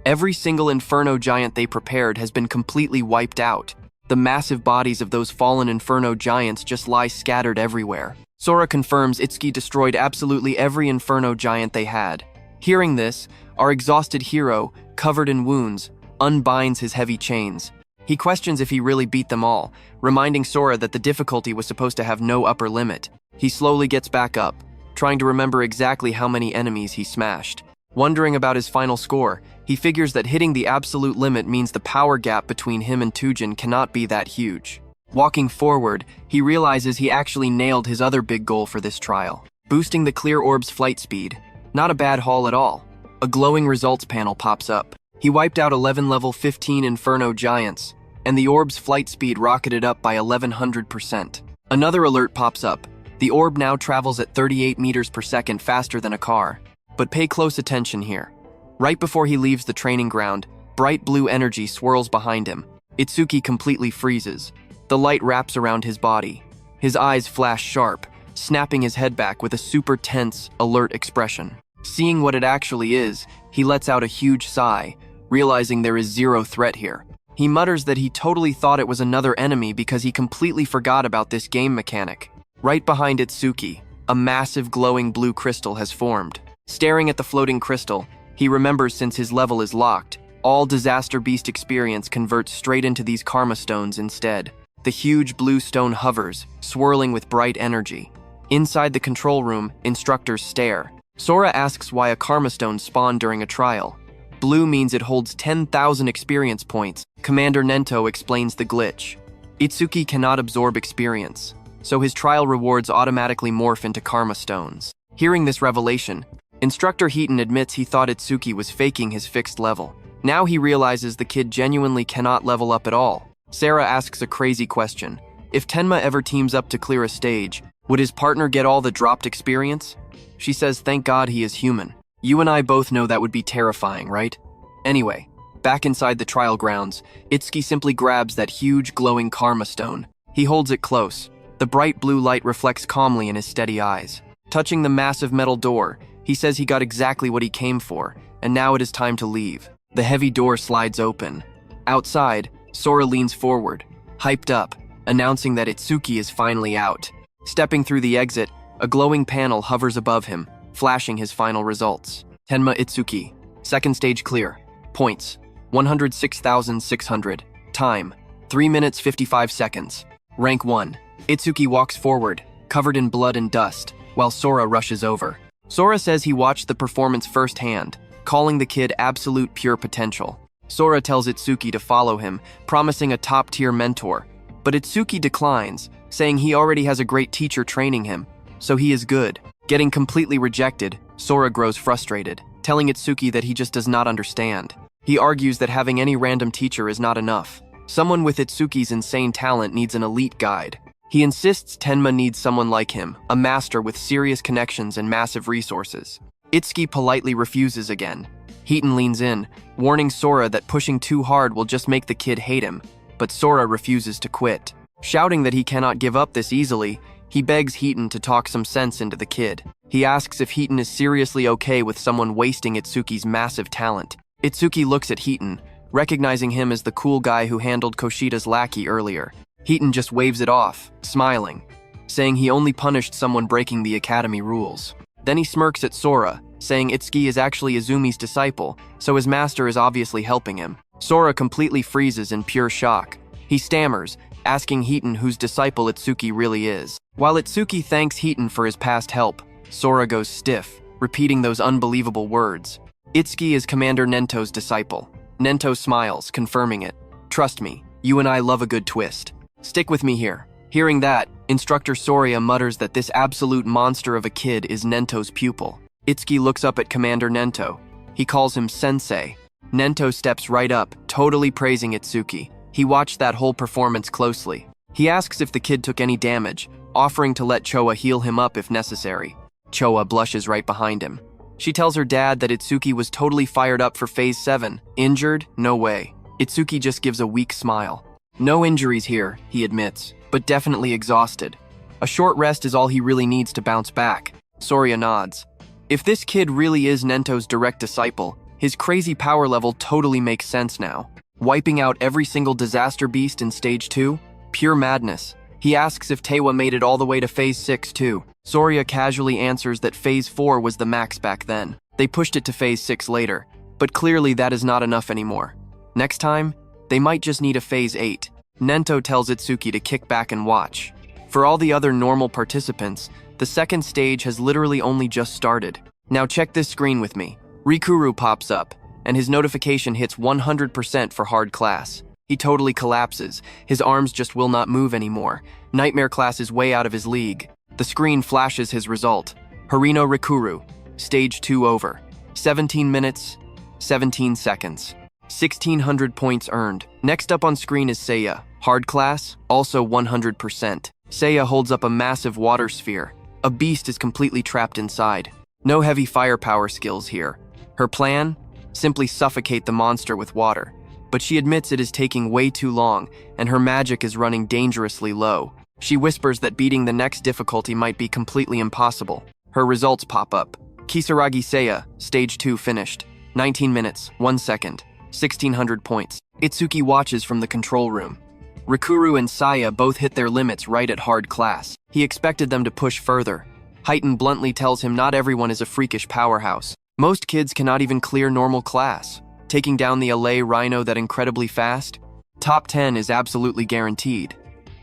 Every single Inferno giant they prepared has been completely wiped out. The massive bodies of those fallen Inferno giants just lie scattered everywhere. Sora confirms Itsuki destroyed absolutely every Inferno giant they had. Hearing this, our exhausted hero, covered in wounds, unbinds his heavy chains. He questions if he really beat them all, reminding Sora that the difficulty was supposed to have no upper limit. He slowly gets back up, trying to remember exactly how many enemies he smashed. Wondering about his final score, he figures that hitting the absolute limit means the power gap between him and Tujin cannot be that huge. Walking forward, he realizes he actually nailed his other big goal for this trial, boosting the clear orb's flight speed. Not a bad haul at all. A glowing results panel pops up. He wiped out 11 level 15 Inferno giants, and the orb's flight speed rocketed up by 1100%. Another alert pops up. The orb now travels at 38 meters per second faster than a car. But pay close attention here. Right before he leaves the training ground, bright blue energy swirls behind him. Itsuki completely freezes. The light wraps around his body. His eyes flash sharp, snapping his head back with a super tense, alert expression. Seeing what it actually is, he lets out a huge sigh, realizing there is zero threat here. He mutters that he totally thought it was another enemy because he completely forgot about this game mechanic. Right behind Itsuki, a massive glowing blue crystal has formed. Staring at the floating crystal, he remembers since his level is locked, all Disaster Beast experience converts straight into these Karma Stones instead. The huge blue stone hovers, swirling with bright energy. Inside the control room, instructors stare. Sora asks why a Karma Stone spawned during a trial. Blue means it holds 10,000 experience points. Commander Nento explains the glitch. Itsuki cannot absorb experience, so his trial rewards automatically morph into Karma Stones. Hearing this revelation, Instructor Heaton admits he thought Itsuki was faking his fixed level. Now he realizes the kid genuinely cannot level up at all. Sarah asks a crazy question. If Tenma ever teams up to clear a stage, would his partner get all the dropped experience? She says thank God he is human. You and I both know that would be terrifying, right? Anyway, back inside the trial grounds, Itsuki simply grabs that huge glowing Karma Stone. He holds it close. The bright blue light reflects calmly in his steady eyes. Touching the massive metal door, he says he got exactly what he came for, and now it is time to leave. The heavy door slides open. Outside, Sora leans forward, hyped up, announcing that Itsuki is finally out. Stepping through the exit, a glowing panel hovers above him, flashing his final results. Tenma Itsuki. Second stage clear. Points, 106,600. Time, 3 minutes 55 seconds. Rank 1. Itsuki walks forward, covered in blood and dust, while Sora rushes over. Sora says he watched the performance firsthand, calling the kid absolute pure potential. Sora tells Itsuki to follow him, promising a top-tier mentor. But Itsuki declines, saying he already has a great teacher training him, so he is good. Getting completely rejected, Sora grows frustrated, telling Itsuki that he just does not understand. He argues that having any random teacher is not enough. Someone with Itsuki's insane talent needs an elite guide. He insists Tenma needs someone like him, a master with serious connections and massive resources. Itsuki politely refuses again. Heaton leans in, warning Sora that pushing too hard will just make the kid hate him, but Sora refuses to quit. Shouting that he cannot give up this easily, he begs Heaton to talk some sense into the kid. He asks if Heaton is seriously okay with someone wasting Itsuki's massive talent. Itsuki looks at Heaton, recognizing him as the cool guy who handled Koshida's lackey earlier. Heaton just waves it off, smiling, saying he only punished someone breaking the academy rules. Then he smirks at Sora, saying Itsuki is actually Izumi's disciple, so his master is obviously helping him. Sora completely freezes in pure shock. He stammers, asking Heaton whose disciple Itsuki really is. While Itsuki thanks Heaton for his past help, Sora goes stiff, repeating those unbelievable words. Itsuki is Commander Nento's disciple. Nento smiles, confirming it. Trust me, you and I love a good twist. Stick with me here. Hearing that, Instructor Soria mutters that this absolute monster of a kid is Nento's pupil. Itsuki looks up at Commander Nento. He calls him Sensei. Nento steps right up, totally praising Itsuki. He watched that whole performance closely. He asks if the kid took any damage, offering to let Choa heal him up if necessary. Choa blushes right behind him. She tells her dad that Itsuki was totally fired up for Phase 7. Injured? No way. Itsuki just gives a weak smile. No injuries here, he admits, but definitely exhausted. A short rest is all he really needs to bounce back. Soria nods. If this kid really is Nento's direct disciple, his crazy power level totally makes sense now. Wiping out every single disaster beast in Stage 2? Pure madness. He asks if Tewa made it all the way to Phase 6 too. Soria casually answers that Phase 4 was the max back then. They pushed it to Phase 6 later, but clearly that is not enough anymore. Next time, they might just need a Phase 8. Nento tells Itsuki to kick back and watch. For all the other normal participants, the second stage has literally only just started. Now check this screen with me. Rikuru pops up, and his notification hits 100% for hard class. He totally collapses. His arms just will not move anymore. Nightmare class is way out of his league. The screen flashes his result. Harino Rikuru, Stage 2 over. 17 minutes, 17 seconds. 1,600 points earned. Next up on screen is Seiya. Hard class, also 100%. Seiya holds up a massive water sphere. A beast is completely trapped inside. No heavy firepower skills here. Her plan? Simply suffocate the monster with water. But she admits it is taking way too long, and her magic is running dangerously low. She whispers that beating the next difficulty might be completely impossible. Her results pop up. Kisaragi Seiya, Stage 2 finished. 19 minutes, 1 second, 1,600 points. Itsuki watches from the control room. Rikuru and Saya both hit their limits right at hard class. He expected them to push further. Heighten bluntly tells him not everyone is a freakish powerhouse. Most kids cannot even clear normal class. Taking down the LA Rhino that incredibly fast? Top 10 is absolutely guaranteed.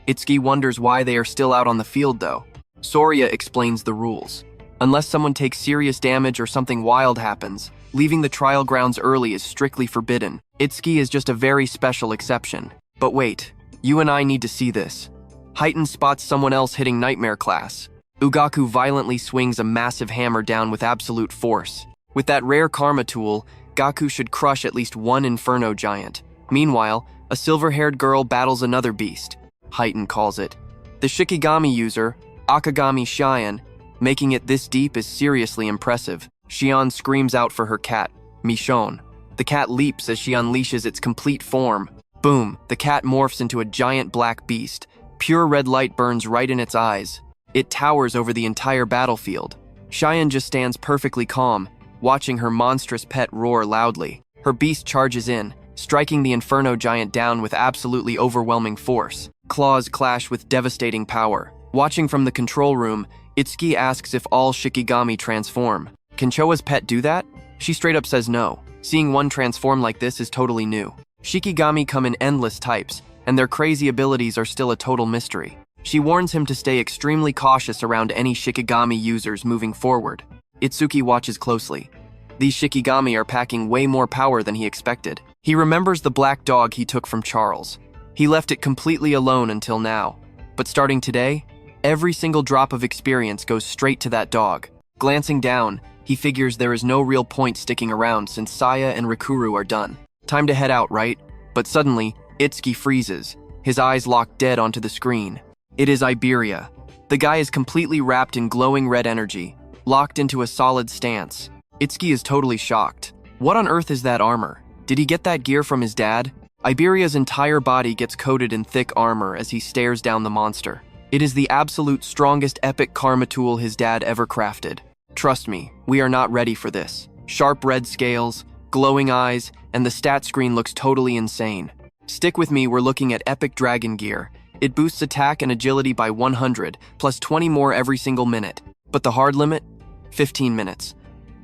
Itsuki wonders why they are still out on the field though. Soria explains the rules. Unless someone takes serious damage or something wild happens, leaving the trial grounds early is strictly forbidden. Itsuki is just a very special exception. But wait, you and I need to see this. Heighten spots someone else hitting Nightmare class. Ugaku violently swings a massive hammer down with absolute force. With that rare karma tool, Gaku should crush at least one Inferno giant. Meanwhile, a silver-haired girl battles another beast. Heighten calls it. The Shikigami user, Akagami Shion, making it this deep is seriously impressive. Shion screams out for her cat, Michonne. The cat leaps as she unleashes its complete form. Boom, the cat morphs into a giant black beast. Pure red light burns right in its eyes. It towers over the entire battlefield. Shion just stands perfectly calm, watching her monstrous pet roar loudly. Her beast charges in, striking the Inferno giant down with absolutely overwhelming force. Claws clash with devastating power. Watching from the control room, Itsuki asks if all Shikigami transform. Can Choa's pet do that? She straight up says no. Seeing one transform like this is totally new. Shikigami come in endless types, and their crazy abilities are still a total mystery. She warns him to stay extremely cautious around any Shikigami users moving forward. Itsuki watches closely. These Shikigami are packing way more power than he expected. He remembers the black dog he took from Charles. He left it completely alone until now. But starting today, every single drop of experience goes straight to that dog. Glancing down, he figures there is no real point sticking around since Saya and Rikuru are done. Time to head out, right? But suddenly, Itsuki freezes. His eyes lock dead onto the screen. It is Iberia. The guy is completely wrapped in glowing red energy, locked into a solid stance. Itsuki is totally shocked. What on earth is that armor? Did he get that gear from his dad? Iberia's entire body gets coated in thick armor as he stares down the monster. It is the absolute strongest epic karma tool his dad ever crafted. Trust me, we are not ready for this. Sharp red scales, glowing eyes, and the stat screen looks totally insane. Stick with me, we're looking at epic dragon gear. It boosts attack and agility by 100, plus 20 more every single minute. But the hard limit? 15 minutes.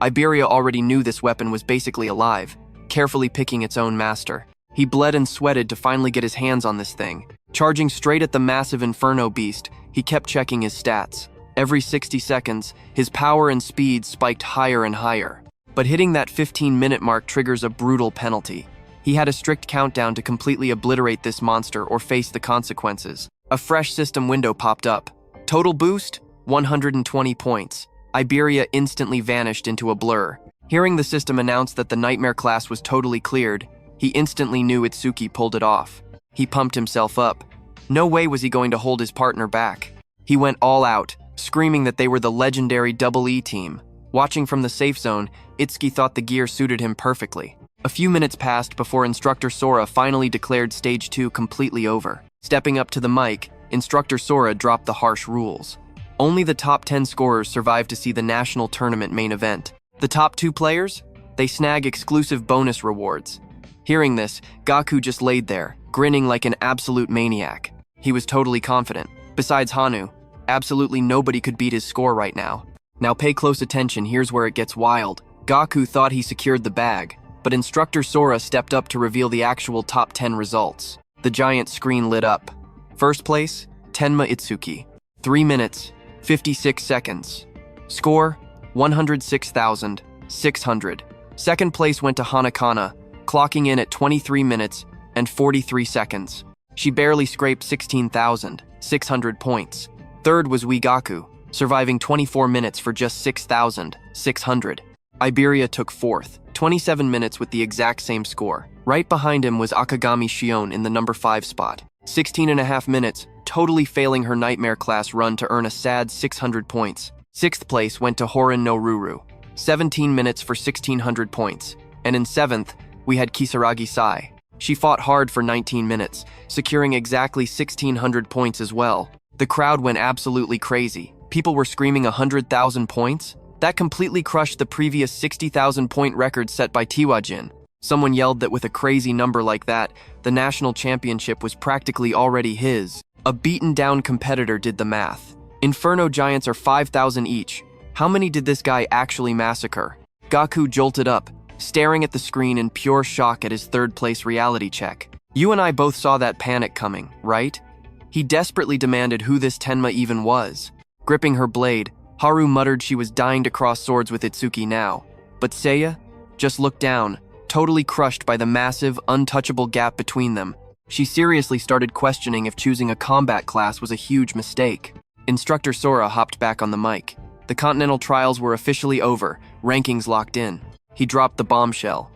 Iberia already knew this weapon was basically alive, carefully picking its own master. He bled and sweated to finally get his hands on this thing. Charging straight at the massive Inferno beast, he kept checking his stats. Every 60 seconds, his power and speed spiked higher and higher. But hitting that 15-minute mark triggers a brutal penalty. He had a strict countdown to completely obliterate this monster or face the consequences. A fresh system window popped up. Total boost? 120 points. Iberia instantly vanished into a blur. Hearing the system announce that the Nightmare class was totally cleared, he instantly knew Itsuki pulled it off. He pumped himself up. No way was he going to hold his partner back. He went all out, screaming that they were the legendary Double E team. Watching from the safe zone, Itsuki thought the gear suited him perfectly. A few minutes passed before Instructor Sora finally declared Stage 2 completely over. Stepping up to the mic, Instructor Sora dropped the harsh rules. Only the top 10 scorers survive to see the national tournament main event. The top 2 players? They snag exclusive bonus rewards. Hearing this, Gaku just laid there, grinning like an absolute maniac. He was totally confident. Besides Hanu, absolutely nobody could beat his score right now. Now pay close attention, here's where it gets wild. Gaku thought he secured the bag, but Instructor Sora stepped up to reveal the actual top 10 results. The giant screen lit up. First place, Tenma Itsuki. 3 minutes, 56 seconds. Score, 106,600. Second place went to Hanakana, clocking in at 23 minutes and 43 seconds. She barely scraped 16,600 points. Third was Gaku, surviving 24 minutes for just 6,600. Iberia took fourth, 27 minutes with the exact same score. Right behind him was Akagami Shion in the number 5 spot. 16.5 minutes, totally failing her nightmare class run to earn a sad 600 points. Sixth place went to Horin no Ruru, 17 minutes for 1,600 points. And in 7th, we had Kisaragi Sai. She fought hard for 19 minutes, securing exactly 1,600 points as well. The crowd went absolutely crazy. People were screaming 100,000 points? That completely crushed the previous 60,000 point record set by Tiwajin. Someone yelled that with a crazy number like that, the national championship was practically already his. A beaten down competitor did the math. Inferno Giants are 5,000 each. How many did this guy actually massacre? Gaku jolted up, staring at the screen in pure shock at his third place reality check. You and I both saw that panic coming, right? He desperately demanded who this Tenma even was. Gripping her blade, Haru muttered she was dying to cross swords with Itsuki now. But Seiya just looked down, totally crushed by the massive, untouchable gap between them. She seriously started questioning if choosing a combat class was a huge mistake. Instructor Sora hopped back on the mic. The Continental Trials were officially over, rankings locked in. He dropped the bombshell.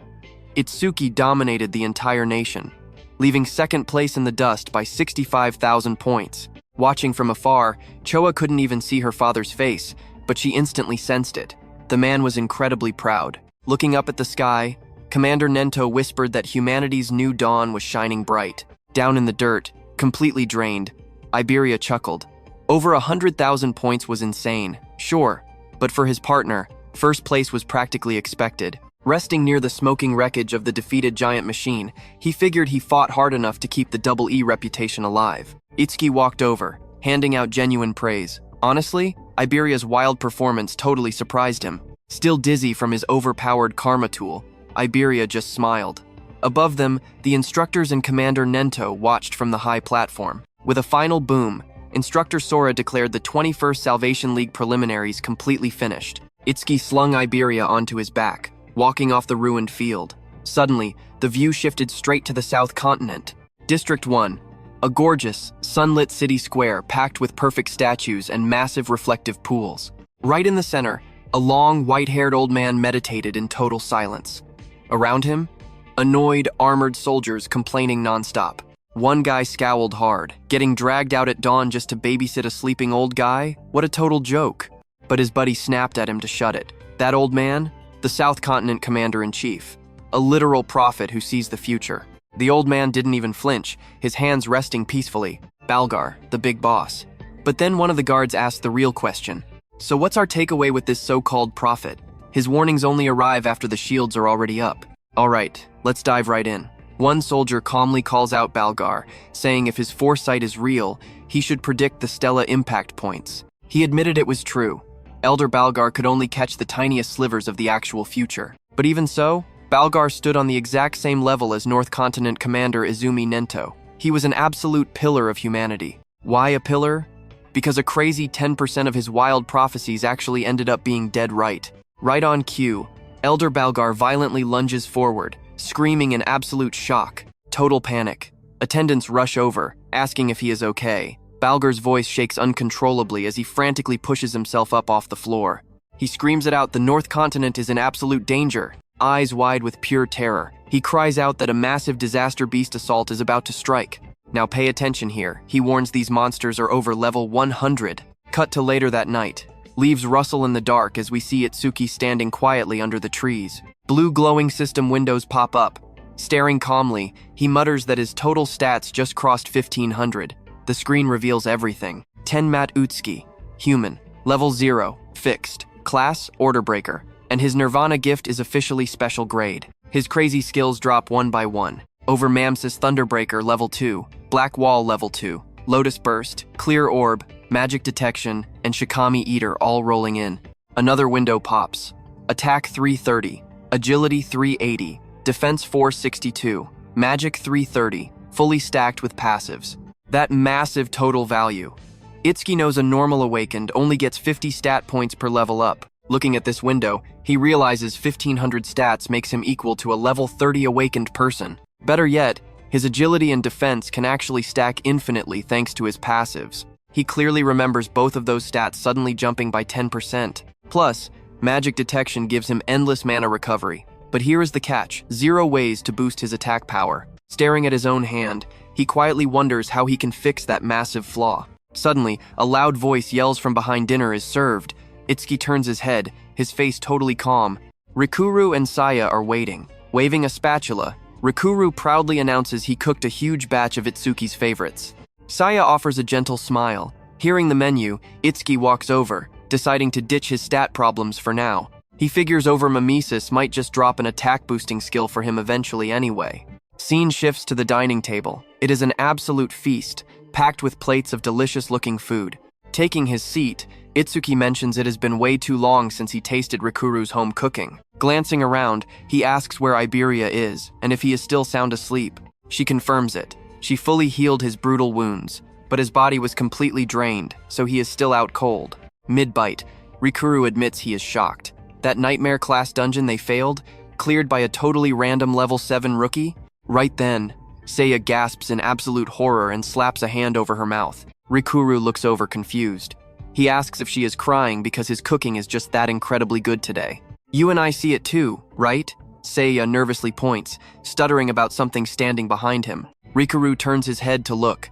Itsuki dominated the entire nation, leaving second place in the dust by 65,000 points. Watching from afar, Choa couldn't even see her father's face, but she instantly sensed it. The man was incredibly proud. Looking up at the sky, Commander Nento whispered that humanity's new dawn was shining bright. Down in the dirt, completely drained, Iberia chuckled. Over 100,000 points was insane, sure, but for his partner, first place was practically expected. Resting near the smoking wreckage of the defeated giant machine, he figured he fought hard enough to keep the Double E reputation alive. Itsuki walked over, handing out genuine praise. Honestly, Iberia's wild performance totally surprised him. Still dizzy from his overpowered karma tool, Iberia just smiled. Above them, the instructors and Commander Nento watched from the high platform. With a final boom, Instructor Sora declared the 21st Salvation League preliminaries completely finished. Itsuki slung Iberia onto his back, walking off the ruined field. Suddenly, the view shifted straight to the South Continent. District 1. A gorgeous, sunlit city square packed with perfect statues and massive reflective pools. Right in the center, a long, white-haired old man meditated in total silence. Around him, annoyed, armored soldiers complaining nonstop. One guy scowled hard, getting dragged out at dawn just to babysit a sleeping old guy? What a total joke. But his buddy snapped at him to shut it. That old man? The South Continent Commander-in-Chief. A literal prophet who sees the future. The old man didn't even flinch, his hands resting peacefully. Balgar, the big boss. But then one of the guards asked the real question. So what's our takeaway with this so-called prophet? His warnings only arrive after the shields are already up. Alright, let's dive right in. One soldier calmly calls out Balgar, saying if his foresight is real, he should predict the Stella impact points. He admitted it was true. Elder Balgar could only catch the tiniest slivers of the actual future. But even so, Balgar stood on the exact same level as North Continent Commander Izumi Nento. He was an absolute pillar of humanity. Why a pillar? Because a crazy 10% of his wild prophecies actually ended up being dead right. Right on cue, Elder Balgar violently lunges forward, screaming in absolute shock. Total panic. Attendants rush over, asking if he is okay. Balgar's voice shakes uncontrollably as he frantically pushes himself up off the floor. He screams it out, the North Continent is in absolute danger. Eyes wide with pure terror, he cries out that a massive disaster beast assault is about to strike. Now pay attention here, he warns these monsters are over level 100. Cut to later that night. Leaves rustle in the dark as we see Itsuki standing quietly under the trees. Blue glowing system windows pop up. Staring calmly, he mutters that his total stats just crossed 1,500. The screen reveals everything. Tenmat Utsuki, human. Level 0, fixed. Class, order breaker. And his Nirvana gift is officially special grade. His crazy skills drop one by one. Over Mimusis Thunderbreaker level 2, Black Wall level 2, Lotus Burst, Clear Orb, Magic Detection, and Shikami Eater all rolling in. Another window pops. Attack 330, Agility 380, Defense 462, Magic 330, fully stacked with passives. That massive total value. Itsuki knows a normal awakened only gets 50 stat points per level up. Looking at this window, he realizes 1500 stats makes him equal to a level 30 awakened person. Better yet, his agility and defense can actually stack infinitely thanks to his passives. He clearly remembers both of those stats suddenly jumping by 10%. Plus, Magic Detection gives him endless mana recovery. But here is the catch, 0 ways to boost his attack power. Staring at his own hand, he quietly wonders how he can fix that massive flaw. Suddenly, a loud voice yells from behind dinner is served. Itsuki turns his head, his face totally calm. Rikuru and Saya are waiting. Waving a spatula, Rikuru proudly announces he cooked a huge batch of Itsuki's favorites. Saya offers a gentle smile. Hearing the menu, Itsuki walks over, deciding to ditch his stat problems for now. He figures Over Mimusis might just drop an attack-boosting skill for him eventually anyway. Scene shifts to the dining table. It is an absolute feast, packed with plates of delicious-looking food. Taking his seat, Itsuki mentions it has been way too long since he tasted Rikuru's home cooking. Glancing around, he asks where Iberia is, and if he is still sound asleep. She confirms it. She fully healed his brutal wounds, but his body was completely drained, so he is still out cold. Mid-bite, Rikuru admits he is shocked. That nightmare class dungeon they failed, cleared by a totally random level 7 rookie? Right then, Saya gasps in absolute horror and slaps a hand over her mouth. Rikuru looks over confused. He asks if she is crying because his cooking is just that incredibly good today. You and I see it too, right? Saya nervously points, stuttering about something standing behind him. Rikuru turns his head to look.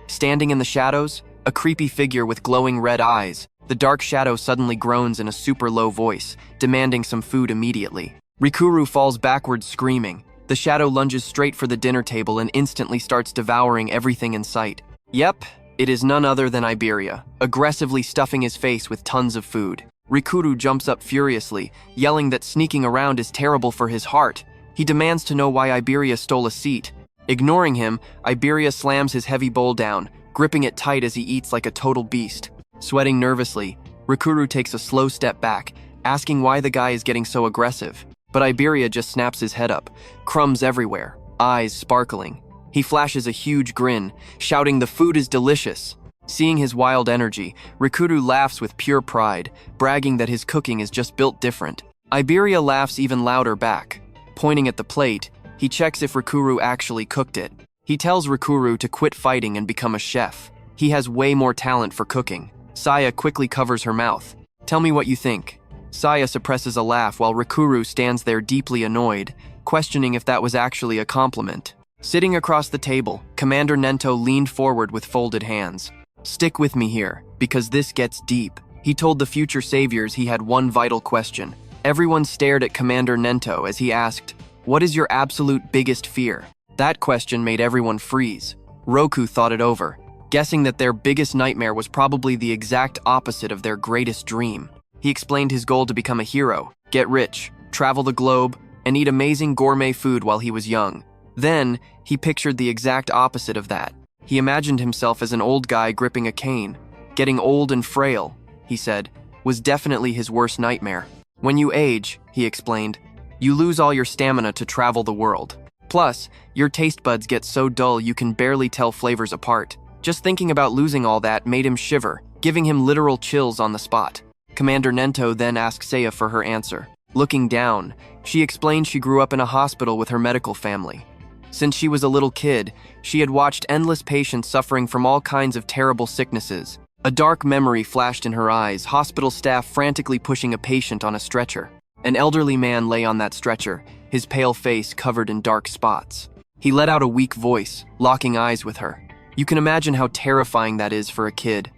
Standing in the shadows, a creepy figure with glowing red eyes. The dark shadow suddenly groans in a super low voice, demanding some food immediately. Rikuru falls backwards screaming. The shadow lunges straight for the dinner table and instantly starts devouring everything in sight. Yep, it is none other than Iberia, aggressively stuffing his face with tons of food. Rikuru jumps up furiously, yelling that sneaking around is terrible for his heart. He demands to know why Iberia stole a seat. Ignoring him, Iberia slams his heavy bowl down, gripping it tight as he eats like a total beast. Sweating nervously, Rikuru takes a slow step back, asking why the guy is getting so aggressive. But Iberia just snaps his head up, crumbs everywhere, eyes sparkling. He flashes a huge grin, shouting the food is delicious. Seeing his wild energy, Rikuru laughs with pure pride, bragging that his cooking is just built different. Iberia laughs even louder back. Pointing at the plate, he checks if Rikuru actually cooked it. He tells Rikuru to quit fighting and become a chef. He has way more talent for cooking. Saya quickly covers her mouth. Tell me what you think. Saya suppresses a laugh while Rikuru stands there deeply annoyed, questioning if that was actually a compliment. Sitting across the table, Commander Nento leaned forward with folded hands. Stick with me here, because this gets deep. He told the future saviors he had one vital question. Everyone stared at Commander Nento as he asked, "What is your absolute biggest fear?" That question made everyone freeze. Roku thought it over, guessing that their biggest nightmare was probably the exact opposite of their greatest dream. He explained his goal to become a hero, get rich, travel the globe, and eat amazing gourmet food while he was young. Then, he pictured the exact opposite of that. He imagined himself as an old guy gripping a cane. Getting old and frail, he said, was definitely his worst nightmare. When you age, he explained, you lose all your stamina to travel the world. Plus, your taste buds get so dull you can barely tell flavors apart. Just thinking about losing all that made him shiver, giving him literal chills on the spot. Commander Nento then asked Saya for her answer. Looking down, she explained she grew up in a hospital with her medical family. Since she was a little kid, she had watched endless patients suffering from all kinds of terrible sicknesses. A dark memory flashed in her eyes, hospital staff frantically pushing a patient on a stretcher. An elderly man lay on that stretcher, his pale face covered in dark spots. He let out a weak voice, locking eyes with her. You can imagine how terrifying that is for a kid.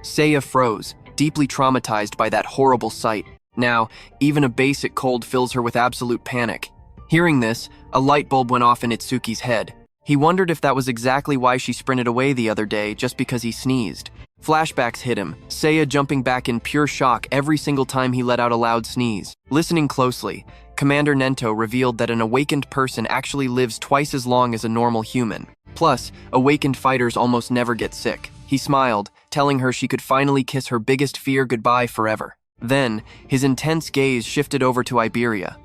Saya froze, deeply traumatized by that horrible sight. Now, even a basic cold fills her with absolute panic. Hearing this, a light bulb went off in Itsuki's head. He wondered if that was exactly why she sprinted away the other day, just because he sneezed. Flashbacks hit him, Seiya jumping back in pure shock every single time he let out a loud sneeze. Listening closely, Commander Nento revealed that an awakened person actually lives twice as long as a normal human. Plus, awakened fighters almost never get sick. He smiled, telling her she could finally kiss her biggest fear goodbye forever. Then, his intense gaze shifted over to Iberia.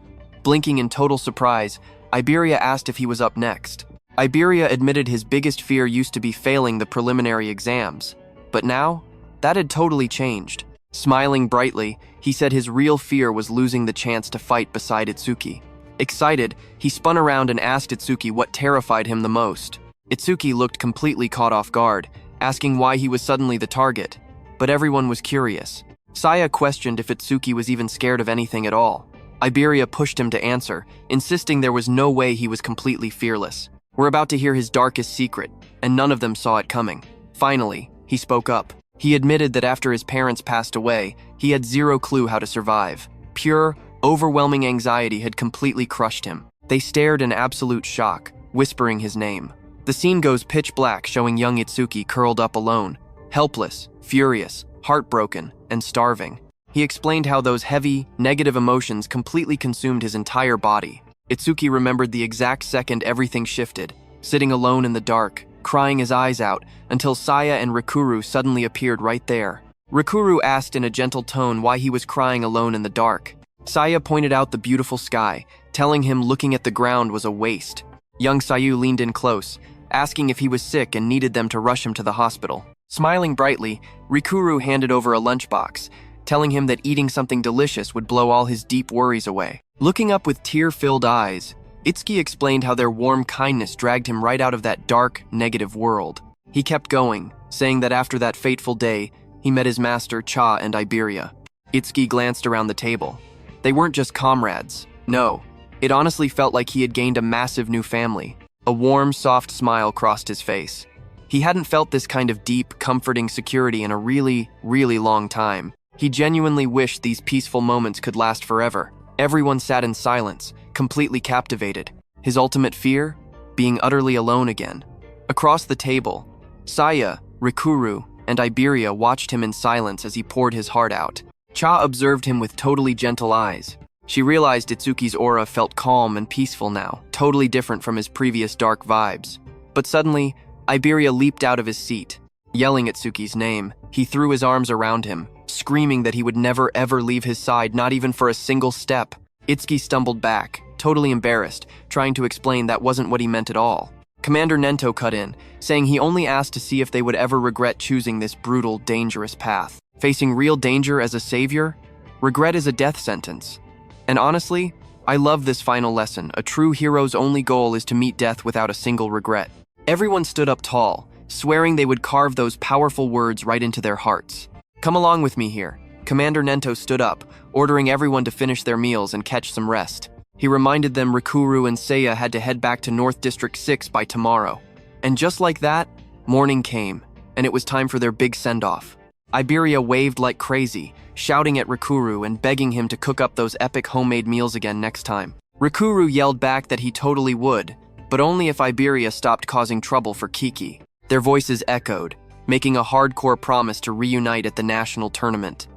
Blinking in total surprise, Iberia asked if he was up next. Iberia admitted his biggest fear used to be failing the preliminary exams. But now, that had totally changed. Smiling brightly, he said his real fear was losing the chance to fight beside Itsuki. Excited, he spun around and asked Itsuki what terrified him the most. Itsuki looked completely caught off guard, asking why he was suddenly the target. But everyone was curious. Saya questioned if Itsuki was even scared of anything at all. Iberia pushed him to answer, insisting there was no way he was completely fearless. We're about to hear his darkest secret, and none of them saw it coming. Finally, he spoke up. He admitted that after his parents passed away, he had zero clue how to survive. Pure, overwhelming anxiety had completely crushed him. They stared in absolute shock, whispering his name. The scene goes pitch black, showing young Itsuki curled up alone, helpless, furious, heartbroken, and starving. He explained how those heavy, negative emotions completely consumed his entire body. Itsuki remembered the exact second everything shifted, sitting alone in the dark, crying his eyes out, until Saya and Rikuru suddenly appeared right there. Rikuru asked in a gentle tone why he was crying alone in the dark. Saya pointed out the beautiful sky, telling him looking at the ground was a waste. Young Sayu leaned in close, asking if he was sick and needed them to rush him to the hospital. Smiling brightly, Rikuru handed over a lunchbox, telling him that eating something delicious would blow all his deep worries away. Looking up with tear-filled eyes, Itsuki explained how their warm kindness dragged him right out of that dark, negative world. He kept going, saying that after that fateful day, he met his master, Cha and Iberia. Itsuki glanced around the table. They weren't just comrades. No, it honestly felt like he had gained a massive new family. A warm, soft smile crossed his face. He hadn't felt this kind of deep, comforting security in a really, really long time. He genuinely wished these peaceful moments could last forever. Everyone sat in silence, completely captivated. His ultimate fear? Being utterly alone again. Across the table, Saya, Rikuru, and Iberia watched him in silence as he poured his heart out. Cha observed him with totally gentle eyes. She realized Itsuki's aura felt calm and peaceful now, totally different from his previous dark vibes. But suddenly, Iberia leaped out of his seat. Yelling Itsuki's name, he threw his arms around him, screaming that he would never ever leave his side, not even for a single step. Itsuki stumbled back, totally embarrassed, trying to explain that wasn't what he meant at all. Commander Nento cut in, saying he only asked to see if they would ever regret choosing this brutal, dangerous path. Facing real danger as a savior? Regret is a death sentence. And honestly, I love this final lesson. A true hero's only goal is to meet death without a single regret. Everyone stood up tall, swearing they would carve those powerful words right into their hearts. Come along with me here. Commander Nento stood up, ordering everyone to finish their meals and catch some rest. He reminded them Rikuru and Seiya had to head back to North District 6 by tomorrow. And just like that, morning came, and it was time for their big send-off. Iberia waved like crazy, shouting at Rikuru and begging him to cook up those epic homemade meals again next time. Rikuru yelled back that he totally would, but only if Iberia stopped causing trouble for Kiki. Their voices echoed, making a hardcore promise to reunite at the national tournament.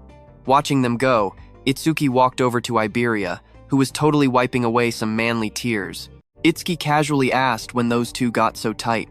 Watching them go, Itsuki walked over to Iberia, who was totally wiping away some manly tears. Itsuki casually asked when those two got so tight.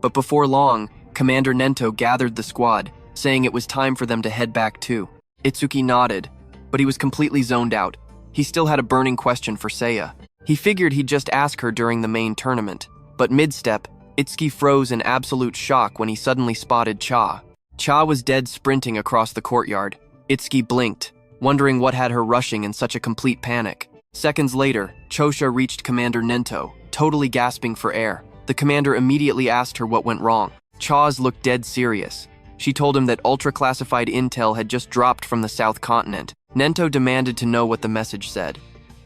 But before long, Commander Nento gathered the squad, saying it was time for them to head back too. Itsuki nodded, but he was completely zoned out. He still had a burning question for Seiya. He figured he'd just ask her during the main tournament, but mid-step, Itsuki froze in absolute shock when he suddenly spotted Cha. Cha was dead sprinting across the courtyard. Itsuki blinked, wondering what had her rushing in such a complete panic. Seconds later, Chosha reached Commander Nento, totally gasping for air. The commander immediately asked her what went wrong. Cha's looked dead serious. She told him that ultra-classified intel had just dropped from the South Continent. Nento demanded to know what the message said.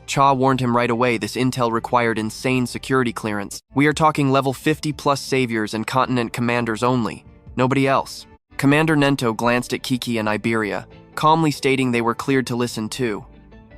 Cha warned him right away this intel required insane security clearance. We are talking level 50+ saviors and continent commanders only. Nobody else. Commander Nento glanced at Kiki and Iberia, calmly stating they were cleared to listen too.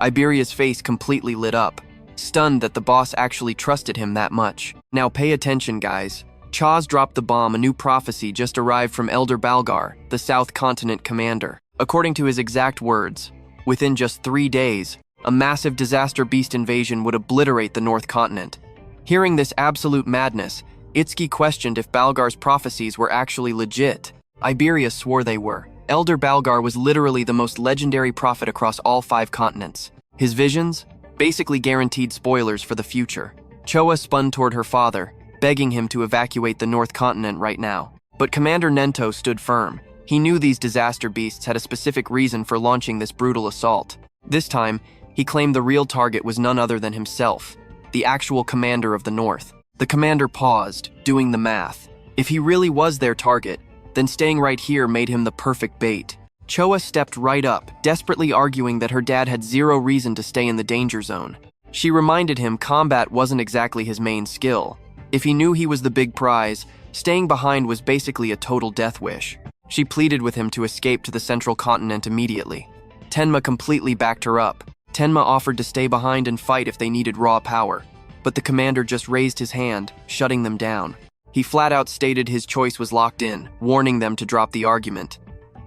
Iberia's face completely lit up, stunned that the boss actually trusted him that much. Now pay attention, guys. Chaz dropped the bomb. A new prophecy just arrived from Elder Balgar, the South Continent commander. According to his exact words, within just 3 days, a massive disaster beast invasion would obliterate the North Continent. Hearing this absolute madness, Itsuki questioned if Balgar's prophecies were actually legit. Iberia swore they were. Elder Balgar was literally the most legendary prophet across all 5 continents. His visions basically guaranteed spoilers for the future. Choa spun toward her father, begging him to evacuate the North Continent right now. But Commander Nento stood firm. He knew these disaster beasts had a specific reason for launching this brutal assault. This time, he claimed the real target was none other than himself, the actual commander of the North. The commander paused, doing the math. If he really was their target, then staying right here made him the perfect bait. Choa stepped right up, desperately arguing that her dad had zero reason to stay in the danger zone. She reminded him combat wasn't exactly his main skill. If he knew he was the big prize, staying behind was basically a total death wish. She pleaded with him to escape to the central continent immediately. Tenma completely backed her up. Tenma offered to stay behind and fight if they needed raw power, but the commander just raised his hand, shutting them down. He flat out stated his choice was locked in, warning them to drop the argument.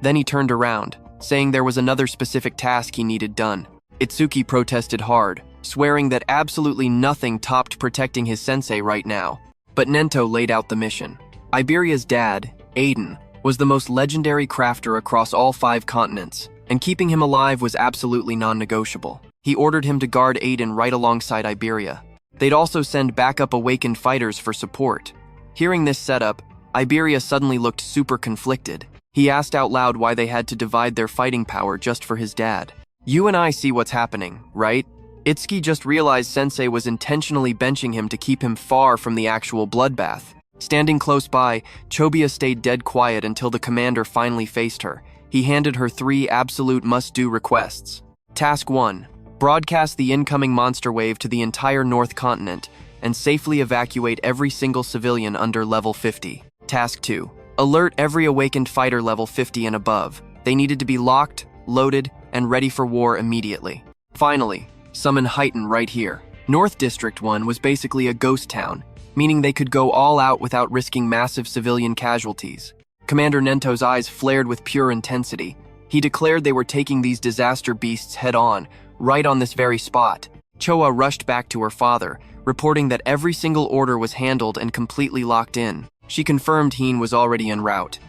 Then he turned around, saying there was another specific task he needed done. Itsuki protested hard, swearing that absolutely nothing topped protecting his sensei right now. But Nento laid out the mission. Iberia's dad, Aiden, was the most legendary crafter across all 5 continents, and keeping him alive was absolutely non-negotiable. He ordered him to guard Aiden right alongside Iberia. They'd also send backup awakened fighters for support. Hearing this setup, Iberia suddenly looked super conflicted. He asked out loud why they had to divide their fighting power just for his dad. You and I see what's happening, right? Itsuki just realized Sensei was intentionally benching him to keep him far from the actual bloodbath. Standing close by, Chobia stayed dead quiet until the commander finally faced her. He handed her 3 absolute must-do requests. Task 1. Broadcast the incoming monster wave to the entire North Continent and safely evacuate every single civilian under level 50. Task 2. Alert every awakened fighter level 50 and above. They needed to be locked, loaded, and ready for war immediately. Finally, summon Heighten right here. North District 1 was basically a ghost town, meaning they could go all out without risking massive civilian casualties. Commander Nento's eyes flared with pure intensity. He declared they were taking these disaster beasts head-on, right on this very spot. Choa rushed back to her father, reporting that every single order was handled and completely locked in. She confirmed Heen was already en route.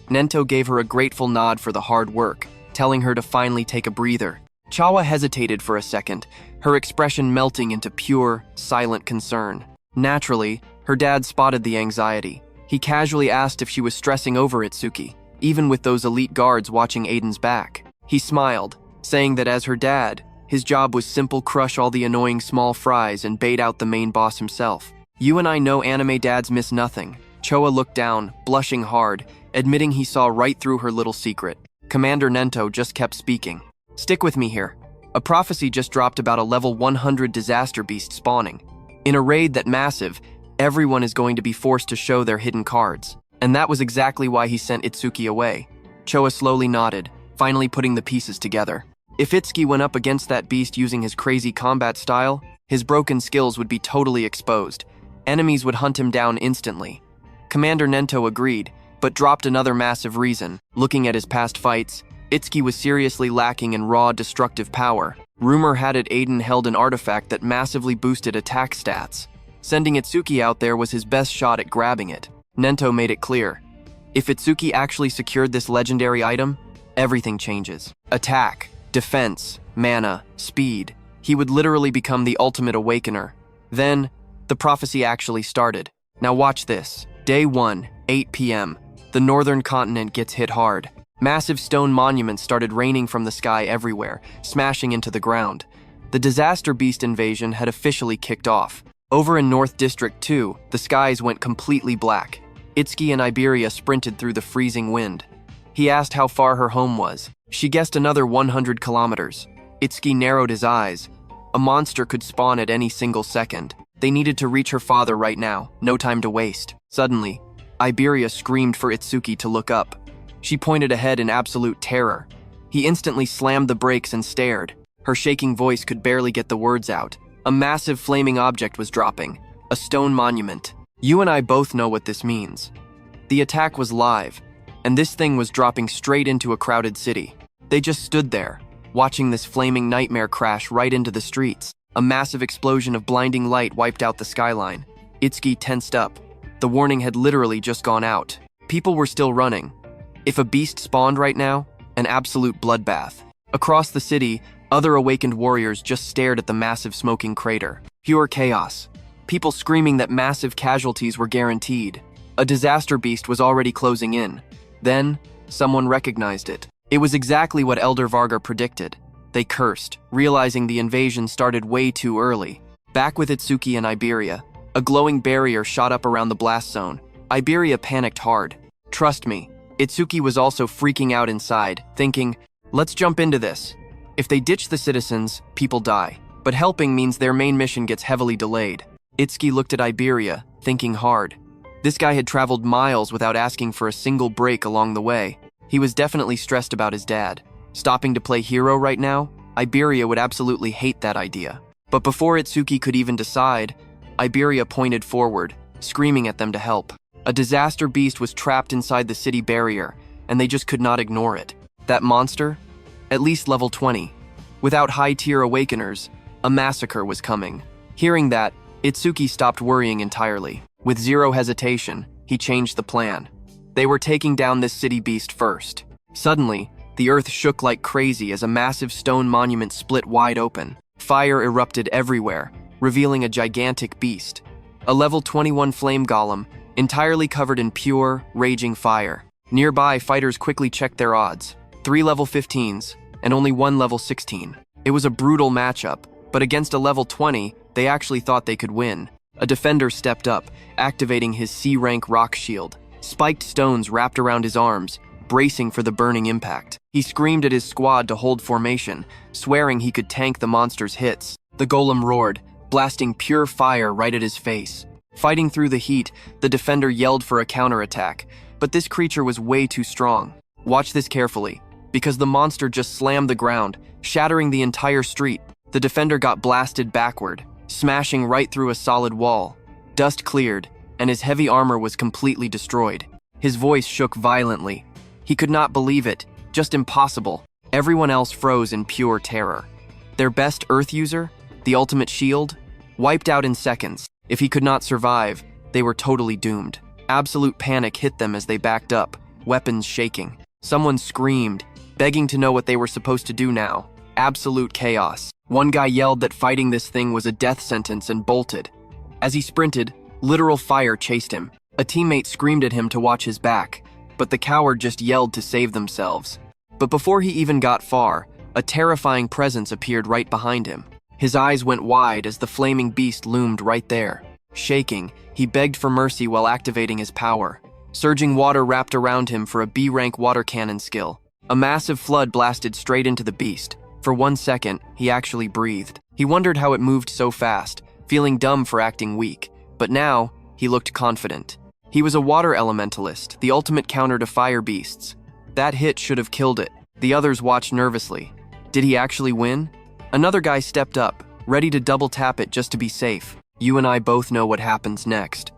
Nento gave her a grateful nod for the hard work, telling her to finally take a breather. Chawa hesitated for a second, her expression melting into pure, silent concern. Naturally, her dad spotted the anxiety. He casually asked if she was stressing over Itsuki, even with those elite guards watching Aiden's back. He smiled, saying that as her dad, his job was simple: crush all the annoying small fries and bait out the main boss himself. You and I know anime dads miss nothing. Choa looked down, blushing hard, admitting he saw right through her little secret. Commander Nento just kept speaking. Stick with me here. A prophecy just dropped about a level 100 disaster beast spawning. In a raid that massive, everyone is going to be forced to show their hidden cards. And that was exactly why he sent Itsuki away. Choa slowly nodded, finally putting the pieces together. If Itsuki went up against that beast using his crazy combat style, his broken skills would be totally exposed. Enemies would hunt him down instantly. Commander Nento agreed, but dropped another massive reason. Looking at his past fights, Itsuki was seriously lacking in raw, destructive power. Rumor had it Aiden held an artifact that massively boosted attack stats. Sending Itsuki out there was his best shot at grabbing it. Nento made it clear. If Itsuki actually secured this legendary item, everything changes. Attack, defense, mana, speed. He would literally become the ultimate awakener. Then, the prophecy actually started. Now watch this. Day 1, 8 p.m. The northern continent gets hit hard. Massive stone monuments started raining from the sky everywhere, smashing into the ground. The disaster beast invasion had officially kicked off. Over in North District 2, the skies went completely black. Itsuki and Iberia sprinted through the freezing wind. He asked how far her home was. She guessed another 100 kilometers. Itsuki narrowed his eyes. A monster could spawn at any single second. They needed to reach her father right now, no time to waste. Suddenly, Iberia screamed for Itsuki to look up. She pointed ahead in absolute terror. He instantly slammed the brakes and stared. Her shaking voice could barely get the words out. A massive flaming object was dropping. A stone monument. You and I both know what this means. The attack was live, and this thing was dropping straight into a crowded city. They just stood there, watching this flaming nightmare crash right into the streets. A massive explosion of blinding light wiped out the skyline. Itsuki tensed up. The warning had literally just gone out. People were still running. If a beast spawned right now, an absolute bloodbath. Across the city, other awakened warriors just stared at the massive smoking crater. Pure chaos. People screaming that massive casualties were guaranteed. A disaster beast was already closing in. Then, someone recognized it. It was exactly what Elder Varga predicted. They cursed, realizing the invasion started way too early. Back with Itsuki and Iberia, a glowing barrier shot up around the blast zone. Iberia panicked hard. Trust me, Itsuki was also freaking out inside, thinking, let's jump into this. If they ditch the citizens, people die. But helping means their main mission gets heavily delayed. Itsuki looked at Iberia, thinking hard. This guy had traveled miles without asking for a single break along the way. He was definitely stressed about his dad. Stopping to play hero right now? Iberia would absolutely hate that idea. But before Itsuki could even decide, Iberia pointed forward, screaming at them to help. A disaster beast was trapped inside the city barrier, and they just could not ignore it. That monster? At least level 20. Without high-tier awakeners, a massacre was coming. Hearing that, Itsuki stopped worrying entirely. With zero hesitation, he changed the plan. They were taking down this city beast first. Suddenly, the earth shook like crazy as a massive stone monument split wide open. Fire erupted everywhere, revealing a gigantic beast. A level 21 flame golem, entirely covered in pure, raging fire. Nearby, fighters quickly checked their odds. 3 level 15s, and only 1 level 16. It was a brutal matchup, but against a level 20, they actually thought they could win. A defender stepped up, activating his C-rank rock shield. Spiked stones wrapped around his arms, bracing for the burning impact. He screamed at his squad to hold formation, swearing he could tank the monster's hits. The golem roared, blasting pure fire right at his face. Fighting through the heat, the defender yelled for a counterattack, but this creature was way too strong. Watch this carefully, because the monster just slammed the ground, shattering the entire street. The defender got blasted backward, smashing right through a solid wall. Dust cleared, and his heavy armor was completely destroyed. His voice shook violently. He could not believe it, just impossible. Everyone else froze in pure terror. Their best earth user, the ultimate shield, wiped out in seconds. If he could not survive, they were totally doomed. Absolute panic hit them as they backed up, weapons shaking. Someone screamed, begging to know what they were supposed to do now. Absolute chaos. One guy yelled that fighting this thing was a death sentence and bolted. As he sprinted, literal fire chased him. A teammate screamed at him to watch his back, but the coward just yelled to save themselves. But before he even got far, a terrifying presence appeared right behind him. His eyes went wide as the flaming beast loomed right there. Shaking, he begged for mercy while activating his power. Surging water wrapped around him for a B-rank water cannon skill. A massive flood blasted straight into the beast. For 1 second, he actually breathed. He wondered how it moved so fast, feeling dumb for acting weak. But now, he looked confident. He was a water elementalist, the ultimate counter to fire beasts. That hit should have killed it. The others watched nervously. Did he actually win? Another guy stepped up, ready to double tap it just to be safe. You and I both know what happens next.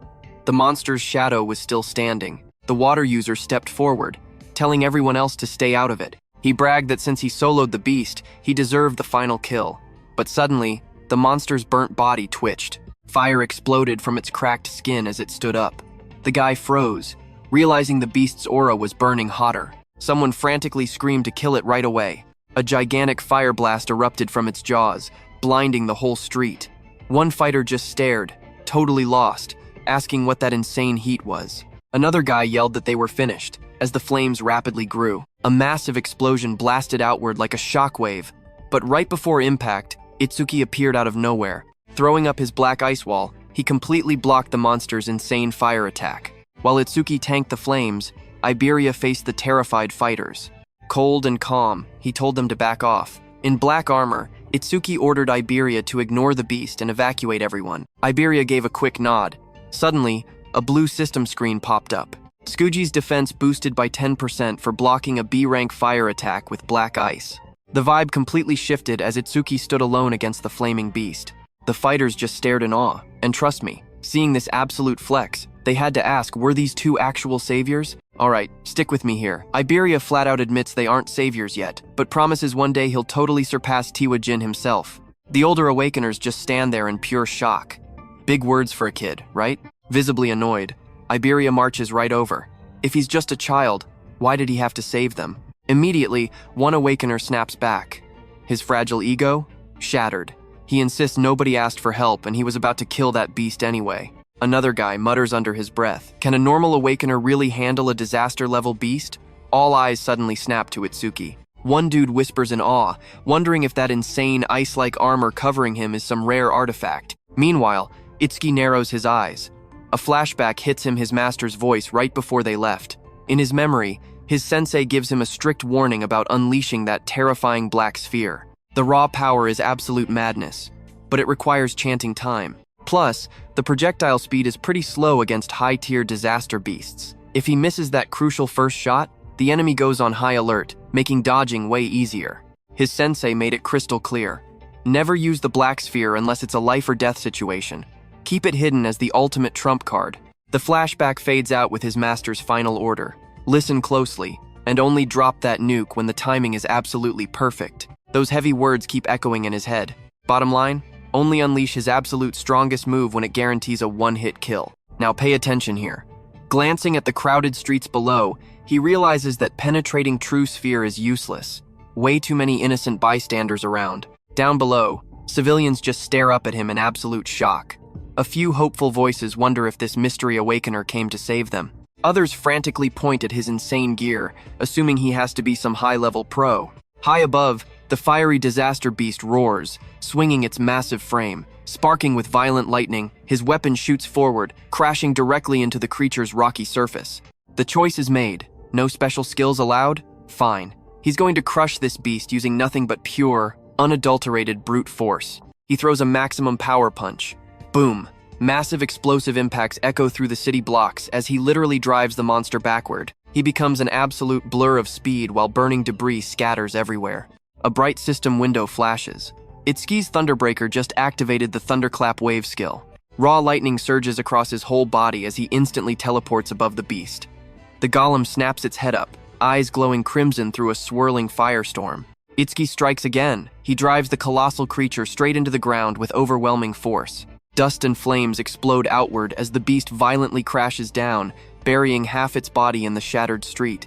The monster's shadow was still standing. The water user stepped forward, telling everyone else to stay out of it. He bragged that since he soloed the beast, he deserved the final kill. But suddenly, the monster's burnt body twitched. Fire exploded from its cracked skin as it stood up. The guy froze, realizing the beast's aura was burning hotter. Someone frantically screamed to kill it right away. A gigantic fire blast erupted from its jaws, blinding the whole street. One fighter just stared, totally lost, asking what that insane heat was. Another guy yelled that they were finished, as the flames rapidly grew. A massive explosion blasted outward like a shockwave, but right before impact, Itsuki appeared out of nowhere. Throwing up his black ice wall, he completely blocked the monster's insane fire attack. While Itsuki tanked the flames, Iberia faced the terrified fighters. Cold and calm, he told them to back off. In black armor, Itsuki ordered Iberia to ignore the beast and evacuate everyone. Iberia gave a quick nod. Suddenly, a blue system screen popped up. Tsukuji's defense boosted by 10% for blocking a B-rank fire attack with black ice. The vibe completely shifted as Itsuki stood alone against the flaming beast. The fighters just stared in awe, and trust me, Seeing this absolute flex, they had to ask, were these two actual saviors? Alright, stick with me here. Iberia flat out admits they aren't saviors yet, but promises one day he'll totally surpass Tiwa Jin himself. The older Awakeners just stand there in pure shock. Big words for a kid, right? Visibly annoyed, Iberia marches right over. If he's just a child, why did he have to save them? Immediately, one Awakener snaps back. His fragile ego? Shattered. He insists nobody asked for help and he was about to kill that beast anyway. Another guy mutters under his breath, can a normal Awakener really handle a disaster-level beast? All eyes suddenly snap to Itsuki. One dude whispers in awe, wondering if that insane ice-like armor covering him is some rare artifact. Meanwhile, Itsuki narrows his eyes. A flashback hits him his master's voice right before they left. In his memory, his sensei gives him a strict warning about unleashing that terrifying black sphere. The raw power is absolute madness, but it requires chanting time. Plus, the projectile speed is pretty slow against high-tier disaster beasts. If he misses that crucial first shot, the enemy goes on high alert, making dodging way easier. His sensei made it crystal clear. Never use the black sphere unless it's a life-or-death situation. Keep it hidden as the ultimate trump card. The flashback fades out with his master's final order. Listen closely, and only drop that nuke when the timing is absolutely perfect. Those heavy words keep echoing in his head. Bottom line, only unleash his absolute strongest move when it guarantees a one-hit kill. Now pay attention here. Glancing at the crowded streets below, he realizes that penetrating true sphere is useless. Way too many innocent bystanders around. Down below, civilians just stare up at him in absolute shock. A few hopeful voices wonder if this mystery awakener came to save them. Others frantically point at his insane gear, assuming he has to be some high-level pro. High above, the fiery disaster beast roars, swinging its massive frame. Sparking with violent lightning, his weapon shoots forward, crashing directly into the creature's rocky surface. The choice is made. No special skills allowed? Fine. He's going to crush this beast using nothing but pure, unadulterated brute force. He throws a maximum power punch. Boom. Massive explosive impacts echo through the city blocks as he literally drives the monster backward. He becomes an absolute blur of speed while burning debris scatters everywhere. A bright system window flashes. Itsuki's Thunderbreaker just activated the Thunderclap wave skill. Raw lightning surges across his whole body as he instantly teleports above the beast. The golem snaps its head up, eyes glowing crimson through a swirling firestorm. Itsuki strikes again. He drives the colossal creature straight into the ground with overwhelming force. Dust and flames explode outward as the beast violently crashes down, burying half its body in the shattered street.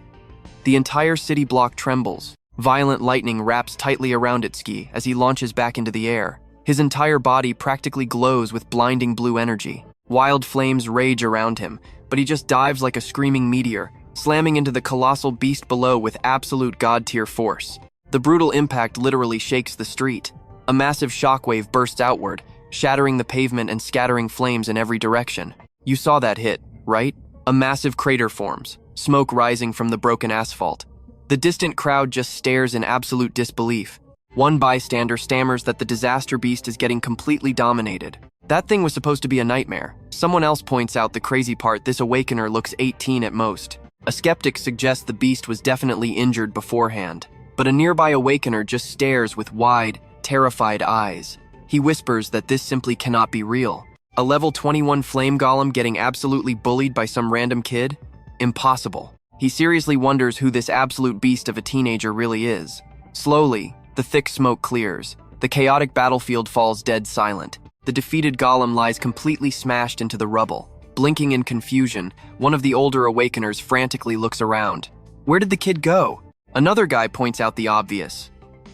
The entire city block trembles. Violent lightning wraps tightly around Itsuki as he launches back into the air. His entire body practically glows with blinding blue energy. Wild flames rage around him, but he just dives like a screaming meteor, slamming into the colossal beast below with absolute god-tier force. The brutal impact literally shakes the street. A massive shockwave bursts outward, shattering the pavement and scattering flames in every direction. You saw that hit, right? A massive crater forms, smoke rising from the broken asphalt. The distant crowd just stares in absolute disbelief. One bystander stammers that the disaster beast is getting completely dominated. That thing was supposed to be a nightmare. Someone else points out the crazy part: this awakener looks 18 at most. A skeptic suggests the beast was definitely injured beforehand. But a nearby awakener just stares with wide, terrified eyes. He whispers that this simply cannot be real. A level 21 flame golem getting absolutely bullied by some random kid? Impossible. He seriously wonders who this absolute beast of a teenager really is. Slowly, the thick smoke clears. The chaotic battlefield falls dead silent. The defeated golem lies completely smashed into the rubble. Blinking in confusion, one of the older awakeners frantically looks around. Where did the kid go? Another guy points out the obvious.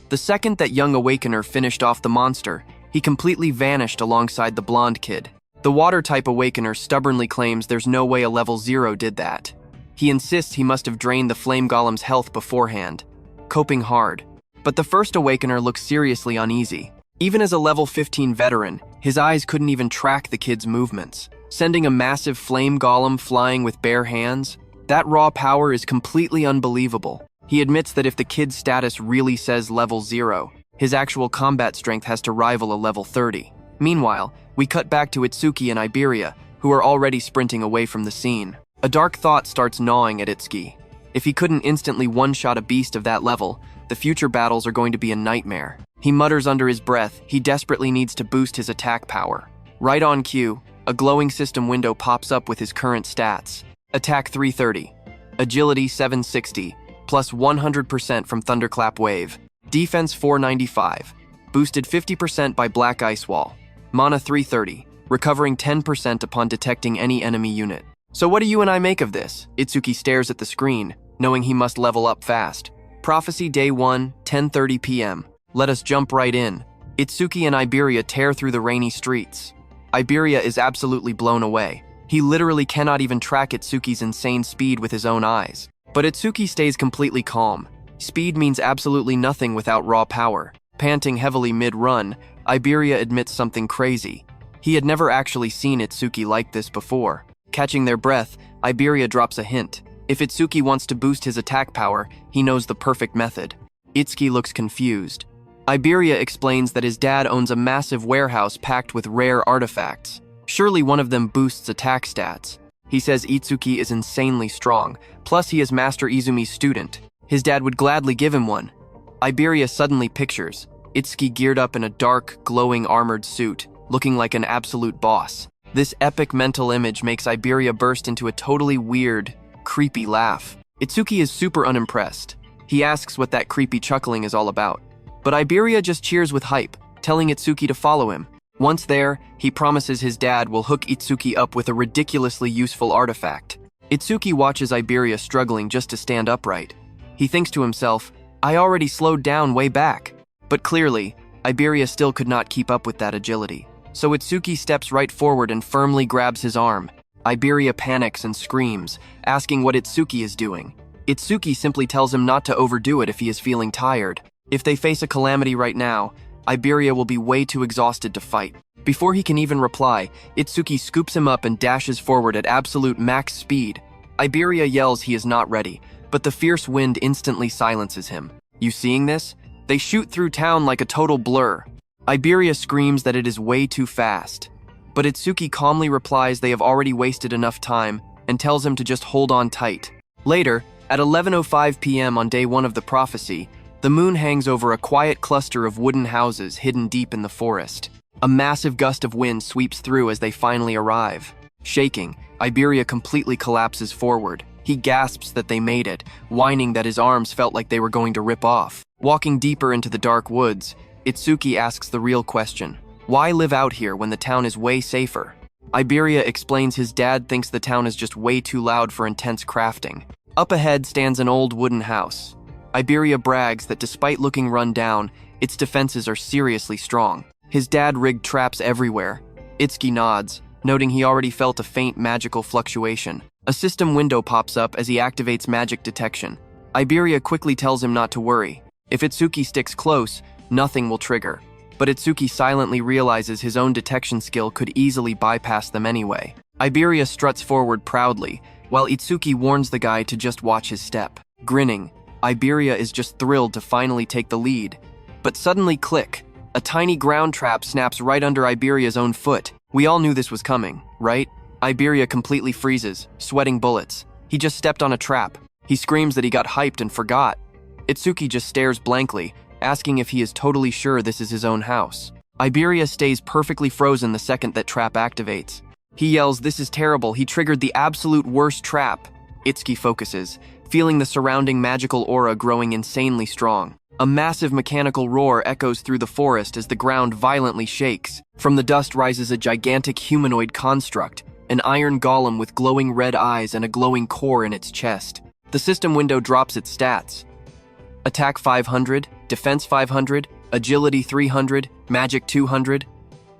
The second that young awakener finished off the monster, he completely vanished alongside the blonde kid. The water-type awakener stubbornly claims there's no way a level 0 did that. He insists he must have drained the flame golem's health beforehand, coping hard. But the first awakener looks seriously uneasy. Even as a level 15 veteran, his eyes couldn't even track the kid's movements. Sending a massive flame golem flying with bare hands? That raw power is completely unbelievable. He admits that if the kid's status really says level 0, his actual combat strength has to rival a level 30. Meanwhile, we cut back to Itsuki and Iberia, who are already sprinting away from the scene. A dark thought starts gnawing at Itsuki. If he couldn't instantly one-shot a beast of that level, the future battles are going to be a nightmare. He mutters under his breath he desperately needs to boost his attack power. Right on cue, a glowing system window pops up with his current stats. Attack 330, Agility 760, plus 100% from Thunderclap Wave. Defense 495, boosted 50% by Black Ice Wall. Mana 330, recovering 10% upon detecting any enemy unit. So what do you and I make of this? Itsuki stares at the screen, knowing he must level up fast. Prophecy Day 1, 10:30 p.m. Let us jump right in. Itsuki and Iberia tear through the rainy streets. Iberia is absolutely blown away. He literally cannot even track Itsuki's insane speed with his own eyes. But Itsuki stays completely calm. Speed means absolutely nothing without raw power. Panting heavily mid-run, Iberia admits something crazy. He had never actually seen Itsuki like this before. Catching their breath, Iberia drops a hint. If Itsuki wants to boost his attack power, he knows the perfect method. Itsuki looks confused. Iberia explains that his dad owns a massive warehouse packed with rare artifacts. Surely one of them boosts attack stats. He says Itsuki is insanely strong, plus he is Master Izumi's student. His dad would gladly give him one. Iberia suddenly pictures Itsuki geared up in a dark, glowing armored suit, looking like an absolute boss. This epic mental image makes Iberia burst into a totally weird, creepy laugh. Itsuki is super unimpressed. He asks what that creepy chuckling is all about. But Iberia just cheers with hype, telling Itsuki to follow him. Once there, he promises his dad will hook Itsuki up with a ridiculously useful artifact. Itsuki watches Iberia struggling just to stand upright. He thinks to himself, I already slowed down way back. But clearly, Iberia still could not keep up with that agility. So Itsuki steps right forward and firmly grabs his arm. Iberia panics and screams, asking what Itsuki is doing. Itsuki simply tells him not to overdo it if he is feeling tired. If they face a calamity right now, Iberia will be way too exhausted to fight. Before he can even reply, Itsuki scoops him up and dashes forward at absolute max speed. Iberia yells he is not ready, but the fierce wind instantly silences him. You seeing this? They shoot through town like a total blur. Iberia screams that it is way too fast. But Itsuki calmly replies they have already wasted enough time and tells him to just hold on tight. Later, at 11:05 p.m. on day 1 of the prophecy, the moon hangs over a quiet cluster of wooden houses hidden deep in the forest. A massive gust of wind sweeps through as they finally arrive. Shaking, Iberia completely collapses forward. He gasps that they made it, whining that his arms felt like they were going to rip off. Walking deeper into the dark woods, Itsuki asks the real question. Why live out here when the town is way safer? Iberia explains his dad thinks the town is just way too loud for intense crafting. Up ahead stands an old wooden house. Iberia brags that despite looking run down, its defenses are seriously strong. His dad rigged traps everywhere. Itsuki nods, noting he already felt a faint magical fluctuation. A system window pops up as he activates magic detection. Iberia quickly tells him not to worry. If Itsuki sticks close, nothing will trigger. But Itsuki silently realizes his own detection skill could easily bypass them anyway. Iberia struts forward proudly, while Itsuki warns the guy to just watch his step. Grinning, Iberia is just thrilled to finally take the lead. But suddenly click, a tiny ground trap snaps right under Iberia's own foot. We all knew this was coming, right? Iberia completely freezes, sweating bullets. He just stepped on a trap. He screams that he got hyped and forgot. Itsuki just stares blankly, asking if he is totally sure this is his own house. Iberia stays perfectly frozen the second that trap activates. He yells, "This is terrible, he triggered the absolute worst trap." Itsuki focuses, feeling the surrounding magical aura growing insanely strong. A massive mechanical roar echoes through the forest as the ground violently shakes. From the dust rises a gigantic humanoid construct, an iron golem with glowing red eyes and a glowing core in its chest. The system window drops its stats. Attack 500, Defense 500, Agility 300, Magic 200.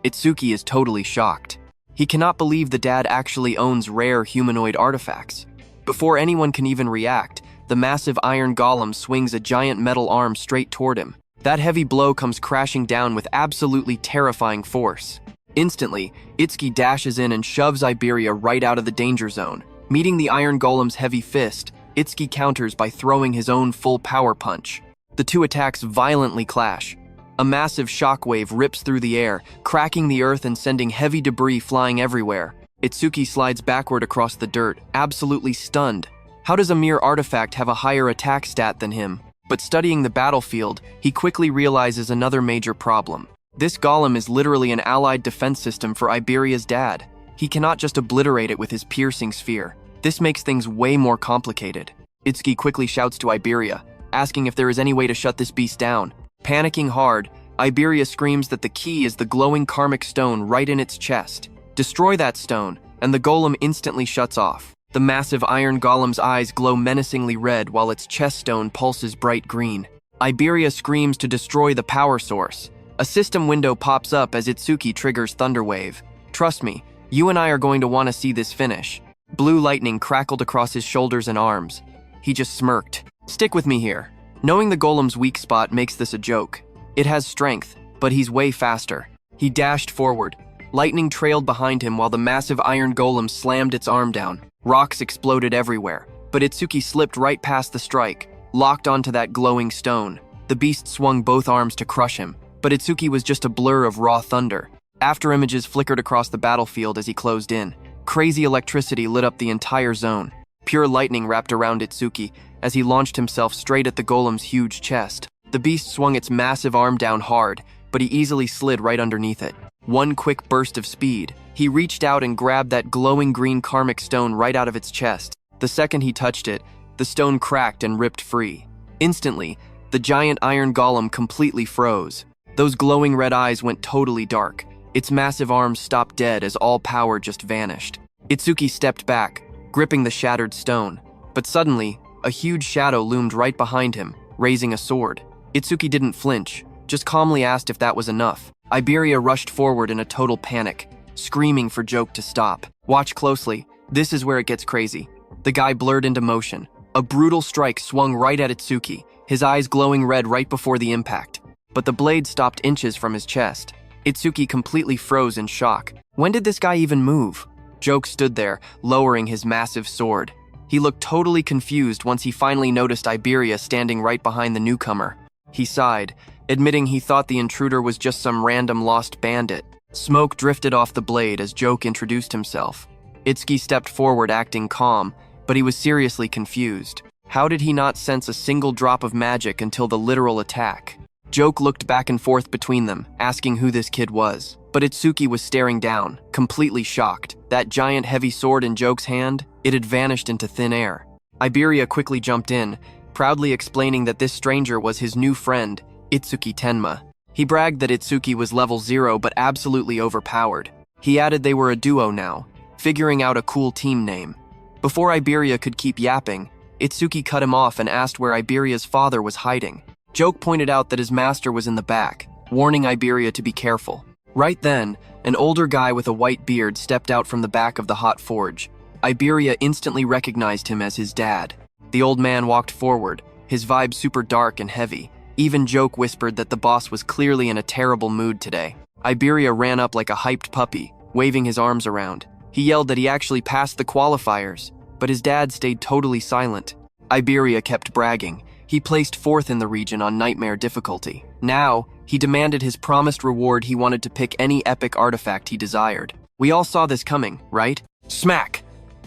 Itsuki is totally shocked. He cannot believe the dad actually owns rare humanoid artifacts. Before anyone can even react, the massive iron golem swings a giant metal arm straight toward him. That heavy blow comes crashing down with absolutely terrifying force. Instantly, Itsuki dashes in and shoves Iberia right out of the danger zone. Meeting the iron golem's heavy fist, Itsuki counters by throwing his own full power punch. The two attacks violently clash. A massive shockwave rips through the air, cracking the earth and sending heavy debris flying everywhere. Itsuki slides backward across the dirt, absolutely stunned. How does a mere artifact have a higher attack stat than him? But studying the battlefield, he quickly realizes another major problem. This golem is literally an allied defense system for Iberia's dad. He cannot just obliterate it with his piercing sphere. This makes things way more complicated. Itsuki quickly shouts to Iberia, asking if there is any way to shut this beast down. Panicking hard, Iberia screams that the key is the glowing karmic stone right in its chest. Destroy that stone, and the golem instantly shuts off. The massive iron golem's eyes glow menacingly red while its chest stone pulses bright green. Iberia screams to destroy the power source. A system window pops up as Itsuki triggers Thunderwave. Trust me, you and I are going to want to see this finish. Blue lightning crackled across his shoulders and arms. He just smirked. Stick with me here. Knowing the golem's weak spot makes this a joke. It has strength, but he's way faster. He dashed forward. Lightning trailed behind him while the massive iron golem slammed its arm down. Rocks exploded everywhere, but Itsuki slipped right past the strike, locked onto that glowing stone. The beast swung both arms to crush him, but Itsuki was just a blur of raw thunder. After images flickered across the battlefield as he closed in. Crazy electricity lit up the entire zone. Pure lightning wrapped around Itsuki as he launched himself straight at the golem's huge chest. The beast swung its massive arm down hard, but he easily slid right underneath it. One quick burst of speed, he reached out and grabbed that glowing green karmic stone right out of its chest. The second he touched it, the stone cracked and ripped free. Instantly, the giant iron golem completely froze. Those glowing red eyes went totally dark. Its massive arms stopped dead as all power just vanished. Itsuki stepped back, gripping the shattered stone. But suddenly, a huge shadow loomed right behind him, raising a sword. Itsuki didn't flinch, just calmly asked if that was enough. Iberia rushed forward in a total panic, screaming for Joke to stop. Watch closely, this is where it gets crazy. The guy blurred into motion. A brutal strike swung right at Itsuki, his eyes glowing red right before the impact. But the blade stopped inches from his chest. Itsuki completely froze in shock. When did this guy even move? Joke stood there, lowering his massive sword. He looked totally confused once he finally noticed Iberia standing right behind the newcomer. He sighed, admitting he thought the intruder was just some random lost bandit. Smoke drifted off the blade as Joke introduced himself. Itsuki stepped forward acting calm, but he was seriously confused. How did he not sense a single drop of magic until the literal attack? Joke looked back and forth between them, asking who this kid was. But Itsuki was staring down, completely shocked. That giant heavy sword in Joke's hand, it had vanished into thin air. Iberia quickly jumped in, proudly explaining that this stranger was his new friend, Itsuki Tenma. He bragged that Itsuki was level 0 but absolutely overpowered. He added they were a duo now, figuring out a cool team name. Before Iberia could keep yapping, Itsuki cut him off and asked where Iberia's father was hiding. Joke pointed out that his master was in the back, warning Iberia to be careful. Right then, an older guy with a white beard stepped out from the back of the hot forge. Iberia instantly recognized him as his dad. The old man walked forward, his vibe super dark and heavy. Even Joke whispered that the boss was clearly in a terrible mood today. Iberia ran up like a hyped puppy, waving his arms around. He yelled that he actually passed the qualifiers, but his dad stayed totally silent. Iberia kept bragging. He placed 4th in the region on Nightmare difficulty. Now, he demanded his promised reward. He wanted to pick any epic artifact he desired. We all saw this coming, right? Smack!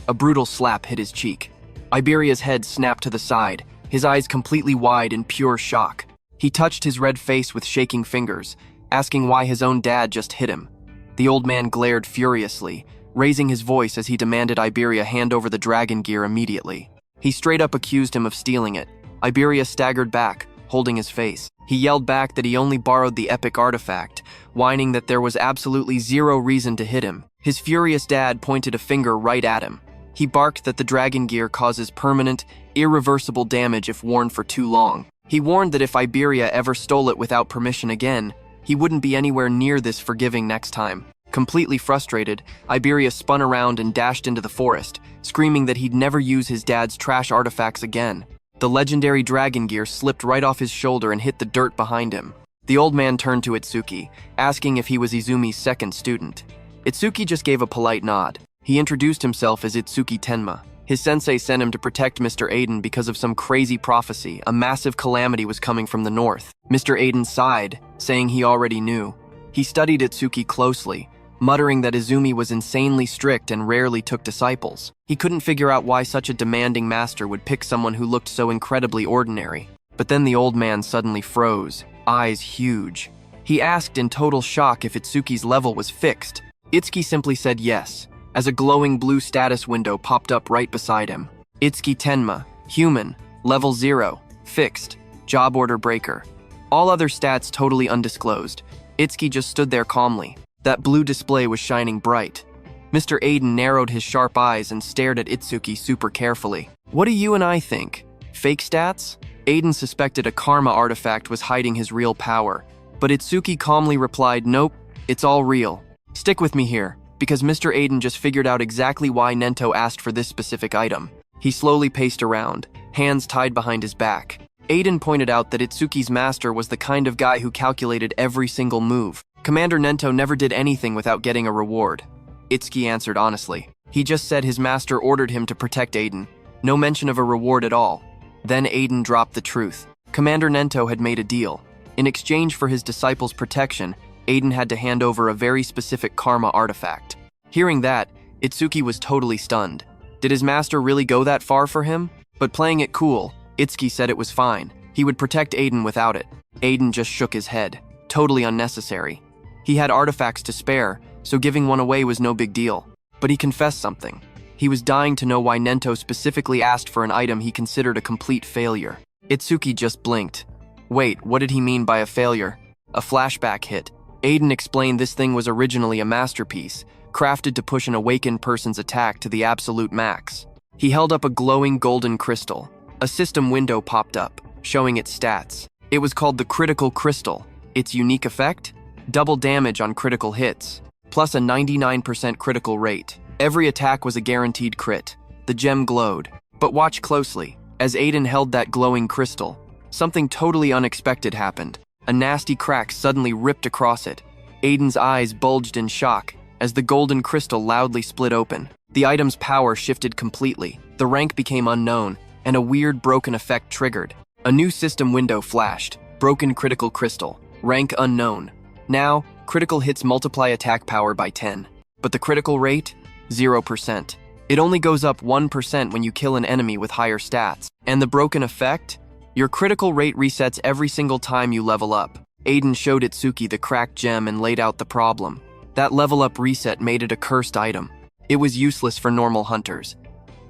A brutal slap hit his cheek. Iberia's head snapped to the side, his eyes completely wide in pure shock. He touched his red face with shaking fingers, asking why his own dad just hit him. The old man glared furiously, raising his voice as he demanded Iberia hand over the dragon gear immediately. He straight up accused him of stealing it. Iberia staggered back, holding his face. He yelled back that he only borrowed the epic artifact, whining that there was absolutely zero reason to hit him. His furious dad pointed a finger right at him. He barked that the dragon gear causes permanent, irreversible damage if worn for too long. He warned that if Iberia ever stole it without permission again, he wouldn't be anywhere near this forgiving next time. Completely frustrated, Iberia spun around and dashed into the forest, screaming that he'd never use his dad's trash artifacts again. The legendary dragon gear slipped right off his shoulder and hit the dirt behind him. The old man turned to Itsuki, asking if he was Izumi's second student. Itsuki just gave a polite nod. He introduced himself as Itsuki Tenma. His sensei sent him to protect Mr. Aiden because of some crazy prophecy. A massive calamity was coming from the north. Mr. Aiden sighed, saying he already knew. He studied Itsuki closely, muttering that Izumi was insanely strict and rarely took disciples. He couldn't figure out why such a demanding master would pick someone who looked so incredibly ordinary. But then the old man suddenly froze, eyes huge. He asked in total shock if Itsuki's level was fixed. Itsuki simply said yes. as a glowing blue status window popped up right beside him. Itsuki Tenma, human, level 0, fixed, job order breaker. All other stats totally undisclosed. Itsuki just stood there calmly. That blue display was shining bright. Mr. Aiden narrowed his sharp eyes and stared at Itsuki super carefully. What do you and I think? Fake stats? Aiden suspected a karma artifact was hiding his real power, but Itsuki calmly replied, nope, it's all real. Stick with me here, because Mr. Aiden just figured out exactly why Nento asked for this specific item. He slowly paced around, hands tied behind his back. Aiden pointed out that Itsuki's master was the kind of guy who calculated every single move. Commander Nento never did anything without getting a reward. Itsuki answered honestly. He just said his master ordered him to protect Aiden. No mention of a reward at all. Then Aiden dropped the truth. Commander Nento had made a deal. In exchange for his disciple's protection, Aiden had to hand over a very specific karma artifact. Hearing that, Itsuki was totally stunned. Did his master really go that far for him? But playing it cool, Itsuki said it was fine. He would protect Aiden without it. Aiden just shook his head. Totally unnecessary. He had artifacts to spare, so giving one away was no big deal. But he confessed something. He was dying to know why Nento specifically asked for an item he considered a complete failure. Itsuki just blinked. Wait, what did he mean by a failure? A flashback hit. Aiden explained this thing was originally a masterpiece, crafted to push an awakened person's attack to the absolute max. He held up a glowing golden crystal. A system window popped up, showing its stats. It was called the Critical Crystal. Its unique effect? Double damage on critical hits, plus a 99% critical rate. Every attack was a guaranteed crit. The gem glowed. But watch closely. As Aiden held that glowing crystal, something totally unexpected happened. A nasty crack suddenly ripped across it. Aiden's eyes bulged in shock as the golden crystal loudly split open. The item's power shifted completely. The rank became unknown, and a weird broken effect triggered. A new system window flashed. Broken critical crystal. Rank unknown. Now, critical hits multiply attack power by 10. But the critical rate? 0%. It only goes up 1% when you kill an enemy with higher stats. And the broken effect? Your critical rate resets every single time you level up. Aiden showed Itsuki the cracked gem and laid out the problem. That level up reset made it a cursed item. It was useless for normal hunters.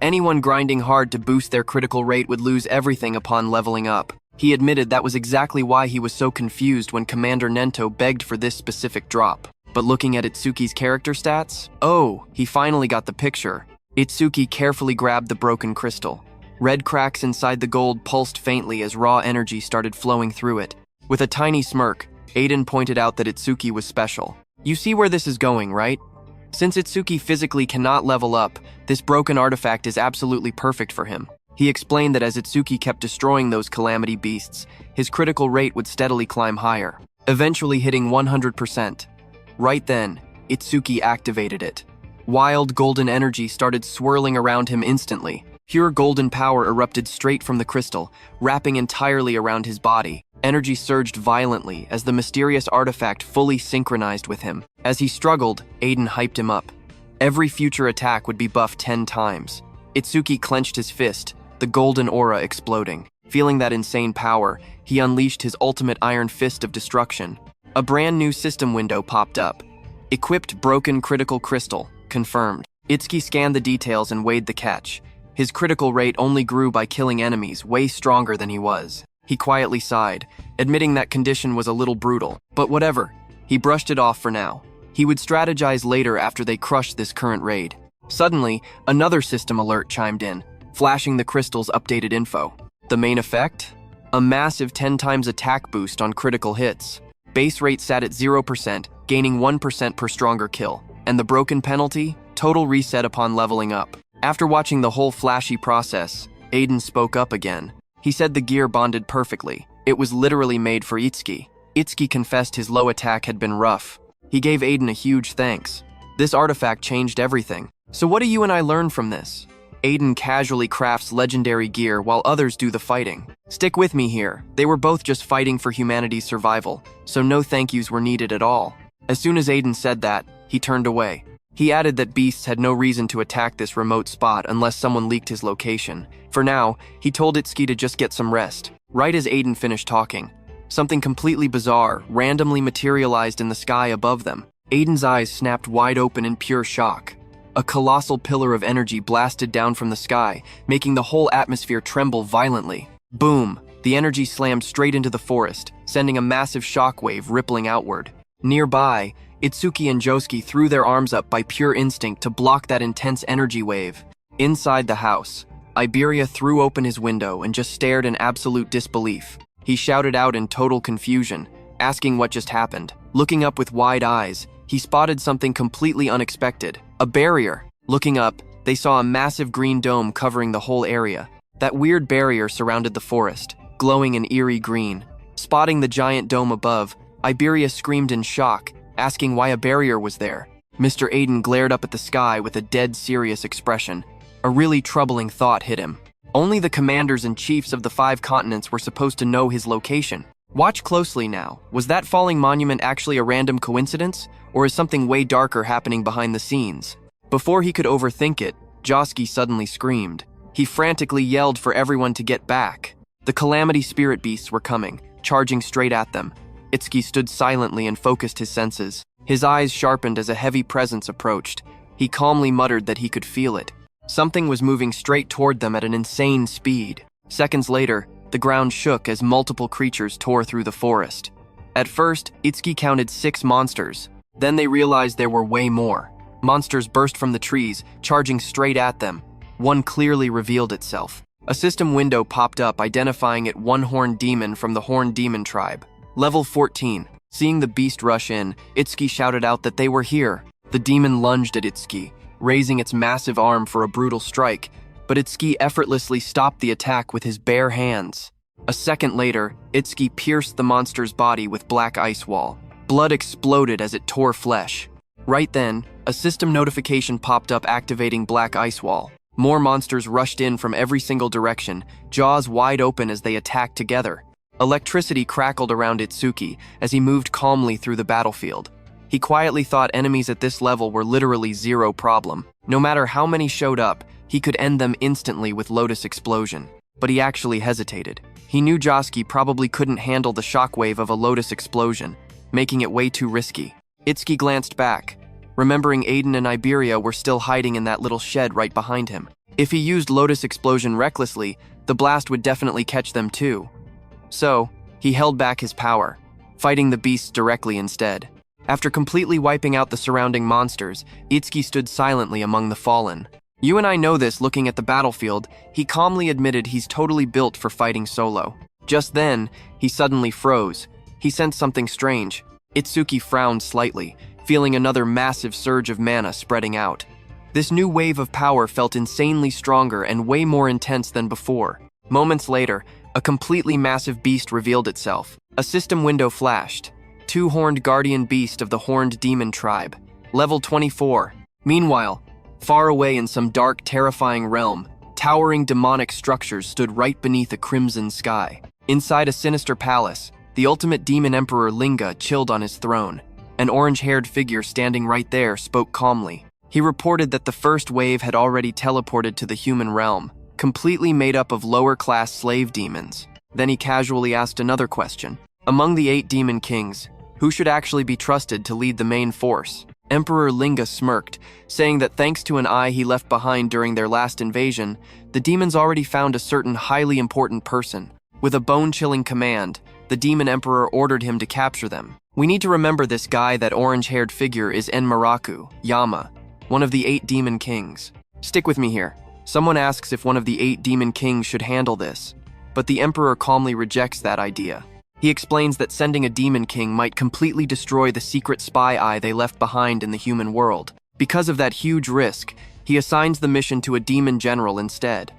Anyone grinding hard to boost their critical rate would lose everything upon leveling up. He admitted that was exactly why he was so confused when Commander Nento begged for this specific drop. But looking at Itsuki's character stats? Oh, he finally got the picture. Itsuki carefully grabbed the broken crystal. Red cracks inside the gold pulsed faintly as raw energy started flowing through it. With a tiny smirk, Aiden pointed out that Itsuki was special. You see where this is going, right? Since Itsuki physically cannot level up, this broken artifact is absolutely perfect for him. He explained that as Itsuki kept destroying those calamity beasts, his critical rate would steadily climb higher, eventually hitting 100%. Right then, Itsuki activated it. Wild golden energy started swirling around him instantly. Pure golden power erupted straight from the crystal, wrapping entirely around his body. Energy surged violently as the mysterious artifact fully synchronized with him. As he struggled, Aiden hyped him up. Every future attack would be buffed 10 times. Itsuki clenched his fist, the golden aura exploding. Feeling that insane power, he unleashed his ultimate iron fist of destruction. A brand new system window popped up. Equipped broken critical crystal, confirmed. Itsuki scanned the details and weighed the catch. His critical rate only grew by killing enemies way stronger than he was. He quietly sighed, admitting that condition was a little brutal. But whatever, he brushed it off for now. He would strategize later after they crushed this current raid. Suddenly, another system alert chimed in, flashing the crystal's updated info. The main effect? A massive 10 times attack boost on critical hits. Base rate sat at 0%, gaining 1% per stronger kill. And the broken penalty? Total reset upon leveling up. After watching the whole flashy process, Aiden spoke up again. He said the gear bonded perfectly. It was literally made for Itsuki. Itsuki confessed his low attack had been rough. He gave Aiden a huge thanks. This artifact changed everything. So what do you and I learn from this? Aiden casually crafts legendary gear while others do the fighting. Stick with me here. They were both just fighting for humanity's survival, so no thank yous were needed at all. As soon as Aiden said that, he turned away. He added that beasts had no reason to attack this remote spot unless someone leaked his location. For now, he told Itsuki to just get some rest. Right as Aiden finished talking, something completely bizarre randomly materialized in the sky above them. Aiden's eyes snapped wide open in pure shock. A colossal pillar of energy blasted down from the sky, making the whole atmosphere tremble violently. Boom! The energy slammed straight into the forest, sending a massive shockwave rippling outward. Nearby, Itsuki and Josuke threw their arms up by pure instinct to block that intense energy wave. Inside the house, Iberia threw open his window and just stared in absolute disbelief. He shouted out in total confusion, asking what just happened. Looking up with wide eyes, he spotted something completely unexpected. A barrier. Looking up, they saw a massive green dome covering the whole area. That weird barrier surrounded the forest, glowing an eerie green. Spotting the giant dome above, Iberia screamed in shock, asking why a barrier was there. Mr. Aiden glared up at the sky with a dead serious expression. A really troubling thought hit him. Only the commanders and chiefs of the 5 continents were supposed to know his location. Watch closely now. Was that falling monument actually a random coincidence, or is something way darker happening behind the scenes? Before he could overthink it, Josuke suddenly screamed. He frantically yelled for everyone to get back. The Calamity Spirit Beasts were coming, charging straight at them. Itsuki stood silently and focused his senses. His eyes sharpened as a heavy presence approached. He calmly muttered that he could feel it. Something was moving straight toward them at an insane speed. Seconds later, the ground shook as multiple creatures tore through the forest. At first, Itsuki counted 6 monsters. Then they realized there were way more. Monsters burst from the trees, charging straight at them. One clearly revealed itself. A system window popped up, identifying it one horned demon from the Horned Demon tribe. Level 14. Seeing the beast rush in, Itsuki shouted out that they were here. The demon lunged at Itsuki, raising its massive arm for a brutal strike, but Itsuki effortlessly stopped the attack with his bare hands. A second later, Itsuki pierced the monster's body with black ice wall. Blood exploded as it tore flesh. Right then, a system notification popped up activating black ice wall. More monsters rushed in from every single direction, jaws wide open as they attacked together. Electricity crackled around Itsuki as he moved calmly through the battlefield. He quietly thought enemies at this level were literally zero problem. No matter how many showed up, he could end them instantly with Lotus Explosion. But he actually hesitated. He knew Josuke probably couldn't handle the shockwave of a Lotus Explosion, making it way too risky. Itsuki glanced back, remembering Aiden and Iberia were still hiding in that little shed right behind him. If he used Lotus Explosion recklessly, the blast would definitely catch them too. So, he held back his power, fighting the beasts directly instead. After completely wiping out the surrounding monsters, Itsuki stood silently among the fallen. You and I know this looking at the battlefield, he calmly admitted he's totally built for fighting solo. Just then, he suddenly froze. He sensed something strange. Itsuki frowned slightly, feeling another massive surge of mana spreading out. This new wave of power felt insanely stronger and way more intense than before. Moments later, a completely massive beast revealed itself. A system window flashed. 2-horned guardian beast of the Horned Demon tribe. Level 24. Meanwhile, far away in some dark, terrifying realm, towering demonic structures stood right beneath a crimson sky. Inside a sinister palace, the ultimate demon emperor Linga chilled on his throne. An orange-haired figure standing right there spoke calmly. He reported that the first wave had already teleported to the human realm, completely made up of lower-class slave demons. Then he casually asked another question. Among the 8 demon kings, who should actually be trusted to lead the main force? Emperor Linga smirked, saying that thanks to an eye he left behind during their last invasion, the demons already found a certain highly important person. With a bone-chilling command, the demon emperor ordered him to capture them. We need to remember this guy. That orange-haired figure is Enmaraku Yama, one of the 8 demon kings. Stick with me here. Someone asks if one of the 8 demon kings should handle this, but the emperor calmly rejects that idea. He explains that sending a demon king might completely destroy the secret spy eye they left behind in the human world. Because of that huge risk, he assigns the mission to a demon general instead.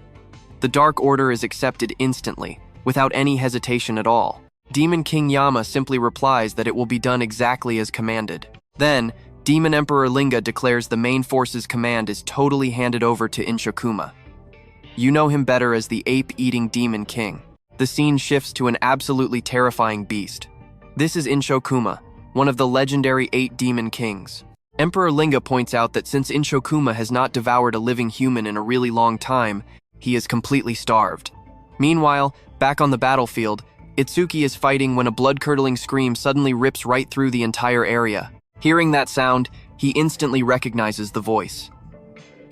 The Dark Order is accepted instantly, without any hesitation at all. Demon King Yama simply replies that it will be done exactly as commanded. Then, Demon Emperor Linga declares the main force's command is totally handed over to Inshokuma. You know him better as the ape-eating Demon King. The scene shifts to an absolutely terrifying beast. This is Inshokuma, one of the legendary 8 demon kings. Emperor Linga points out that since Inshokuma has not devoured a living human in a really long time, he is completely starved. Meanwhile, back on the battlefield, Itsuki is fighting when a blood-curdling scream suddenly rips right through the entire area. Hearing that sound, he instantly recognizes the voice.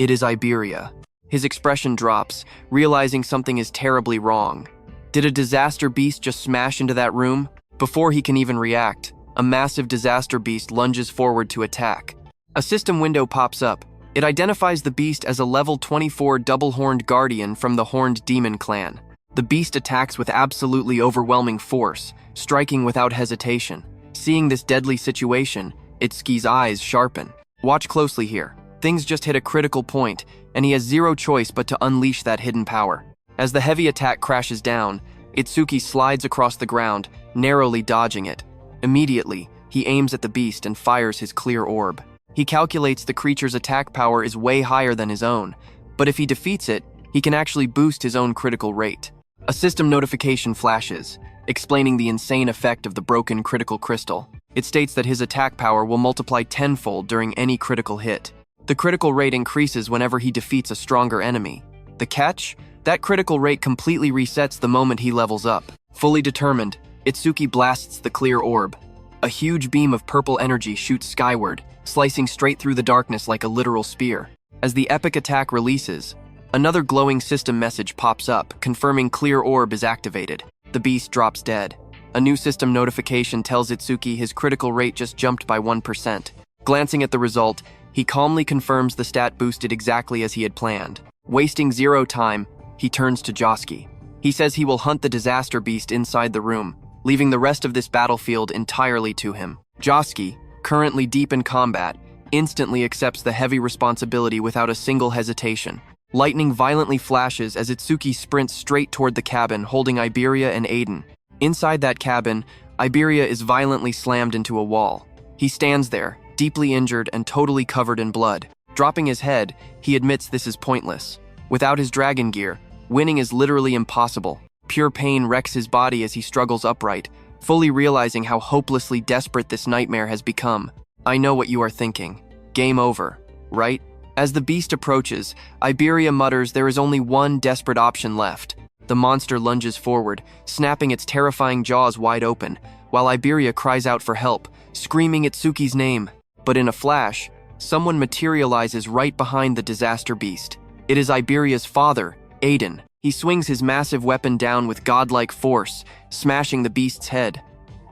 It is Iberia. His expression drops, realizing something is terribly wrong. Did a disaster beast just smash into that room? Before he can even react, a massive disaster beast lunges forward to attack. A system window pops up. It identifies the beast as a level 24 double-horned guardian from the Horned Demon clan. The beast attacks with absolutely overwhelming force, striking without hesitation. Seeing this deadly situation, Itsuki's eyes sharpen. Watch closely here. Things just hit a critical point, and he has zero choice but to unleash that hidden power. As the heavy attack crashes down, Itsuki slides across the ground, narrowly dodging it. Immediately, he aims at the beast and fires his clear orb. He calculates the creature's attack power is way higher than his own, but if he defeats it, he can actually boost his own critical rate. A system notification flashes, explaining the insane effect of the broken critical crystal. It states that his attack power will multiply tenfold during any critical hit. The critical rate increases whenever he defeats a stronger enemy. The catch? That critical rate completely resets the moment he levels up. Fully determined, Itsuki blasts the clear orb. A huge beam of purple energy shoots skyward, slicing straight through the darkness like a literal spear. As the epic attack releases, another glowing system message pops up, confirming clear orb is activated. The beast drops dead. A new system notification tells Itsuki his critical rate just jumped by 1%. Glancing at the result, he calmly confirms the stat boosted exactly as he had planned. Wasting zero time, he turns to Josuke. He says he will hunt the disaster beast inside the room, leaving the rest of this battlefield entirely to him. Josuke, currently deep in combat, instantly accepts the heavy responsibility without a single hesitation. Lightning violently flashes as Itsuki sprints straight toward the cabin, holding Iberia and Aiden. Inside that cabin, Iberia is violently slammed into a wall. He stands there, deeply injured and totally covered in blood. Dropping his head, he admits this is pointless. Without his dragon gear, winning is literally impossible. Pure pain wrecks his body as he struggles upright, fully realizing how hopelessly desperate this nightmare has become. I know what you are thinking. Game over, right? As the beast approaches, Iberia mutters there is only one desperate option left. The monster lunges forward, snapping its terrifying jaws wide open, while Iberia cries out for help, screaming Itsuki's name. But in a flash, someone materializes right behind the disaster beast. It is Iberia's father, Aiden. He swings his massive weapon down with godlike force, smashing the beast's head.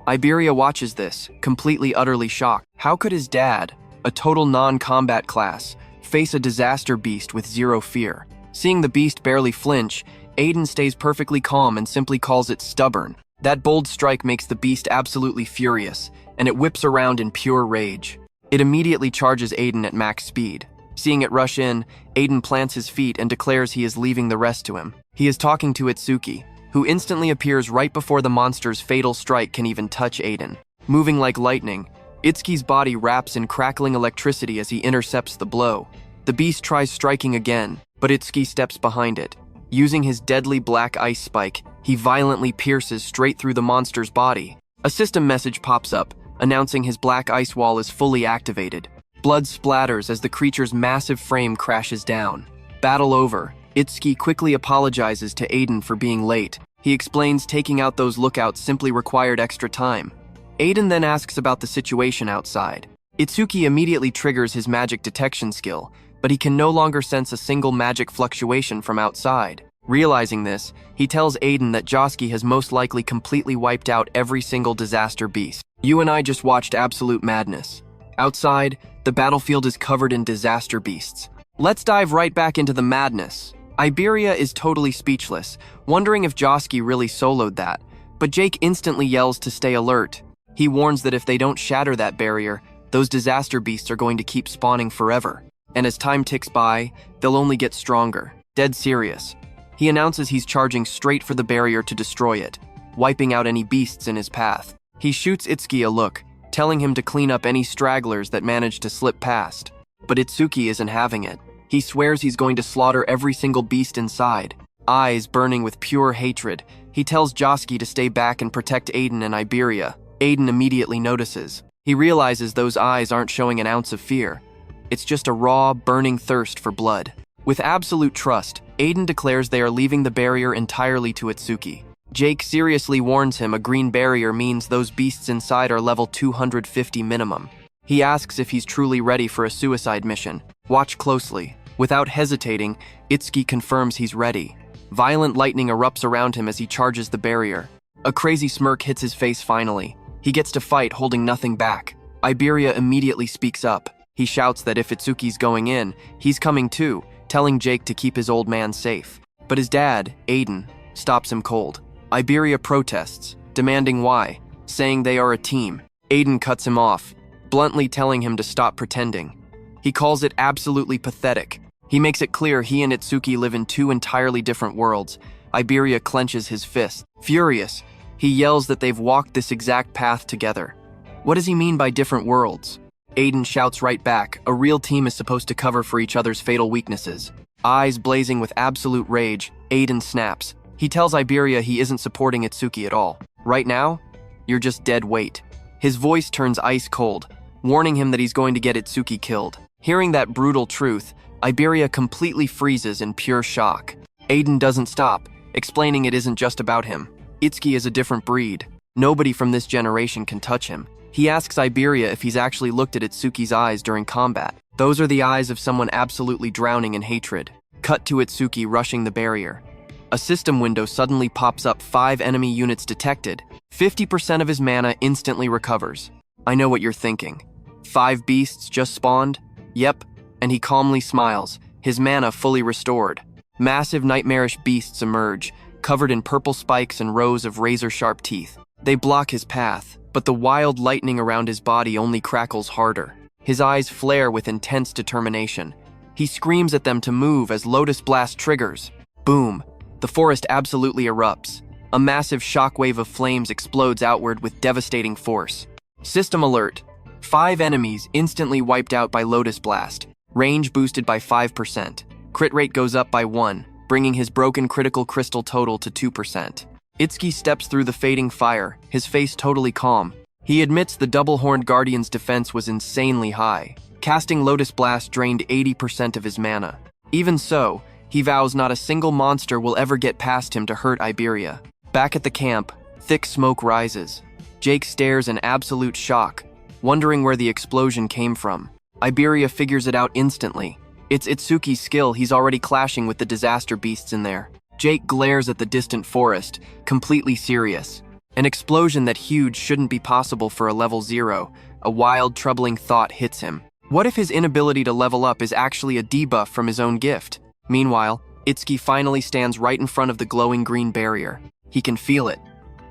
Iberia watches this, completely utterly shocked. How could his dad, a total non-combat class, face a disaster beast with zero fear? Seeing the beast barely flinch, Aiden stays perfectly calm and simply calls it stubborn. That bold strike makes the beast absolutely furious, and it whips around in pure rage. It immediately charges Aiden at max speed. Seeing it rush in, Aiden plants his feet and declares he is leaving the rest to him. He is talking to Itsuki, who instantly appears right before the monster's fatal strike can even touch Aiden. Moving like lightning, Itsuki's body wraps in crackling electricity as he intercepts the blow. The beast tries striking again, but Itsuki steps behind it. Using his deadly black ice spike, he violently pierces straight through the monster's body. A system message pops up, announcing his black ice wall is fully activated. Blood splatters as the creature's massive frame crashes down. Battle over, Itsuki quickly apologizes to Aiden for being late. He explains taking out those lookouts simply required extra time. Aiden then asks about the situation outside. Itsuki immediately triggers his magic detection skill, but he can no longer sense a single magic fluctuation from outside. Realizing this, he tells Aiden that Josuke has most likely completely wiped out every single disaster beast. You and I just watched absolute madness. Outside, the battlefield is covered in disaster beasts. Let's dive right back into the madness. Iberia is totally speechless, wondering if Josuke really soloed that, but Jake instantly yells to stay alert. He warns that if they don't shatter that barrier, those disaster beasts are going to keep spawning forever. And as time ticks by, they'll only get stronger. Dead serious. He announces he's charging straight for the barrier to destroy it, wiping out any beasts in his path. He shoots Itsuki a look, telling him to clean up any stragglers that manage to slip past. But Itsuki isn't having it. He swears he's going to slaughter every single beast inside. Eyes burning with pure hatred, he tells Josuke to stay back and protect Aiden and Iberia. Aiden immediately notices. He realizes those eyes aren't showing an ounce of fear. It's just a raw, burning thirst for blood. With absolute trust, Aiden declares they are leaving the barrier entirely to Itsuki. Jake seriously warns him a green barrier means those beasts inside are level 250 minimum. He asks if he's truly ready for a suicide mission. Watch closely. Without hesitating, Itsuki confirms he's ready. Violent lightning erupts around him as he charges the barrier. A crazy smirk hits his face finally. He gets to fight, holding nothing back. Iberia immediately speaks up. He shouts that if Itsuki's going in, he's coming too, telling Jake to keep his old man safe. But his dad, Aiden, stops him cold. Iberia protests, demanding why, saying they are a team. Aiden cuts him off, bluntly telling him to stop pretending. He calls it absolutely pathetic. He makes it clear he and Itsuki live in two entirely different worlds. Iberia clenches his fist. Furious, he yells that they've walked this exact path together. What does he mean by different worlds? Aiden shouts right back, a real team is supposed to cover for each other's fatal weaknesses. Eyes blazing with absolute rage, Aiden snaps. He tells Iberia he isn't supporting Itsuki at all. Right now, you're just dead weight. His voice turns ice cold, warning him that he's going to get Itsuki killed. Hearing that brutal truth, Iberia completely freezes in pure shock. Aiden doesn't stop, explaining it isn't just about him. Itsuki is a different breed. Nobody from this generation can touch him. He asks Iberia if he's actually looked at Itsuki's eyes during combat. Those are the eyes of someone absolutely drowning in hatred. Cut to Itsuki rushing the barrier. A system window suddenly pops up, 5 enemy units detected. 50% of his mana instantly recovers. I know what you're thinking. 5 beasts just spawned? Yep, and he calmly smiles, his mana fully restored. Massive nightmarish beasts emerge, covered in purple spikes and rows of razor-sharp teeth. They block his path, but the wild lightning around his body only crackles harder. His eyes flare with intense determination. He screams at them to move as Lotus Blast triggers. Boom! The forest absolutely erupts. A massive shockwave of flames explodes outward with devastating force. System alert. 5 enemies instantly wiped out by Lotus Blast. Range boosted by 5%. Crit rate goes up by 1, bringing his broken critical crystal total to 2%. Itsuki steps through the fading fire, his face totally calm. He admits the double-horned guardian's defense was insanely high. Casting Lotus Blast drained 80% of his mana. Even so, he vows not a single monster will ever get past him to hurt Iberia. Back at the camp, thick smoke rises. Jake stares in absolute shock, wondering where the explosion came from. Iberia figures it out instantly. It's Itsuki's skill, he's already clashing with the disaster beasts in there. Jake glares at the distant forest, completely serious. An explosion that huge shouldn't be possible for a level 0. A wild, troubling thought hits him. What if his inability to level up is actually a debuff from his own gift? Meanwhile, Itsuki finally stands right in front of the glowing green barrier. He can feel it.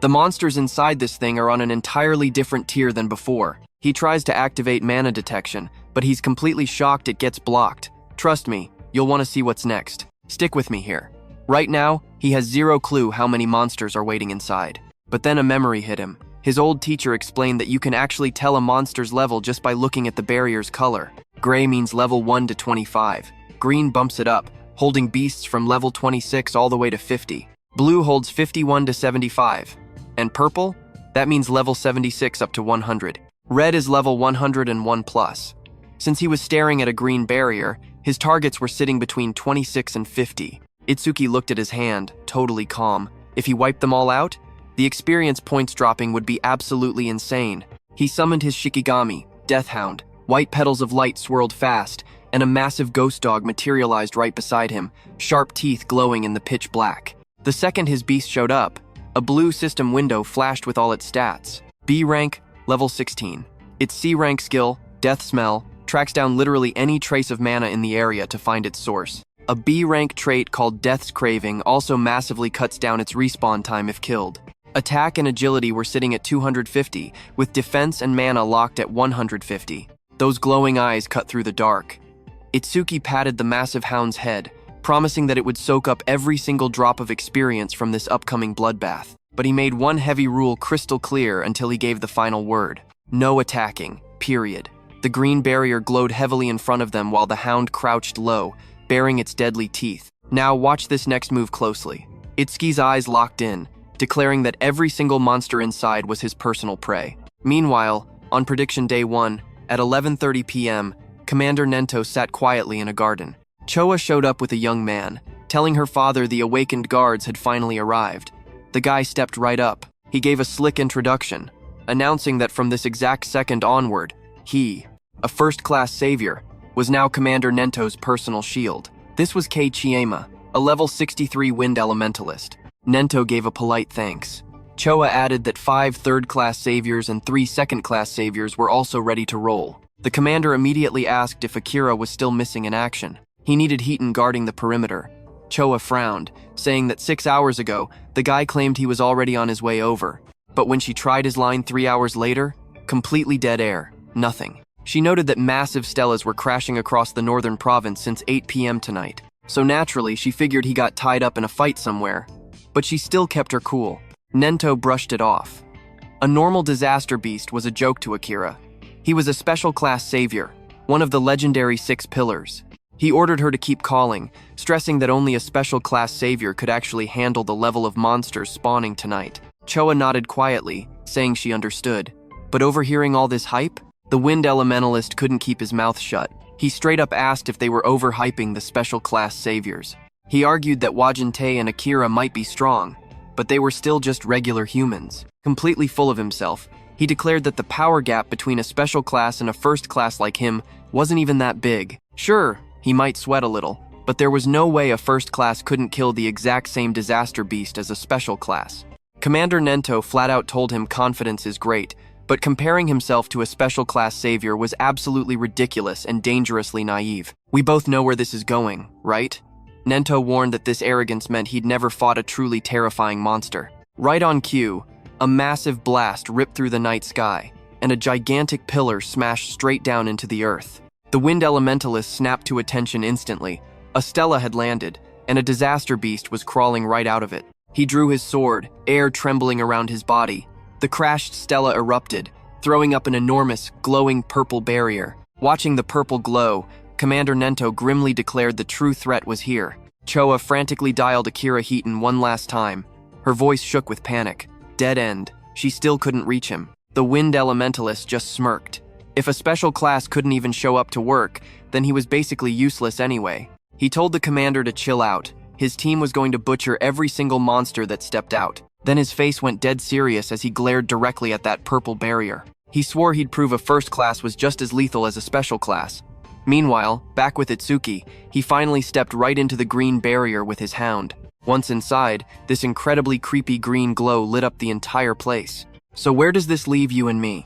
The monsters inside this thing are on an entirely different tier than before. He tries to activate mana detection, but he's completely shocked it gets blocked. Trust me, you'll want to see what's next. Stick with me here. Right now, he has 0 clue how many monsters are waiting inside. But then a memory hit him. His old teacher explained that you can actually tell a monster's level just by looking at the barrier's color. Gray means level 1 to 25. Green bumps it up, holding beasts from level 26 all the way to 50. Blue holds 51 to 75. And purple? That means level 76 up to 100. Red is level 101 plus. Since he was staring at a green barrier, his targets were sitting between 26 and 50. Itsuki looked at his hand, totally calm. If he wiped them all out, the experience points dropping would be absolutely insane. He summoned his Shikigami, Death Hound. White petals of light swirled fast, and a massive ghost dog materialized right beside him, sharp teeth glowing in the pitch black. The second his beast showed up, a blue system window flashed with all its stats. B rank, level 16. Its C rank skill, Death Smell, tracks down literally any trace of mana in the area to find its source. A B rank trait called Death's Craving also massively cuts down its respawn time if killed. Attack and agility were sitting at 250, with defense and mana locked at 150. Those glowing eyes cut through the dark. Itsuki patted the massive hound's head, promising that it would soak up every single drop of experience from this upcoming bloodbath. But he made one heavy rule crystal clear until he gave the final word. No attacking, period. The green barrier glowed heavily in front of them while the hound crouched low, baring its deadly teeth. Now watch this next move closely. Itsuki's eyes locked in, declaring that every single monster inside was his personal prey. Meanwhile, on prediction day 1, at 11:30 p.m., Commander Nento sat quietly in a garden. Choa showed up with a young man, telling her father the awakened guards had finally arrived. The guy stepped right up. He gave a slick introduction, announcing that from this exact second onward, he, a first-class savior, was now Commander Nento's personal shield. This was Kei Chiema, a level 63 wind elementalist. Nento gave a polite thanks. Choa added that 5 third-class saviors and 3 second-class saviors were also ready to roll. The commander immediately asked if Akira was still missing in action. He needed Heaton guarding the perimeter. Choa frowned, saying that 6 hours ago, the guy claimed he was already on his way over. But when she tried his line 3 hours later, completely dead air, nothing. She noted that massive stellas were crashing across the northern province since 8 p.m. tonight. So naturally, she figured he got tied up in a fight somewhere. But she still kept her cool. Nento brushed it off. A normal disaster beast was a joke to Akira. He was a special class savior, one of the legendary 6 pillars. He ordered her to keep calling, stressing that only a special class savior could actually handle the level of monsters spawning tonight. Choa nodded quietly, saying she understood. But overhearing all this hype, the wind elementalist couldn't keep his mouth shut. He straight up asked if they were overhyping the special class saviors. He argued that Wajinte and Akira might be strong, but they were still just regular humans. Completely full of himself, he declared that the power gap between a special class and a first class like him wasn't even that big. Sure, he might sweat a little, but there was no way a first class couldn't kill the exact same disaster beast as a special class. Commander Nento flat out told him confidence is great, but comparing himself to a special class savior was absolutely ridiculous and dangerously naive. We both know where this is going, right? Nento warned that this arrogance meant he'd never fought a truly terrifying monster. Right on cue, a massive blast ripped through the night sky, and a gigantic pillar smashed straight down into the earth. The wind elementalist snapped to attention instantly. A stela had landed, and a disaster beast was crawling right out of it. He drew his sword, air trembling around his body. The crashed stela erupted, throwing up an enormous, glowing purple barrier. Watching the purple glow, Commander Nento grimly declared the true threat was here. Choa frantically dialed Akira Heaton one last time. Her voice shook with panic. Dead end. She still couldn't reach him. The wind elementalist just smirked. If a special class couldn't even show up to work, then he was basically useless anyway. He told the commander to chill out. His team was going to butcher every single monster that stepped out. Then his face went dead serious as he glared directly at that purple barrier. He swore he'd prove a first class was just as lethal as a special class. Meanwhile, back with Itsuki, he finally stepped right into the green barrier with his hound. Once inside, this incredibly creepy green glow lit up the entire place. So where does this leave you and me?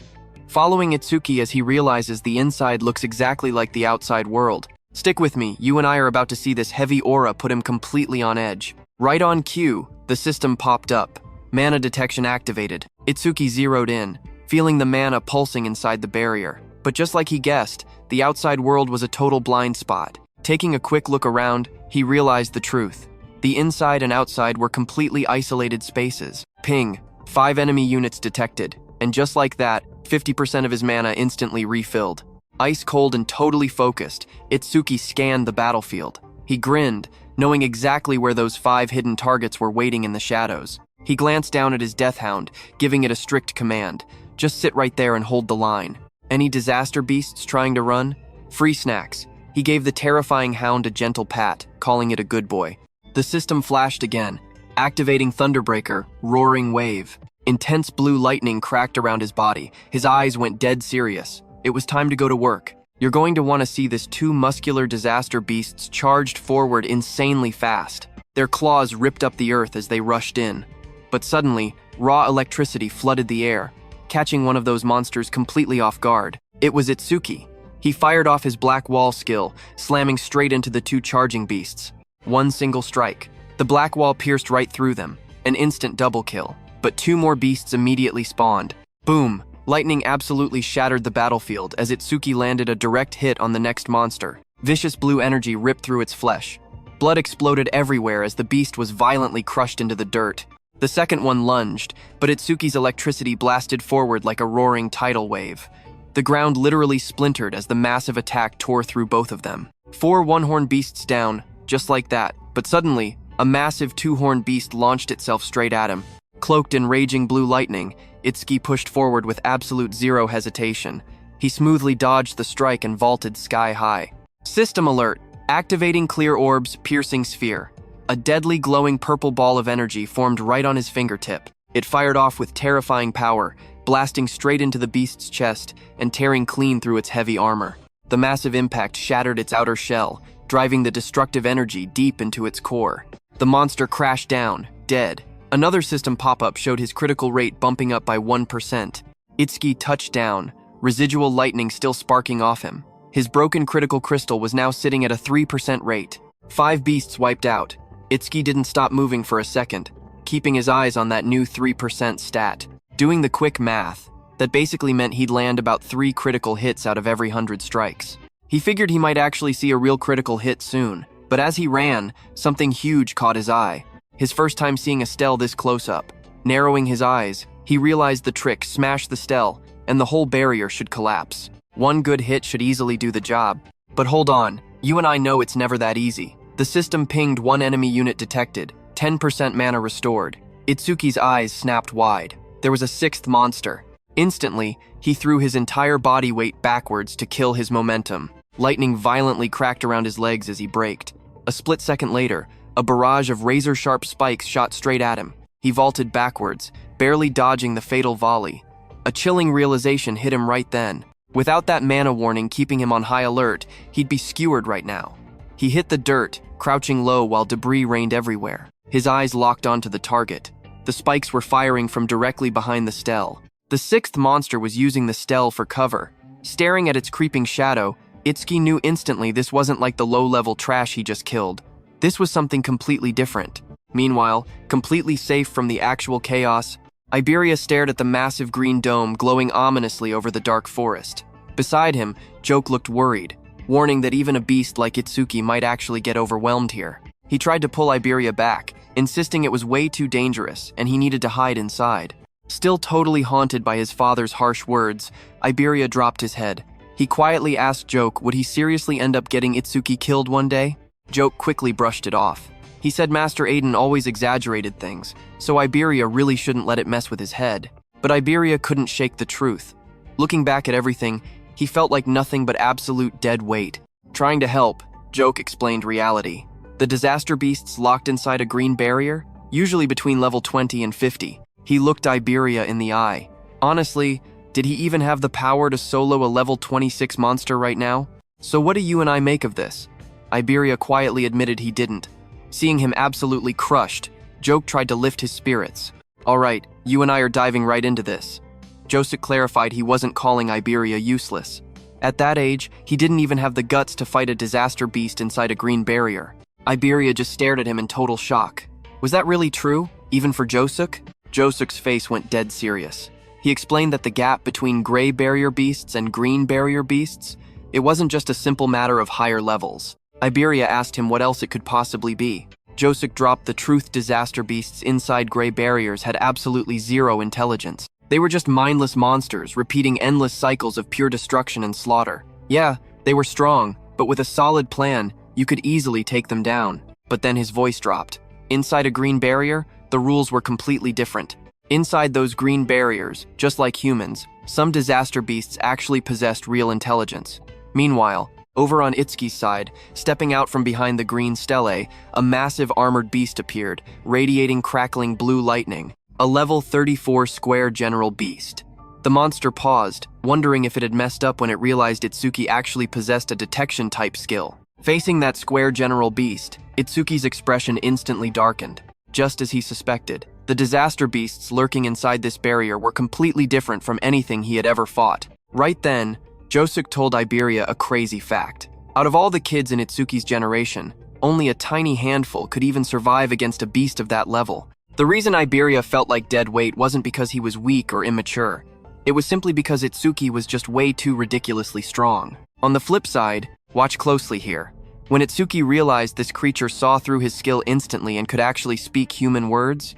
Following Itsuki as he realizes the inside looks exactly like the outside world. Stick with me, you and I are about to see this heavy aura put him completely on edge. Right on cue, the system popped up. Mana detection activated. Itsuki zeroed in, feeling the mana pulsing inside the barrier. But just like he guessed, the outside world was a total blind spot. Taking a quick look around, he realized the truth. The inside and outside were completely isolated spaces. Ping, 5 enemy units detected. And just like that, 50% of his mana instantly refilled. Ice cold and totally focused, Itsuki scanned the battlefield. He grinned, knowing exactly where those 5 hidden targets were waiting in the shadows. He glanced down at his death hound, giving it a strict command. Just sit right there and hold the line. Any disaster beasts trying to run? Free snacks. He gave the terrifying hound a gentle pat, calling it a good boy. The system flashed again, activating Thunderbreaker, Roaring Wave. Intense blue lightning cracked around his body. His eyes went dead serious. It was time to go to work. You're going to want to see this 2 muscular disaster beasts charged forward insanely fast. Their claws ripped up the earth as they rushed in. But suddenly, raw electricity flooded the air, catching one of those monsters completely off guard. It was Itsuki. He fired off his black wall skill, slamming straight into the 2 charging beasts. One single strike. The black wall pierced right through them. An instant double kill. But 2 more beasts immediately spawned. Boom! Lightning absolutely shattered the battlefield as Itsuki landed a direct hit on the next monster. Vicious blue energy ripped through its flesh. Blood exploded everywhere as the beast was violently crushed into the dirt. The second one lunged, but Itsuki's electricity blasted forward like a roaring tidal wave. The ground literally splintered as the massive attack tore through both of them. 4 one-horned beasts down, just like that. But suddenly, a massive 2-horned beast launched itself straight at him. Cloaked in raging blue lightning, Itsuki pushed forward with absolute zero hesitation. He smoothly dodged the strike and vaulted sky high. System alert! Activating clear orbs, piercing sphere. A deadly glowing purple ball of energy formed right on his fingertip. It fired off with terrifying power, blasting straight into the beast's chest and tearing clean through its heavy armor. The massive impact shattered its outer shell, driving the destructive energy deep into its core. The monster crashed down, dead. Another system pop-up showed his critical rate bumping up by 1%. Itsuki touched down, residual lightning still sparking off him. His broken critical crystal was now sitting at a 3% rate. 5 beasts wiped out. Itsuki didn't stop moving for a second, keeping his eyes on that new 3% stat. Doing the quick math, that basically meant he'd land about 3 critical hits out of every 100 strikes. He figured he might actually see a real critical hit soon, but as he ran, something huge caught his eye. His first time seeing a stele this close up. Narrowing his eyes, he realized the trick smashed the stele, and the whole barrier should collapse. One good hit should easily do the job. But hold on, you and I know it's never that easy. The system pinged 1 enemy unit detected, 10% mana restored. Itsuki's eyes snapped wide. There was a 6th monster. Instantly, he threw his entire body weight backwards to kill his momentum. Lightning violently cracked around his legs as he braked. A split second later, a barrage of razor-sharp spikes shot straight at him. He vaulted backwards, barely dodging the fatal volley. A chilling realization hit him right then. Without that mana warning keeping him on high alert, he'd be skewered right now. He hit the dirt, crouching low while debris rained everywhere. His eyes locked onto the target. The spikes were firing from directly behind the stele. The 6th monster was using the stele for cover. Staring at its creeping shadow, Itsuki knew instantly this wasn't like the low-level trash he just killed. This was something completely different. Meanwhile, completely safe from the actual chaos, Iberia stared at the massive green dome glowing ominously over the dark forest. Beside him, Joke looked worried, warning that even a beast like Itsuki might actually get overwhelmed here. He tried to pull Iberia back, insisting it was way too dangerous and he needed to hide inside. Still totally haunted by his father's harsh words, Iberia dropped his head. He quietly asked Joke would he seriously end up getting Itsuki killed one day? Joke quickly brushed it off. He said Master Aiden always exaggerated things, so Iberia really shouldn't let it mess with his head. But Iberia couldn't shake the truth. Looking back at everything, he felt like nothing but absolute dead weight. Trying to help, Joke explained reality. The disaster beasts locked inside a green barrier, usually between level 20 and 50. He looked Iberia in the eye. Honestly, did he even have the power to solo a level 26 monster right now? So what do you and I make of this? Iberia quietly admitted he didn't. Seeing him absolutely crushed, Joke tried to lift his spirits. Alright, you and I are diving right into this. Joseph clarified he wasn't calling Iberia useless. At that age, he didn't even have the guts to fight a disaster beast inside a green barrier. Iberia just stared at him in total shock. Was that really true, even for Joseph? Joseph's face went dead serious. He explained that the gap between gray barrier beasts and green barrier beasts, it wasn't just a simple matter of higher levels. Iberia asked him what else it could possibly be. Joseph dropped the truth disaster beasts inside gray barriers had absolutely zero intelligence. They were just mindless monsters, repeating endless cycles of pure destruction and slaughter. Yeah, they were strong, but with a solid plan, you could easily take them down. But then his voice dropped. Inside a green barrier, the rules were completely different. Inside those green barriers, just like humans, some disaster beasts actually possessed real intelligence. Meanwhile, over on Itsuki's side, stepping out from behind the green stele, a massive armored beast appeared, radiating crackling blue lightning. A level 34 square general beast. The monster paused, wondering if it had messed up when it realized Itsuki actually possessed a detection type skill. Facing that square general beast, Itsuki's expression instantly darkened. Just as he suspected, the disaster beasts lurking inside this barrier were completely different from anything he had ever fought. Right then, Joseph told Iberia a crazy fact. Out of all the kids in Itsuki's generation, only a tiny handful could even survive against a beast of that level. The reason Iberia felt like dead weight wasn't because he was weak or immature. It was simply because Itsuki was just way too ridiculously strong. On the flip side, watch closely here. When Itsuki realized this creature saw through his skill instantly and could actually speak human words,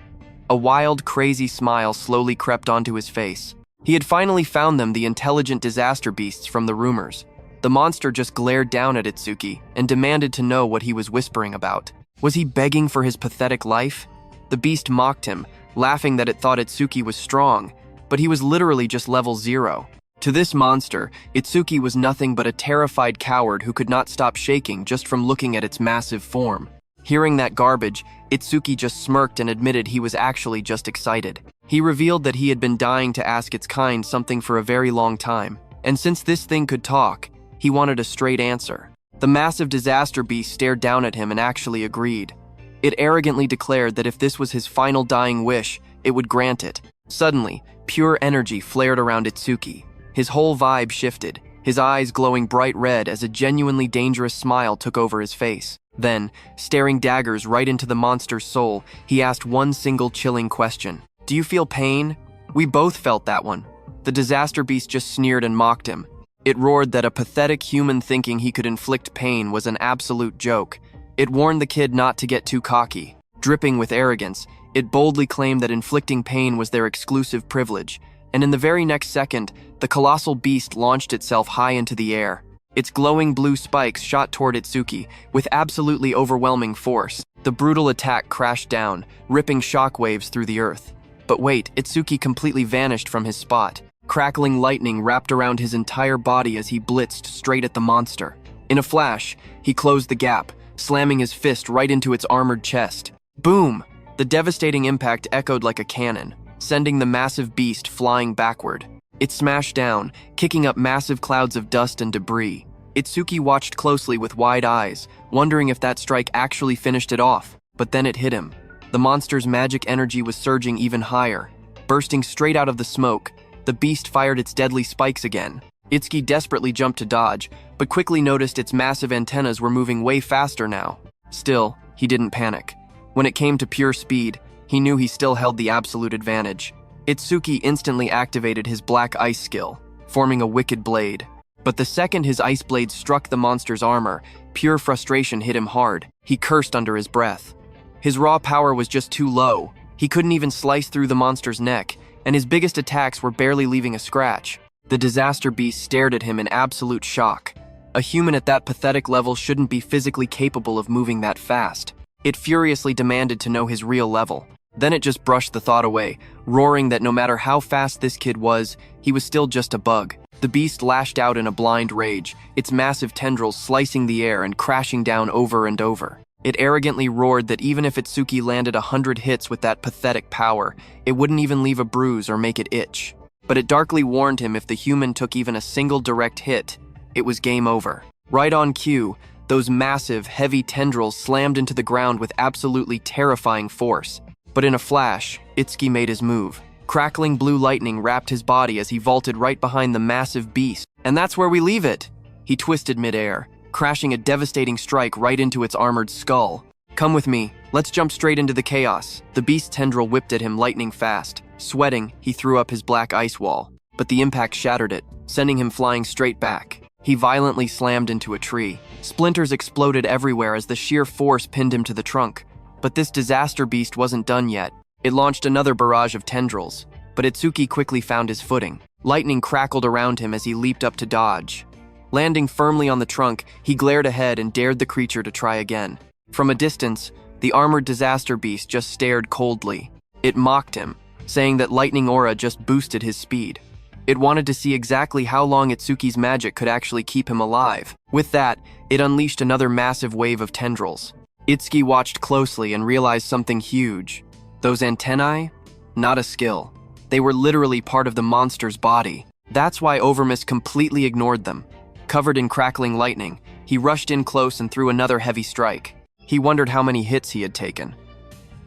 a wild, crazy smile slowly crept onto his face. He had finally found them, the intelligent disaster beasts from the rumors. The monster just glared down at Itsuki and demanded to know what he was whispering about. Was he begging for his pathetic life? The beast mocked him, laughing that it thought Itsuki was strong, but he was literally just level 0. To this monster, Itsuki was nothing but a terrified coward who could not stop shaking just from looking at its massive form. Hearing that garbage, Itsuki just smirked and admitted he was actually just excited. He revealed that he had been dying to ask its kind something for a very long time, and since this thing could talk, He wanted a straight answer. The massive disaster beast stared down at him and actually agreed. It arrogantly declared that if this was his final dying wish, it would grant it. Suddenly, pure energy flared around Itsuki. His whole vibe shifted, his eyes glowing bright red as a genuinely dangerous smile took over his face. Then, staring daggers right into the monster's soul, he asked one single chilling question. "Do you feel pain?" We both felt that one. The disaster beast just sneered and mocked him. It roared that a pathetic human thinking he could inflict pain was an absolute joke. It warned the kid not to get too cocky. Dripping with arrogance, it boldly claimed that inflicting pain was their exclusive privilege, and in the very next second, the colossal beast launched itself high into the air. Its glowing blue spikes shot toward Itsuki with absolutely overwhelming force. The brutal attack crashed down, ripping shockwaves through the earth. But wait, Itsuki completely vanished from his spot. Crackling lightning wrapped around his entire body as he blitzed straight at the monster. In a flash, he closed the gap, slamming his fist right into its armored chest. Boom! The devastating impact echoed like a cannon, sending the massive beast flying backward. It smashed down, kicking up massive clouds of dust and debris. Itsuki watched closely with wide eyes, wondering if that strike actually finished it off. But then it hit him. The monster's magic energy was surging even higher. Bursting straight out of the smoke, the beast fired its deadly spikes again. Itsuki desperately jumped to dodge, but quickly noticed its massive antennas were moving way faster now. Still, he didn't panic. When it came to pure speed, he knew he still held the absolute advantage. Itsuki instantly activated his black ice skill, forming a wicked blade. But the second his ice blade struck the monster's armor, pure frustration hit him hard. He cursed under his breath. His raw power was just too low. He couldn't even slice through the monster's neck, and his biggest attacks were barely leaving a scratch. The disaster beast stared at him in absolute shock. A human at that pathetic level shouldn't be physically capable of moving that fast. It furiously demanded to know his real level. Then it just brushed the thought away, roaring that no matter how fast this kid was, he was still just a bug. The beast lashed out in a blind rage, its massive tendrils slicing the air and crashing down over and over. It arrogantly roared that even if Itsuki landed 100 hits with that pathetic power, it wouldn't even leave a bruise or make it itch. But it darkly warned him if the human took even a single direct hit, it was game over. Right on cue, those massive, heavy tendrils slammed into the ground with absolutely terrifying force. But in a flash, Itsuki made his move. Crackling blue lightning wrapped his body as he vaulted right behind the massive beast. And that's where we leave it. He twisted midair, crashing a devastating strike right into its armored skull. "Come with me, let's jump straight into the chaos." The beast's tendril whipped at him lightning fast. Sweating, he threw up his black ice wall, but the impact shattered it, sending him flying straight back. He violently slammed into a tree. Splinters exploded everywhere as the sheer force pinned him to the trunk. But this disaster beast wasn't done yet. It launched another barrage of tendrils, but Itsuki quickly found his footing. Lightning crackled around him as he leaped up to dodge. Landing firmly on the trunk, he glared ahead and dared the creature to try again. From a distance, the armored disaster beast just stared coldly. It mocked him, saying that lightning aura just boosted his speed. It wanted to see exactly how long Itsuki's magic could actually keep him alive. With that, it unleashed another massive wave of tendrils. Itsuki watched closely and realized something huge. Those antennae? Not a skill. They were literally part of the monster's body. That's why Over Mimusis completely ignored them. Covered in crackling lightning, he rushed in close and threw another heavy strike. He wondered how many hits he had taken.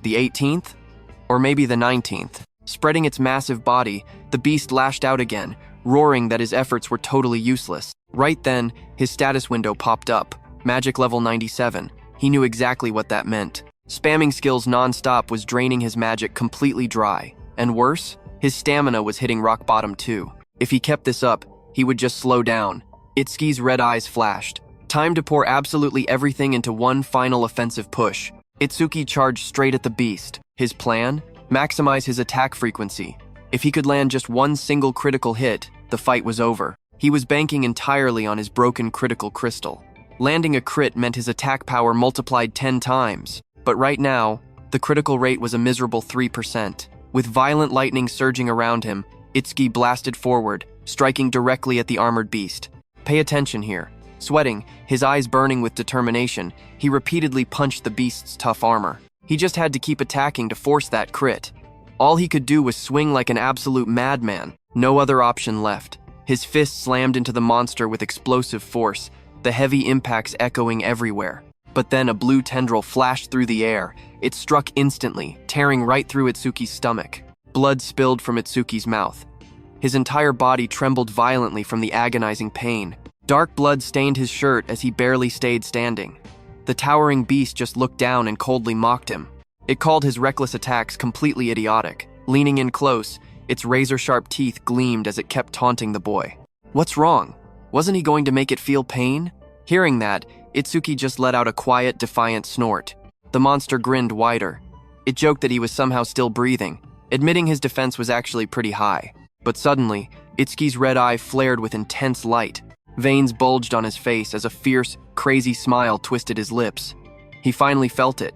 The 18th? Or maybe the 19th. Spreading its massive body, the beast lashed out again, roaring that his efforts were totally useless. Right then, his status window popped up. Magic level 97. He knew exactly what that meant. Spamming skills non-stop was draining his magic completely dry. And worse, his stamina was hitting rock bottom too. If he kept this up, he would just slow down. Itsuki's red eyes flashed. Time to pour absolutely everything into one final offensive push. Itsuki charged straight at the beast. His plan? Maximize his attack frequency. If he could land just one single critical hit, the fight was over. He was banking entirely on his broken critical crystal. Landing a crit meant his attack power multiplied 10 times. But right now, the critical rate was a miserable 3%. With violent lightning surging around him, Itsuki blasted forward, striking directly at the armored beast. Pay attention here. Sweating, his eyes burning with determination, he repeatedly punched the beast's tough armor. He just had to keep attacking to force that crit. All he could do was swing like an absolute madman. No other option left. His fist slammed into the monster with explosive force, the heavy impacts echoing everywhere. But then a blue tendril flashed through the air. It struck instantly, tearing right through Itsuki's stomach. Blood spilled from Itsuki's mouth. His entire body trembled violently from the agonizing pain. Dark blood stained his shirt as he barely stayed standing. The towering beast just looked down and coldly mocked him. It called his reckless attacks completely idiotic. Leaning in close, its razor-sharp teeth gleamed as it kept taunting the boy. What's wrong? Wasn't he going to make it feel pain? Hearing that, Itsuki just let out a quiet, defiant snort. The monster grinned wider. It joked that he was somehow still breathing, admitting his defense was actually pretty high. But suddenly, Itsuki's red eye flared with intense light. Veins bulged on his face as a fierce, crazy smile twisted his lips. He finally felt it.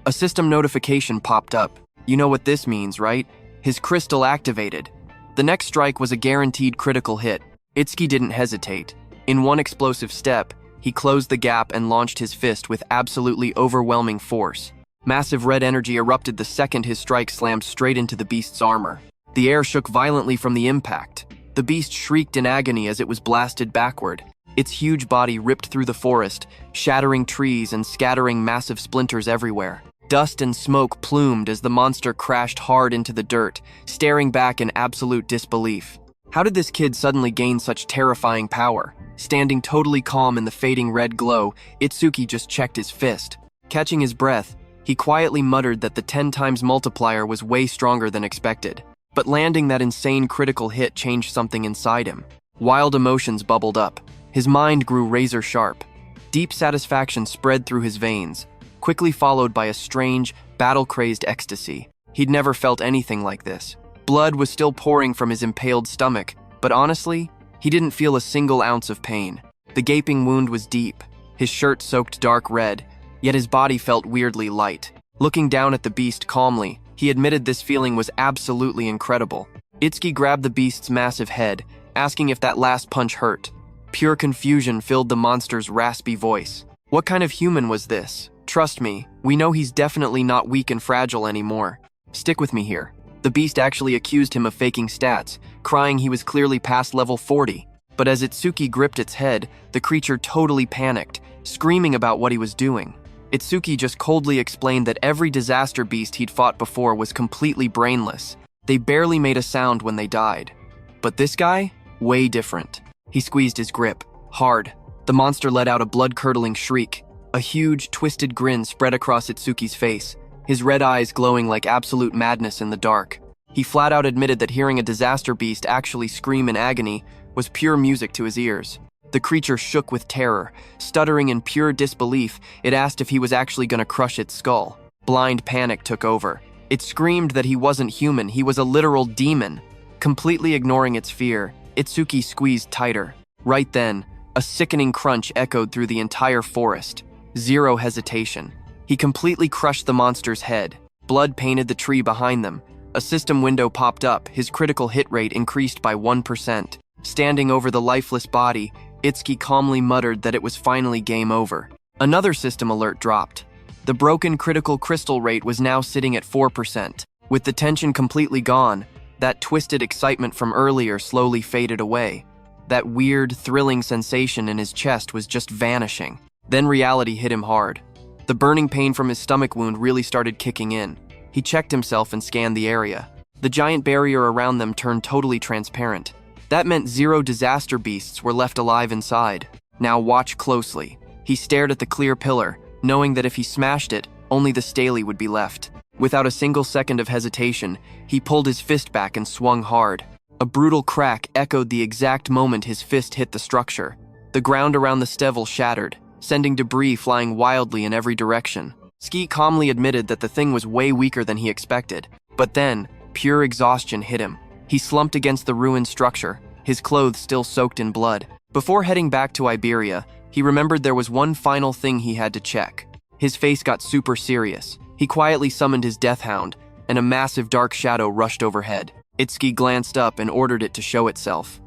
A system notification popped up. You know what this means, right? His crystal activated. The next strike was a guaranteed critical hit. Itsuki didn't hesitate. In one explosive step, he closed the gap and launched his fist with absolutely overwhelming force. Massive red energy erupted the second his strike slammed straight into the beast's armor. The air shook violently from the impact. The beast shrieked in agony as it was blasted backward. Its huge body ripped through the forest, shattering trees and scattering massive splinters everywhere. Dust and smoke plumed as the monster crashed hard into the dirt, staring back in absolute disbelief. How did this kid suddenly gain such terrifying power? Standing totally calm in the fading red glow, Itsuki just checked his fist. Catching his breath, he quietly muttered that the 10 times multiplier was way stronger than expected. But landing that insane critical hit changed something inside him. Wild emotions bubbled up. His mind grew razor sharp. Deep satisfaction spread through his veins, quickly followed by a strange, battle-crazed ecstasy. He'd never felt anything like this. Blood was still pouring from his impaled stomach, but honestly, he didn't feel a single ounce of pain. The gaping wound was deep, his shirt soaked dark red, yet his body felt weirdly light. Looking down at the beast calmly, he admitted this feeling was absolutely incredible. Itsuki grabbed the beast's massive head, asking if that last punch hurt. Pure confusion filled the monster's raspy voice. What kind of human was this? Trust me, we know he's definitely not weak and fragile anymore. Stick with me here. The beast actually accused him of faking stats, crying he was clearly past level 40. But as Itsuki gripped its head, the creature totally panicked, screaming about what he was doing. Itsuki just coldly explained that every disaster beast he'd fought before was completely brainless. They barely made a sound when they died. But this guy? Way different. He squeezed his grip, hard. The monster let out a blood-curdling shriek. A huge, twisted grin spread across Itsuki's face, his red eyes glowing like absolute madness in the dark. He flat out admitted that hearing a disaster beast actually scream in agony was pure music to his ears. The creature shook with terror. Stuttering in pure disbelief, it asked if he was actually going to crush its skull. Blind panic took over. It screamed that he wasn't human, he was a literal demon. Completely ignoring its fear, Itsuki squeezed tighter. Right then, a sickening crunch echoed through the entire forest. Zero hesitation. He completely crushed the monster's head. Blood painted the tree behind them. A system window popped up, his critical hit rate increased by 1%. Standing over the lifeless body, Itsuki calmly muttered that it was finally game over. Another system alert dropped. The broken critical crystal rate was now sitting at 4%. With the tension completely gone, that twisted excitement from earlier slowly faded away. That weird, thrilling sensation in his chest was just vanishing. Then reality hit him hard. The burning pain from his stomach wound really started kicking in. He checked himself and scanned the area. The giant barrier around them turned totally transparent. That meant 0 disaster beasts were left alive inside. Now watch closely. He stared at the clear pillar, knowing that if he smashed it, only the stele would be left. Without a single second of hesitation, he pulled his fist back and swung hard. A brutal crack echoed the exact moment his fist hit the structure. The ground around the stevel shattered, sending debris flying wildly in every direction. Ski calmly admitted that the thing was way weaker than he expected. But then, pure exhaustion hit him. He slumped against the ruined structure, his clothes still soaked in blood. Before heading back to Iberia, he remembered there was one final thing he had to check. His face got super serious. He quietly summoned his death hound, and a massive dark shadow rushed overhead. Itsuki glanced up and ordered it to show itself.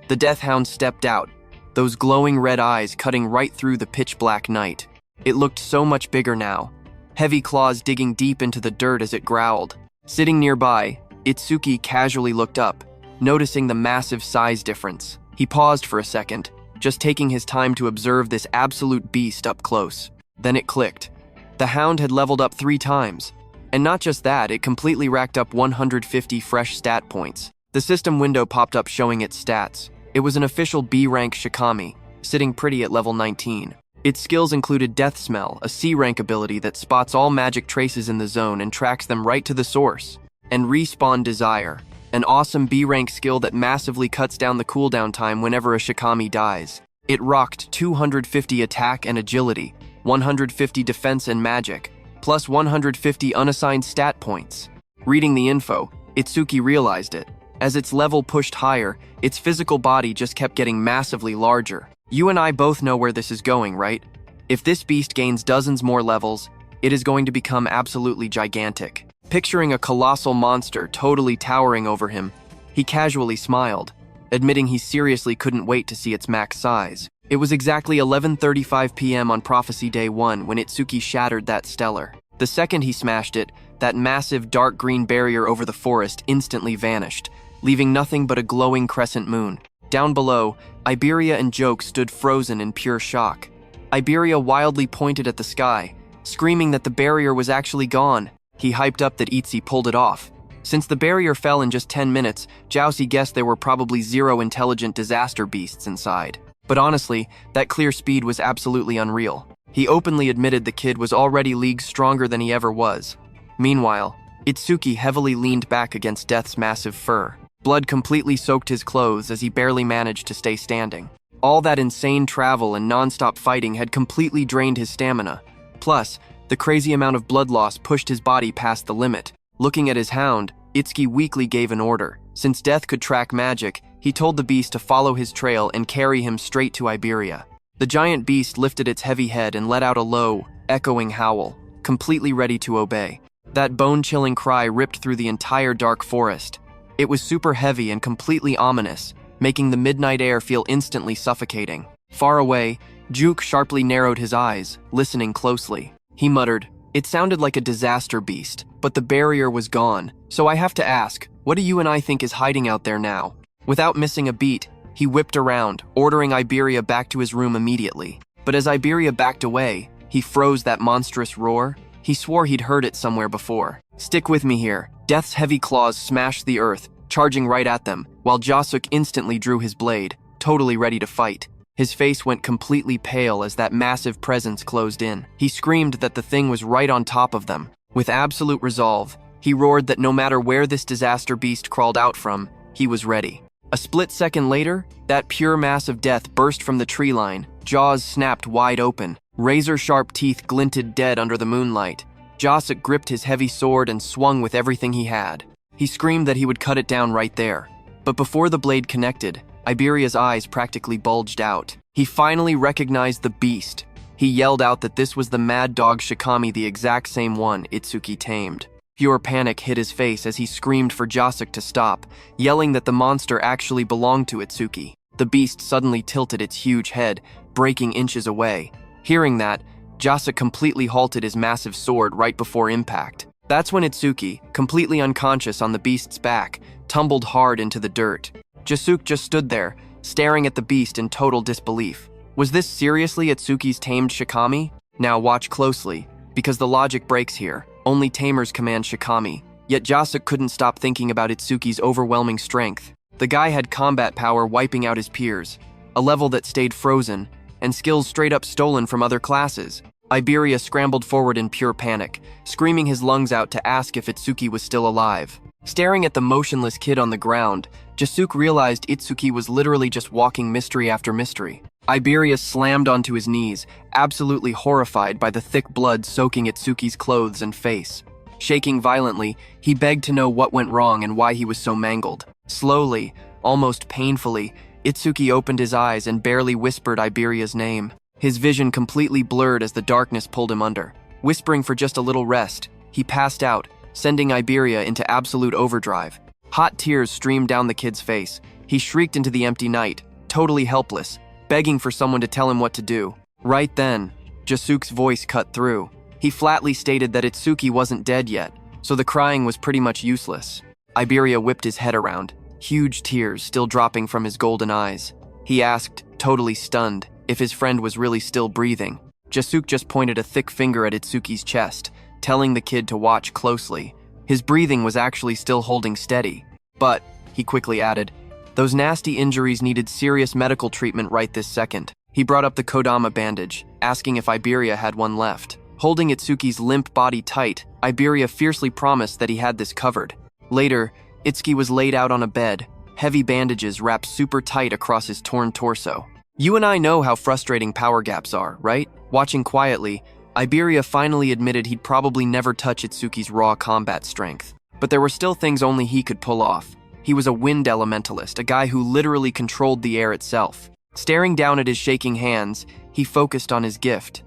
The death hound stepped out, those glowing red eyes cutting right through the pitch-black night. It looked so much bigger now, heavy claws digging deep into the dirt as it growled. Sitting nearby, Itsuki casually looked up, noticing the massive size difference. He paused for a second, just taking his time to observe this absolute beast up close. Then it clicked. The hound had leveled up 3 times. And not just that, it completely racked up 150 fresh stat points. The system window popped up showing its stats. It was an official B-rank Shikami, sitting pretty at level 19. Its skills included Death Smell, a C-rank ability that spots all magic traces in the zone and tracks them right to the source. And Respawn Desire, an awesome B-rank skill that massively cuts down the cooldown time whenever a Shikami dies. It rocked 250 attack and agility, 150 defense and magic, plus 150 unassigned stat points. Reading the info, Itsuki realized it. As its level pushed higher, its physical body just kept getting massively larger. You and I both know where this is going, right? If this beast gains dozens more levels, it is going to become absolutely gigantic. Picturing a colossal monster totally towering over him, he casually smiled, admitting he seriously couldn't wait to see its max size. It was exactly 11:35 p.m. on Prophecy Day 1 when Itsuki shattered that stellar. The second he smashed it, that massive dark green barrier over the forest instantly vanished, leaving nothing but a glowing crescent moon. Down below, Iberia and Joke stood frozen in pure shock. Iberia wildly pointed at the sky, screaming that the barrier was actually gone. He hyped up that Itzy pulled it off. Since the barrier fell in just 10 minutes, Jousy guessed there were probably 0 intelligent disaster beasts inside. But honestly, that clear speed was absolutely unreal. He openly admitted the kid was already leagues stronger than he ever was. Meanwhile, Itsuki heavily leaned back against Death's massive fur. Blood completely soaked his clothes as he barely managed to stay standing. All that insane travel and non-stop fighting had completely drained his stamina. Plus, the crazy amount of blood loss pushed his body past the limit. Looking at his hound, Itsuki weakly gave an order. Since Death could track magic, he told the beast to follow his trail and carry him straight to Iberia. The giant beast lifted its heavy head and let out a low, echoing howl, completely ready to obey. That bone-chilling cry ripped through the entire dark forest. It was super heavy and completely ominous, making the midnight air feel instantly suffocating. Far away, Juke sharply narrowed his eyes, listening closely. He muttered, "It sounded like a disaster beast, but the barrier was gone. So I have to ask, what do you and I think is hiding out there now?" Without missing a beat, he whipped around, ordering Iberia back to his room immediately. But as Iberia backed away, he froze that monstrous roar. He swore he'd heard it somewhere before. "Stick with me here." Death's heavy claws smashed the earth, charging right at them, while Jasuk instantly drew his blade, totally ready to fight. His face went completely pale as that massive presence closed in. He screamed that the thing was right on top of them. With absolute resolve, he roared that no matter where this disaster beast crawled out from, he was ready. A split second later, that pure mass of death burst from the tree line. Jaws snapped wide open. Razor-sharp teeth glinted dead under the moonlight. Jasuk gripped his heavy sword and swung with everything he had. He screamed that he would cut it down right there. But before the blade connected, Iberia's eyes practically bulged out. He finally recognized the beast. He yelled out that this was the mad dog Shikami, the exact same one Itsuki tamed. Pure panic hit his face as he screamed for Jasuk to stop, yelling that the monster actually belonged to Itsuki. The beast suddenly tilted its huge head, breaking inches away. Hearing that, Jasuk completely halted his massive sword right before impact. That's when Itsuki, completely unconscious on the beast's back, tumbled hard into the dirt. Jasuk just stood there, staring at the beast in total disbelief. Was this seriously Itsuki's tamed Shikami? Now watch closely, because the logic breaks here. Only tamers command Shikami, yet Jasuk couldn't stop thinking about Itsuki's overwhelming strength. The guy had combat power wiping out his peers, a level that stayed frozen, and skills straight up stolen from other classes. Iberia scrambled forward in pure panic, screaming his lungs out to ask if Itsuki was still alive. Staring at the motionless kid on the ground, Jasuk realized Itsuki was literally just walking mystery after mystery. Iberia slammed onto his knees, absolutely horrified by the thick blood soaking Itsuki's clothes and face. Shaking violently, he begged to know what went wrong and why he was so mangled. Slowly, almost painfully, Itsuki opened his eyes and barely whispered Iberia's name. His vision completely blurred as the darkness pulled him under. Whispering for just a little rest, he passed out, sending Iberia into absolute overdrive. Hot tears streamed down the kid's face. He shrieked into the empty night, totally helpless, begging for someone to tell him what to do. Right then, Jasuk's voice cut through. He flatly stated that Itsuki wasn't dead yet, so the crying was pretty much useless. Iberia whipped his head around. huge tears still dropping from his golden eyes. He asked, totally stunned, if his friend was really still breathing. Jasuke just pointed a thick finger at Itsuki's chest, telling the kid to watch closely. His breathing was actually still holding steady. But, he quickly added, those nasty injuries needed serious medical treatment right this second. He brought up the Kodama bandage, asking if Iberia had one left. Holding Itsuki's limp body tight, Iberia fiercely promised that he had this covered. Later, Itsuki was laid out on a bed, heavy bandages wrapped super tight across his torn torso. You and I know how frustrating power gaps are, right? Watching quietly, Iberia finally admitted he'd probably never touch Itsuki's raw combat strength. But there were still things only he could pull off. He was a wind elementalist, a guy who literally controlled the air itself. Staring down at his shaking hands, he focused on his gift.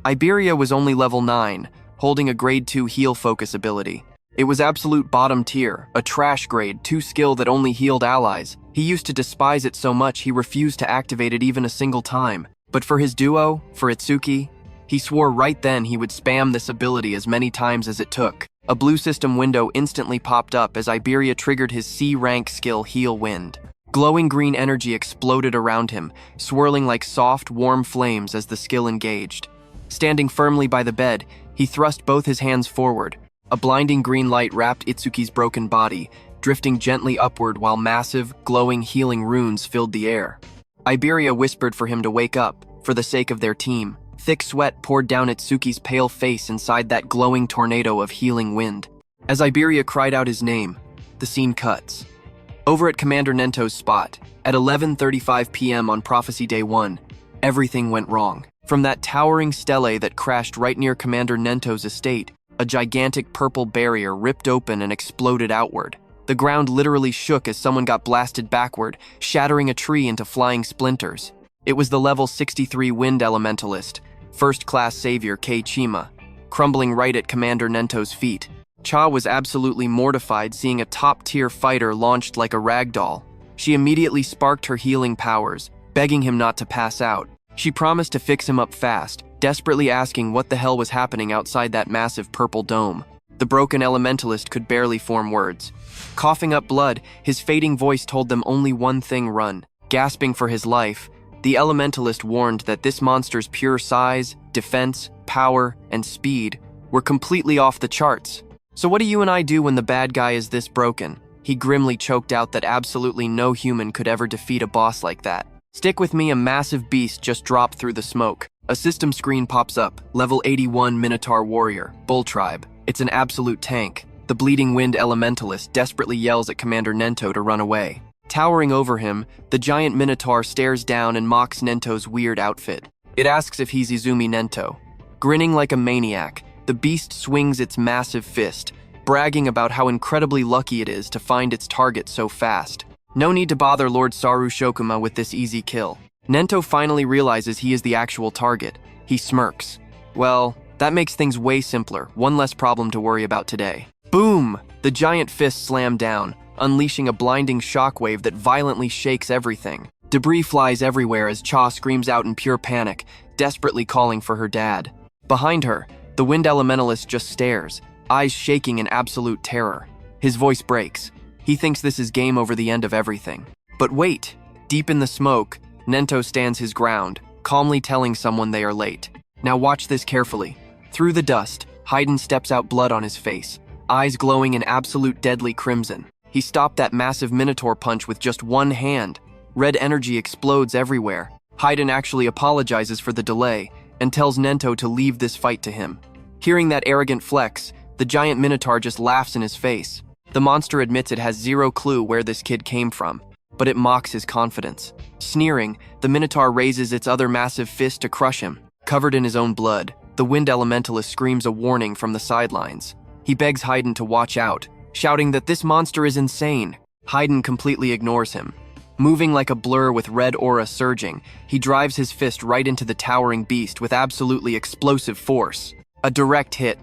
Iberia was only level 9, holding a grade 2 heal focus ability. It was absolute bottom tier, a trash grade 2 skill that only healed allies. He used to despise it so much he refused to activate it even a single time. But for his duo, for Itsuki, he swore right then he would spam this ability as many times as it took. A blue system window instantly popped up as Iberia triggered his C-rank skill Heal Wind. Glowing green energy exploded around him, swirling like soft, warm flames as the skill engaged. Standing firmly by the bed, he thrust both his hands forward. A blinding green light wrapped Itsuki's broken body, drifting gently upward while massive, glowing healing runes filled the air. Iberia whispered for him to wake up, for the sake of their team. Thick sweat poured down Itsuki's pale face inside that glowing tornado of healing wind. As Iberia cried out his name, the scene cuts. Over at Commander Nento's spot, at 11:35 p.m. on Prophecy Day 1, everything went wrong. From that towering stele that crashed right near Commander Nento's estate, a gigantic purple barrier ripped open and exploded outward. The ground literally shook as someone got blasted backward, shattering a tree into flying splinters. It was the level 63 Wind Elementalist, first-class savior Kei Chima, crumbling right at Commander Nento's feet. Cha was absolutely mortified seeing a top-tier fighter launched like a ragdoll. She immediately sparked her healing powers, begging him not to pass out. She promised to fix him up fast, desperately asking what the hell was happening outside that massive purple dome. The broken elementalist could barely form words. Coughing up blood, his fading voice told them only one thing: run. Gasping for his life, the elementalist warned that this monster's pure size, defense, power, and speed were completely off the charts. So what do you and I do when the bad guy is this broken? He grimly choked out that absolutely no human could ever defeat a boss like that. Stick with me, a massive beast just dropped through the smoke. A system screen pops up, level 81 Minotaur Warrior, Bull Tribe. It's an absolute tank. The Bleeding Wind Elementalist desperately yells at Commander Nento to run away. Towering over him, the giant Minotaur stares down and mocks Nento's weird outfit. It asks if he's Izumi Nento. Grinning like a maniac, the beast swings its massive fist, bragging about how incredibly lucky it is to find its target so fast. No need to bother Lord Saru Shokuma with this easy kill. Nento finally realizes he is the actual target. He smirks. Well, that makes things way simpler, one less problem to worry about today. Boom! The giant fist slammed down, unleashing a blinding shockwave that violently shakes everything. Debris flies everywhere as Cha screams out in pure panic, desperately calling for her dad. Behind her, the Wind Elementalist just stares, eyes shaking in absolute terror. His voice breaks. He thinks this is game over, the end of everything. But wait! Deep in the smoke, Nento stands his ground, calmly telling someone they are late. Now watch this carefully. Through the dust, Haydn steps out, blood on his face, eyes glowing in absolute deadly crimson. He stopped that massive Minotaur punch with just one hand. Red energy explodes everywhere. Haydn actually apologizes for the delay and tells Nento to leave this fight to him. Hearing that arrogant flex, the giant Minotaur just laughs in his face. The monster admits it has zero clue where this kid came from, but it mocks his confidence. Sneering, the Minotaur raises its other massive fist to crush him. Covered in his own blood, the Wind Elementalist screams a warning from the sidelines. He begs Haydn to watch out, shouting that this monster is insane. Haydn completely ignores him. Moving like a blur with red aura surging, he drives his fist right into the towering beast with absolutely explosive force. A direct hit.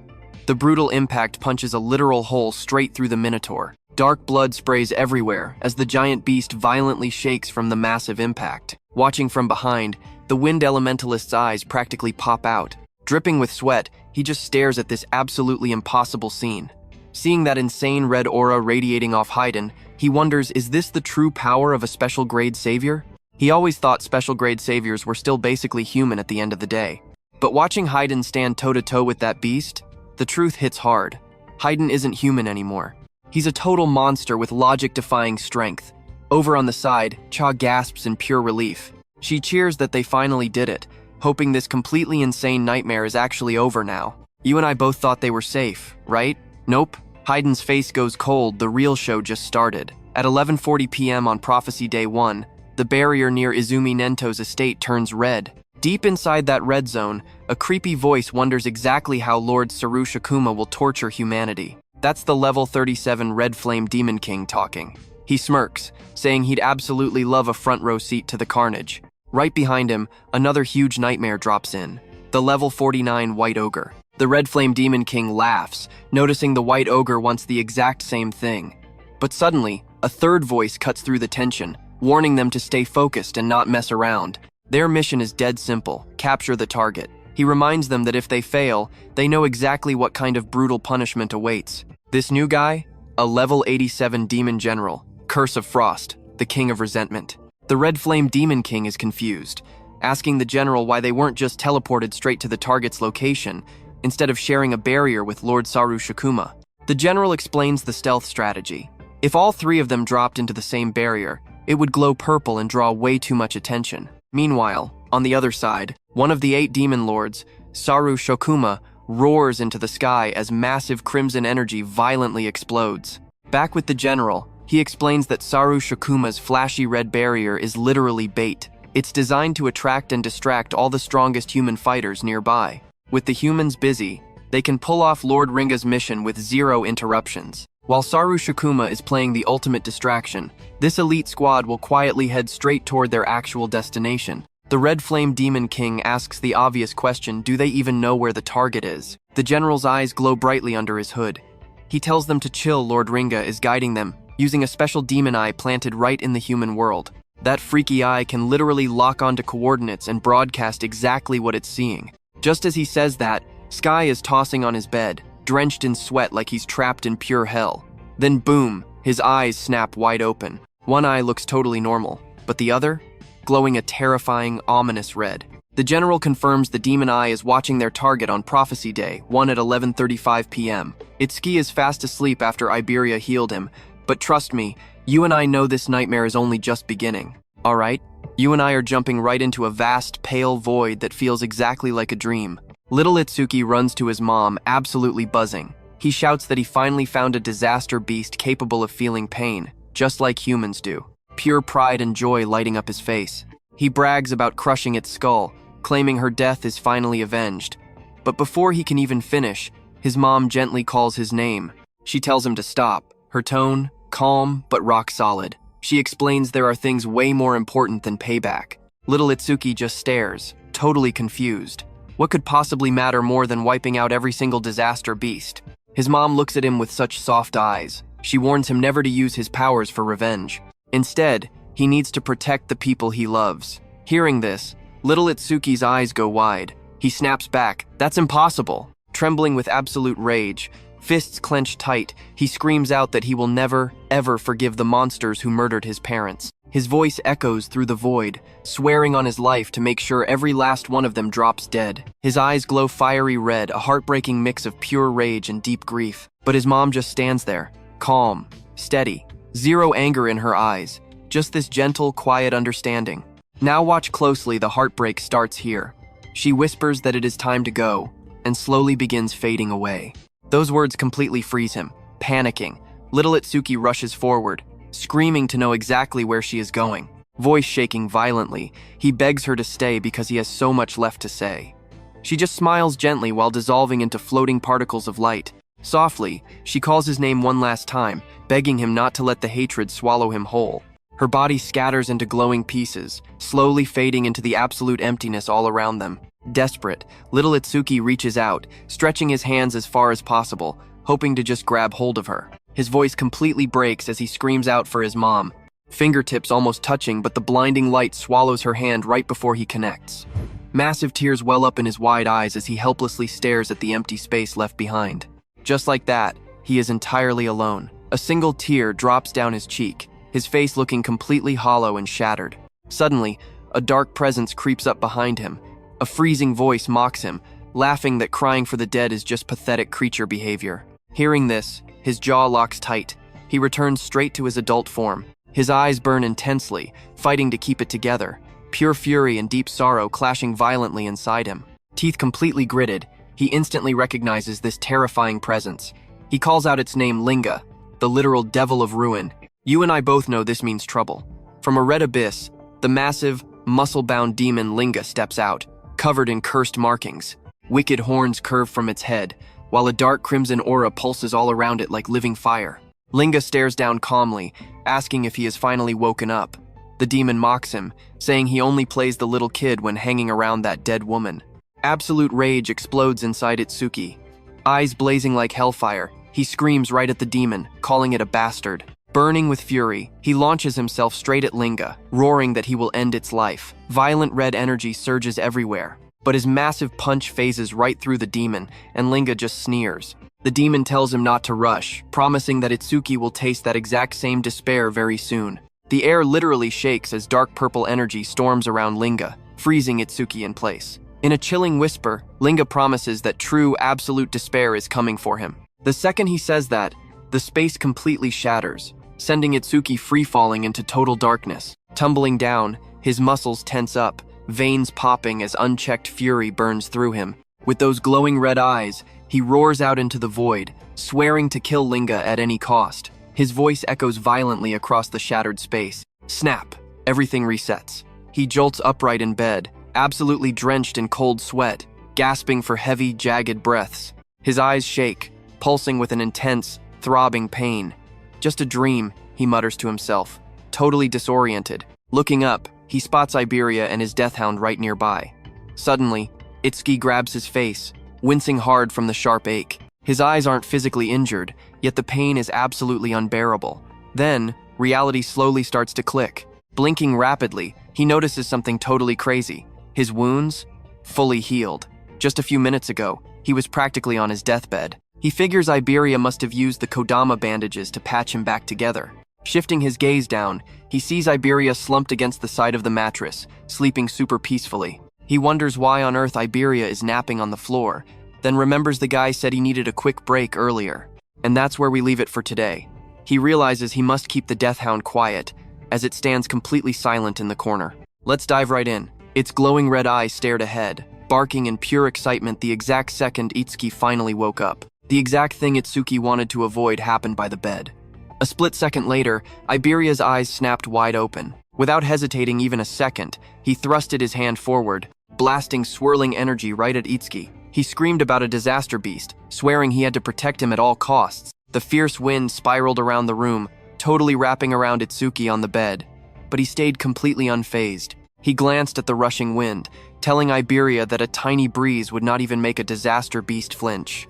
The brutal impact punches a literal hole straight through the Minotaur. Dark blood sprays everywhere as the giant beast violently shakes from the massive impact. Watching from behind, the Wind Elementalist's eyes practically pop out. Dripping with sweat, he just stares at this absolutely impossible scene. Seeing that insane red aura radiating off Haydn, He wonders, is this the true power of a special grade savior? He always thought special grade saviors were still basically human at the end of the day. But watching Haydn stand toe-to-toe with that beast, the truth hits hard. Haydn isn't human anymore. He's a total monster with logic-defying strength. Over on the side, Cha gasps in pure relief. She cheers that they finally did it, hoping this completely insane nightmare is actually over now. You and I both thought they were safe, right? Nope. Haydn's face goes cold, the real show just started. At 11:40 p.m. on Prophecy Day 1, the barrier near Izumi Nento's estate turns red. Deep inside that red zone, a creepy voice wonders exactly how Lord Saru Shakuma will torture humanity. That's the level 37 Red Flame Demon King talking. He smirks, saying he'd absolutely love a front row seat to the carnage. Right behind him, another huge nightmare drops in. The level 49 White Ogre. The Red Flame Demon King laughs, noticing the White Ogre wants the exact same thing. But suddenly, a third voice cuts through the tension, warning them to stay focused and not mess around. Their mission is dead simple: capture the target. He reminds them that if they fail, they know exactly what kind of brutal punishment awaits. This new guy? A level 87 Demon General, Curse of Frost, the King of Resentment. The Red Flame Demon King is confused, asking the general why they weren't just teleported straight to the target's location, instead of sharing a barrier with Lord Saru Shakuma. The general explains the stealth strategy. If all three of them dropped into the same barrier, it would glow purple and draw way too much attention. Meanwhile, on the other side, one of the 8 demon lords, Saru Shokuma, roars into the sky as massive crimson energy violently explodes. Back with the general, he explains that Saru Shokuma's flashy red barrier is literally bait. It's designed to attract and distract all the strongest human fighters nearby. With the humans busy, they can pull off Lord Ringa's mission with 0 interruptions. While Saru Shakuma is playing the ultimate distraction, this elite squad will quietly head straight toward their actual destination. The Red Flame Demon King asks the obvious question, do they even know where the target is? The general's eyes glow brightly under his hood. He tells them to chill. Lord Ringa is guiding them, using a special demon eye planted right in the human world. That freaky eye can literally lock onto coordinates and broadcast exactly what it's seeing. Just as he says that, Sky is tossing on his bed, drenched in sweat like he's trapped in pure hell. Then boom, his eyes snap wide open. One eye looks totally normal, but the other? Glowing a terrifying, ominous red. The general confirms the demon eye is watching their target on Prophecy Day 1 at 11:35 p.m. Itsuki is fast asleep after Iberia healed him, but trust me, you and I know this nightmare is only just beginning. Alright? You and I are jumping right into a vast, pale void that feels exactly like a dream. Little Itsuki runs to his mom, absolutely buzzing. He shouts that he finally found a disaster beast capable of feeling pain, just like humans do. Pure pride and joy lighting up his face. He brags about crushing its skull, claiming her death is finally avenged. But before he can even finish, his mom gently calls his name. She tells him to stop, her tone calm but rock solid. She explains there are things way more important than payback. Little Itsuki just stares, totally confused. What could possibly matter more than wiping out every single disaster beast? His mom looks at him with such soft eyes. She warns him never to use his powers for revenge. Instead, he needs to protect the people he loves. Hearing this, little Itsuki's eyes go wide. He snaps back, "That's impossible!" Trembling with absolute rage, fists clenched tight, he screams out that he will never, ever forgive the monsters who murdered his parents. His voice echoes through the void, swearing on his life to make sure every last one of them drops dead. His eyes glow fiery red, a heartbreaking mix of pure rage and deep grief. But his mom just stands there, calm, steady, 0 anger in her eyes, just this gentle, quiet understanding. Now watch closely, the heartbreak starts here. She whispers that it is time to go, and slowly begins fading away. Those words completely freeze him. Panicking, little Itsuki rushes forward, screaming to know exactly where she is going. Voice shaking violently, he begs her to stay because he has so much left to say. She just smiles gently while dissolving into floating particles of light. Softly, she calls his name one last time, begging him not to let the hatred swallow him whole. Her body scatters into glowing pieces, slowly fading into the absolute emptiness all around them. Desperate, little Itsuki reaches out, stretching his hands as far as possible, hoping to just grab hold of her. His voice completely breaks as he screams out for his mom. Fingertips almost touching, but the blinding light swallows her hand right before he connects. Massive tears well up in his wide eyes as he helplessly stares at the empty space left behind. Just like that, he is entirely alone. A single tear drops down his cheek, his face looking completely hollow and shattered. Suddenly, a dark presence creeps up behind him. A freezing voice mocks him, laughing that crying for the dead is just pathetic creature behavior. Hearing this, his jaw locks tight. He returns straight to his adult form. His eyes burn intensely, fighting to keep it together. Pure fury and deep sorrow clashing violently inside him. Teeth completely gritted, he instantly recognizes this terrifying presence. He calls out its name Linga, the literal devil of ruin. You and I both know this means trouble. From a red abyss, the massive, muscle-bound demon Linga steps out, covered in cursed markings. Wicked horns curve from its head, while a dark crimson aura pulses all around it like living fire. Linga stares down calmly, asking if he has finally woken up. The demon mocks him, saying he only plays the little kid when hanging around that dead woman. Absolute rage explodes inside Itsuki. Eyes blazing like hellfire, he screams right at the demon, calling it a bastard. Burning with fury, he launches himself straight at Linga, roaring that he will end its life. Violent red energy surges everywhere, but his massive punch phases right through the demon, and Linga just sneers. The demon tells him not to rush, promising that Itsuki will taste that exact same despair very soon. The air literally shakes as dark purple energy storms around Linga, freezing Itsuki in place. In a chilling whisper, Linga promises that true, absolute despair is coming for him. The second he says that, the space completely shatters, sending Itsuki free-falling into total darkness. Tumbling down, his muscles tense up, veins popping as unchecked fury burns through him. With those glowing red eyes, he roars out into the void, swearing to kill Linga at any cost. His voice echoes violently across the shattered space. Snap! Everything resets. He jolts upright in bed, absolutely drenched in cold sweat, gasping for heavy, jagged breaths. His eyes shake, pulsing with an intense, throbbing pain. Just a dream, he mutters to himself, totally disoriented. Looking up, he spots Iberia and his deathhound right nearby. Suddenly, Itsuki grabs his face, wincing hard from the sharp ache. His eyes aren't physically injured, yet the pain is absolutely unbearable. Then, reality slowly starts to click. Blinking rapidly, he notices something totally crazy. His wounds? Fully healed. Just a few minutes ago, he was practically on his deathbed. He figures Iberia must have used the Kodama bandages to patch him back together. Shifting his gaze down, he sees Iberia slumped against the side of the mattress, sleeping super peacefully. He wonders why on earth Iberia is napping on the floor, then remembers the guy said he needed a quick break earlier. And that's where we leave it for today. He realizes he must keep the Deathhound quiet, as it stands completely silent in the corner. Let's dive right in. Its glowing red eyes stared ahead, barking in pure excitement the exact second Itsuki finally woke up. The exact thing Itsuki wanted to avoid happened by the bed. A split second later, Iberia's eyes snapped wide open. Without hesitating even a second, he thrusted his hand forward, blasting swirling energy right at Itsuki. He screamed about a disaster beast, swearing he had to protect him at all costs. The fierce wind spiraled around the room, totally wrapping around Itsuki on the bed. But he stayed completely unfazed. He glanced at the rushing wind, telling Iberia that a tiny breeze would not even make a disaster beast flinch.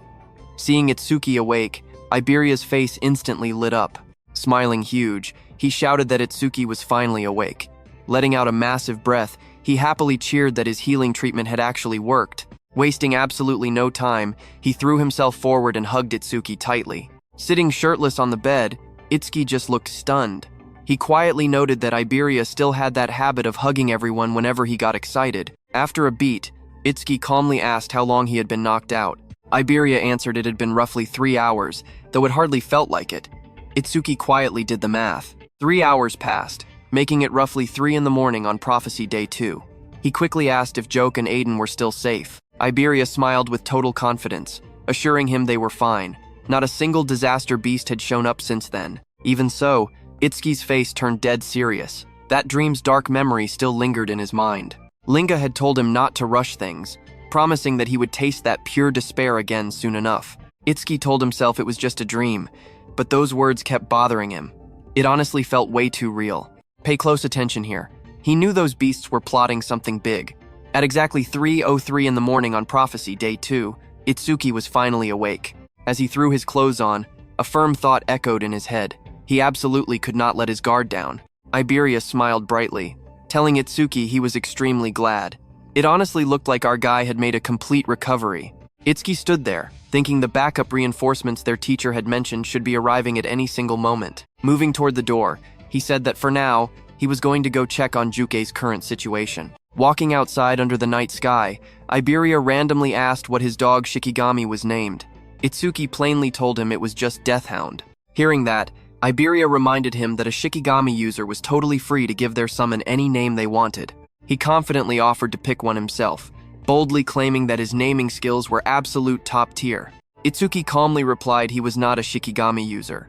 Seeing Itsuki awake, Iberia's face instantly lit up. Smiling huge, he shouted that Itsuki was finally awake. Letting out a massive breath, he happily cheered that his healing treatment had actually worked. Wasting absolutely no time, he threw himself forward and hugged Itsuki tightly. Sitting shirtless on the bed, Itsuki just looked stunned. He quietly noted that Iberia still had that habit of hugging everyone whenever he got excited. After a beat, Itsuki calmly asked how long he had been knocked out. Iberia answered it had been roughly 3 hours, though it hardly felt like it. Itsuki quietly did the math. 3 hours passed, making it roughly 3 in the morning on Prophecy Day 2. He quickly asked if Joke and Aiden were still safe. Iberia smiled with total confidence, assuring him they were fine. Not a single disaster beast had shown up since then. Even so, Itsuki's face turned dead serious. That dream's dark memory still lingered in his mind. Linga had told him not to rush things, promising that he would taste that pure despair again soon enough. Itsuki told himself it was just a dream, but those words kept bothering him. It honestly felt way too real. Pay close attention here. He knew those beasts were plotting something big. At exactly 3:03 in the morning on Prophecy Day 2, Itsuki was finally awake. As he threw his clothes on, a firm thought echoed in his head. He absolutely could not let his guard down. Iberia smiled brightly, telling Itsuki he was extremely glad. It honestly looked like our guy had made a complete recovery. Itsuki stood there, thinking the backup reinforcements their teacher had mentioned should be arriving at any single moment. Moving toward the door, he said that for now, he was going to go check on Jukei's current situation. Walking outside under the night sky, Iberia randomly asked what his dog Shikigami was named. Itsuki plainly told him it was just Deathhound. Hearing that, Iberia reminded him that a Shikigami user was totally free to give their summon any name they wanted. He confidently offered to pick one himself, boldly claiming that his naming skills were absolute top tier. Itsuki calmly replied he was not a Shikigami user.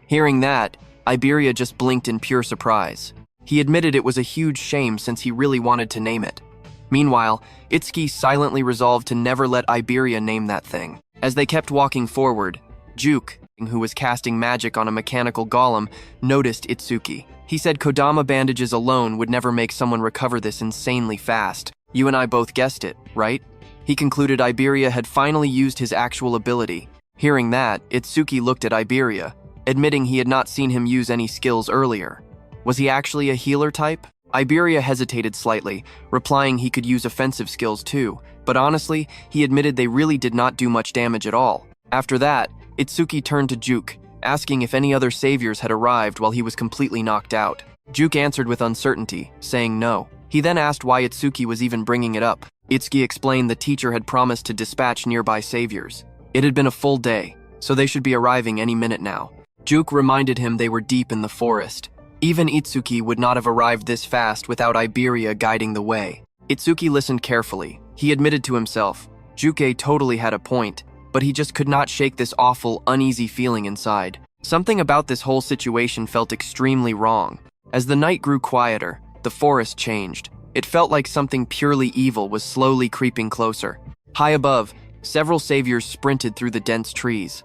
Hearing that, Iberia just blinked in pure surprise. He admitted it was a huge shame since he really wanted to name it. Meanwhile, Itsuki silently resolved to never let Iberia name that thing. As they kept walking forward, Juke, who was casting magic on a mechanical golem, noticed Itsuki. He said Kodama bandages alone would never make someone recover this insanely fast. You and I both guessed it, right? He concluded Iberia had finally used his actual ability. Hearing that, Itsuki looked at Iberia, admitting he had not seen him use any skills earlier. Was he actually a healer type? Iberia hesitated slightly, replying he could use offensive skills too, but honestly, he admitted they really did not do much damage at all. After that, Itsuki turned to Juke, asking if any other saviors had arrived while he was completely knocked out. Juke answered with uncertainty, saying no. He then asked why Itsuki was even bringing it up. Itsuki explained the teacher had promised to dispatch nearby saviors. It had been a full day, so they should be arriving any minute now. Juke reminded him they were deep in the forest. Even Itsuki would not have arrived this fast without Iberia guiding the way. Itsuki listened carefully. He admitted to himself, Juke totally had a point, but he just could not shake this awful, uneasy feeling inside. Something about this whole situation felt extremely wrong. As the night grew quieter, the forest changed. It felt like something purely evil was slowly creeping closer. High above, several saviors sprinted through the dense trees.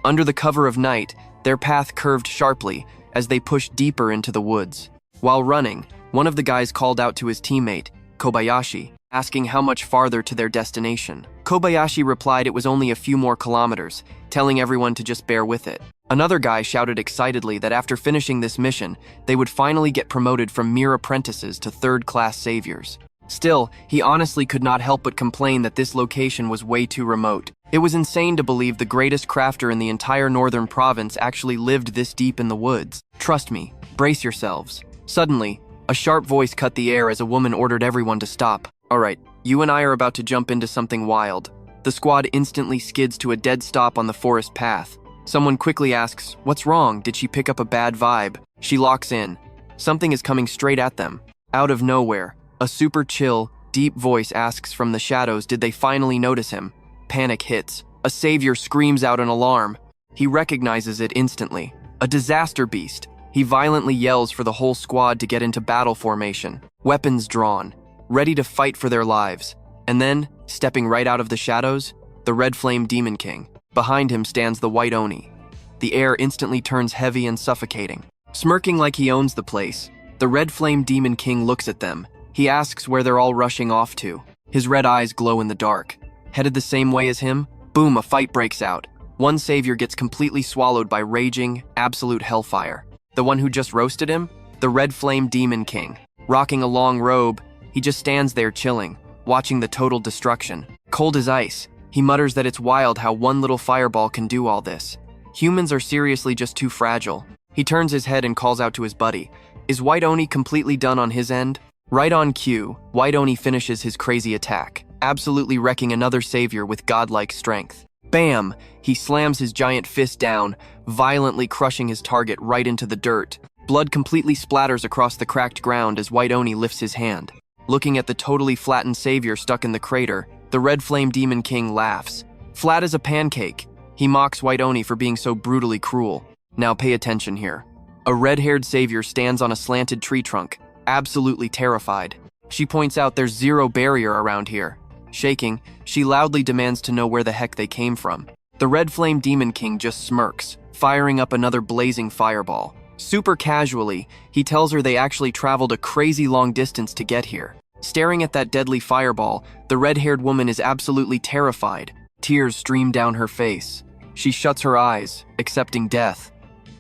Under the cover of night, their path curved sharply as they pushed deeper into the woods. While running, one of the guys called out to his teammate, Kobayashi, asking how much farther to their destination. Kobayashi replied it was only a few more kilometers, telling everyone to just bear with it. Another guy shouted excitedly that after finishing this mission, they would finally get promoted from mere apprentices to third-class saviors. Still, he honestly could not help but complain that this location was way too remote. It was insane to believe the greatest crafter in the entire northern province actually lived this deep in the woods. Trust me, brace yourselves. Suddenly, a sharp voice cut the air as a woman ordered everyone to stop. Alright, you and I are about to jump into something wild. The squad instantly skids to a dead stop on the forest path. Someone quickly asks, what's wrong? Did she pick up a bad vibe? She locks in. Something is coming straight at them. Out of nowhere, a super chill, deep voice asks from the shadows, did they finally notice him? Panic hits. A savior screams out in alarm. He recognizes it instantly. A disaster beast. He violently yells for the whole squad to get into battle formation. Weapons drawn, ready to fight for their lives. And then, stepping right out of the shadows, the Red Flame Demon King. Behind him stands the White Oni. The air instantly turns heavy and suffocating. Smirking like he owns the place, the Red Flame Demon King looks at them. He asks where they're all rushing off to. His red eyes glow in the dark. Headed the same way as him, boom, a fight breaks out. One savior gets completely swallowed by raging, absolute hellfire. The one who just roasted him? The Red Flame Demon King. Rocking a long robe, he just stands there chilling, watching the total destruction. Cold as ice, he mutters that it's wild how one little fireball can do all this. Humans are seriously just too fragile. He turns his head and calls out to his buddy. Is White Oni completely done on his end? Right on cue, White Oni finishes his crazy attack, absolutely wrecking another savior with godlike strength. Bam! He slams his giant fist down, violently crushing his target right into the dirt. Blood completely splatters across the cracked ground as White Oni lifts his hand. Looking at the totally flattened savior stuck in the crater, the Red Flame Demon King laughs. Flat as a pancake, he mocks White Oni for being so brutally cruel. Now pay attention here. A red-haired savior stands on a slanted tree trunk, absolutely terrified. She points out there's zero barrier around here. Shaking, she loudly demands to know where the heck they came from. The Red Flame Demon King just smirks, firing up another blazing fireball. Super casually, he tells her they actually traveled a crazy long distance to get here. Staring at that deadly fireball, the red-haired woman is absolutely terrified. Tears stream down her face. She shuts her eyes, accepting death.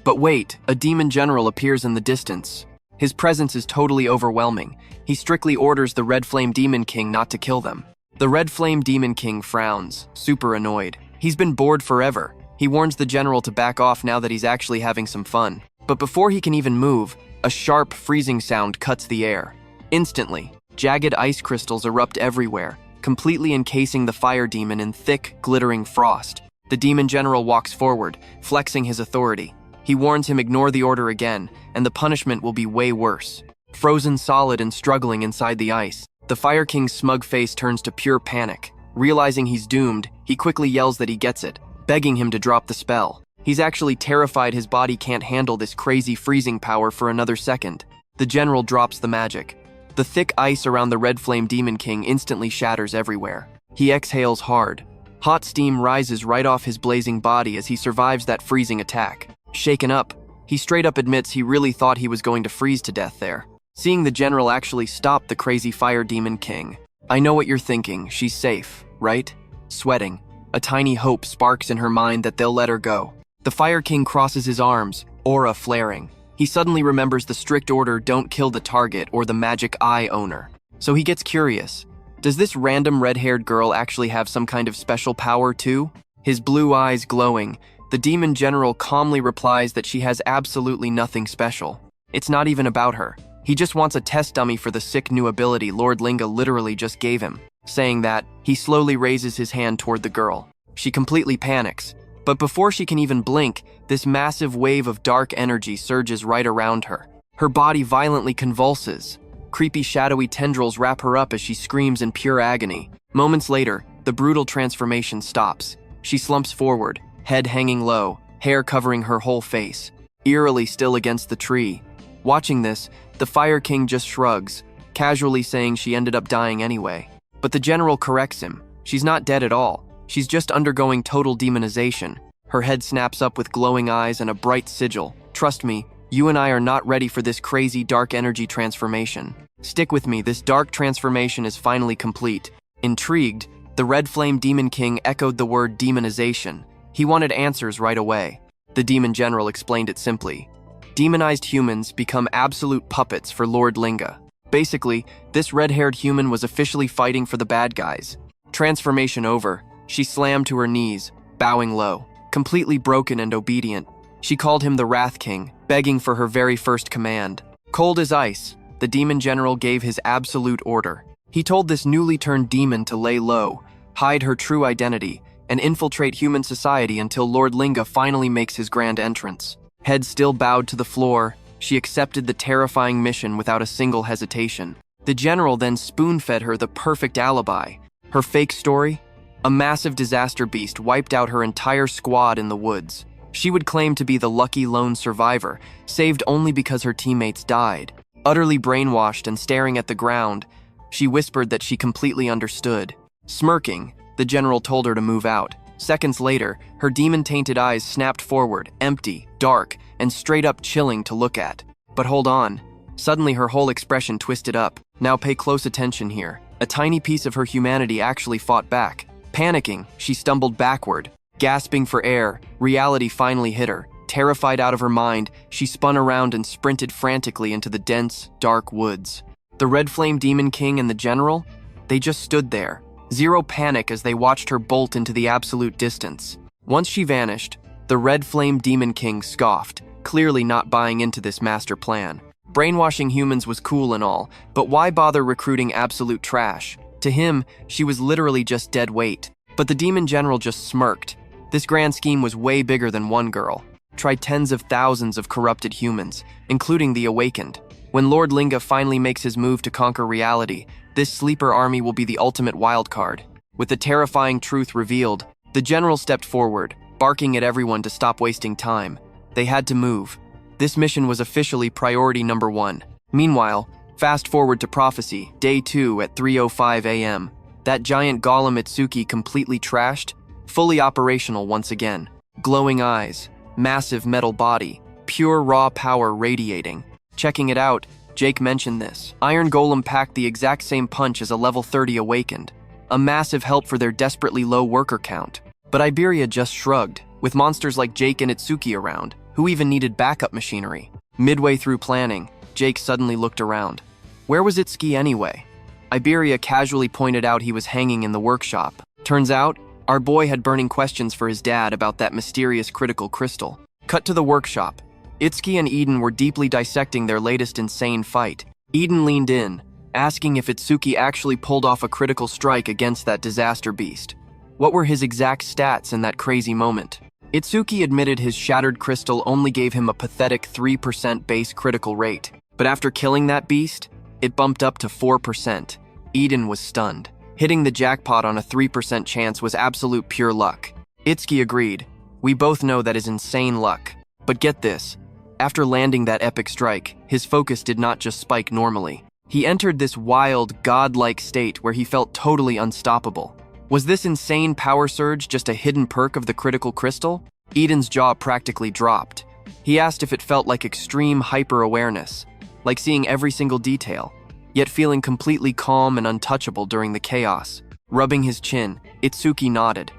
But wait, a demon general appears in the distance. His presence is totally overwhelming. He strictly orders the Red Flame Demon King not to kill them. The Red Flame Demon King frowns, super annoyed. He's been bored forever. He warns the general to back off now that he's actually having some fun. But before he can even move, a sharp, freezing sound cuts the air. Instantly, jagged ice crystals erupt everywhere, completely encasing the fire demon in thick, glittering frost. The demon general walks forward, flexing his authority. He warns him ignore the order again, and the punishment will be way worse. Frozen solid and struggling inside the ice, the Fire King's smug face turns to pure panic. Realizing he's doomed, he quickly yells that he gets it, begging him to drop the spell. He's actually terrified his body can't handle this crazy freezing power for another second. The general drops the magic. The thick ice around the Red Flame Demon King instantly shatters everywhere. He exhales hard. Hot steam rises right off his blazing body as he survives that freezing attack. Shaken up, he straight up admits he really thought he was going to freeze to death there. Seeing the general actually stop the crazy Fire Demon King. I know what you're thinking, she's safe, right? Sweating, a tiny hope sparks in her mind that they'll let her go. The Fire King crosses his arms, aura flaring. He suddenly remembers the strict order don't kill the target or the magic eye owner. So he gets curious. Does this random red-haired girl actually have some kind of special power too? His blue eyes glowing, the demon general calmly replies that she has absolutely nothing special. It's not even about her. He just wants a test dummy for the sick new ability Lord Linga literally just gave him. Saying that, he slowly raises his hand toward the girl. She completely panics. But before she can even blink, this massive wave of dark energy surges right around her. Her body violently convulses. Creepy shadowy tendrils wrap her up as she screams in pure agony. Moments later, the brutal transformation stops. She slumps forward, head hanging low, hair covering her whole face, eerily still against the tree. Watching this, the Fire King just shrugs, casually saying she ended up dying anyway. But the general corrects him. She's not dead at all. She's just undergoing total demonization. Her head snaps up with glowing eyes and a bright sigil. Trust me, you and I are not ready for this crazy dark energy transformation. Stick with me, this dark transformation is finally complete. Intrigued, the Red Flame Demon King echoed the word demonization. He wanted answers right away. The demon general explained it simply. Demonized humans become absolute puppets for Lord Linga. Basically, this red-haired human was officially fighting for the bad guys. Transformation over, she slammed to her knees, bowing low. Completely broken and obedient, she called him the Wrath King, begging for her very first command. Cold as ice, the demon general gave his absolute order. He told this newly turned demon to lay low, hide her true identity, and infiltrate human society until Lord Linga finally makes his grand entrance. Head still bowed to the floor, she accepted the terrifying mission without a single hesitation. The general then spoon-fed her the perfect alibi. Her fake story? A massive disaster beast wiped out her entire squad in the woods. She would claim to be the lucky lone survivor, saved only because her teammates died. Utterly brainwashed and staring at the ground, she whispered that she completely understood. Smirking, the general told her to move out. Seconds later, her demon-tainted eyes snapped forward, empty, dark, and straight up chilling to look at. But hold on. Suddenly her whole expression twisted up. Now pay close attention here. A tiny piece of her humanity actually fought back. Panicking, she stumbled backward. Gasping for air, reality finally hit her. Terrified out of her mind, she spun around and sprinted frantically into the dense, dark woods. The Red Flame Demon King and the general? They just stood there. Zero panic as they watched her bolt into the absolute distance. Once she vanished, the Red Flame Demon King scoffed, clearly not buying into this master plan. Brainwashing humans was cool and all, but why bother recruiting absolute trash? To him, she was literally just dead weight. But the demon general just smirked. This grand scheme was way bigger than one girl. Try tens of thousands of corrupted humans, including the awakened. When Lord Linga finally makes his move to conquer reality, this sleeper army will be the ultimate wildcard. With the terrifying truth revealed, the general stepped forward, barking at everyone to stop wasting time. They had to move. This mission was officially priority number 1. Meanwhile, fast forward to Prophecy, Day 2 at 3:05 a.m. That giant golem Itsuki completely trashed, fully operational once again. Glowing eyes, massive metal body, pure raw power radiating. Checking it out, Jake mentioned this. Iron Golem packed the exact same punch as a level 30 awakened. A massive help for their desperately low worker count. But Iberia just shrugged, with monsters like Jake and Itsuki around. Who even needed backup machinery? Midway through planning, Jake suddenly looked around. Where was Itsuki anyway? Iberia casually pointed out he was hanging in the workshop. Turns out, our boy had burning questions for his dad about that mysterious critical crystal. Cut to the workshop. Itsuki and Eden were deeply dissecting their latest insane fight. Eden leaned in, asking if Itsuki actually pulled off a critical strike against that disaster beast. What were his exact stats in that crazy moment? Itsuki admitted his shattered crystal only gave him a pathetic 3% base critical rate. But after killing that beast, it bumped up to 4%. Eden was stunned. Hitting the jackpot on a 3% chance was absolute pure luck. Itsuki agreed. We both know that is insane luck. But get this. After landing that epic strike, his focus did not just spike normally. He entered this wild, godlike state where he felt totally unstoppable. Was this insane power surge just a hidden perk of the critical crystal? Eden's jaw practically dropped. He asked if it felt like extreme hyper-awareness, like seeing every single detail, yet feeling completely calm and untouchable during the chaos. Rubbing his chin, Itsuki nodded.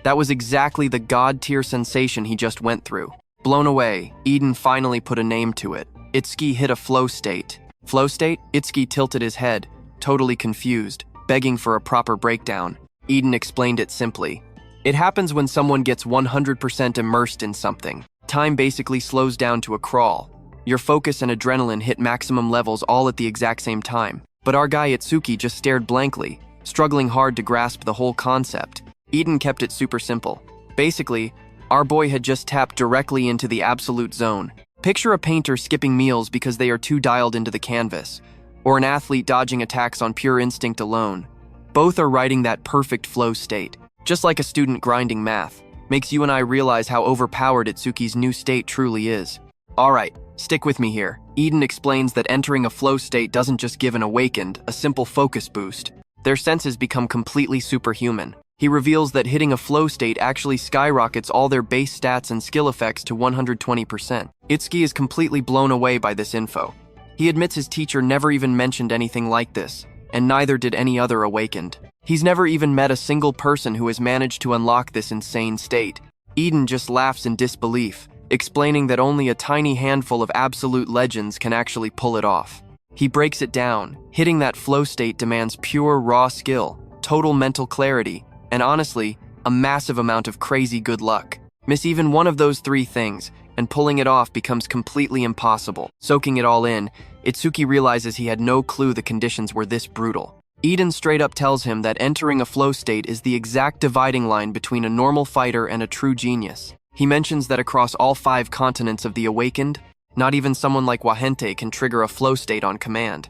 That was exactly the god-tier sensation he just went through. Blown away, Eden finally put a name to it. Itsuki hit a flow state. Flow state? Itsuki tilted his head, totally confused, begging for a proper breakdown. Eden explained it simply. It happens when someone gets 100% immersed in something. Time basically slows down to a crawl. Your focus and adrenaline hit maximum levels all at the exact same time. But our guy Itsuki just stared blankly, struggling hard to grasp the whole concept. Eden kept it super simple. Basically, our boy had just tapped directly into the absolute zone. Picture a painter skipping meals because they are too dialed into the canvas, or an athlete dodging attacks on pure instinct alone. Both are riding that perfect flow state. Just like a student grinding math, makes you and I realize how overpowered Itsuki's new state truly is. Alright, stick with me here. Eden explains that entering a flow state doesn't just give an awakened, a simple focus boost. Their senses become completely superhuman. He reveals that hitting a flow state actually skyrockets all their base stats and skill effects to 120%. Itsuki is completely blown away by this info. He admits his teacher never even mentioned anything like this, and neither did any other awakened. He's never even met a single person who has managed to unlock this insane state. Eden just laughs in disbelief, explaining that only a tiny handful of absolute legends can actually pull it off. He breaks it down. Hitting that flow state demands pure raw skill, total mental clarity, and honestly, a massive amount of crazy good luck. Miss even one of those three things, and pulling it off becomes completely impossible. Soaking it all in, Itsuki realizes he had no clue the conditions were this brutal. Eden straight up tells him that entering a flow state is the exact dividing line between a normal fighter and a true genius. He mentions that across all 5 continents of the awakened, not even someone like Wahente can trigger a flow state on command.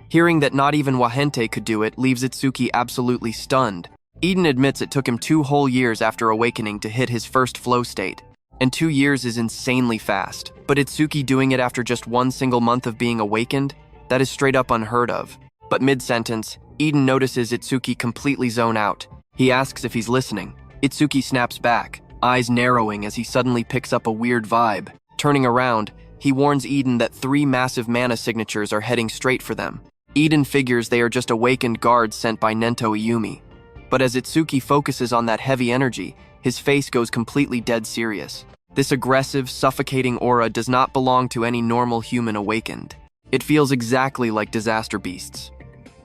Hearing that not even Wahente could do it leaves Itsuki absolutely stunned. Eden admits it took him 2 whole years after awakening to hit his first flow state. And 2 years is insanely fast. But Itsuki doing it after just 1 single month of being awakened? That is straight up unheard of. But mid-sentence, Eden notices Itsuki completely zone out. He asks if he's listening. Itsuki snaps back, eyes narrowing as he suddenly picks up a weird vibe. Turning around, he warns Eden that 3 massive mana signatures are heading straight for them. Eden figures they are just awakened guards sent by Nento Iyumi. But as Itsuki focuses on that heavy energy, his face goes completely dead serious. This aggressive, suffocating aura does not belong to any normal human awakened. It feels exactly like disaster beasts.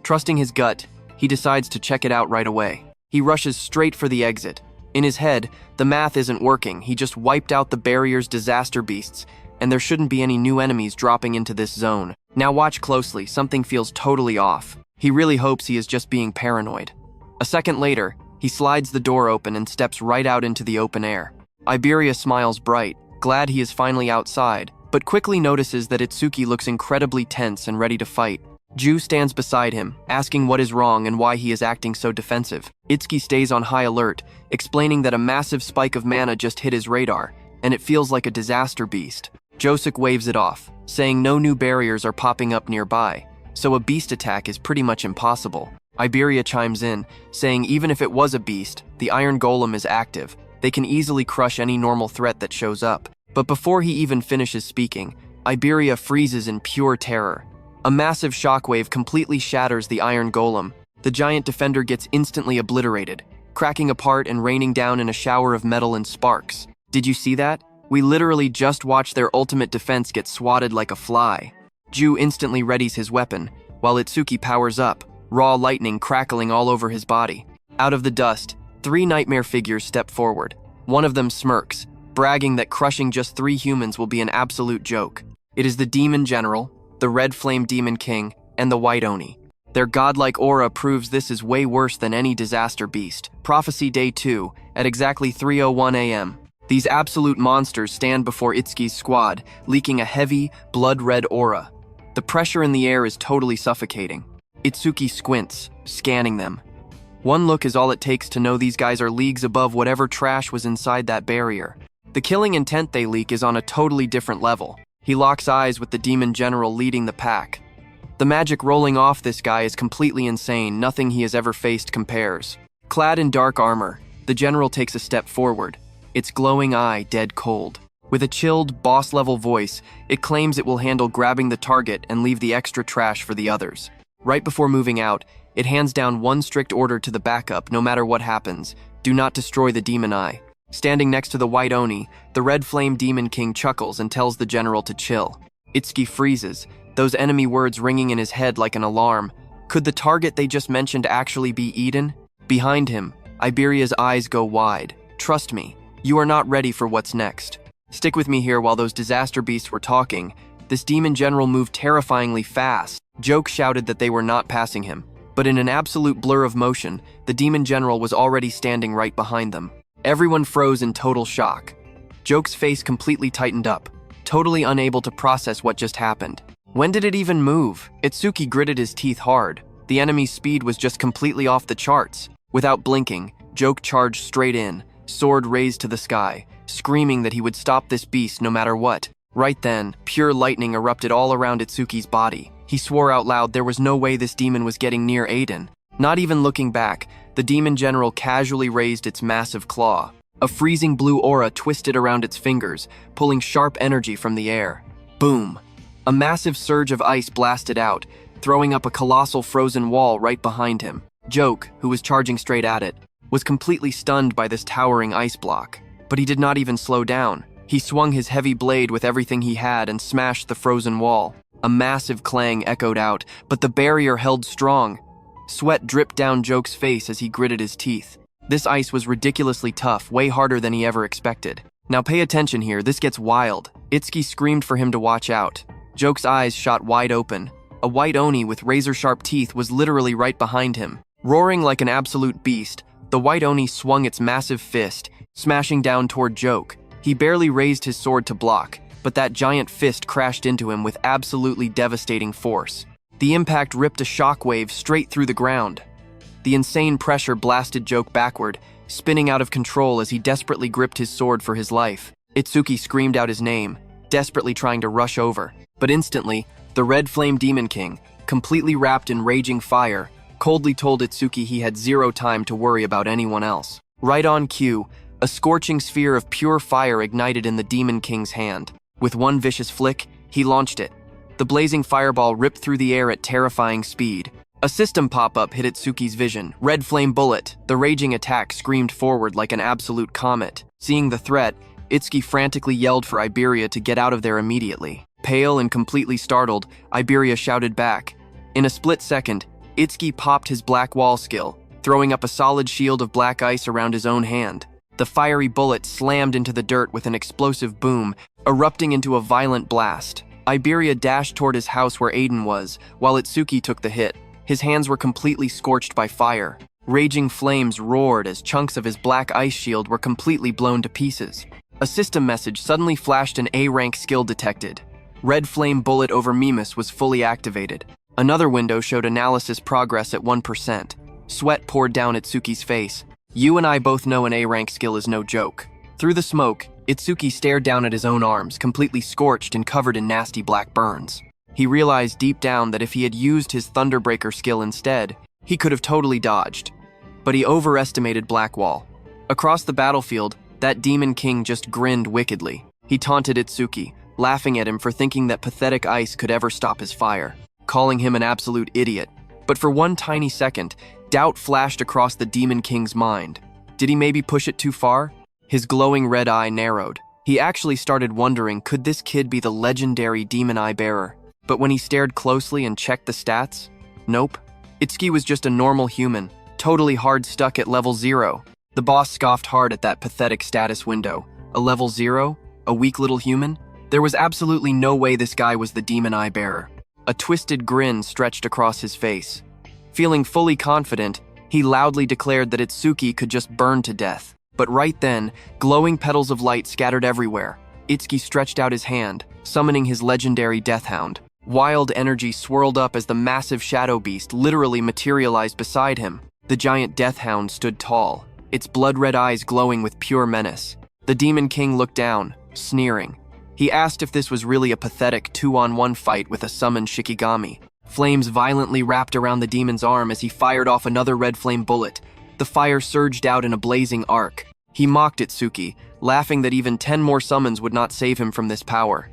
Trusting his gut, he decides to check it out right away. He rushes straight for the exit. In his head, the math isn't working. He just wiped out the barrier's disaster beasts, and there shouldn't be any new enemies dropping into this zone. Now watch closely, something feels totally off. He really hopes he is just being paranoid. A second later, he slides the door open and steps right out into the open air. Iberia smiles bright, glad he is finally outside, but quickly notices that Itsuki looks incredibly tense and ready to fight. Ju stands beside him, asking what is wrong and why he is acting so defensive. Itsuki stays on high alert, explaining that a massive spike of mana just hit his radar, and it feels like a disaster beast. Josek waves it off, saying no new barriers are popping up nearby, so a beast attack is pretty much impossible. Iberia chimes in, saying even if it was a beast, the Iron Golem is active. They can easily crush any normal threat that shows up. But before he even finishes speaking, Iberia freezes in pure terror. A massive shockwave completely shatters the Iron Golem. The giant defender gets instantly obliterated, cracking apart and raining down in a shower of metal and sparks. Did you see that? We literally just watched their ultimate defense get swatted like a fly. Ju instantly readies his weapon, while Itsuki powers up, raw lightning crackling all over his body. Out of the dust, 3 nightmare figures step forward. One of them smirks, bragging that crushing just 3 humans will be an absolute joke. It is the Demon General, the Red Flame Demon King, and the White Oni. Their godlike aura proves this is way worse than any disaster beast. Prophecy Day 2, at exactly 3:01 a.m. These absolute monsters stand before Itsuki's squad, leaking a heavy, blood-red aura. The pressure in the air is totally suffocating. Itsuki squints, scanning them. One look is all it takes to know these guys are leagues above whatever trash was inside that barrier. The killing intent they leak is on a totally different level. He locks eyes with the Demon General leading the pack. The magic rolling off this guy is completely insane. Nothing he has ever faced compares. Clad in dark armor, the general takes a step forward, its glowing eye dead cold. With a chilled, boss-level voice, it claims it will handle grabbing the target and leave the extra trash for the others. Right before moving out, it hands down one strict order to the backup: no matter what happens, do not destroy the demon eye. Standing next to the White Oni, the Red Flame Demon King chuckles and tells the general to chill. Itsuki freezes, those enemy words ringing in his head like an alarm. Could the target they just mentioned actually be Eden? Behind him, Iberia's eyes go wide. Trust me, you are not ready for what's next. Stick with me here while those disaster beasts were talking. This demon general moved terrifyingly fast. Joke shouted that they were not passing him, but in an absolute blur of motion, the demon general was already standing right behind them. Everyone froze in total shock. Joke's face completely tightened up, totally unable to process what just happened. When did it even move? Itsuki gritted his teeth hard. The enemy's speed was just completely off the charts. Without blinking, Joke charged straight in, sword raised to the sky, screaming that he would stop this beast no matter what. Right then, pure lightning erupted all around Itsuki's body. He swore out loud there was no way this demon was getting near Aiden. Not even looking back, the demon general casually raised its massive claw. A freezing blue aura twisted around its fingers, pulling sharp energy from the air. Boom! A massive surge of ice blasted out, throwing up a colossal frozen wall right behind him. Joke, who was charging straight at it, was completely stunned by this towering ice block. But he did not even slow down. He swung his heavy blade with everything he had and smashed the frozen wall. A massive clang echoed out, but the barrier held strong. Sweat dripped down Joke's face as he gritted his teeth. This ice was ridiculously tough, way harder than he ever expected. Now pay attention here, this gets wild. Itsuki screamed for him to watch out. Joke's eyes shot wide open. A White Oni with razor-sharp teeth was literally right behind him. Roaring like an absolute beast, the White Oni swung its massive fist, smashing down toward Joke. He barely raised his sword to block, but that giant fist crashed into him with absolutely devastating force. The impact ripped a shockwave straight through the ground. The insane pressure blasted Joke backward, spinning out of control as he desperately gripped his sword for his life. Itsuki screamed out his name, desperately trying to rush over. But instantly, the Red Flame Demon King, completely wrapped in raging fire, coldly told Itsuki he had zero time to worry about anyone else. Right on cue, a scorching sphere of pure fire ignited in the Demon King's hand. With one vicious flick, he launched it. The blazing fireball ripped through the air at terrifying speed. A system pop-up hit Itsuki's vision. Red Flame Bullet. The raging attack screamed forward like an absolute comet. Seeing the threat, Itsuki frantically yelled for Iberia to get out of there immediately. Pale and completely startled, Iberia shouted back. In a split second, Itsuki popped his black wall skill, throwing up a solid shield of black ice around his own hand. The fiery bullet slammed into the dirt with an explosive boom, erupting into a violent blast. Iberia dashed toward his house where Aiden was, while Itsuki took the hit. His hands were completely scorched by fire. Raging flames roared as chunks of his black ice shield were completely blown to pieces. A system message suddenly flashed. An A-rank skill detected. Red Flame Bullet Over Mimusis was fully activated. Another window showed analysis progress at 1%. Sweat poured down Itsuki's face. You and I both know an A-rank skill is no joke. Through the smoke, Itsuki stared down at his own arms, completely scorched and covered in nasty black burns. He realized deep down that if he had used his Thunderbreaker skill instead, he could have totally dodged. But he overestimated Blackwall. Across the battlefield, that Demon King just grinned wickedly. He taunted Itsuki, laughing at him for thinking that pathetic ice could ever stop his fire, calling him an absolute idiot. But for one tiny second, doubt flashed across the Demon King's mind. Did he maybe push it too far? His glowing red eye narrowed. He actually started wondering, could this kid be the legendary Demon Eye Bearer? But when he stared closely and checked the stats, nope. Itsuki was just a normal human, totally hard stuck at level 0. The boss scoffed hard at that pathetic status window. A level 0? A weak little human? There was absolutely no way this guy was the demon eye bearer. A twisted grin stretched across his face. Feeling fully confident, he loudly declared that Itsuki could just burn to death. But right then, glowing petals of light scattered everywhere. Itsuki stretched out his hand, summoning his legendary death hound. Wild energy swirled up as the massive shadow beast literally materialized beside him. The giant death hound stood tall, its blood-red eyes glowing with pure menace. The Demon King looked down, sneering. He asked if this was really a pathetic 2-on-1 fight with a summoned Shikigami. Flames violently wrapped around the demon's arm as he fired off another red flame bullet. The fire surged out in a blazing arc. He mocked Itsuki, laughing that even 10 more summons would not save him from this power.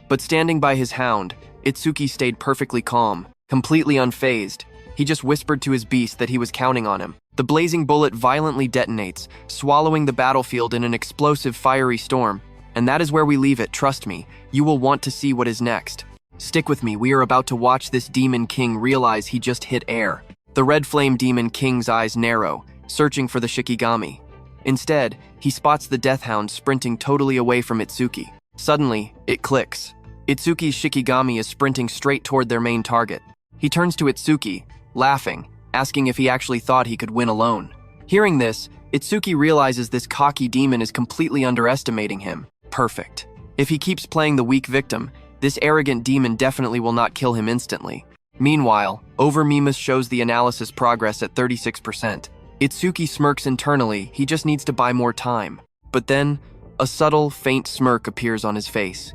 But standing by his hound, Itsuki stayed perfectly calm, completely unfazed. He just whispered to his beast that he was counting on him. The blazing bullet violently detonates, swallowing the battlefield in an explosive fiery storm. And that is where we leave it, trust me. You will want to see what is next. Stick with me, we are about to watch this Demon King realize he just hit air. The red flame Demon King's eyes narrow, searching for the Shikigami. Instead, he spots the Death Hound sprinting totally away from Itsuki. Suddenly, it clicks. Itsuki's Shikigami is sprinting straight toward their main target. He turns to Itsuki, laughing, asking if he actually thought he could win alone. Hearing this, Itsuki realizes this cocky demon is completely underestimating him. Perfect. If he keeps playing the weak victim, this arrogant demon definitely will not kill him instantly. Meanwhile, Over Mimusis shows the analysis progress at 36%. Itsuki smirks internally, he just needs to buy more time. But then, a subtle, faint smirk appears on his face.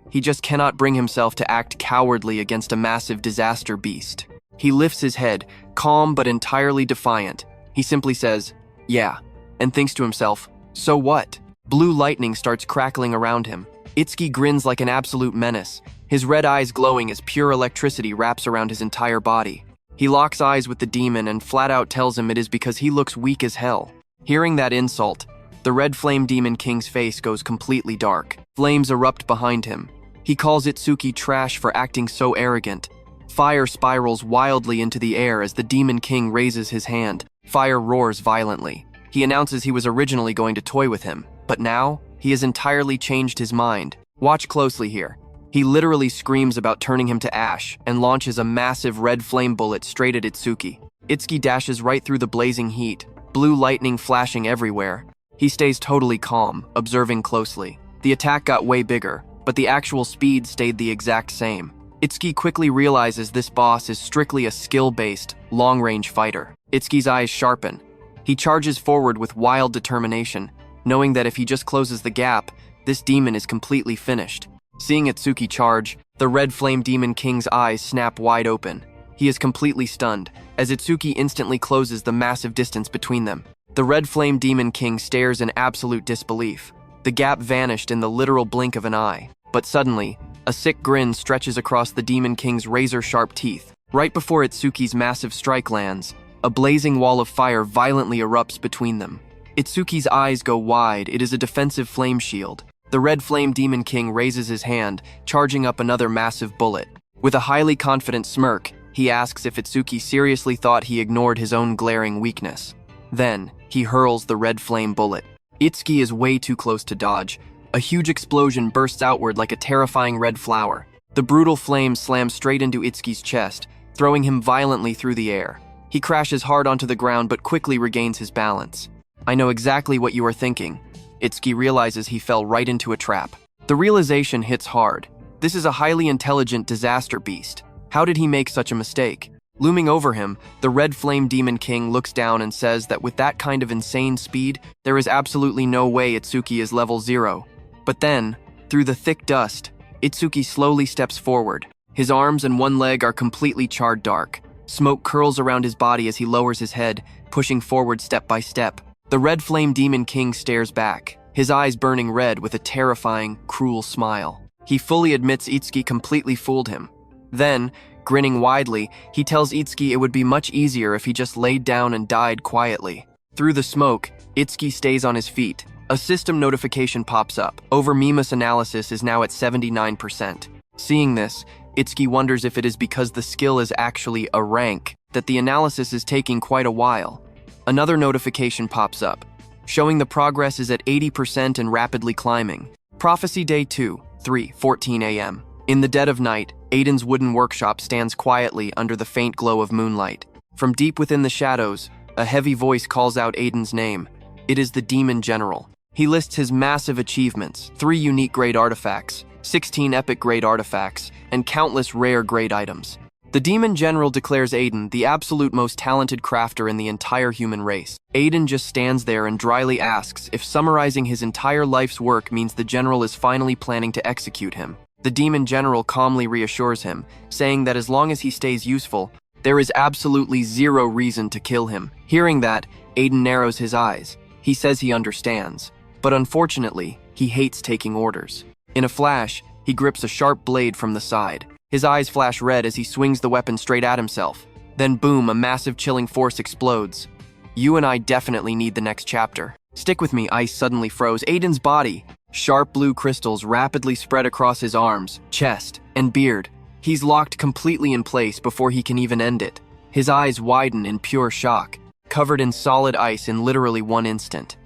He just cannot bring himself to act cowardly against a massive disaster beast. He lifts his head, calm but entirely defiant. He simply says, "Yeah," and thinks to himself, "So what?" Blue lightning starts crackling around him. Itsuki grins like an absolute menace, his red eyes glowing as pure electricity wraps around his entire body. He locks eyes with the demon and flat out tells him it is because he looks weak as hell. Hearing that insult, the red flame Demon King's face goes completely dark. Flames erupt behind him. He calls Itsuki trash for acting so arrogant. Fire spirals wildly into the air as the Demon King raises his hand. Fire roars violently. He announces he was originally going to toy with him, but now, he has entirely changed his mind. Watch closely here. He literally screams about turning him to ash and launches a massive red flame bullet straight at Itsuki. Itsuki dashes right through the blazing heat, blue lightning flashing everywhere. He stays totally calm, observing closely. The attack got way bigger, but the actual speed stayed the exact same. Itsuki quickly realizes this boss is strictly a skill-based, long-range fighter. Itsuki's eyes sharpen. He charges forward with wild determination, knowing that if he just closes the gap, this demon is completely finished. Seeing Itsuki charge, the red flame Demon King's eyes snap wide open. He is completely stunned, as Itsuki instantly closes the massive distance between them. The red flame Demon King stares in absolute disbelief. The gap vanished in the literal blink of an eye. But suddenly, a sick grin stretches across the Demon King's razor-sharp teeth. Right before Itsuki's massive strike lands, a blazing wall of fire violently erupts between them. Itsuki's eyes go wide, it is a defensive flame shield. The red flame Demon King raises his hand, charging up another massive bullet. With a highly confident smirk, he asks if Itsuki seriously thought he ignored his own glaring weakness. Then, he hurls the red flame bullet. Itsuki is way too close to dodge. A huge explosion bursts outward like a terrifying red flower. The brutal flame slams straight into Itsuki's chest, throwing him violently through the air. He crashes hard onto the ground but quickly regains his balance. I know exactly what you are thinking. Itsuki realizes he fell right into a trap. The realization hits hard. This is a highly intelligent disaster beast. How did he make such a mistake? Looming over him, the red flame Demon King looks down and says that with that kind of insane speed, there is absolutely no way Itsuki is level 0. But then, through the thick dust, Itsuki slowly steps forward. His arms and one leg are completely charred dark. Smoke curls around his body as he lowers his head, pushing forward step by step. The red flame Demon King stares back, his eyes burning red with a terrifying, cruel smile. He fully admits Itsuki completely fooled him. Then, grinning widely, he tells Itsuki it would be much easier if he just laid down and died quietly. Through the smoke, Itsuki stays on his feet. A system notification pops up. Over Mimusis analysis is now at 79%. Seeing this, Itsuki wonders if it is because the skill is actually a rank that the analysis is taking quite a while. Another notification pops up, showing the progress is at 80% and rapidly climbing. Prophecy Day 2, 3:14 a.m. In the dead of night, Aiden's wooden workshop stands quietly under the faint glow of moonlight. From deep within the shadows, a heavy voice calls out Aiden's name. It is the Demon General. He lists his massive achievements, 3 unique grade artifacts, 16 epic grade artifacts, and countless rare grade items. The Demon General declares Aiden the absolute most talented crafter in the entire human race. Aiden just stands there and dryly asks if summarizing his entire life's work means the General is finally planning to execute him. The Demon General calmly reassures him, saying that as long as he stays useful, there is absolutely zero reason to kill him. Hearing that, Aiden narrows his eyes. He says he understands, but unfortunately, he hates taking orders. In a flash, he grips a sharp blade from the side. His eyes flash red as he swings the weapon straight at himself. Then boom, a massive chilling force explodes. You and I definitely need the next chapter. Stick with me, ice suddenly froze Aiden's body. Sharp blue crystals rapidly spread across his arms, chest, and beard. He's locked completely in place before he can even end it. His eyes widen in pure shock, covered in solid ice in literally 1 instant.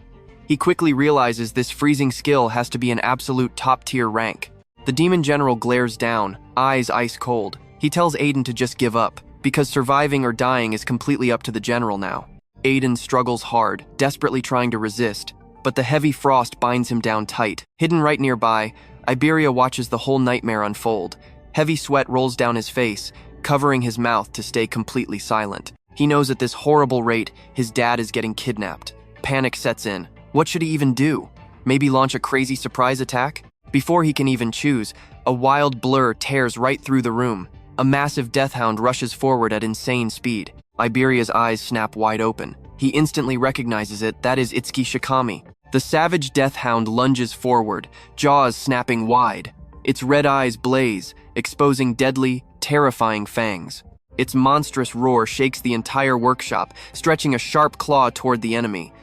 He quickly realizes this freezing skill has to be an absolute top-tier rank. The Demon General glares down, eyes ice cold. He tells Aiden to just give up, because surviving or dying is completely up to the General now. Aiden struggles hard, desperately trying to resist, but the heavy frost binds him down tight. Hidden right nearby, Iberia watches the whole nightmare unfold. Heavy sweat rolls down his face, covering his mouth to stay completely silent. He knows at this horrible rate, his dad is getting kidnapped. Panic sets in. What should he even do? Maybe launch a crazy surprise attack? Before he can even choose, a wild blur tears right through the room. A massive deathhound rushes forward at insane speed. Iberia's eyes snap wide open. He instantly recognizes it, that is Itsuki Shikami. The savage deathhound lunges forward, jaws snapping wide. Its red eyes blaze, exposing deadly, terrifying fangs. Its monstrous roar shakes the entire workshop, stretching a sharp claw toward the enemy.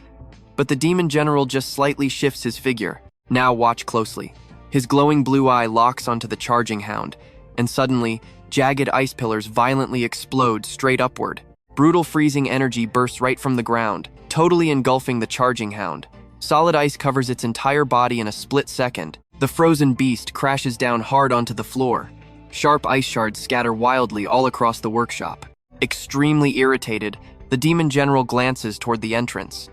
But the Demon General just slightly shifts his figure. Now watch closely. His glowing blue eye locks onto the charging hound, and suddenly, jagged ice pillars violently explode straight upward. Brutal freezing energy bursts right from the ground, totally engulfing the charging hound. Solid ice covers its entire body in a split second. The frozen beast crashes down hard onto the floor. Sharp ice shards scatter wildly all across the workshop. Extremely irritated, the Demon General glances toward the entrance.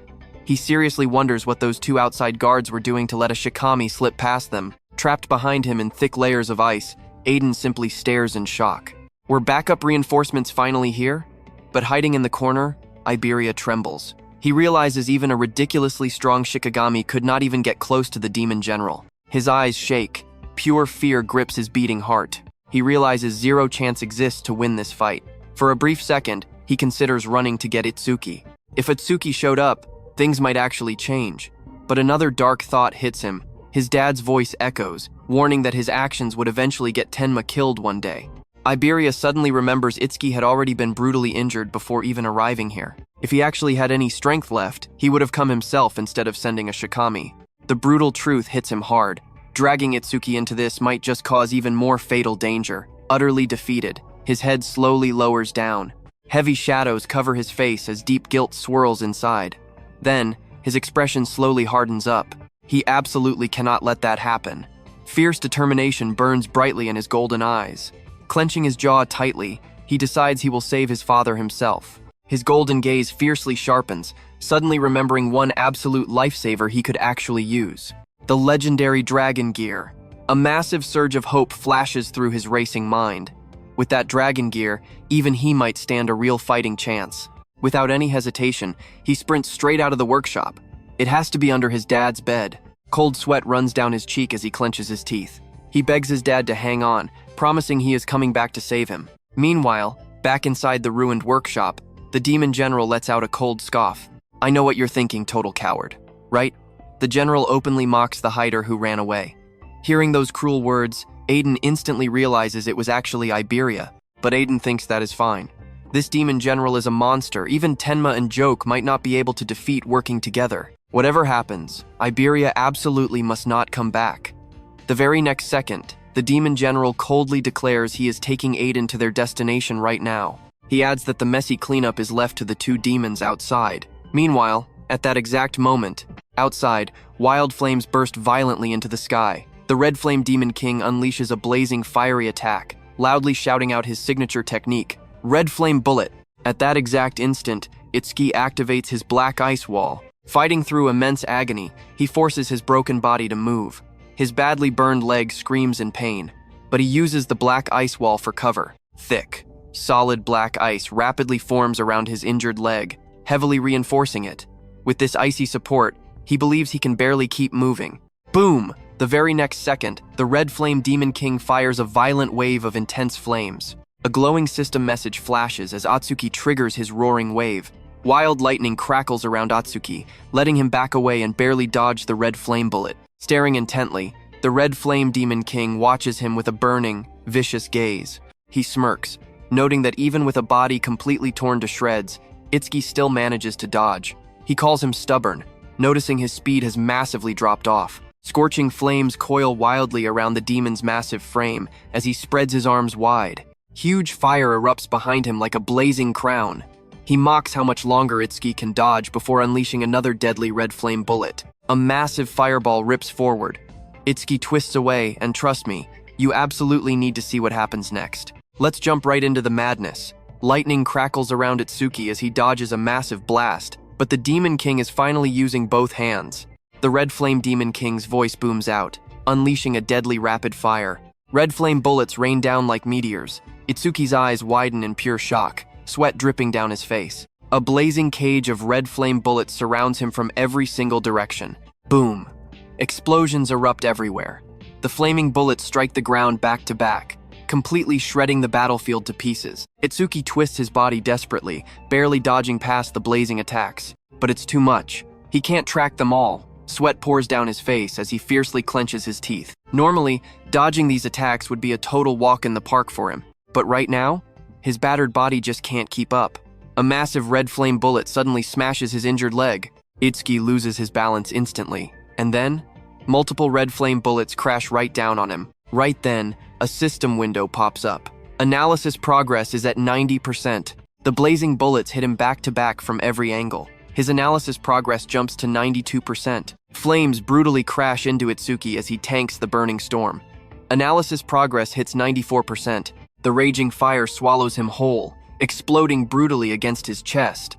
He seriously wonders what those 2 outside guards were doing to let a Shikami slip past them. Trapped behind him in thick layers of ice, Aiden simply stares in shock. Were backup reinforcements finally here? But hiding in the corner, Iberia trembles. He realizes even a ridiculously strong Shikigami could not even get close to the Demon General. His eyes shake. Pure fear grips his beating heart. He realizes zero chance exists to win this fight. For a brief second, he considers running to get Itsuki. If Itsuki showed up, things might actually change. But another dark thought hits him. His dad's voice echoes, warning that his actions would eventually get Tenma killed one day. Iberia suddenly remembers Itsuki had already been brutally injured before even arriving here. If he actually had any strength left, he would have come himself instead of sending a Shikami. The brutal truth hits him hard. Dragging Itsuki into this might just cause even more fatal danger. Utterly defeated, his head slowly lowers down. Heavy shadows cover his face as deep guilt swirls inside. Then, his expression slowly hardens up. He absolutely cannot let that happen. Fierce determination burns brightly in his golden eyes. Clenching his jaw tightly, he decides he will save his father himself. His golden gaze fiercely sharpens, suddenly remembering one absolute lifesaver he could actually use. The legendary dragon gear. A massive surge of hope flashes through his racing mind. With that dragon gear, even he might stand a real fighting chance. Without any hesitation, he sprints straight out of the workshop. It has to be under his dad's bed. Cold sweat runs down his cheek as he clenches his teeth. He begs his dad to hang on, promising he is coming back to save him. Meanwhile, back inside the ruined workshop, the Demon General lets out a cold scoff. I know what you're thinking, total coward, right? The General openly mocks the hider who ran away. Hearing those cruel words, Aiden instantly realizes it was actually Iberia, but Aiden thinks that is fine. This Demon General is a monster. Even Tenma and Joke might not be able to defeat working together. Whatever happens, Iberia absolutely must not come back. The very next second, the The demon general coldly declares he is taking Aiden to their destination right now. He adds that the messy cleanup is left to the two demons outside. Meanwhile, at that exact moment, outside, wild flames burst violently into the sky. The Red Flame Demon King unleashes a blazing fiery attack, loudly shouting out his signature technique, Red Flame Bullet. At that exact instant, Itsuki activates his black ice wall. Fighting through immense agony, he forces his broken body to move. His badly burned leg screams in pain, but he uses the black ice wall for cover. Thick, solid black ice rapidly forms around his injured leg, heavily reinforcing it. With this icy support, he believes he can barely keep moving. Boom! The very next second, the Red Flame Demon King fires a violent wave of intense flames. A glowing system message flashes as Itsuki triggers his roaring wave. Wild lightning crackles around Itsuki, letting him back away and barely dodge the red flame bullet. Staring intently, the Red Flame Demon King watches him with a burning, vicious gaze. He smirks, noting that even with a body completely torn to shreds, Itsuki still manages to dodge. He calls him stubborn, noticing his speed has massively dropped off. Scorching flames coil wildly around the demon's massive frame as he spreads his arms wide. Huge fire erupts behind him like a blazing crown. He mocks how much longer Itsuki can dodge before unleashing another deadly red flame bullet. A massive fireball rips forward. Itsuki twists away, and trust me, you absolutely need to see what happens next. Let's jump right into the madness. Lightning crackles around Itsuki as he dodges a massive blast, but the Demon King is finally using both hands. The Red Flame Demon King's voice booms out, unleashing a deadly rapid fire. Red flame bullets rain down like meteors. Itsuki's eyes widen in pure shock, sweat dripping down his face. A blazing cage of red flame bullets surrounds him from every single direction. Boom! Explosions erupt everywhere. The flaming bullets strike the ground back to back, completely shredding the battlefield to pieces. Itsuki twists his body desperately, barely dodging past the blazing attacks. But it's too much. He can't track them all. Sweat pours down his face as he fiercely clenches his teeth. Normally, dodging these attacks would be a total walk in the park for him. But right now, his battered body just can't keep up. A massive red flame bullet suddenly smashes his injured leg. Itsuki loses his balance instantly. And then, multiple red flame bullets crash right down on him. Right then, a system window pops up. Analysis progress is at 90%. The blazing bullets hit him back to back from every angle. His analysis progress jumps to 92%. Flames brutally crash into Itsuki as he tanks the burning storm. Analysis progress hits 94%. The raging fire swallows him whole, exploding brutally against his chest.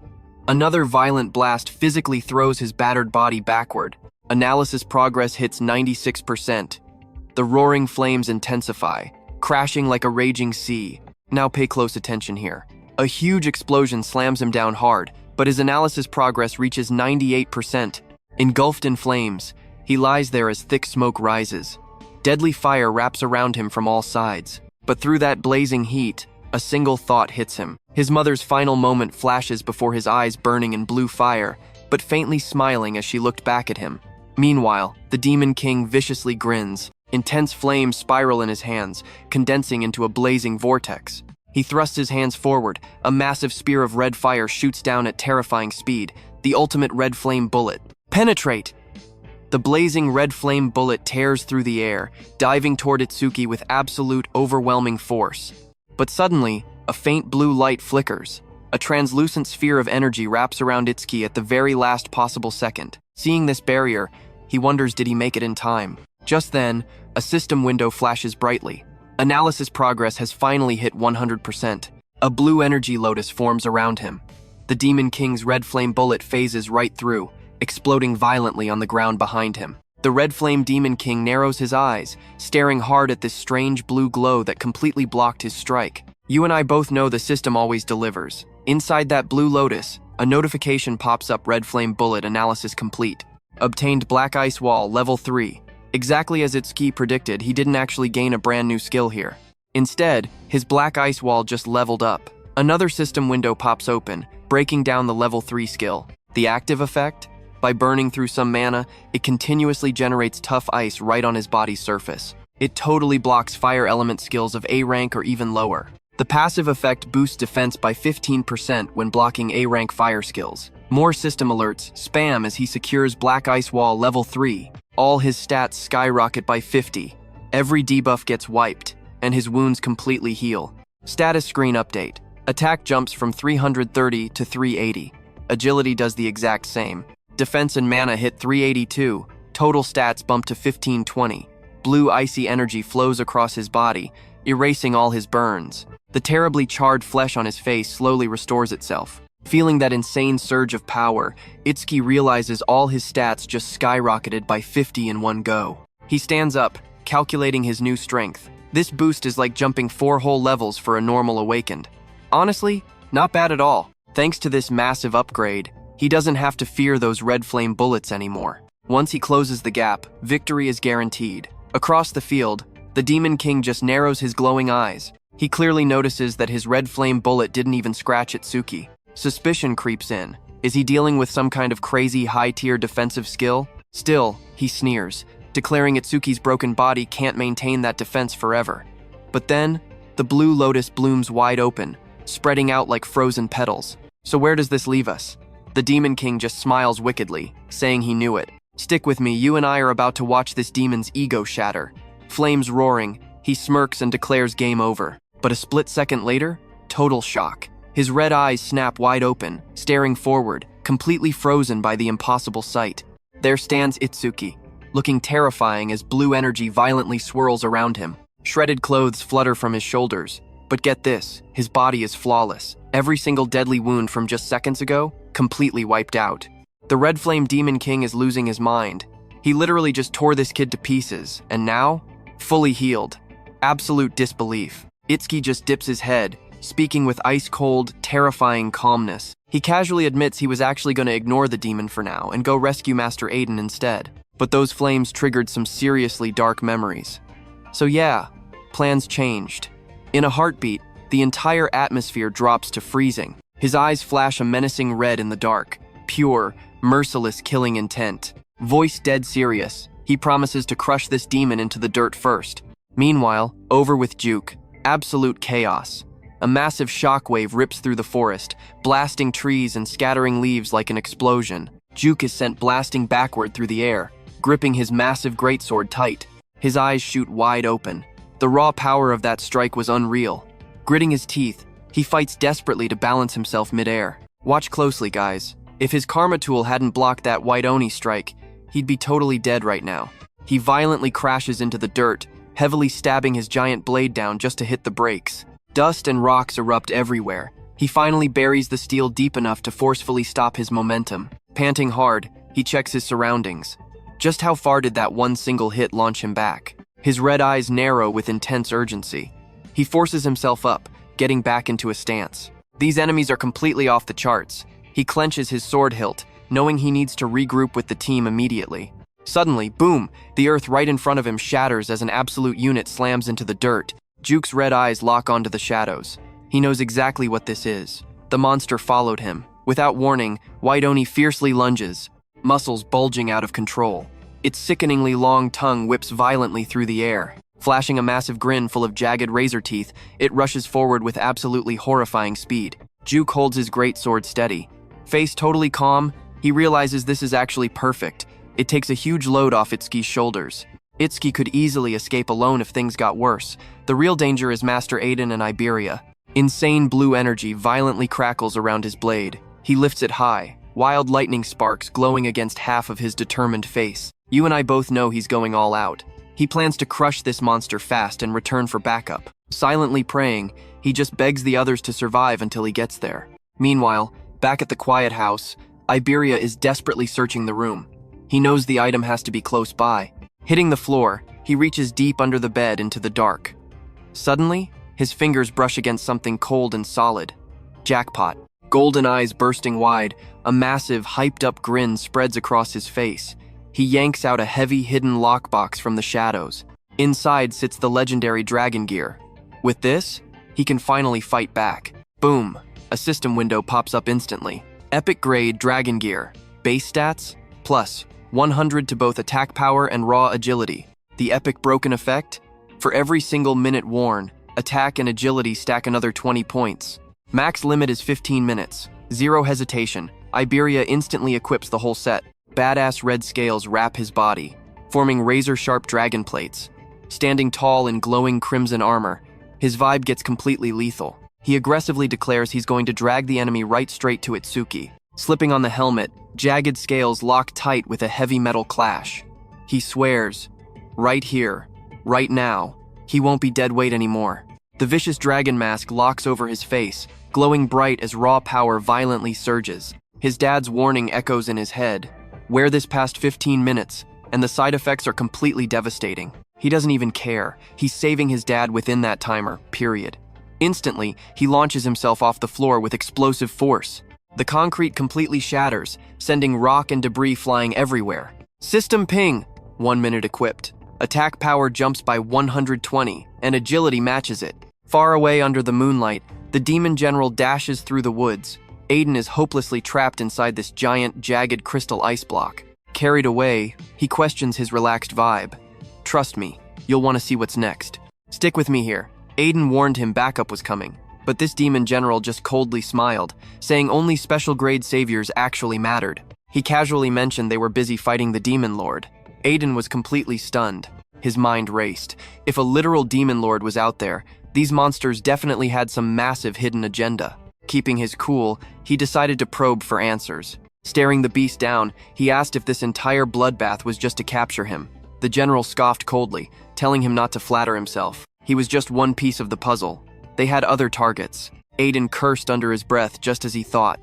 Another violent blast physically throws his battered body backward. Analysis progress hits 96%. The roaring flames intensify, crashing like a raging sea. Now pay close attention here. A huge explosion slams him down hard, but his analysis progress reaches 98%. Engulfed in flames, he lies there as thick smoke rises. Deadly fire wraps around him from all sides. But through that blazing heat, a single thought hits him. His mother's final moment flashes before his eyes, burning in blue fire, but faintly smiling as she looked back at him. Meanwhile, the Demon King viciously grins. Intense flames spiral in his hands, condensing into a blazing vortex. He thrusts his hands forward. A massive spear of red fire shoots down at terrifying speed. The ultimate red flame bullet. Penetrate! The blazing red flame bullet tears through the air, diving toward Itsuki with absolute, overwhelming force. But suddenly, a faint blue light flickers. A translucent sphere of energy wraps around Itsuki at the very last possible second. Seeing this barrier, he wonders, did he make it in time? Just then, a system window flashes brightly. Analysis progress has finally hit 100%. A blue energy lotus forms around him. The Demon King's red flame bullet phases right through, exploding violently on the ground behind him. The Red Flame Demon King narrows his eyes, staring hard at this strange blue glow that completely blocked his strike. You and I both know the system always delivers. Inside that blue lotus, a notification pops up: Red Flame Bullet analysis complete. Obtained Black Ice Wall, level 3. Exactly as Itsuki predicted, he didn't actually gain a brand new skill here. Instead, his Black Ice Wall just leveled up. Another system window pops open, breaking down the level 3 skill. The active effect? By burning through some mana, it continuously generates tough ice right on his body's surface. It totally blocks fire element skills of A rank or even lower. The passive effect boosts defense by 15% when blocking A rank fire skills. More system alerts spam as he secures Black Ice Wall level 3. All his stats skyrocket by 50. Every debuff gets wiped, and his wounds completely heal. Status screen update. Attack jumps from 330 to 380. Agility does the exact same. Defense and mana hit 382. Total stats bump to 1520. Blue icy energy flows across his body, erasing all his burns. The terribly charred flesh on his face slowly restores itself. Feeling that insane surge of power, Itsuki realizes all his stats just skyrocketed by 50 in one go. He stands up, calculating his new strength. This boost is like jumping 4 whole levels for a normal awakened. Honestly, not bad at all. Thanks to this massive upgrade, he doesn't have to fear those red flame bullets anymore. Once he closes the gap, victory is guaranteed. Across the field, the Demon King just narrows his glowing eyes. He clearly notices that his red flame bullet didn't even scratch Itsuki. Suspicion creeps in. Is he dealing with some kind of crazy high-tier defensive skill? Still, he sneers, declaring Itsuki's broken body can't maintain that defense forever. But then, the blue lotus blooms wide open, spreading out like frozen petals. So where does this leave us? The Demon King just smiles wickedly, saying he knew it. Stick with me, you and I are about to watch this demon's ego shatter. Flames roaring, he smirks and declares game over. But a split second later, total shock. His red eyes snap wide open, staring forward, completely frozen by the impossible sight. There stands Itsuki, looking terrifying as blue energy violently swirls around him. Shredded clothes flutter from his shoulders. But get this, his body is flawless. Every single deadly wound from just seconds ago, completely wiped out. The Red Flame Demon King is losing his mind. He literally just tore this kid to pieces, and now, fully healed. Absolute disbelief. Itsuki just dips his head, speaking with ice-cold, terrifying calmness. He casually admits he was actually going to ignore the demon for now and go rescue Master Aiden instead. But those flames triggered some seriously dark memories. So yeah, plans changed. In a heartbeat, the entire atmosphere drops to freezing. His eyes flash a menacing red in the dark. Pure, merciless killing intent. Voice dead serious, he promises to crush this demon into the dirt first. Meanwhile, over with Juke. Absolute chaos. A massive shockwave rips through the forest, blasting trees and scattering leaves like an explosion. Juke is sent blasting backward through the air, gripping his massive greatsword tight. His eyes shoot wide open. The raw power of that strike was unreal. Gritting his teeth, he fights desperately to balance himself midair. Watch closely, guys. If his Karma Tool hadn't blocked that White Oni strike, he'd be totally dead right now. He violently crashes into the dirt, heavily stabbing his giant blade down just to hit the brakes. Dust and rocks erupt everywhere. He finally buries the steel deep enough to forcefully stop his momentum. Panting hard, he checks his surroundings. Just how far did that one single hit launch him back? His red eyes narrow with intense urgency. He forces himself up, getting back into a stance. These enemies are completely off the charts. He clenches his sword hilt, knowing he needs to regroup with the team immediately. Suddenly, boom, the earth right in front of him shatters as an absolute unit slams into the dirt. Juke's red eyes lock onto the shadows. He knows exactly what this is. The monster followed him. Without warning, White Oni fiercely lunges, muscles bulging out of control. Its sickeningly long tongue whips violently through the air. Flashing a massive grin full of jagged razor teeth, it rushes forward with absolutely horrifying speed. Juke holds his greatsword steady. Face totally calm, he realizes this is actually perfect. It takes a huge load off Itsuki's shoulders. Itsuki could easily escape alone if things got worse. The real danger is Master Aiden and Iberia. Insane blue energy violently crackles around his blade. He lifts it high, wild lightning sparks glowing against half of his determined face. You and I both know he's going all out. He plans to crush this monster fast and return for backup. Silently praying, he just begs the others to survive until he gets there. Meanwhile, back at the quiet house, Iberia is desperately searching the room. He knows the item has to be close by. Hitting the floor, he reaches deep under the bed into the dark. Suddenly, his fingers brush against something cold and solid. Jackpot. Golden eyes bursting wide, a massive, hyped-up grin spreads across his face. He yanks out a heavy, hidden lockbox from the shadows. Inside sits the legendary dragon gear. With this, he can finally fight back. Boom! A system window pops up instantly. Epic grade dragon gear. Base stats, plus 100 to both attack power and raw agility. The epic broken effect? For every single minute worn, attack and agility stack another 20 points. Max limit is 15 minutes. Zero hesitation. Iberia instantly equips the whole set. Badass red scales wrap his body, forming razor-sharp dragon plates. standing tall in glowing crimson armor. His vibe gets completely lethal. He aggressively declares he's going to drag the enemy right straight to Itsuki. Slipping on the helmet, jagged scales lock tight with a heavy metal clash. He swears, right here, right now, he won't be dead weight anymore. The vicious dragon mask locks over his face, glowing bright as raw power violently surges. His dad's warning echoes in his head. Wear this past 15 minutes, and the side effects are completely devastating. He doesn't even care. He's saving his dad within that timer, period. Instantly, he launches himself off the floor with explosive force. The concrete completely shatters, sending rock and debris flying everywhere. System ping, 1 minute equipped. Attack power jumps by 120, and agility matches it. Far away under the moonlight, the demon general dashes through the woods. Aiden is hopelessly trapped inside this giant, jagged crystal ice block. Carried away, he questions his relaxed vibe. Trust me, you'll want to see what's next. Stick with me here. Aiden warned him backup was coming, but this demon general just coldly smiled, saying only special grade saviors actually mattered. He casually mentioned they were busy fighting the demon lord. Aiden was completely stunned. His mind raced. If a literal demon lord was out there, these monsters definitely had some massive hidden agenda. Keeping his cool, he decided to probe for answers. Staring the beast down, he asked if this entire bloodbath was just to capture him. The general scoffed coldly, telling him not to flatter himself. He was just one piece of the puzzle. They had other targets. Aiden cursed under his breath just as he thought.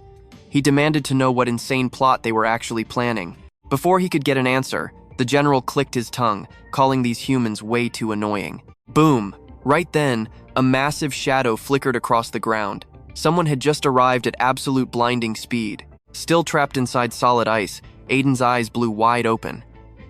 He demanded to know what insane plot they were actually planning. Before he could get an answer, the general clicked his tongue, calling these humans way too annoying. Boom! Right then, a massive shadow flickered across the ground. Someone had just arrived at absolute blinding speed. Still trapped inside solid ice, Aiden's eyes blew wide open.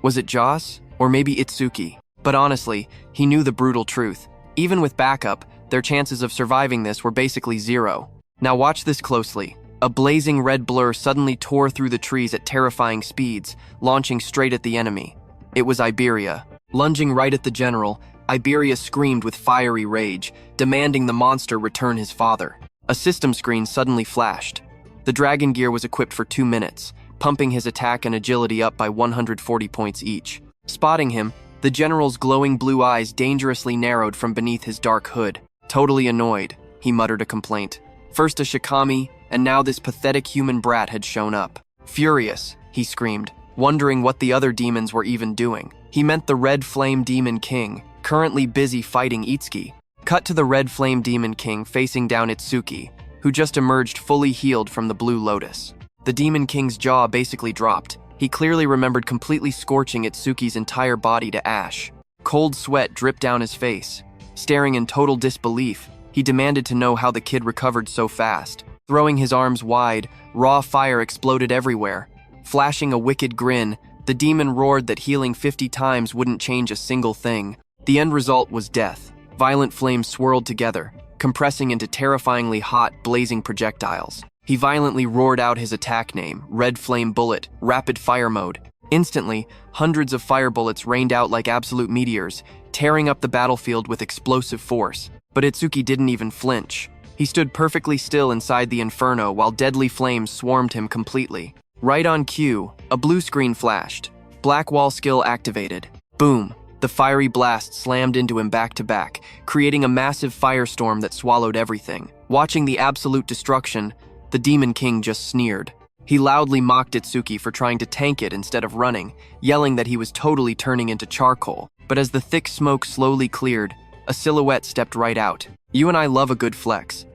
Was it Joss? Or maybe Itsuki? But honestly, he knew the brutal truth. Even with backup, their chances of surviving this were basically zero. Now watch this closely. A blazing red blur suddenly tore through the trees at terrifying speeds, launching straight at the enemy. It was Iberia. Lunging right at the general, Iberia screamed with fiery rage, demanding the monster return his father. A system screen suddenly flashed. The dragon gear was equipped for 2 minutes, pumping his attack and agility up by 140 points each. Spotting him, the general's glowing blue eyes dangerously narrowed from beneath his dark hood. Totally annoyed, he muttered a complaint. First a Shikami, and now this pathetic human brat had shown up. Furious, he screamed, wondering what the other demons were even doing. He meant the Red Flame Demon King, currently busy fighting Itsuki. Cut to the Red Flame Demon King facing down Itsuki, who just emerged fully healed from the Blue Lotus. The Demon King's jaw basically dropped. He clearly remembered completely scorching Itsuki's entire body to ash. Cold sweat dripped down his face. Staring in total disbelief, he demanded to know how the kid recovered so fast. Throwing his arms wide, raw fire exploded everywhere. Flashing a wicked grin, the demon roared that healing 50 times wouldn't change a single thing. The end result was death. Violent flames swirled together, compressing into terrifyingly hot, blazing projectiles. He violently roared out his attack name, Red Flame Bullet, Rapid Fire Mode. Instantly, hundreds of fire bullets rained out like absolute meteors, tearing up the battlefield with explosive force. But Itsuki didn't even flinch. He stood perfectly still inside the inferno while deadly flames swarmed him completely. Right on cue, a blue screen flashed. Black Wall skill activated. Boom! The fiery blast slammed into him back to back, creating a massive firestorm that swallowed everything. Watching the absolute destruction, the Demon King just sneered. He loudly mocked Itsuki for trying to tank it instead of running, yelling that he was totally turning into charcoal. But as the thick smoke slowly cleared, a silhouette stepped right out. You and I love a good flex.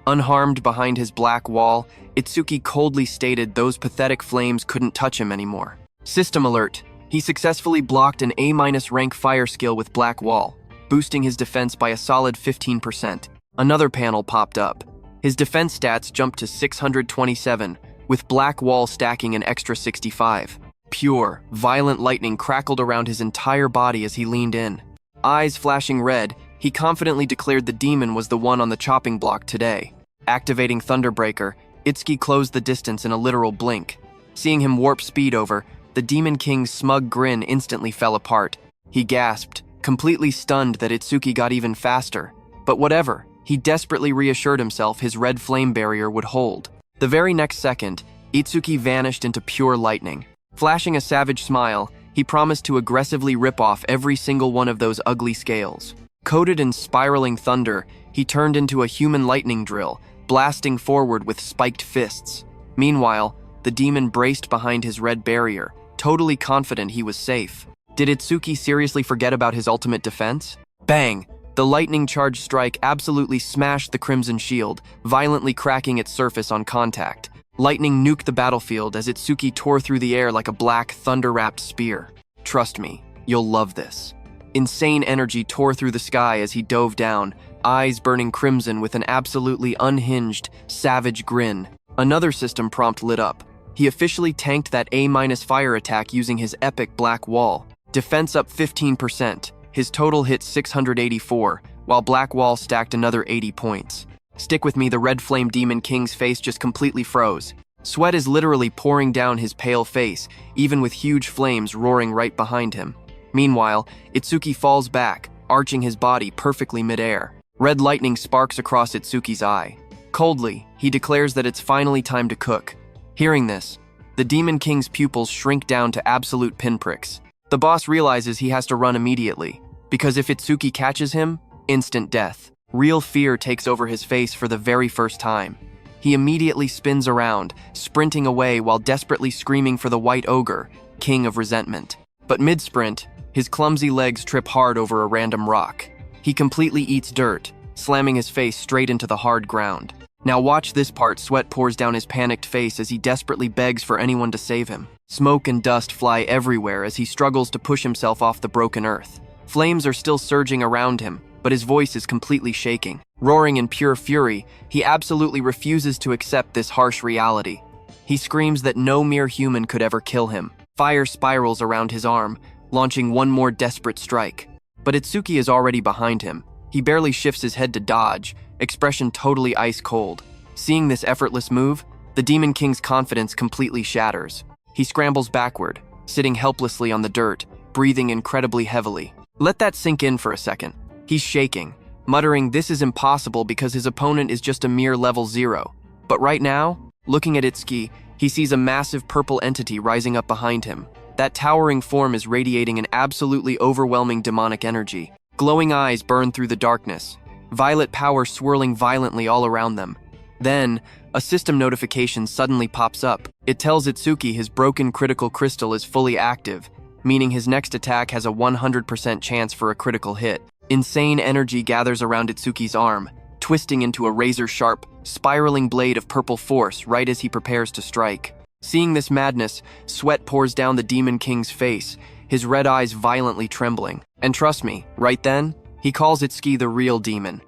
Unharmed behind his black wall, Itsuki coldly stated those pathetic flames couldn't touch him anymore. System alert. He successfully blocked an A-rank fire skill with Black Wall, boosting his defense by a solid 15%. Another panel popped up. His defense stats jumped to 627, with Black Wall stacking an extra 65. Pure, violent lightning crackled around his entire body as he leaned in. Eyes flashing red, he confidently declared the demon was the one on the chopping block today. Activating Thunderbreaker, Itsuki closed the distance in a literal blink. Seeing him warp speed over, the Demon King's smug grin instantly fell apart. He gasped, completely stunned that Itsuki got even faster. But whatever, he desperately reassured himself his red flame barrier would hold. The very next second, Itsuki vanished into pure lightning. Flashing a savage smile, He promised to aggressively rip off every single one of those ugly scales. Coated in spiraling thunder, he turned into a human lightning drill, blasting forward with spiked fists. Meanwhile, the demon braced behind his red barrier, totally confident he was safe. Did Itsuki seriously forget about his ultimate defense? Bang! The lightning-charged strike absolutely smashed the crimson shield, violently cracking its surface on contact. Lightning nuked the battlefield as Itsuki tore through the air like a black, thunder-wrapped spear. Trust me, you'll love this. Insane energy tore through the sky as he dove down, eyes burning crimson with an absolutely unhinged, savage grin. Another system prompt lit up. He officially tanked that A- fire attack using his epic black wall. Defense up 15%. His total hit 684, while Black Wall stacked another 80 points. Stick with me, the Red Flame Demon King's face just completely froze. Sweat is literally pouring down his pale face, even with huge flames roaring right behind him. Meanwhile, Itsuki falls back, arching his body perfectly midair. Red lightning sparks across Itsuki's eye. Coldly, he declares that it's finally time to cook. Hearing this, the Demon King's pupils shrink down to absolute pinpricks. The boss realizes he has to run immediately, because if Itsuki catches him, instant death. Real fear takes over his face for the very first time. He immediately spins around, sprinting away while desperately screaming for the White Ogre, King of Resentment. But mid-sprint, his clumsy legs trip hard over a random rock. He completely eats dirt, slamming his face straight into the hard ground. Now watch this part. Sweat pours down his panicked face as he desperately begs for anyone to save him. Smoke and dust fly everywhere as he struggles to push himself off the broken earth. Flames are still surging around him, but his voice is completely shaking. Roaring in pure fury, he absolutely refuses to accept this harsh reality. He screams that no mere human could ever kill him. Fire spirals around his arm, launching one more desperate strike. But Itsuki is already behind him. He barely shifts his head to dodge, expression totally ice cold. Seeing this effortless move, the Demon King's confidence completely shatters. He scrambles backward, sitting helplessly on the dirt, breathing incredibly heavily. Let that sink in for a second. He's shaking, muttering this is impossible because his opponent is just a mere level 0. But right now, looking at Itsuki, he sees a massive purple entity rising up behind him. That towering form is radiating an absolutely overwhelming demonic energy. Glowing eyes burn through the darkness, violet power swirling violently all around them. Then, a system notification suddenly pops up. It tells Itsuki his broken critical crystal is fully active, meaning his next attack has a 100% chance for a critical hit. Insane energy gathers around Itsuki's arm, twisting into a razor-sharp, spiraling blade of purple force right as he prepares to strike. Seeing this madness, sweat pours down the Demon King's face, his red eyes violently trembling. And trust me, right then, he calls Itsuki the real demon,